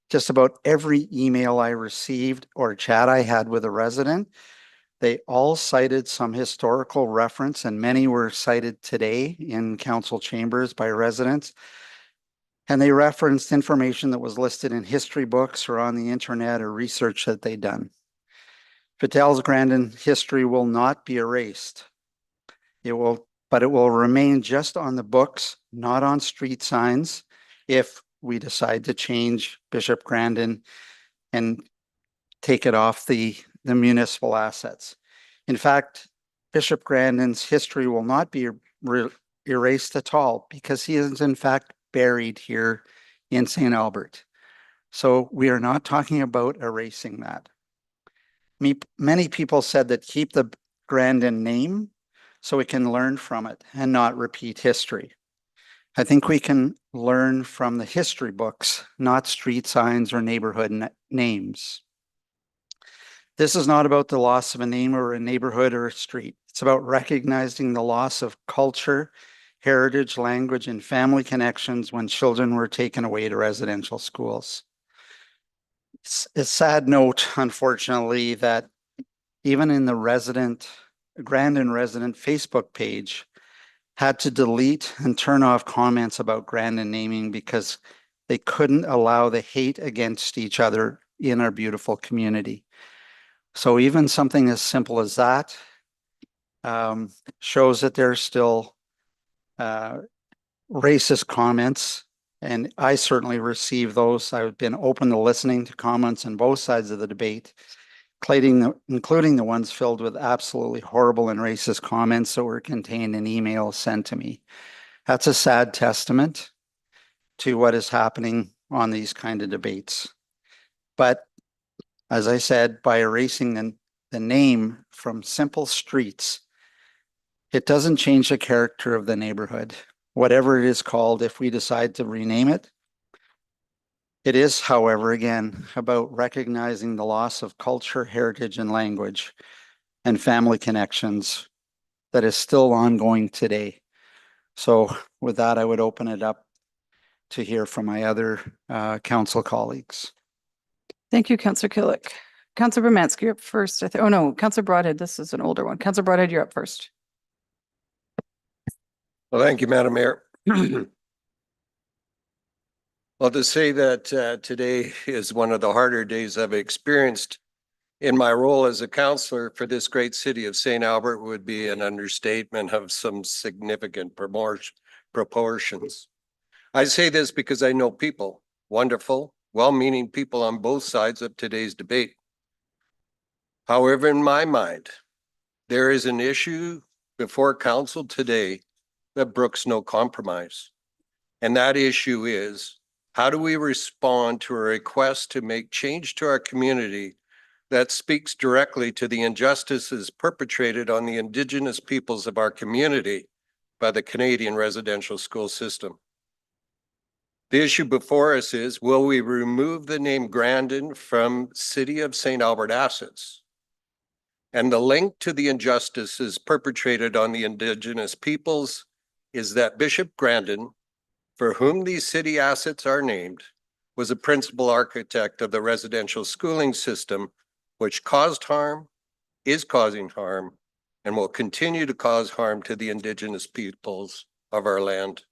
Just about every email I received or chat I had with a resident, they all cited some historical reference, and many were cited today in council chambers by residents. And they referenced information that was listed in history books or on the internet or research that they'd done. Vitel's Grandin history will not be erased. But it will remain just on the books, not on street signs, if we decide to change Bishop Grandin and take it off the municipal assets. In fact, Bishop Grandin's history will not be erased at all, because he is in fact buried here in St. Albert. So we are not talking about erasing that. Many people said that keep the Grandin name so we can learn from it and not repeat history. I think we can learn from the history books, not street signs or neighborhood names. This is not about the loss of a name or a neighborhood or a street. It's about recognizing the loss of culture, heritage, language, and family connections when children were taken away to residential schools. It's a sad note, unfortunately, that even in the Grandin resident Facebook page had to delete and turn off comments about Grandin naming because they couldn't allow the hate against each other in our beautiful community. So even something as simple as that shows that there's still racist comments, and I certainly receive those. I've been open to listening to comments on both sides of the debate, including the ones filled with absolutely horrible and racist comments that were contained in emails sent to me. That's a sad testament to what is happening on these kind of debates. But as I said, by erasing the name from simple streets, it doesn't change the character of the neighborhood. Whatever it is called, if we decide to rename it, it is, however, again, about recognizing the loss of culture, heritage, and language and family connections that is still ongoing today. So with that, I would open it up to hear from my other council colleagues.
Thank you, Councillor Killick. Councillor Bermansky, you're up first. Oh no, Councillor Broadhead, this is an older one. Councillor Broadhead, you're up first.
Well, thank you, Madam Mayor. Well, to say that today is one of the harder days I've experienced in my role as a counselor for this great city of St. Albert would be an understatement of some significant proportions. I say this because I know people, wonderful, well-meaning people on both sides of today's debate. However, in my mind, there is an issue before council today that brooks no compromise. And that issue is, how do we respond to a request to make change to our community that speaks directly to the injustices perpetrated on the Indigenous peoples of our community by the Canadian residential school system? The issue before us is, will we remove the name Grandon from City of St. Albert assets? And the link to the injustices perpetrated on the Indigenous peoples is that Bishop Grandon, for whom these city assets are named, was a principal architect of the residential schooling system, which caused harm, is causing harm, and will continue to cause harm to the Indigenous peoples of our land.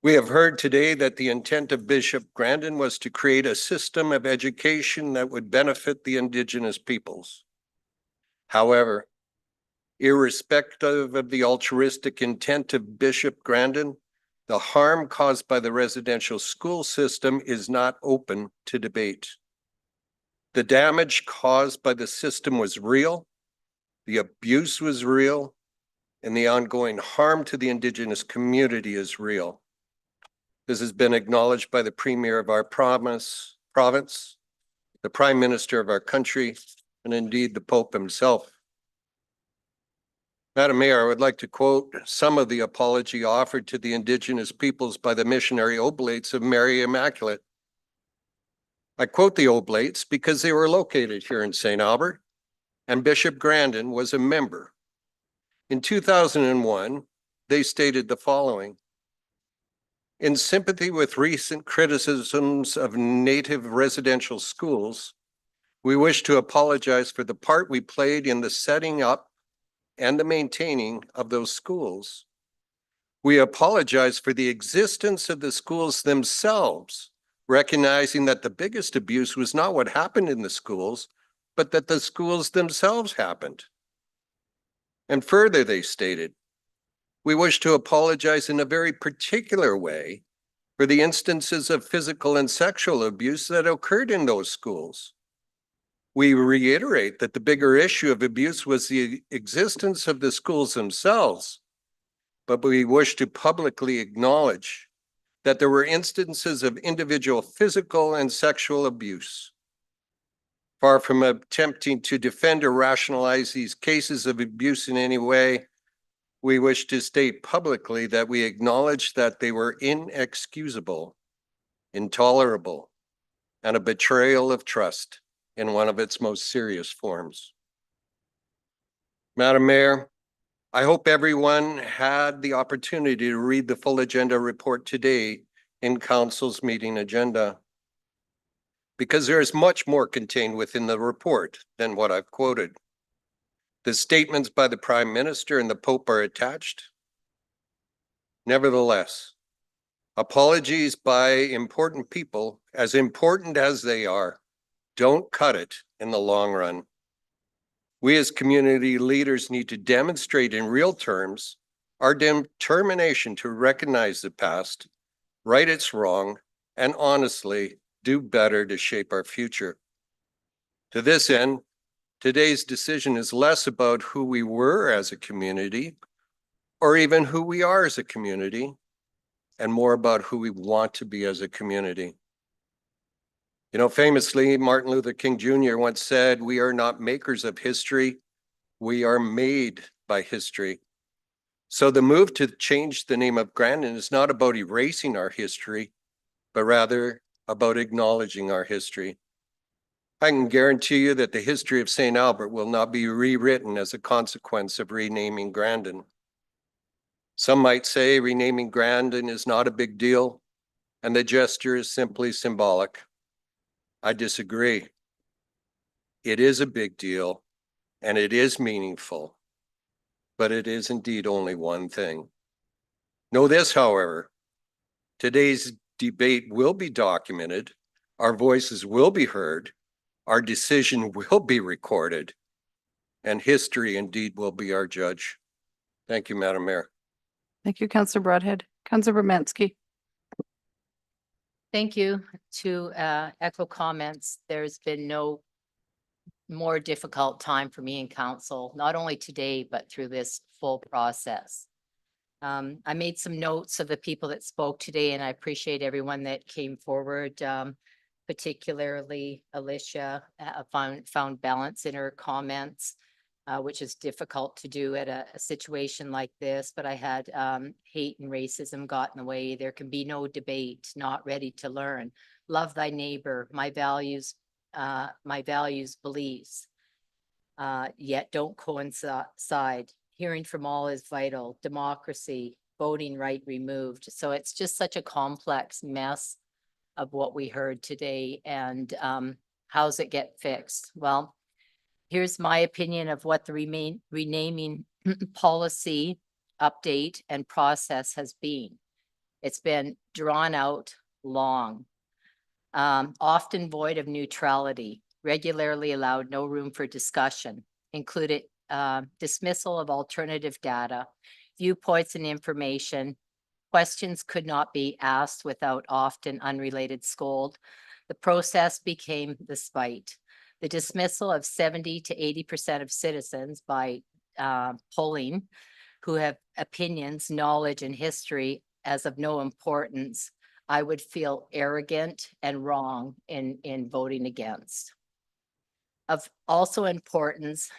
We have heard today that the intent of Bishop Grandon was to create a system of education that would benefit the Indigenous peoples. However, irrespective of the altruistic intent of Bishop Grandon, the harm caused by the residential school system is not open to debate. The damage caused by the system was real, the abuse was real, and the ongoing harm to the Indigenous community is real. This has been acknowledged by the Premier of our province, the Prime Minister of our country, and indeed the Pope himself. Madam Mayor, I would like to quote some of the apology offered to the Indigenous peoples by the missionary Oblates of Mary Immaculate. I quote the Oblates because they were located here in St. Albert, and Bishop Grandon was a member. In 2001, they stated the following: in sympathy with recent criticisms of Native residential schools, we wish to apologize for the part we played in the setting up and the maintaining of those schools. We apologize for the existence of the schools themselves, recognizing that the biggest abuse was not what happened in the schools, but that the schools themselves happened. And further, they stated, we wish to apologize in a very particular way for the instances of physical and sexual abuse that occurred in those schools. We reiterate that the bigger issue of abuse was the existence of the schools themselves, but we wish to publicly acknowledge that there were instances of individual physical and sexual abuse. Far from attempting to defend or rationalize these cases of abuse in any way, we wish to state publicly that we acknowledge that they were inexcusable, intolerable, and a betrayal of trust in one of its most serious forms. Madam Mayor, I hope everyone had the opportunity to read the full agenda report today in Council's meeting agenda, because there is much more contained within the report than what I've quoted. The statements by the Prime Minister and the Pope are attached. Nevertheless, apologies by important people, as important as they are, don't cut it in the long run. We as community leaders need to demonstrate in real terms our determination to recognize the past, right its wrong, and honestly do better to shape our future. To this end, today's decision is less about who we were as a community, or even who we are as a community, and more about who we want to be as a community. You know, famously, Martin Luther King Jr. once said, "We are not makers of history, we are made by history." So the move to change the name of Grandon is not about erasing our history, but rather about acknowledging our history. I can guarantee you that the history of St. Albert will not be rewritten as a consequence of renaming Grandon. Some might say renaming Grandon is not a big deal, and the gesture is simply symbolic. I disagree. It is a big deal, and it is meaningful, but it is indeed only one thing. Know this, however, today's debate will be documented, our voices will be heard, our decision will be recorded, and history indeed will be our judge. Thank you, Madam Mayor.
Thank you, Councillor Broadhead. Councillor Bermansky.
Thank you. To echo comments, there's been no more difficult time for me in council, not only today, but through this full process. I made some notes of the people that spoke today, and I appreciate everyone that came forward, particularly Alicia found balance in her comments, which is difficult to do at a situation like this. But I had hate and racism got in the way. There can be no debate, not ready to learn. Love thy neighbor, my values, beliefs, yet don't coincide. Hearing from all is vital. Democracy, voting right removed. So it's just such a complex mess of what we heard today. And how's it get fixed? Well, here's my opinion of what the renaming policy update and process has been. It's been drawn out long, often void of neutrality, regularly allowed no room for discussion, included dismissal of alternative data, viewpoints and information. Questions could not be asked without often unrelated scold. The process became the spite. The dismissal of 70 to 80% of citizens by polling who have opinions, knowledge, and history as of no importance, I would feel arrogant and wrong in voting against. Of also importance,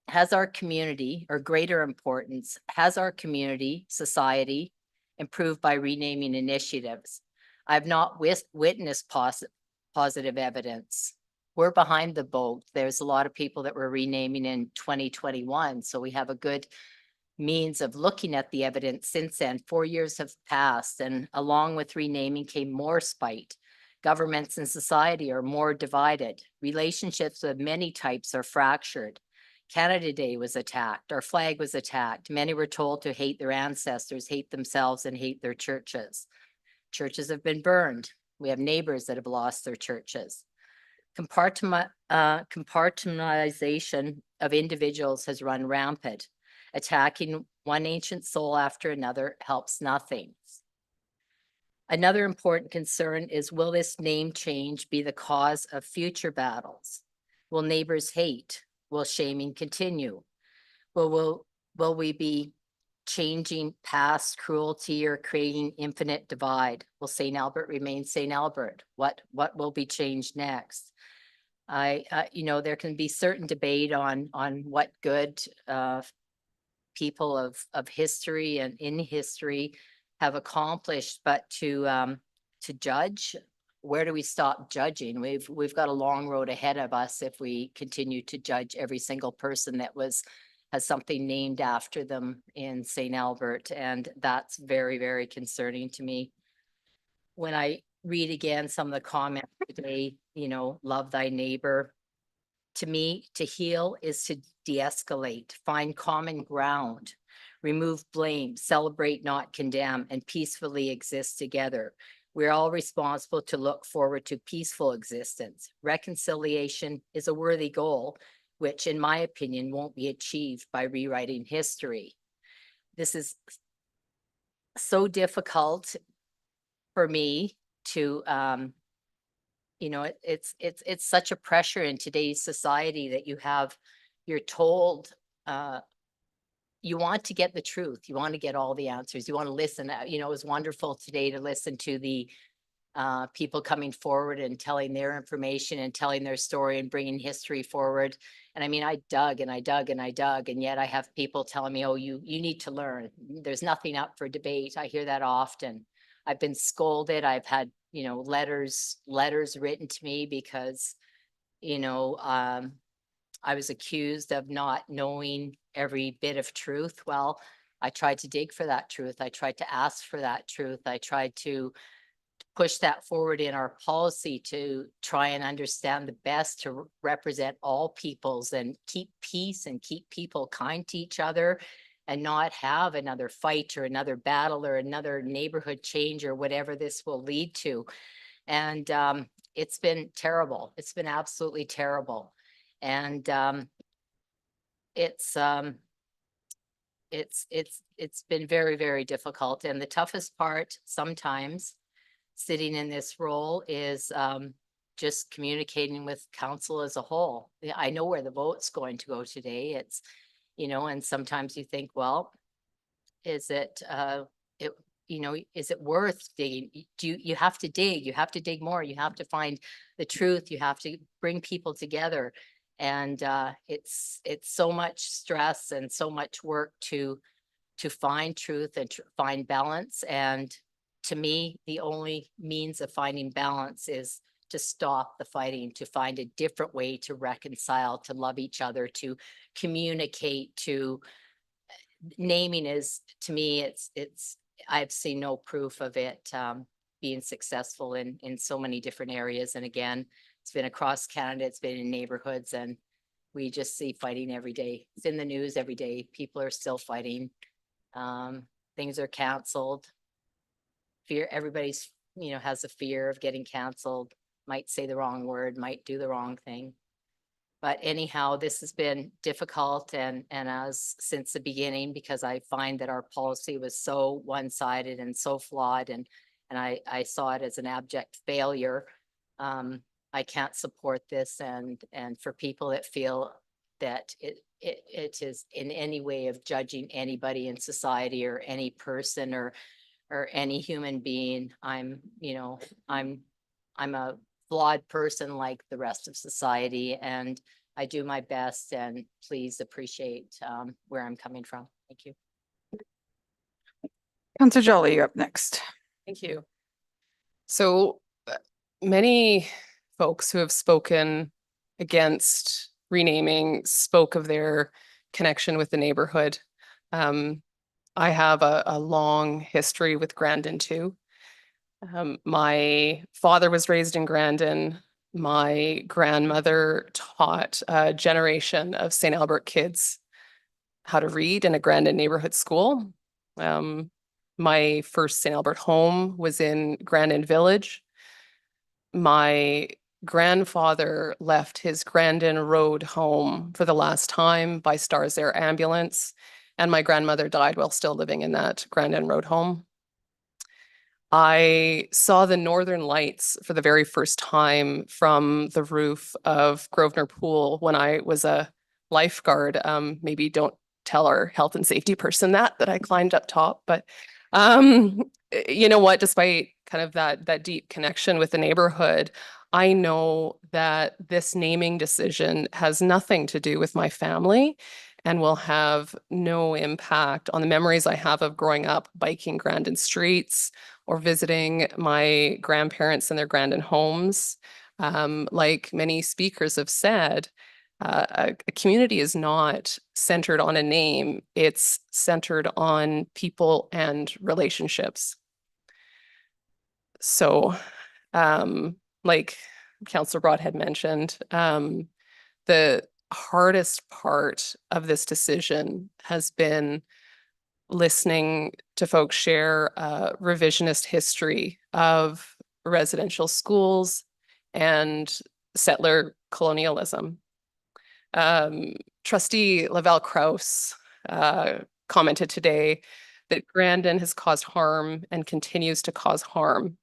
has our community, or greater importance, has our community, society, improved by renaming initiatives? I've not witnessed positive evidence. We're behind the boat. There's a lot of people that were renaming in 2021, so we have a good means of looking at the evidence since then. 4 years have passed, and along with renaming came more spite. Governments and society are more divided. Relationships of many types are fractured. Canada Day was attacked. Our flag was attacked. Many were told to hate their ancestors, hate themselves, and hate their churches. Churches have been burned. We have neighbors that have lost their churches. Compartmentalization of individuals has run rampant. Attacking one ancient soul after another helps nothing. Another important concern is, will this name change be the cause of future battles? Will neighbors hate? Will shaming continue? Will we be changing past cruelty or creating infinite divide? Will St. Albert remain St. Albert? What will be changed next? There can be certain debate on what good people of history and in history have accomplished, but to judge, where do we stop judging? We've got a long road ahead of us if we continue to judge every single person that has something named after them in St. Albert, and that's very, very concerning to me. When I read again some of the comments today, love thy neighbor. To me, to heal is to de-escalate, find common ground, remove blame, celebrate, not condemn, and peacefully exist together. We're all responsible to look forward to peaceful existence. Reconciliation is a worthy goal, which in my opinion won't be achieved by rewriting history. This is so difficult for me to, it's such a pressure in today's society that you're told, you want to get the truth. You want to get all the answers. You want to listen. It was wonderful today to listen to the people coming forward and telling their information and telling their story and bringing history forward. And I mean, I dug and I dug and I dug, and yet I have people telling me, oh, you need to learn. There's nothing up for debate. I hear that often. I've been scolded. I've had, letters written to me because, I was accused of not knowing every bit of truth. Well, I tried to dig for that truth. I tried to ask for that truth. I tried to push that forward in our policy to try and understand the best to represent all peoples and keep peace and keep people kind to each other and not have another fight or another battle or another neighborhood change or whatever this will lead to. And it's been terrible. It's been absolutely terrible. And it's been very, very difficult. And the toughest part sometimes sitting in this role is just communicating with council as a whole. I know where the vote's going to go today. It's, you know, and sometimes you think, well, is it, you know, is it worth digging? You have to dig more. You have to find the truth. You have to bring people together. And it's so much stress and so much work to find truth and find balance. And to me, the only means of finding balance is to stop the fighting, to find a different way to reconcile, to love each other, to communicate, to naming is, to me, it's I've seen no proof of it being successful in so many different areas. And again, it's been across Canada, it's been in neighborhoods, and we just see fighting every day. It's in the news every day. People are still fighting. Things are canceled. Fear, everybody's, you know, has a fear of getting canceled, might say the wrong word, might do the wrong thing. But anyhow, this has been difficult and as since the beginning, because I find that our policy was so one-sided and so flawed, and I saw it as an abject failure. I can't support this, and for people that feel that it is in any way of judging anybody in society or any person or any human being, I'm a flawed person like the rest of society, and I do my best, and please appreciate where I'm coming from. Thank you.
Councillor Jolly, you're up next.
Thank you. So many folks who have spoken against renaming spoke of their connection with the neighborhood. I have a long history with Grandon too. My father was raised in Grandon. My grandmother taught a generation of St. Albert kids how to read in a Grandon neighborhood school. My first St. Albert home was in Grandon Village. My grandfather left his Grandon Road home for the last time by Stars Air ambulance, and my grandmother died while still living in that Grandon Road home. I saw the Northern Lights for the very first time from the roof of Grosvenor Pool when I was a lifeguard. Maybe don't tell our health and safety person that I climbed up top, but you know what, despite kind of that deep connection with the neighborhood, I know that this naming decision has nothing to do with my family and will have no impact on the memories I have of growing up biking Grandon streets or visiting my grandparents in their Grandon homes. Like many speakers have said, a community is not centered on a name, it's centered on people and relationships. So, like Councillor Broad had mentioned, the hardest part of this decision has been listening to folks share revisionist history of residential schools and settler colonialism. Trustee Lavell Krauss commented today that Grandon has caused harm and continues to cause harm.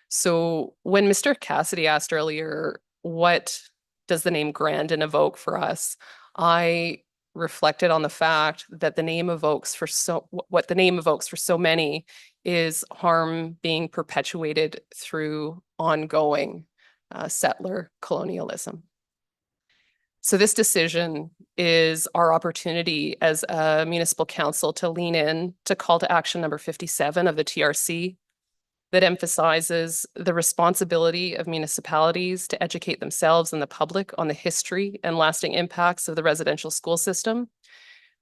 So when Mr. Cassidy asked earlier, what does the name Grandon evoke for us? I reflected on the fact that the name evokes for what the name evokes for so many is harm being perpetuated through ongoing settler colonialism. So this decision is our opportunity as a municipal council to lean in to call to action number 57 of the TRC that emphasizes the responsibility of municipalities to educate themselves and the public on the history and lasting impacts of the residential school system.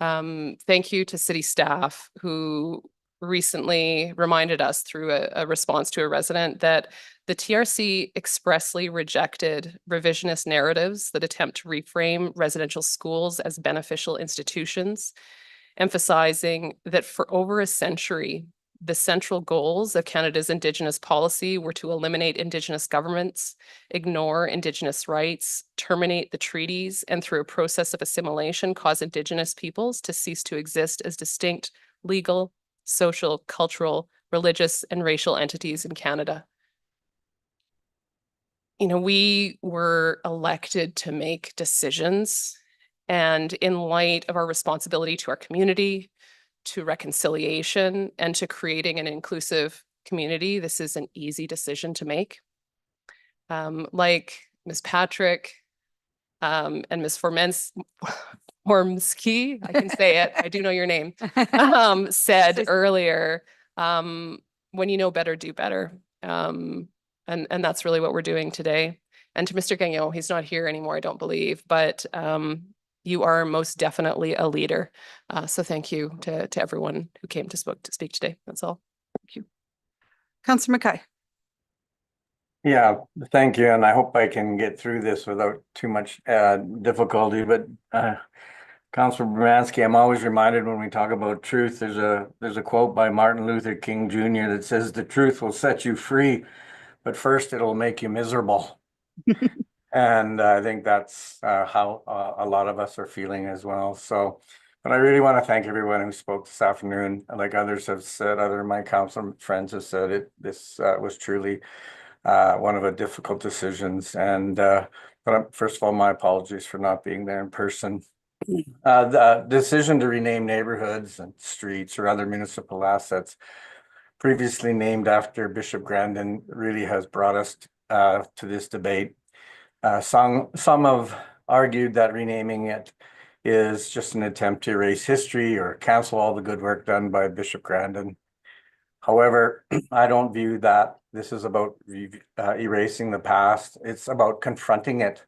Thank you to city staff who recently reminded us through a response to a resident that the TRC expressly rejected revisionist narratives that attempt to reframe residential schools as beneficial institutions. emphasizing that for over a century, the central goals of Canada's Indigenous policy were to eliminate Indigenous governments, ignore Indigenous rights, terminate the treaties, and through a process of assimilation, cause Indigenous peoples to cease to exist as distinct legal, social, cultural, religious, and racial entities in Canada. You know, we were elected to make decisions, and in light of our responsibility to our community, to reconciliation, and to creating an inclusive community, this is an easy decision to make. Like Ms. Patrick and Ms. Formsky, I can say it, I do know your name, said earlier, when you know better, do better. And that's really what we're doing today. And to Mr. Gagnon, he's not here anymore, I don't believe, but you are most definitely a leader. So thank you to everyone who came to speak today. That's all. Thank you.
Councillor Mackay.
Yeah, thank you. And I hope I can get through this without too much difficulty. But Councillor Bransky, I'm always reminded when we talk about truth, there's a quote by Martin Luther King Jr. that says, "The truth will set you free, but first it'll make you miserable." And I think that's how a lot of us are feeling as well. So, but I really want to thank everyone who spoke this afternoon. Like others have said, other of my council friends have said it, this was truly one of the difficult decisions. And but first of all, my apologies for not being there in person. The decision to rename neighborhoods and streets or other municipal assets previously named after Bishop Grandon really has brought us to this debate. Some have argued that renaming it is just an attempt to erase history or cancel all the good work done by Bishop Grandon. However, I don't view that this is about erasing the past. It's about confronting it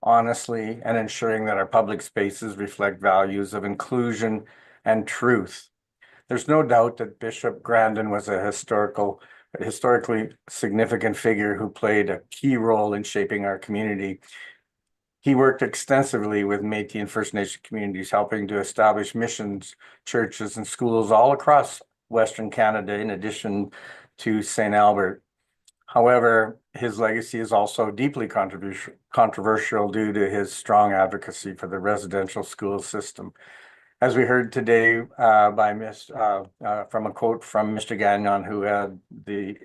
honestly and ensuring that our public spaces reflect values of inclusion and truth. There's no doubt that Bishop Grandon was a historically significant figure who played a key role in shaping our community. He worked extensively with Métis and First Nation communities, helping to establish missions, churches, and schools all across Western Canada, in addition to St. Albert. However, his legacy is also deeply controversial due to his strong advocacy for the residential school system. As we heard today from a quote from Mr. Gagnon, who had the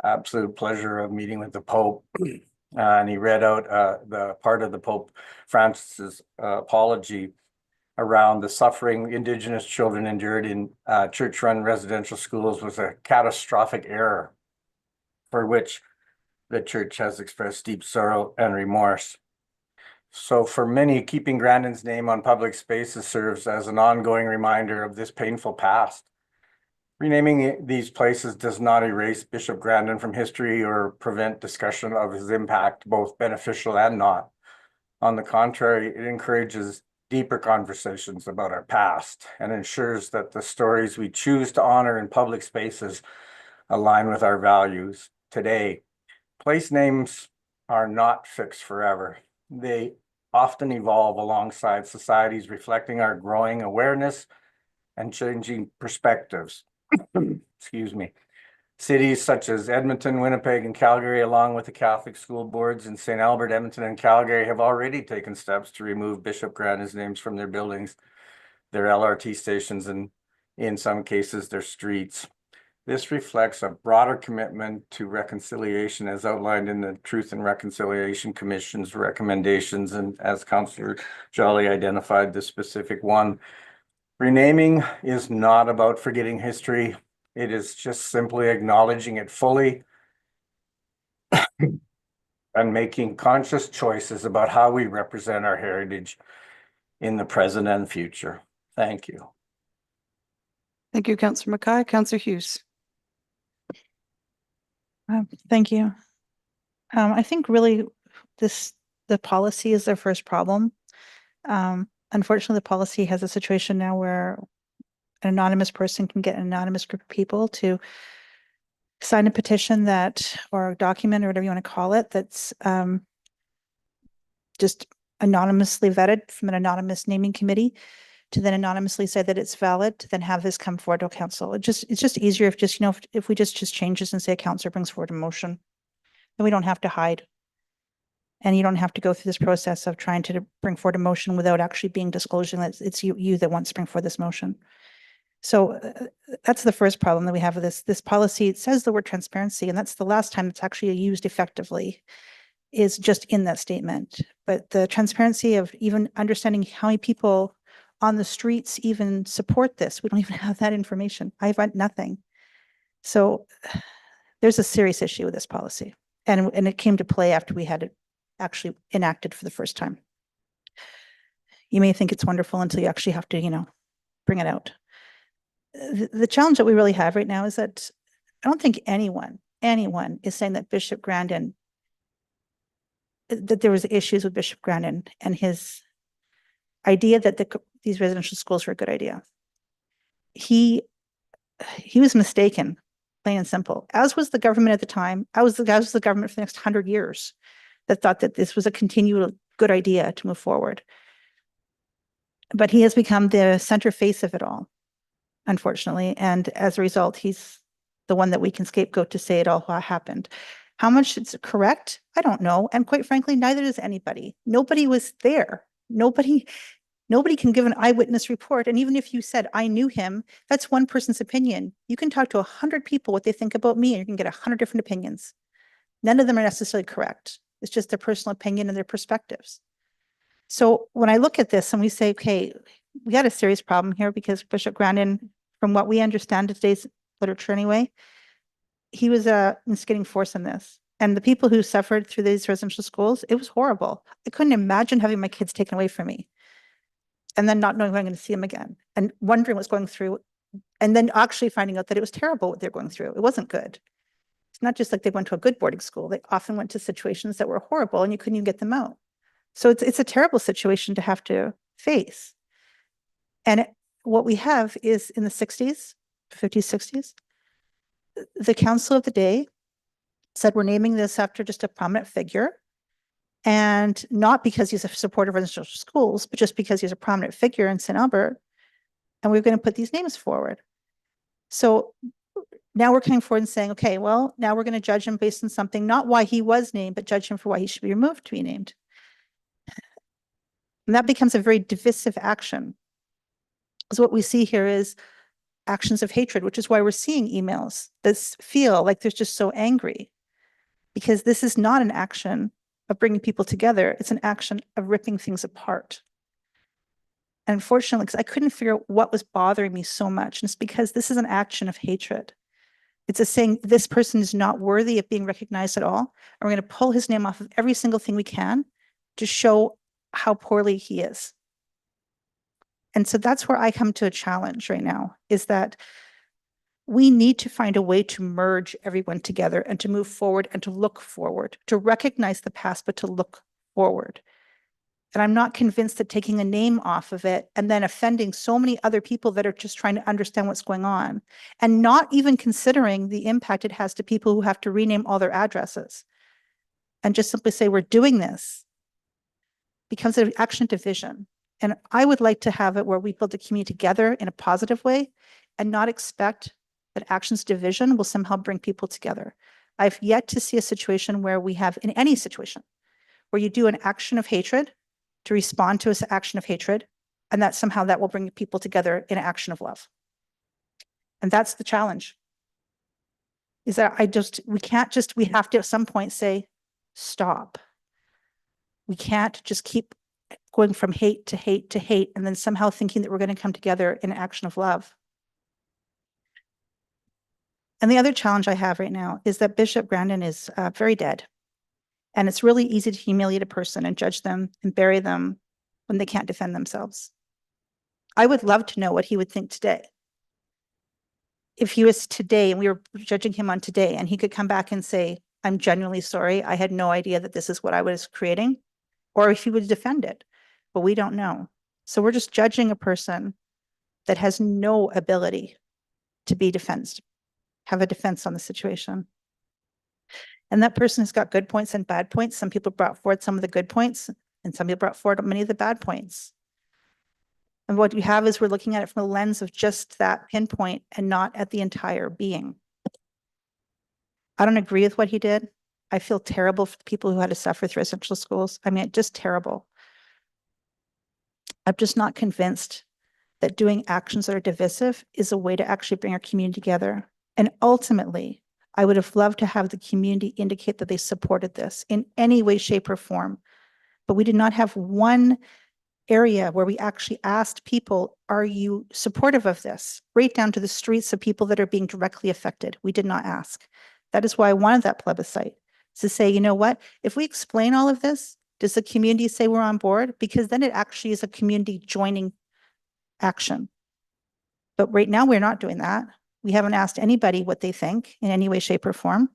absolute pleasure of meeting with the Pope, and he read out the part of the Pope Francis's apology around the suffering Indigenous children endured in church-run residential schools was a catastrophic error for which the church has expressed deep sorrow and remorse. So for many, keeping Grandon's name on public spaces serves as an ongoing reminder of this painful past. Renaming these places does not erase Bishop Grandon from history or prevent discussion of his impact, both beneficial and not. On the contrary, it encourages deeper conversations about our past and ensures that the stories we choose to honor in public spaces align with our values today. Place names are not fixed forever. They often evolve alongside societies, reflecting our growing awareness and changing perspectives. Excuse me. Cities such as Edmonton, Winnipeg, and Calgary, along with the Catholic school boards in St. Albert, Edmonton, and Calgary, have already taken steps to remove Bishop Grandon's names from their buildings, their LRT stations, and in some cases, their streets. This reflects a broader commitment to reconciliation as outlined in the Truth and Reconciliation Commission's recommendations, and as Councillor Jolly identified the specific one. Renaming is not about forgetting history. It is just simply acknowledging it fully and making conscious choices about how we represent our heritage in the present and future. Thank you.
Thank you, Councillor Mackay. Councillor Hughes.
Thank you. I think really the policy is their first problem. Unfortunately, the policy has a situation now where an anonymous person can get an anonymous group of people to sign a petition that, or a document, or whatever you want to call it, that's just anonymously vetted from an anonymous naming committee. to then anonymously say that it's valid, to then have this come forward to council. It's just easier if just, if we just change this and say a councillor brings forward a motion, then we don't have to hide. And you don't have to go through this process of trying to bring forward a motion without actually being disclosing that it's you that wants to bring forward this motion. So that's the first problem that we have with this policy. It says the word transparency, and that's the last time it's actually used effectively, is just in that statement. But the transparency of even understanding how many people on the streets even support this, we don't even have that information. I've got nothing. So there's a serious issue with this policy. And it came to play after we had it actually enacted for the first time. You may think it's wonderful until you actually have to, bring it out. The challenge that we really have right now is that I don't think anyone is saying that Bishop Grandon, that there was issues with Bishop Grandon and his idea that these residential schools were a good idea. He was mistaken, plain and simple, as was the government at the time. As was the government for the next 100 years that thought that this was a continual good idea to move forward. But he has become the center face of it all, unfortunately. And as a result, he's the one that we can scapegoat to say it all happened. How much it's correct, I don't know. And quite frankly, neither does anybody. Nobody was there. Nobody can give an eyewitness report. And even if you said, I knew him, that's one person's opinion. You can talk to 100 people what they think about me, and you can get 100 different opinions. None of them are necessarily correct. It's just their personal opinion and their perspectives. So when I look at this and we say, okay, we got a serious problem here because Bishop Grandon, from what we understand today's literature anyway, he was a instigating force in this. And the people who suffered through these residential schools, it was horrible. I couldn't imagine having my kids taken away from me and then not knowing when I'm going to see them again and wondering what's going through, and then actually finding out that it was terrible what they're going through. It wasn't good. It's not just like they went to a good boarding school. They often went to situations that were horrible and you couldn't even get them out. So it's a terrible situation to have to face. And what we have is in the 60s, 50s, 60s, the council of the day said, we're naming this after just a prominent figure. And not because he's a supporter of residential schools, but just because he's a prominent figure in St. Albert. And we're going to put these names forward. So now we're coming forward and saying, okay, well, now we're going to judge him based on something, not why he was named, but judge him for why he should be removed to be named. And that becomes a very divisive action. Because what we see here is actions of hatred, which is why we're seeing emails that feel like they're just so angry. Because this is not an action of bringing people together. It's an action of ripping things apart. And unfortunately, because I couldn't figure out what was bothering me so much. And it's because this is an action of hatred. It's a saying, this person is not worthy of being recognized at all. And we're going to pull his name off of every single thing we can to show how poorly he is. And so that's where I come to a challenge right now, is that we need to find a way to merge everyone together and to move forward and to look forward, to recognize the past, but to look forward. And I'm not convinced that taking a name off of it and then offending so many other people that are just trying to understand what's going on and not even considering the impact it has to people who have to rename all their addresses and just simply say, we're doing this, becomes an action of division. And I would like to have it where we build the community together in a positive way and not expect that actions of division will somehow bring people together. I've yet to see a situation where we have, in any situation, where you do an action of hatred to respond to an action of hatred, and that somehow that will bring people together in an action of love. And that's the challenge. Is that we have to at some point say, stop. We can't just keep going from hate to hate to hate, and then somehow thinking that we're going to come together in an action of love. And the other challenge I have right now is that Bishop Grandon is very dead. And it's really easy to humiliate a person and judge them and bury them when they can't defend themselves. I would love to know what he would think today. If he was today and we were judging him on today and he could come back and say, I'm genuinely sorry, I had no idea that this is what I was creating, or if he would defend it, but we don't know. So we're just judging a person that has no ability to be have a defense on the situation. And that person has got good points and bad points. Some people brought forward some of the good points, and some people brought forward many of the bad points. And what we have is we're looking at it from the lens of just that pinpoint and not at the entire being. I don't agree with what he did. I feel terrible for the people who had to suffer through residential schools. I mean, just terrible. I'm just not convinced that doing actions that are divisive is a way to actually bring our community together. And ultimately, I would have loved to have the community indicate that they supported this in any way, shape, or form. But we did not have one area where we actually asked people, are you supportive of this? Right down to the streets of people that are being directly affected. We did not ask. That is why I wanted that plebiscite, to say, you know what, if we explain all of this, does the community say we're on board? Because then it actually is a community joining action. But right now we're not doing that. We haven't asked anybody what they think in any way, shape, or form.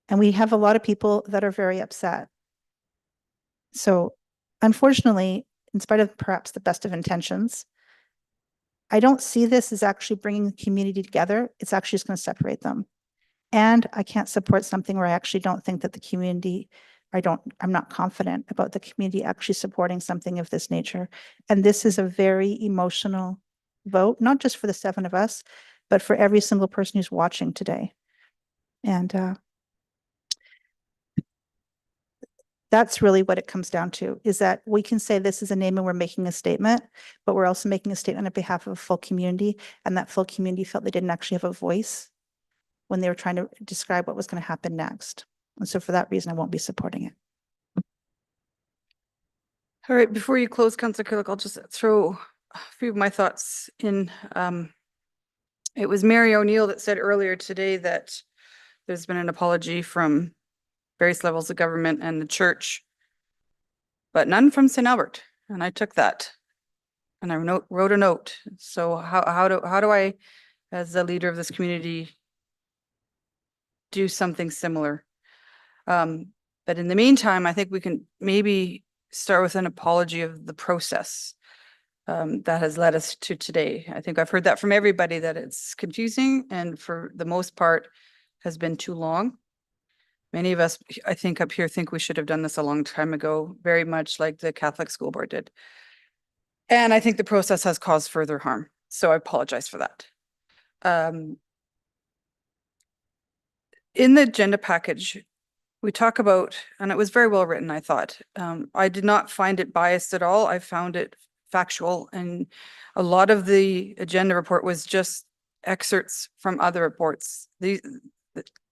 And we have a lot of people that are very upset. So unfortunately, in spite of perhaps the best of intentions, I don't see this as actually bringing the community together. It's actually just going to separate them. And I can't support something where I actually don't think that the community, I'm not confident about the community actually supporting something of this nature. And this is a very emotional vote, not just for the 7 of us, but for every single person who's watching today. And that's really what it comes down to, is that we can say this is a name and we're making a statement, but we're also making a statement on behalf of a full community. And that full community felt they didn't actually have a voice when they were trying to describe what was going to happen next. And so for that reason, I won't be supporting it.
All right, before you close, Councillor Killick, I'll just throw a few of my thoughts in. It was Mary O'Neill that said earlier today that there's been an apology from various levels of government and the church, but none from St. Albert. And I took that and I wrote a note. So how do I, as the leader of this community, do something similar? But in the meantime, I think we can maybe start with an apology of the process that has led us to today. I think I've heard that from everybody, that it's confusing and for the most part has been too long. Many of us, I think up here, think we should have done this a long time ago, very much like the Catholic School Board did. And I think the process has caused further harm. So I apologize for that. In the agenda package, we talk about, and it was very well written, I thought. I did not find it biased at all. I found it factual, and a lot of the agenda report was just excerpts from other reports. The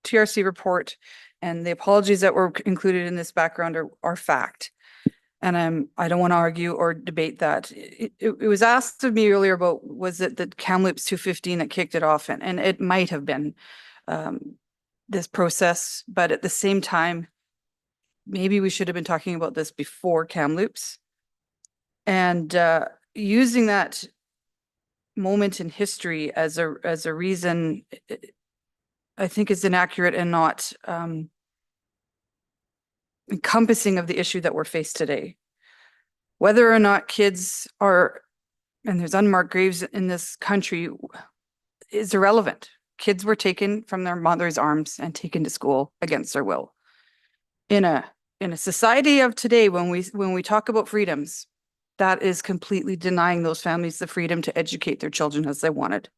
TRC report and the apologies that were included in this background are fact. And I don't want to argue or debate that. It was asked of me earlier about, was it the Kamloops 215 that kicked it off? And it might have been this process, but at the same time, maybe we should have been talking about this before Kamloops. And using that moment in history as a reason, I think is inaccurate and not encompassing of the issue that we're faced today. Whether or not kids are, and there's unmarked graves in this country, is irrelevant. Kids were taken from their mother's arms and taken to school against their will. In a society of today, when we talk about freedoms, that is completely denying those families the freedom to educate their children as they wanted.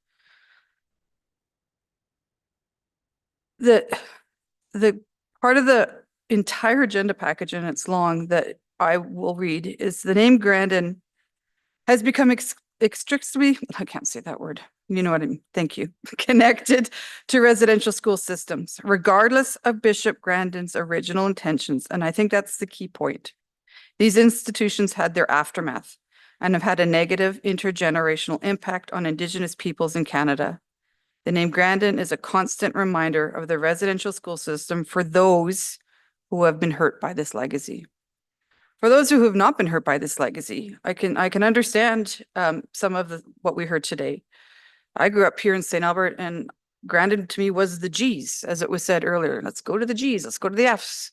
The part of the entire agenda package, and it's long, that I will read is the name Grandon has become inextricably, I can't say that word. You know what I mean? Thank you. Connected to residential school systems, regardless of Bishop Grandon's original intentions. And I think that's the key point. These institutions had their aftermath and have had a negative intergenerational impact on Indigenous peoples in Canada. The name Grandon is a constant reminder of the residential school system for those who have been hurt by this legacy. For those who have not been hurt by this legacy, I can understand some of what we heard today. I grew up here in St. Albert, and Grandon to me was the G's, as it was said earlier. Let's go to the G's, let's go to the F's.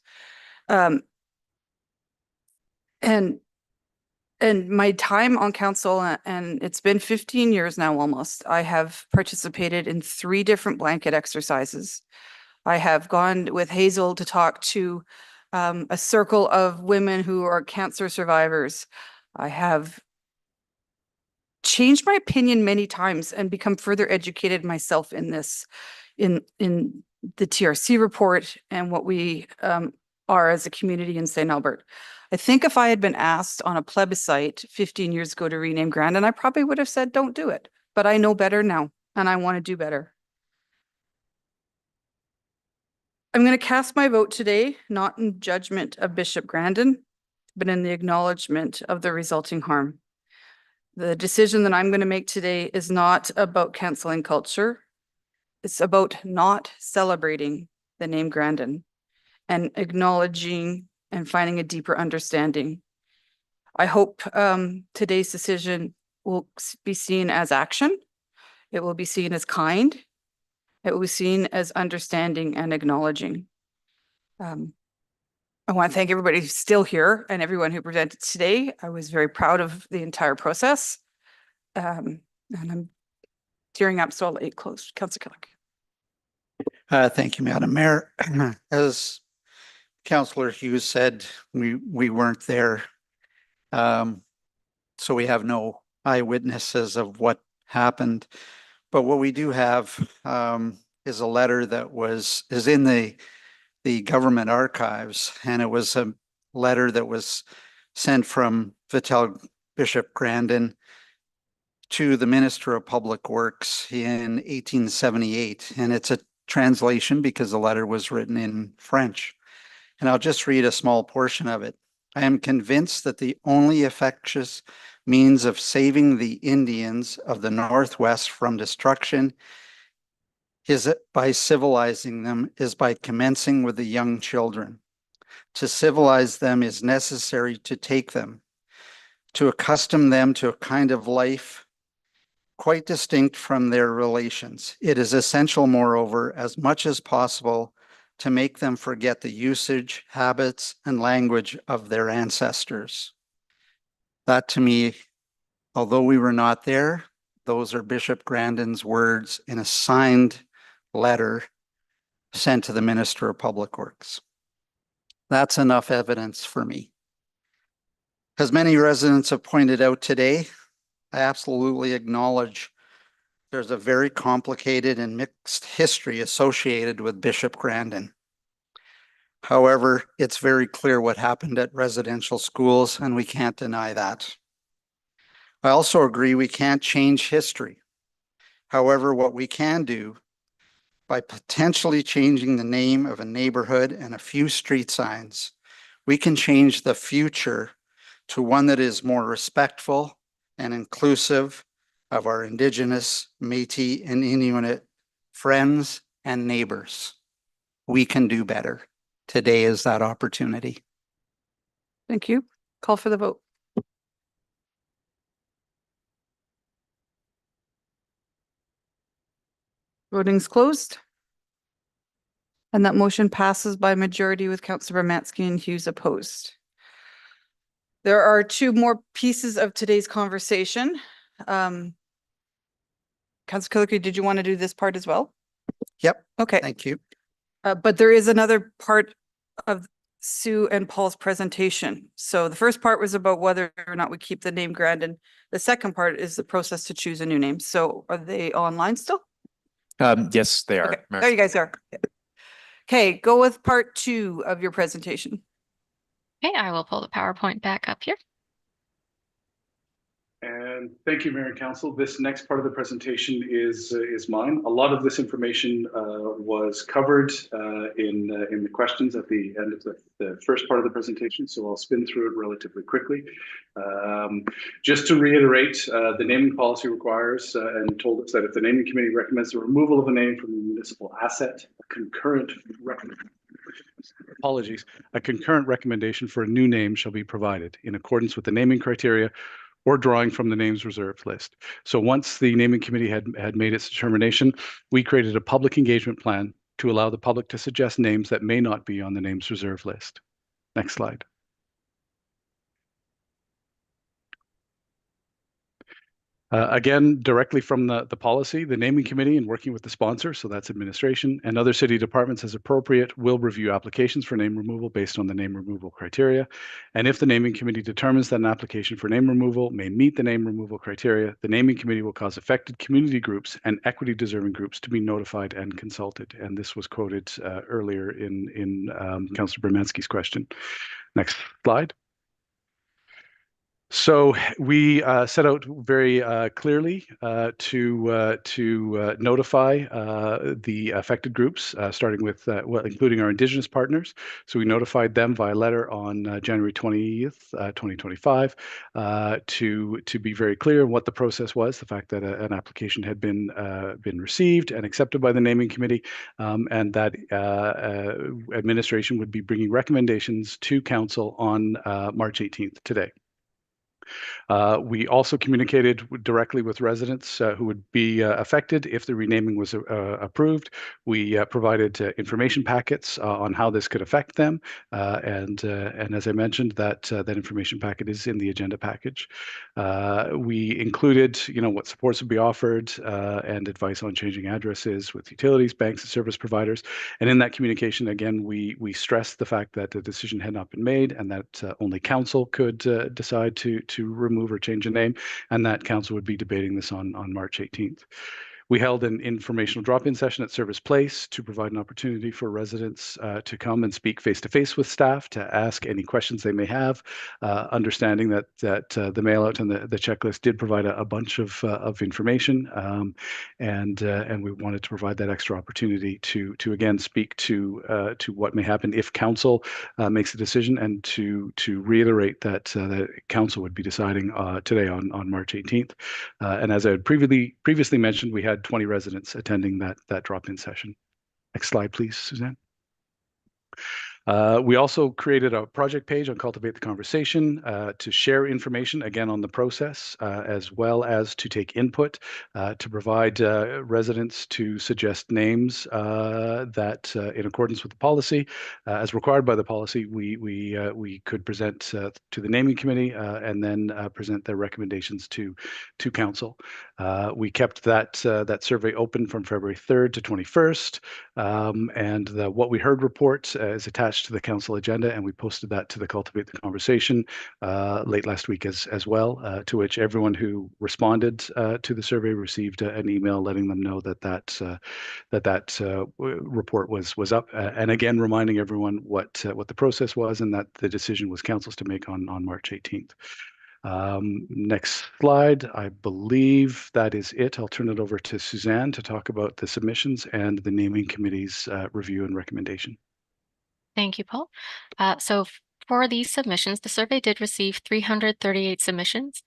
And my time on council, and it's been 15 years now almost, I have participated in 3 different blanket exercises. I have gone with Hazel to talk to a circle of women who are cancer survivors. I have changed my opinion many times and become further educated myself in this, in the TRC report and what we are as a community in St. Albert. I think if I had been asked on a plebiscite 15 years ago to rename Grandon, I probably would have said, don't do it. But I know better now, and I want to do better. I'm going to cast my vote today, not in judgment of Bishop Grandon, but in the acknowledgement of the resulting harm. The decision that I'm going to make today is not about canceling culture. It's about not celebrating the name Grandon and acknowledging and finding a deeper understanding. I hope today's decision will be seen as action. It will be seen as kind. It will be seen as understanding and acknowledging. I want to thank everybody who's still here and everyone who presented today. I was very proud of the entire process. And I'm tearing up, so I'll let you close. Councillor Killick.
Thank you, Madam Mayor. As Councillor Hughes said, we weren't there. So we have no eyewitnesses of what happened. But what we do have is a letter that is in the government archives, and it was a letter that was sent from Vital Bishop Grandon to the Minister of Public Works in 1878. And it's a translation because the letter was written in French. And I'll just read a small portion of it. I am convinced that the only effectuous means of saving the Indians of the Northwest from destruction is by civilizing them, is by commencing with the young children. To civilize them is necessary to take them, to accustom them to a kind of life quite distinct from their relations. It is essential, moreover, as much as possible, to make them forget the usage, habits, and language of their ancestors. That, to me, although we were not there, those are Bishop Grandon's words in a signed letter sent to the Minister of Public Works. That's enough evidence for me. As many residents have pointed out today, I absolutely acknowledge there's a very complicated and mixed history associated with Bishop Grandon. However, it's very clear what happened at residential schools, and we can't deny that. I also agree we can't change history. However, what we can do, by potentially changing the name of a neighborhood and a few street signs, we can change the future to one that is more respectful and inclusive of our Indigenous, Métis, and Inuit friends and neighbors. We can do better. Today is that opportunity.
Thank you. Call for the vote. Voting's closed. And that motion passes by majority with Councillor Romansky and Hughes opposed. There are two more pieces of today's conversation. Councillor Killick, did you want to do this part as well?
Yep.
Okay.
Thank you.
But there is another part of Sue and Paul's presentation. So the first part was about whether or not we keep the name Grandon. The second part is the process to choose a new name. So are they online still?
Yes, they are.
Okay. There you guys are. Okay, go with part 2 of your presentation.
Okay, I will pull the PowerPoint back up here.
And thank you, Mayor and Council. This next part of the presentation is mine. A lot of this information was covered in the questions at the end of the first part of the presentation, so I'll spin through it relatively quickly. Just to reiterate, the naming policy requires and told us that if the naming committee recommends the removal of a name from the municipal asset, a concurrent recommendation for a new name shall be provided in accordance with the naming criteria or drawing from the names reserved list. So once the naming committee had made its determination, we created a public engagement plan to allow the public to suggest names that may not be on the names reserved list. Next slide. Again, directly from the policy, the naming committee and working with the sponsor, so that's administration, and other city departments as appropriate, will review applications for name removal based on the name removal criteria. And if the naming committee determines that an application for name removal may meet the name removal criteria, the naming committee will cause affected community groups and equity deserving groups to be notified and consulted. And this was quoted earlier in Councillor Bermansky's question. Next slide. So we set out very clearly to notify the affected groups, starting with, well, including our Indigenous partners. So we notified them via letter on January 20th, 2025, to be very clear on what the process was, the fact that an application had been received and accepted by the naming committee, and that administration would be bringing recommendations to council on March 18th, today. We also communicated directly with residents who would be affected if the renaming was approved. We provided information packets on how this could affect them, and as I mentioned, that information packet is in the agenda package. We included, what supports would be offered and advice on changing addresses with utilities, banks, and service providers. And in that communication, again, we stressed the fact that the decision had not been made and that only council could decide to remove or change a name, and that council would be debating this on March 18th. We held an informational drop-in session at Service Place to provide an opportunity for residents to come and speak face-to-face with staff, to ask any questions they may have, understanding that the mail-out and the checklist did provide a bunch of information, and we wanted to provide that extra opportunity to again speak to what may happen if council makes a decision, and to reiterate that the council would be deciding today on March 18th. And as I had previously mentioned, we had 20 residents attending that drop-in session. Next slide, please, Suzanne. We also created a project page on Cultivate the Conversation to share information, again, on the process, as well as to take input, to provide residents to suggest names that, in accordance with the policy, as required by the policy, we could present to the naming committee and then present their recommendations to council. We kept that survey open from February 3rd to 21st, and the What We Heard report is attached to the council agenda, and we posted that to the Cultivate the Conversation late last week as well, to which everyone who responded to the survey received an email letting them know that report was up, and again reminding everyone what the process was and that the decision was council's to make on March 18th. Next slide. I believe that is it. I'll turn it over to Suzanne to talk about the submissions and the naming committee's review and recommendation.
Thank you, Paul. So for these submissions, the survey did receive 338 submissions.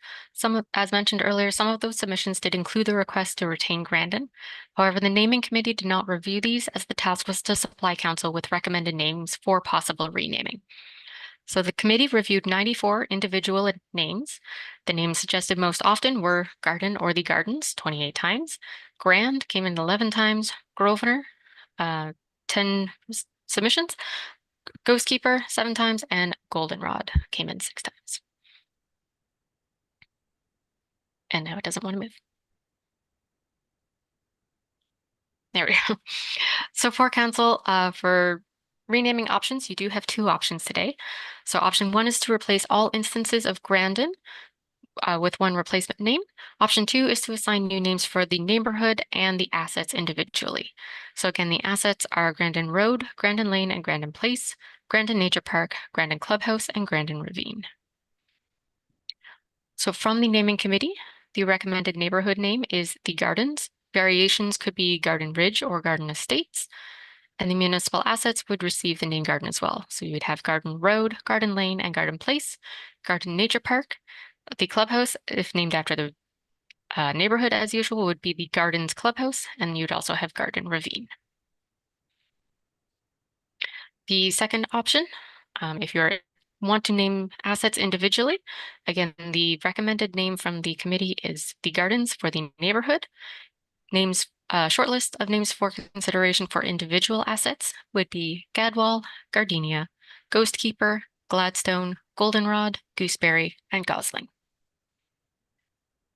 As mentioned earlier, some of those submissions did include the request to retain Grandon. However, the naming committee did not review these, as the task was to supply council with recommended names for possible renaming. So the committee reviewed 94 individual names. The names suggested most often were Garden or the Gardens, 28 times. Grand came in 11 times. Grosvenor, 10 submissions. Ghostkeeper 7 times, and Goldenrod came in 6 times. And now it doesn't want to move. There we go. So for council, for renaming options, you do have 2 options today. So option 1 is to replace all instances of Grandon with 1 replacement name. Option 2 is to assign new names for the neighborhood and the assets individually. So again, the assets are Grandon Road, Grandon Lane, and Grandon Place, Grandon Nature Park, Grandon Clubhouse, and Grandon Ravine. So from the naming committee, the recommended neighborhood name is the Gardens. Variations could be Garden Ridge or Garden Estates. And the municipal assets would receive the name Garden as well. So you would have Garden Road, Garden Lane, and Garden Place, Garden Nature Park. The clubhouse, if named after the neighborhood as usual, would be the Gardens Clubhouse, and you'd also have Garden Ravine. The second option, if you want to name assets individually, again, the recommended name from the committee is the Gardens for the neighborhood. Names, short list of names for consideration for individual assets would be Gadwall, Gardenia, Ghostkeeper, Gladstone, Goldenrod, Gooseberry, and Gosling.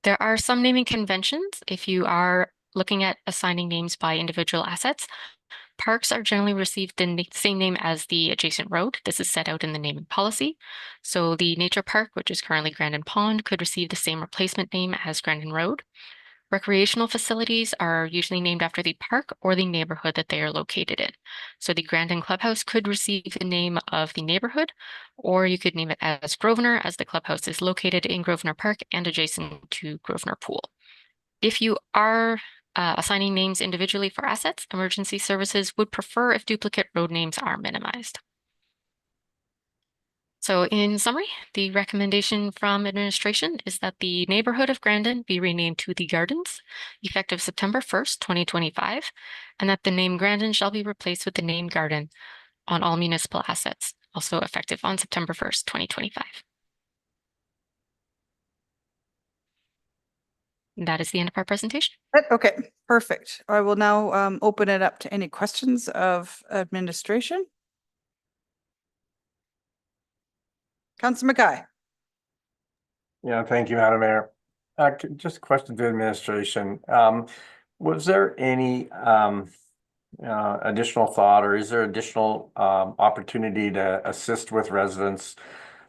There are some naming conventions if you are looking at assigning names by individual assets. Parks are generally received the same name as the adjacent road. This is set out in the naming policy. So the nature park, which is currently Grandon Pond, could receive the same replacement name as Grandon Road. Recreational facilities are usually named after the park or the neighborhood that they are located in. So the Grandon Clubhouse could receive the name of the neighborhood, or you could name it as Grosvenor, as the clubhouse is located in Grosvenor Park and adjacent to Grosvenor Pool. If you are assigning names individually for assets, emergency services would prefer if duplicate road names are minimized. So in summary, the recommendation from administration is that the neighborhood of Grandon be renamed to the Gardens, effective September 1st, 2025, and that the name Grandon shall be replaced with the name Garden on all municipal assets, also effective on September 1st, 2025. That is the end of our presentation.
Okay, perfect. I will now open it up to any questions of administration. Councillor Mackay.
Yeah, thank you, Madam Mayor. Just a question to administration. Was there any additional thought, or is there additional opportunity to assist with residents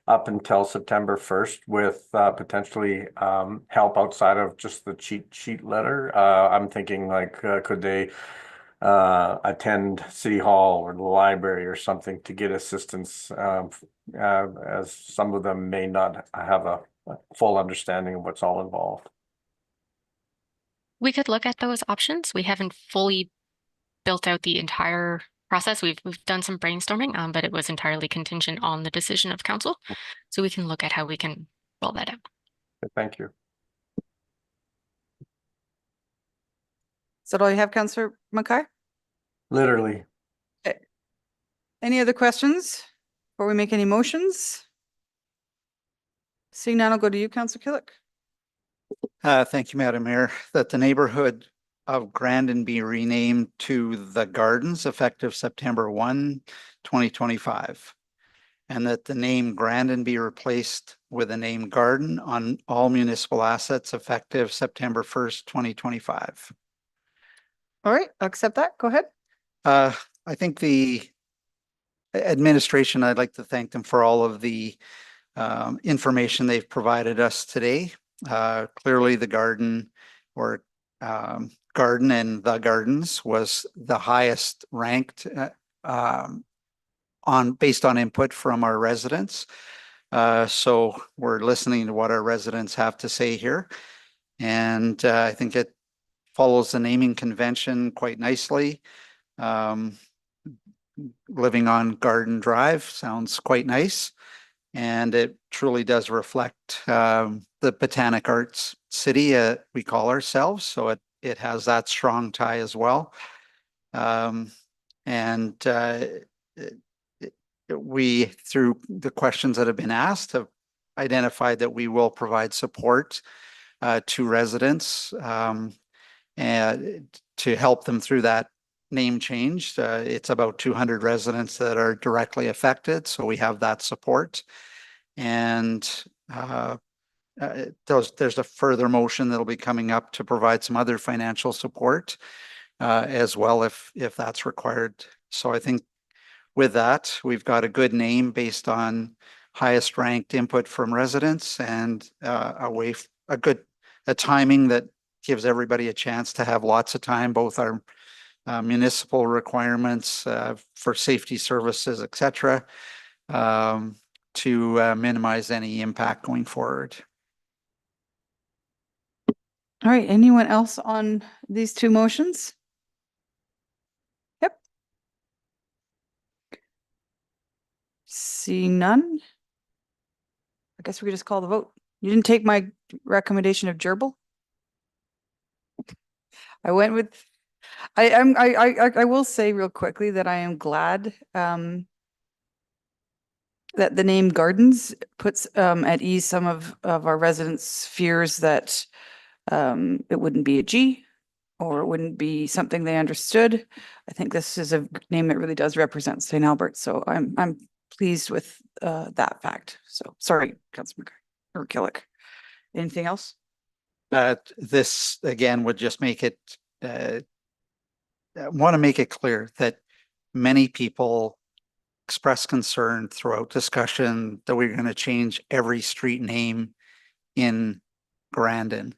up until September 1st with potentially help outside of just the cheat sheet letter? I'm thinking like, could they attend City Hall or the library or something to get assistance, as some of them may not have a full understanding of what's all involved?
We could look at those options. We haven't fully built out the entire process. We've done some brainstorming, but it was entirely contingent on the decision of council. So we can look at how we can roll that out.
Thank you.
Is that all you have, Councillor Mackay?
Literally.
Okay. Any other questions before we make any motions? Seeing none, I'll go to you, Councillor Killick.
Thank you, Madam Mayor, that the neighborhood of Grandon be renamed to the Gardens effective September 1, 2025. And that the name Grandon be replaced with the name Garden on all municipal assets effective September 1st, 2025.
All right, I'll accept that. Go ahead.
I think the administration, I'd like to thank them for all of the information they've provided us today. Clearly the garden or Garden and the Gardens was the highest ranked based on input from our residents. So we're listening to what our residents have to say here. And I think it follows the naming convention quite nicely. Living on Garden Drive sounds quite nice. And it truly does reflect the Botanic Arts City we call ourselves. So it has that strong tie as well. We, through the questions that have been asked, have identified that we will provide support to residents and to help them through that name change. It's about 200 residents that are directly affected, so we have that support. And there's a further motion that'll be coming up to provide some other financial support as well if that's required. So I think with that, we've got a good name based on highest ranked input from residents and a timing that gives everybody a chance to have lots of time, both our municipal requirements for safety services, etc., to minimize any impact going forward.
All right, anyone else on these two motions? Yep. Seeing none. I guess we could just call the vote. You didn't take my recommendation of gerbil? I went with, I will say real quickly that I am glad that the name Gardens puts at ease some of our residents' fears that it wouldn't be a G or it wouldn't be something they understood. I think this is a name that really does represent St. Albert. So I'm pleased with that fact. So sorry, Councilor McCarthy or Killick. Anything else?
This again would just make it, want to make it clear that many people expressed concern throughout discussion that we're going to change every street name in Grandon.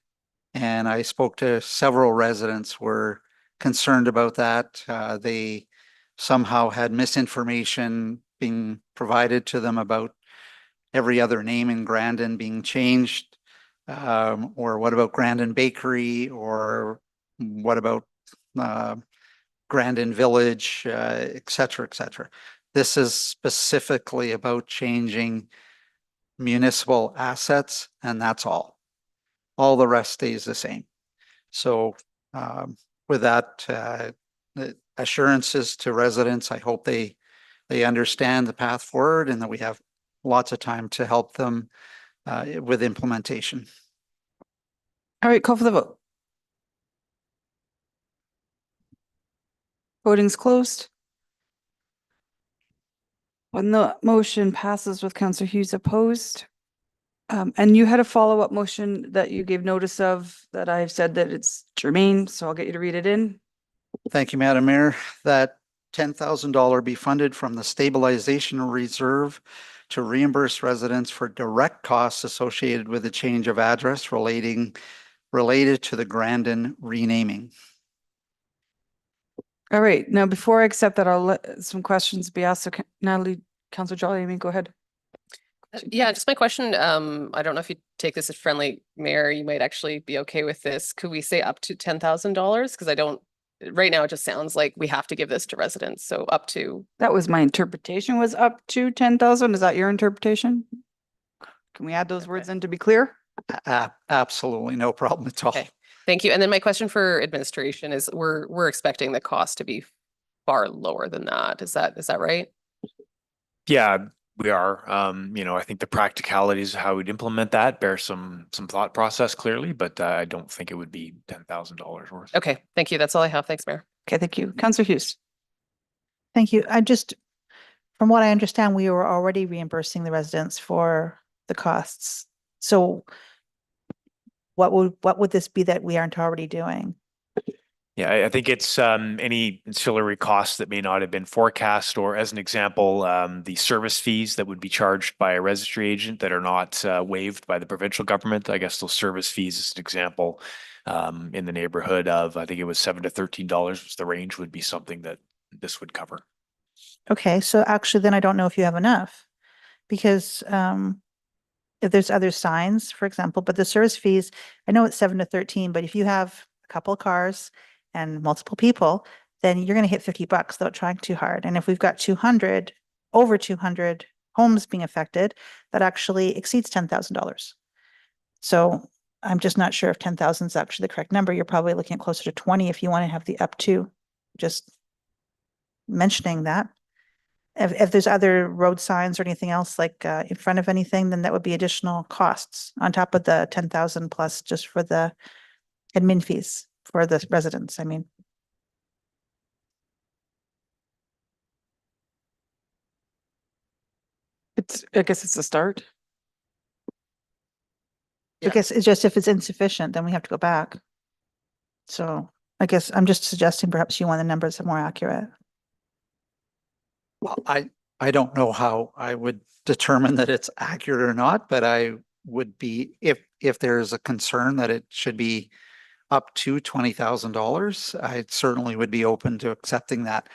And I spoke to several residents who were concerned about that. They somehow had misinformation being provided to them about every other name in Grandon being changed. Or what about Grandon Bakery? Or what about Grandon Village, et cetera, et cetera. This is specifically about changing municipal assets, and that's all. All the rest stays the same. So with that, assurances to residents, I hope they understand the path forward and that we have lots of time to help them with implementation.
All right, call for the vote. Voting's closed. When the motion passes with Councillor Hughes opposed, and you had a follow-up motion that you gave notice of that I've said that it's germane, so I'll get you to read it in.
Thank you, Madam Mayor. That $10,000 be funded from the stabilization reserve to reimburse residents for direct costs associated with the change of address related to the Grandon renaming.
All right, now before I accept that, I'll let some questions be asked. So Natalie, Councillor Jolly, I mean, go ahead.
Yeah, just my question, I don't know if you take this as friendly, Mayor, you might actually be okay with this. Could we say up to $10,000? Because I don't, right now it just sounds like we have to give this to residents, so up to.
That was my interpretation, was up to 10,000. Is that your interpretation? Can we add those words in to be clear?
Absolutely, no problem at all.
Okay, thank you. And then my question for administration is we're expecting the cost to be far lower than that. Is that right?
Yeah, we are. I think the practicalities of how we'd implement that bear some thought process clearly, but I don't think it would be $10,000 worth.
Okay, thank you. That's all I have. Thanks, Mayor.
Okay, thank you. Councillor Hughes.
Thank you. From what I understand, we were already reimbursing the residents for the costs. So what would this be that we aren't already doing?
Yeah, I think it's any ancillary costs that may not have been forecast, or as an example, the service fees that would be charged by a registry agent that are not waived by the provincial government. I guess those service fees, as an example, in the neighborhood of, I think it was $7 to $13 was the range, would be something that this would cover.
Okay, so actually then I don't know if you have enough, because if there's other signs, for example, but the service fees, I know it's 7 to 13, but if you have a couple of cars and multiple people, then you're going to hit $50 without trying too hard. And if we've got over 200 homes being affected, that actually exceeds $10,000. So I'm just not sure if 10,000 is actually the correct number. You're probably looking at closer to 20 if you want to have the up to. Just mentioning that. If there's other road signs or anything else like in front of anything, then that would be additional costs on top of the 10,000 plus just for the admin fees for the residents, I mean.
I guess it's a start.
I guess it's just if it's insufficient, then we have to go back. So I guess I'm just suggesting perhaps you want the numbers that are more accurate.
Well, I don't know how I would determine that it's accurate or not, but I would be, if there's a concern that it should be up to $20,000, I certainly would be open to accepting that.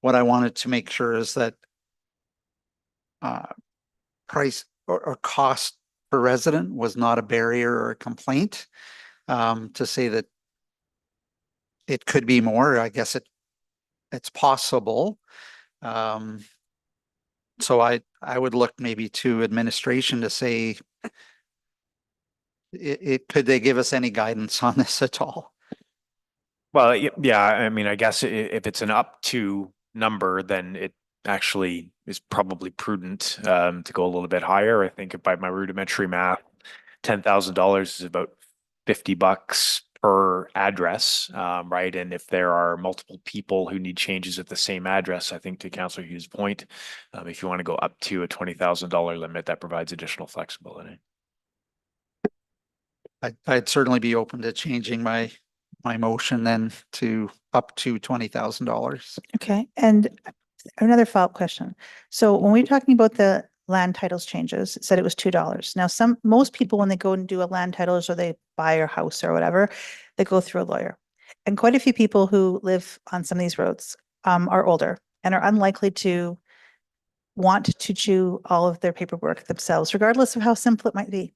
What I wanted to make sure is that price or cost per resident was not a barrier or a complaint. To say that it could be more, I guess it's possible. So I would look maybe to administration to say, could they give us any guidance on this at all?
Well, yeah, I mean, I guess if it's an up to number, then it actually is probably prudent to go a little bit higher. I think by my rudimentary math, $10,000 is about $50 per address, right? And if there are multiple people who need changes at the same address, I think to Councillor Hughes' point, if you want to go up to a $20,000 limit, that provides additional flexibility.
I'd certainly be open to changing my motion then to up to $20,000.
Okay, and another follow-up question. So when we're talking about the land titles changes, it said it was $2. Now, most people, when they go and do a land titles or they buy a house or whatever, they go through a lawyer. And quite a few people who live on some of these roads are older and are unlikely to want to chew all of their paperwork themselves, regardless of how simple it might be.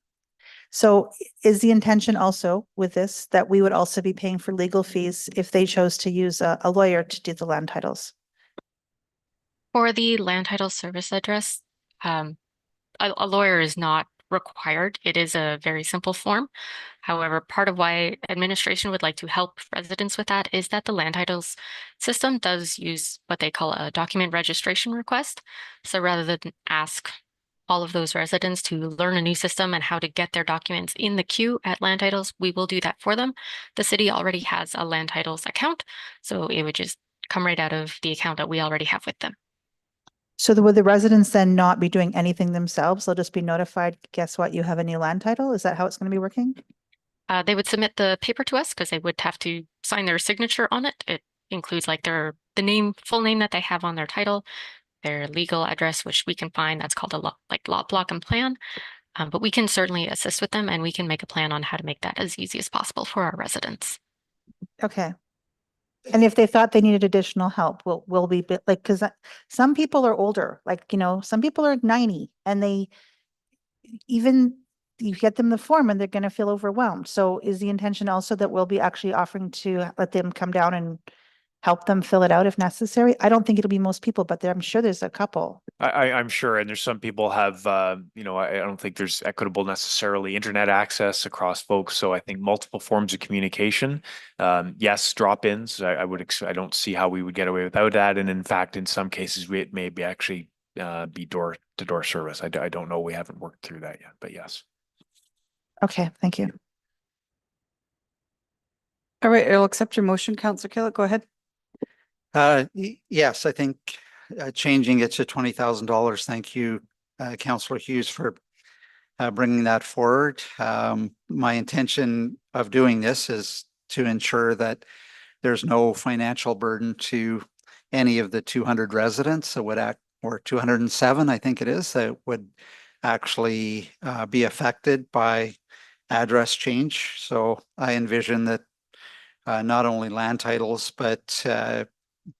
So is the intention also with this that we would also be paying for legal fees if they chose to use a lawyer to do the land titles?
For the land title service address, a lawyer is not required. It is a very simple form. However, part of why administration would like to help residents with that is that the land titles system does use what they call a document registration request. So rather than ask all of those residents to learn a new system and how to get their documents in the queue at land titles, we will do that for them. The city already has a land titles account, so it would just come right out of the account that we already have with them.
So would the residents then not be doing anything themselves? They'll just be notified, guess what, you have a new land title? Is that how it's going to be working?
They would submit the paper to us because they would have to sign their signature on it. It includes like the full name that they have on their title, their legal address, which we can find. That's called a lot block and plan. But we can certainly assist with them and we can make a plan on how to make that as easy as possible for our residents.
Okay. And if they thought they needed additional help, will be like, because some people are older, like, some people are 90 and you get them the form and they're going to feel overwhelmed. So is the intention also that we'll be actually offering to let them come down and help them fill it out if necessary? I don't think it'll be most people, but I'm sure there's a couple.
I'm sure, and there's some people have, I don't think there's equitable necessarily internet access across folks. So I think multiple forms of communication. Yes, drop-ins. I don't see how we would get away without that. And in fact, in some cases, it may be actually be door-to-door service. I don't know. We haven't worked through that yet, but yes.
Okay, thank you.
All right, I'll accept your motion. Councillor Killick, go ahead.
Yes, I think changing it to $20,000. Thank you, Councillor Hughes, for bringing that forward. My intention of doing this is to ensure that there's no financial burden to any of the 200 residents that would or 207, I think it is, that would actually be affected by address change. So I envision that not only land titles, but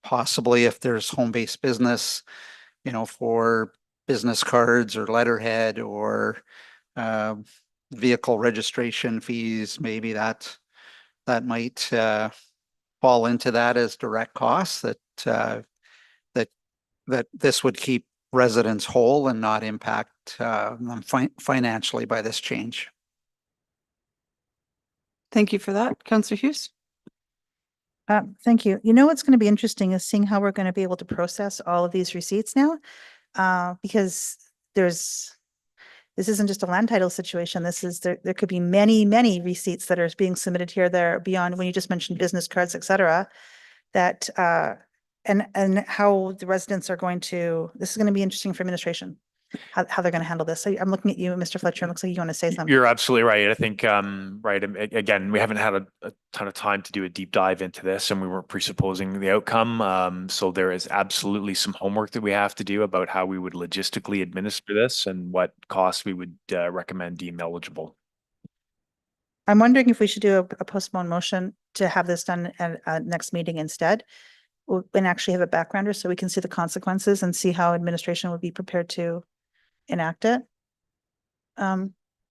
possibly if there's home-based business, for business cards or letterhead or vehicle registration fees, maybe that might fall into that as direct costs that this would keep residents whole and not impact them financially by this change.
Thank you for that. Councillor Hughes.
Thank you. What's going to be interesting is seeing how we're going to be able to process all of these receipts now, because this isn't just a land title situation. There could be many receipts that are being submitted here. There beyond when you just mentioned business cards, et cetera, that and how the residents are going to. This is going to be interesting for administration. How they're going to handle this. So I'm looking at you, Mr. Fletcher. It looks like you want to say something.
You're absolutely right. I think, right. Again, we haven't had a ton of time to do a deep dive into this and we weren't presupposing the outcome. So there is absolutely some homework that we have to do about how we would logistically administer this and what costs we would recommend deem eligible.
I'm wondering if we should do a postponed motion to have this done at next meeting instead, and actually have a backgrounder so we can see the consequences and see how administration would be prepared to enact it.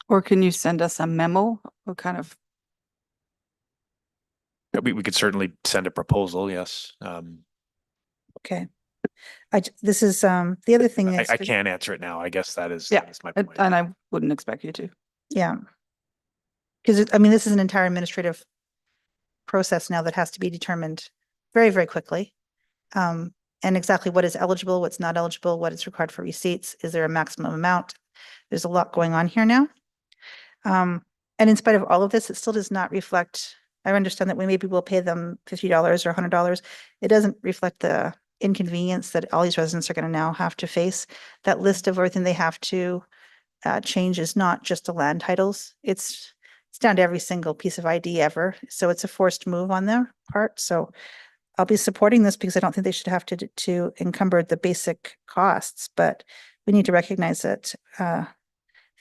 Or can you send us a memo? What kind of?
We could certainly send a proposal. Yes.
Okay. This is the other thing is
I can't answer it now. I guess that is my point.
And I wouldn't expect you to.
Yeah. Because this is an entire administrative process now that has to be determined very, very quickly. And exactly what is eligible, what's not eligible, what is required for receipts. Is there a maximum amount? There's a lot going on here now. And in spite of all of this, it still does not reflect, I understand that we maybe will pay them $50 or $100. It doesn't reflect the inconvenience that all these residents are going to now have to face. That list of everything they have to change is not just the land titles. It's it's down to every single piece of ID ever. So it's a forced move on their part. So I'll be supporting this because I don't think they should have to encumber the basic costs, but we need to recognize that the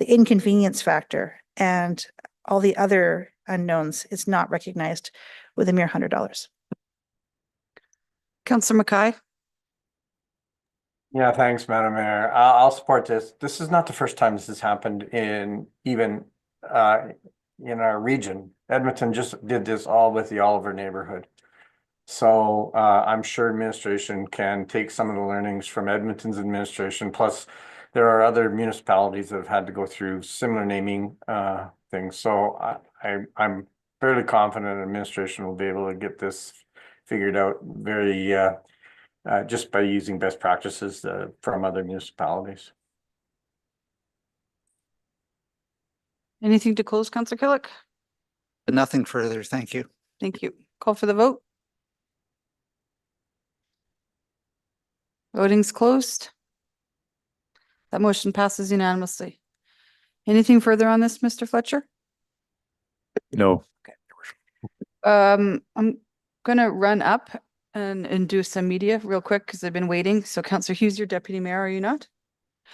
inconvenience factor and all the other unknowns is not recognized with a mere $100.
Councillor Mackay.
Yeah, thanks, Madam Mayor. I'll support this. This is not the first time this has happened in even in our region. Edmonton just did this all with the Oliver neighborhood. So I'm sure administration can take some of the learnings from Edmonton's administration. Plus, there are other municipalities that have had to go through similar naming things. So I'm fairly confident administration will be able to get this figured out very just by using best practices from other municipalities.
Anything to close, Councillor Killick?
Nothing further. Thank you.
Thank you. Call for the vote. Voting's closed. That motion passes unanimously. Anything further on this, Mr. Fletcher?
No.
I'm gonna run up and do some media real quick because I've been waiting. So Councillor Hughes, your deputy mayor, are you not?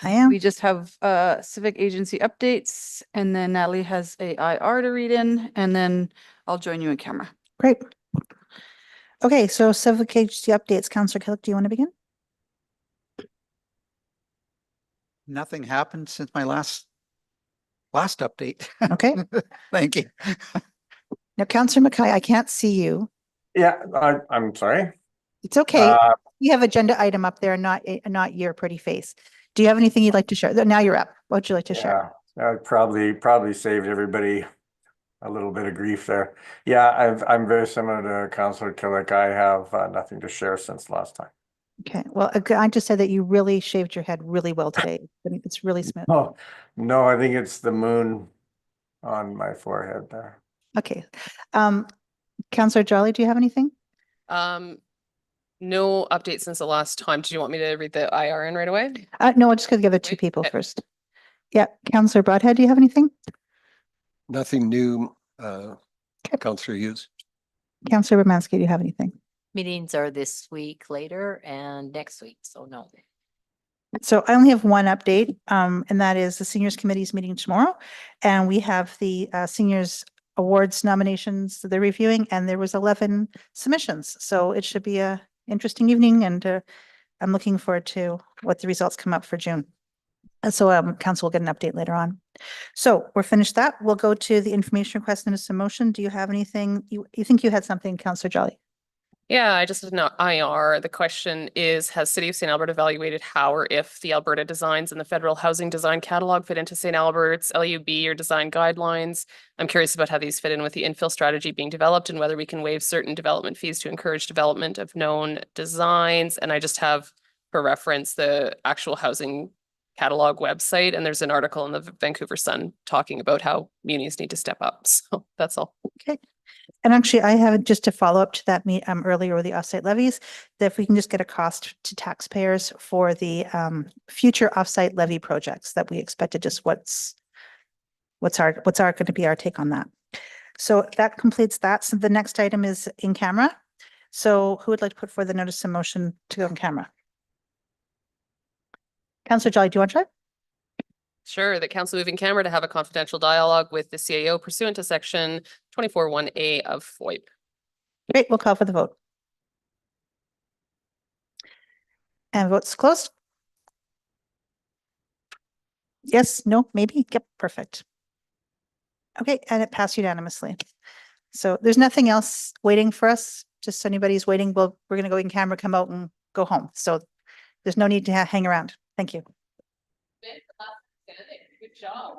I am.
We just have civic agency updates, and then Natalie has a IR to read in, and then I'll join you in camera.
Great. Okay, so civic agency updates. Councillor Killick, do you want to begin?
Nothing happened since my last update.
Okay.
Thank you.
Now, Councillor Mackay, I can't see you.
Yeah, I'm sorry.
It's okay. You have agenda item up there, not your pretty face. Do you have anything you'd like to share? Now you're up. What would you like to share?
I probably saved everybody a little bit of grief there. Yeah, I'm very similar to Councillor Killick. I have nothing to share since last time.
Okay, well, I just said that you really shaved your head really well today. I mean, it's really smooth.
Oh, no, I think it's the moon on my forehead there.
Okay. Councillor Jolly, do you have anything?
No update since the last time. Do you want me to read the IR in right away?
No, I'll just go to the other two people first. Yeah, Councillor Broadhead, do you have anything?
Nothing new, Councillor Hughes.
Councillor Romanski, do you have anything?
Meetings are this week later and next week, so no.
So I only have one update, and that is the seniors committee's meeting tomorrow. And we have the seniors awards nominations that they're reviewing, and there was 11 submissions. So it should be a interesting evening, and I'm looking forward to what the results come up for June. And so council will get an update later on. So we're finished that. We'll go to the information request and a motion. Do you have anything? You think you had something, Councillor Jolly?
Yeah, I just did an IR. The question is, has City of St. Albert evaluated how or if the Alberta designs in the Federal Housing Design Catalog fit into St. Albert's LUB or design guidelines? I'm curious about how these fit in with the infill strategy being developed and whether we can waive certain development fees to encourage development of known designs. And I just have for reference the actual housing catalog website, and there's an article in the Vancouver Sun talking about how munis need to step up. So that's all.
Okay. And actually, I have just to follow up to that earlier with the offsite levies, that if we can just get a cost to taxpayers for the future offsite levy projects that we expected, just what's going to be our take on that. So that completes that. So the next item is in camera. So who would like to put forward the notice of motion to go in camera? Councillor Jolly, do you want to try?
Sure, that council moving camera to have a confidential dialogue with the CAO pursuant to section 24(1)A of FOIP.
Great, we'll call for the vote. And votes closed. Yes, no, maybe. Yep, perfect. Okay, and it passed unanimously. So there's nothing else waiting for us. Just anybody's waiting. We're going to go in camera, come out and go home. So there's no need to hang around. Thank you.
Good job.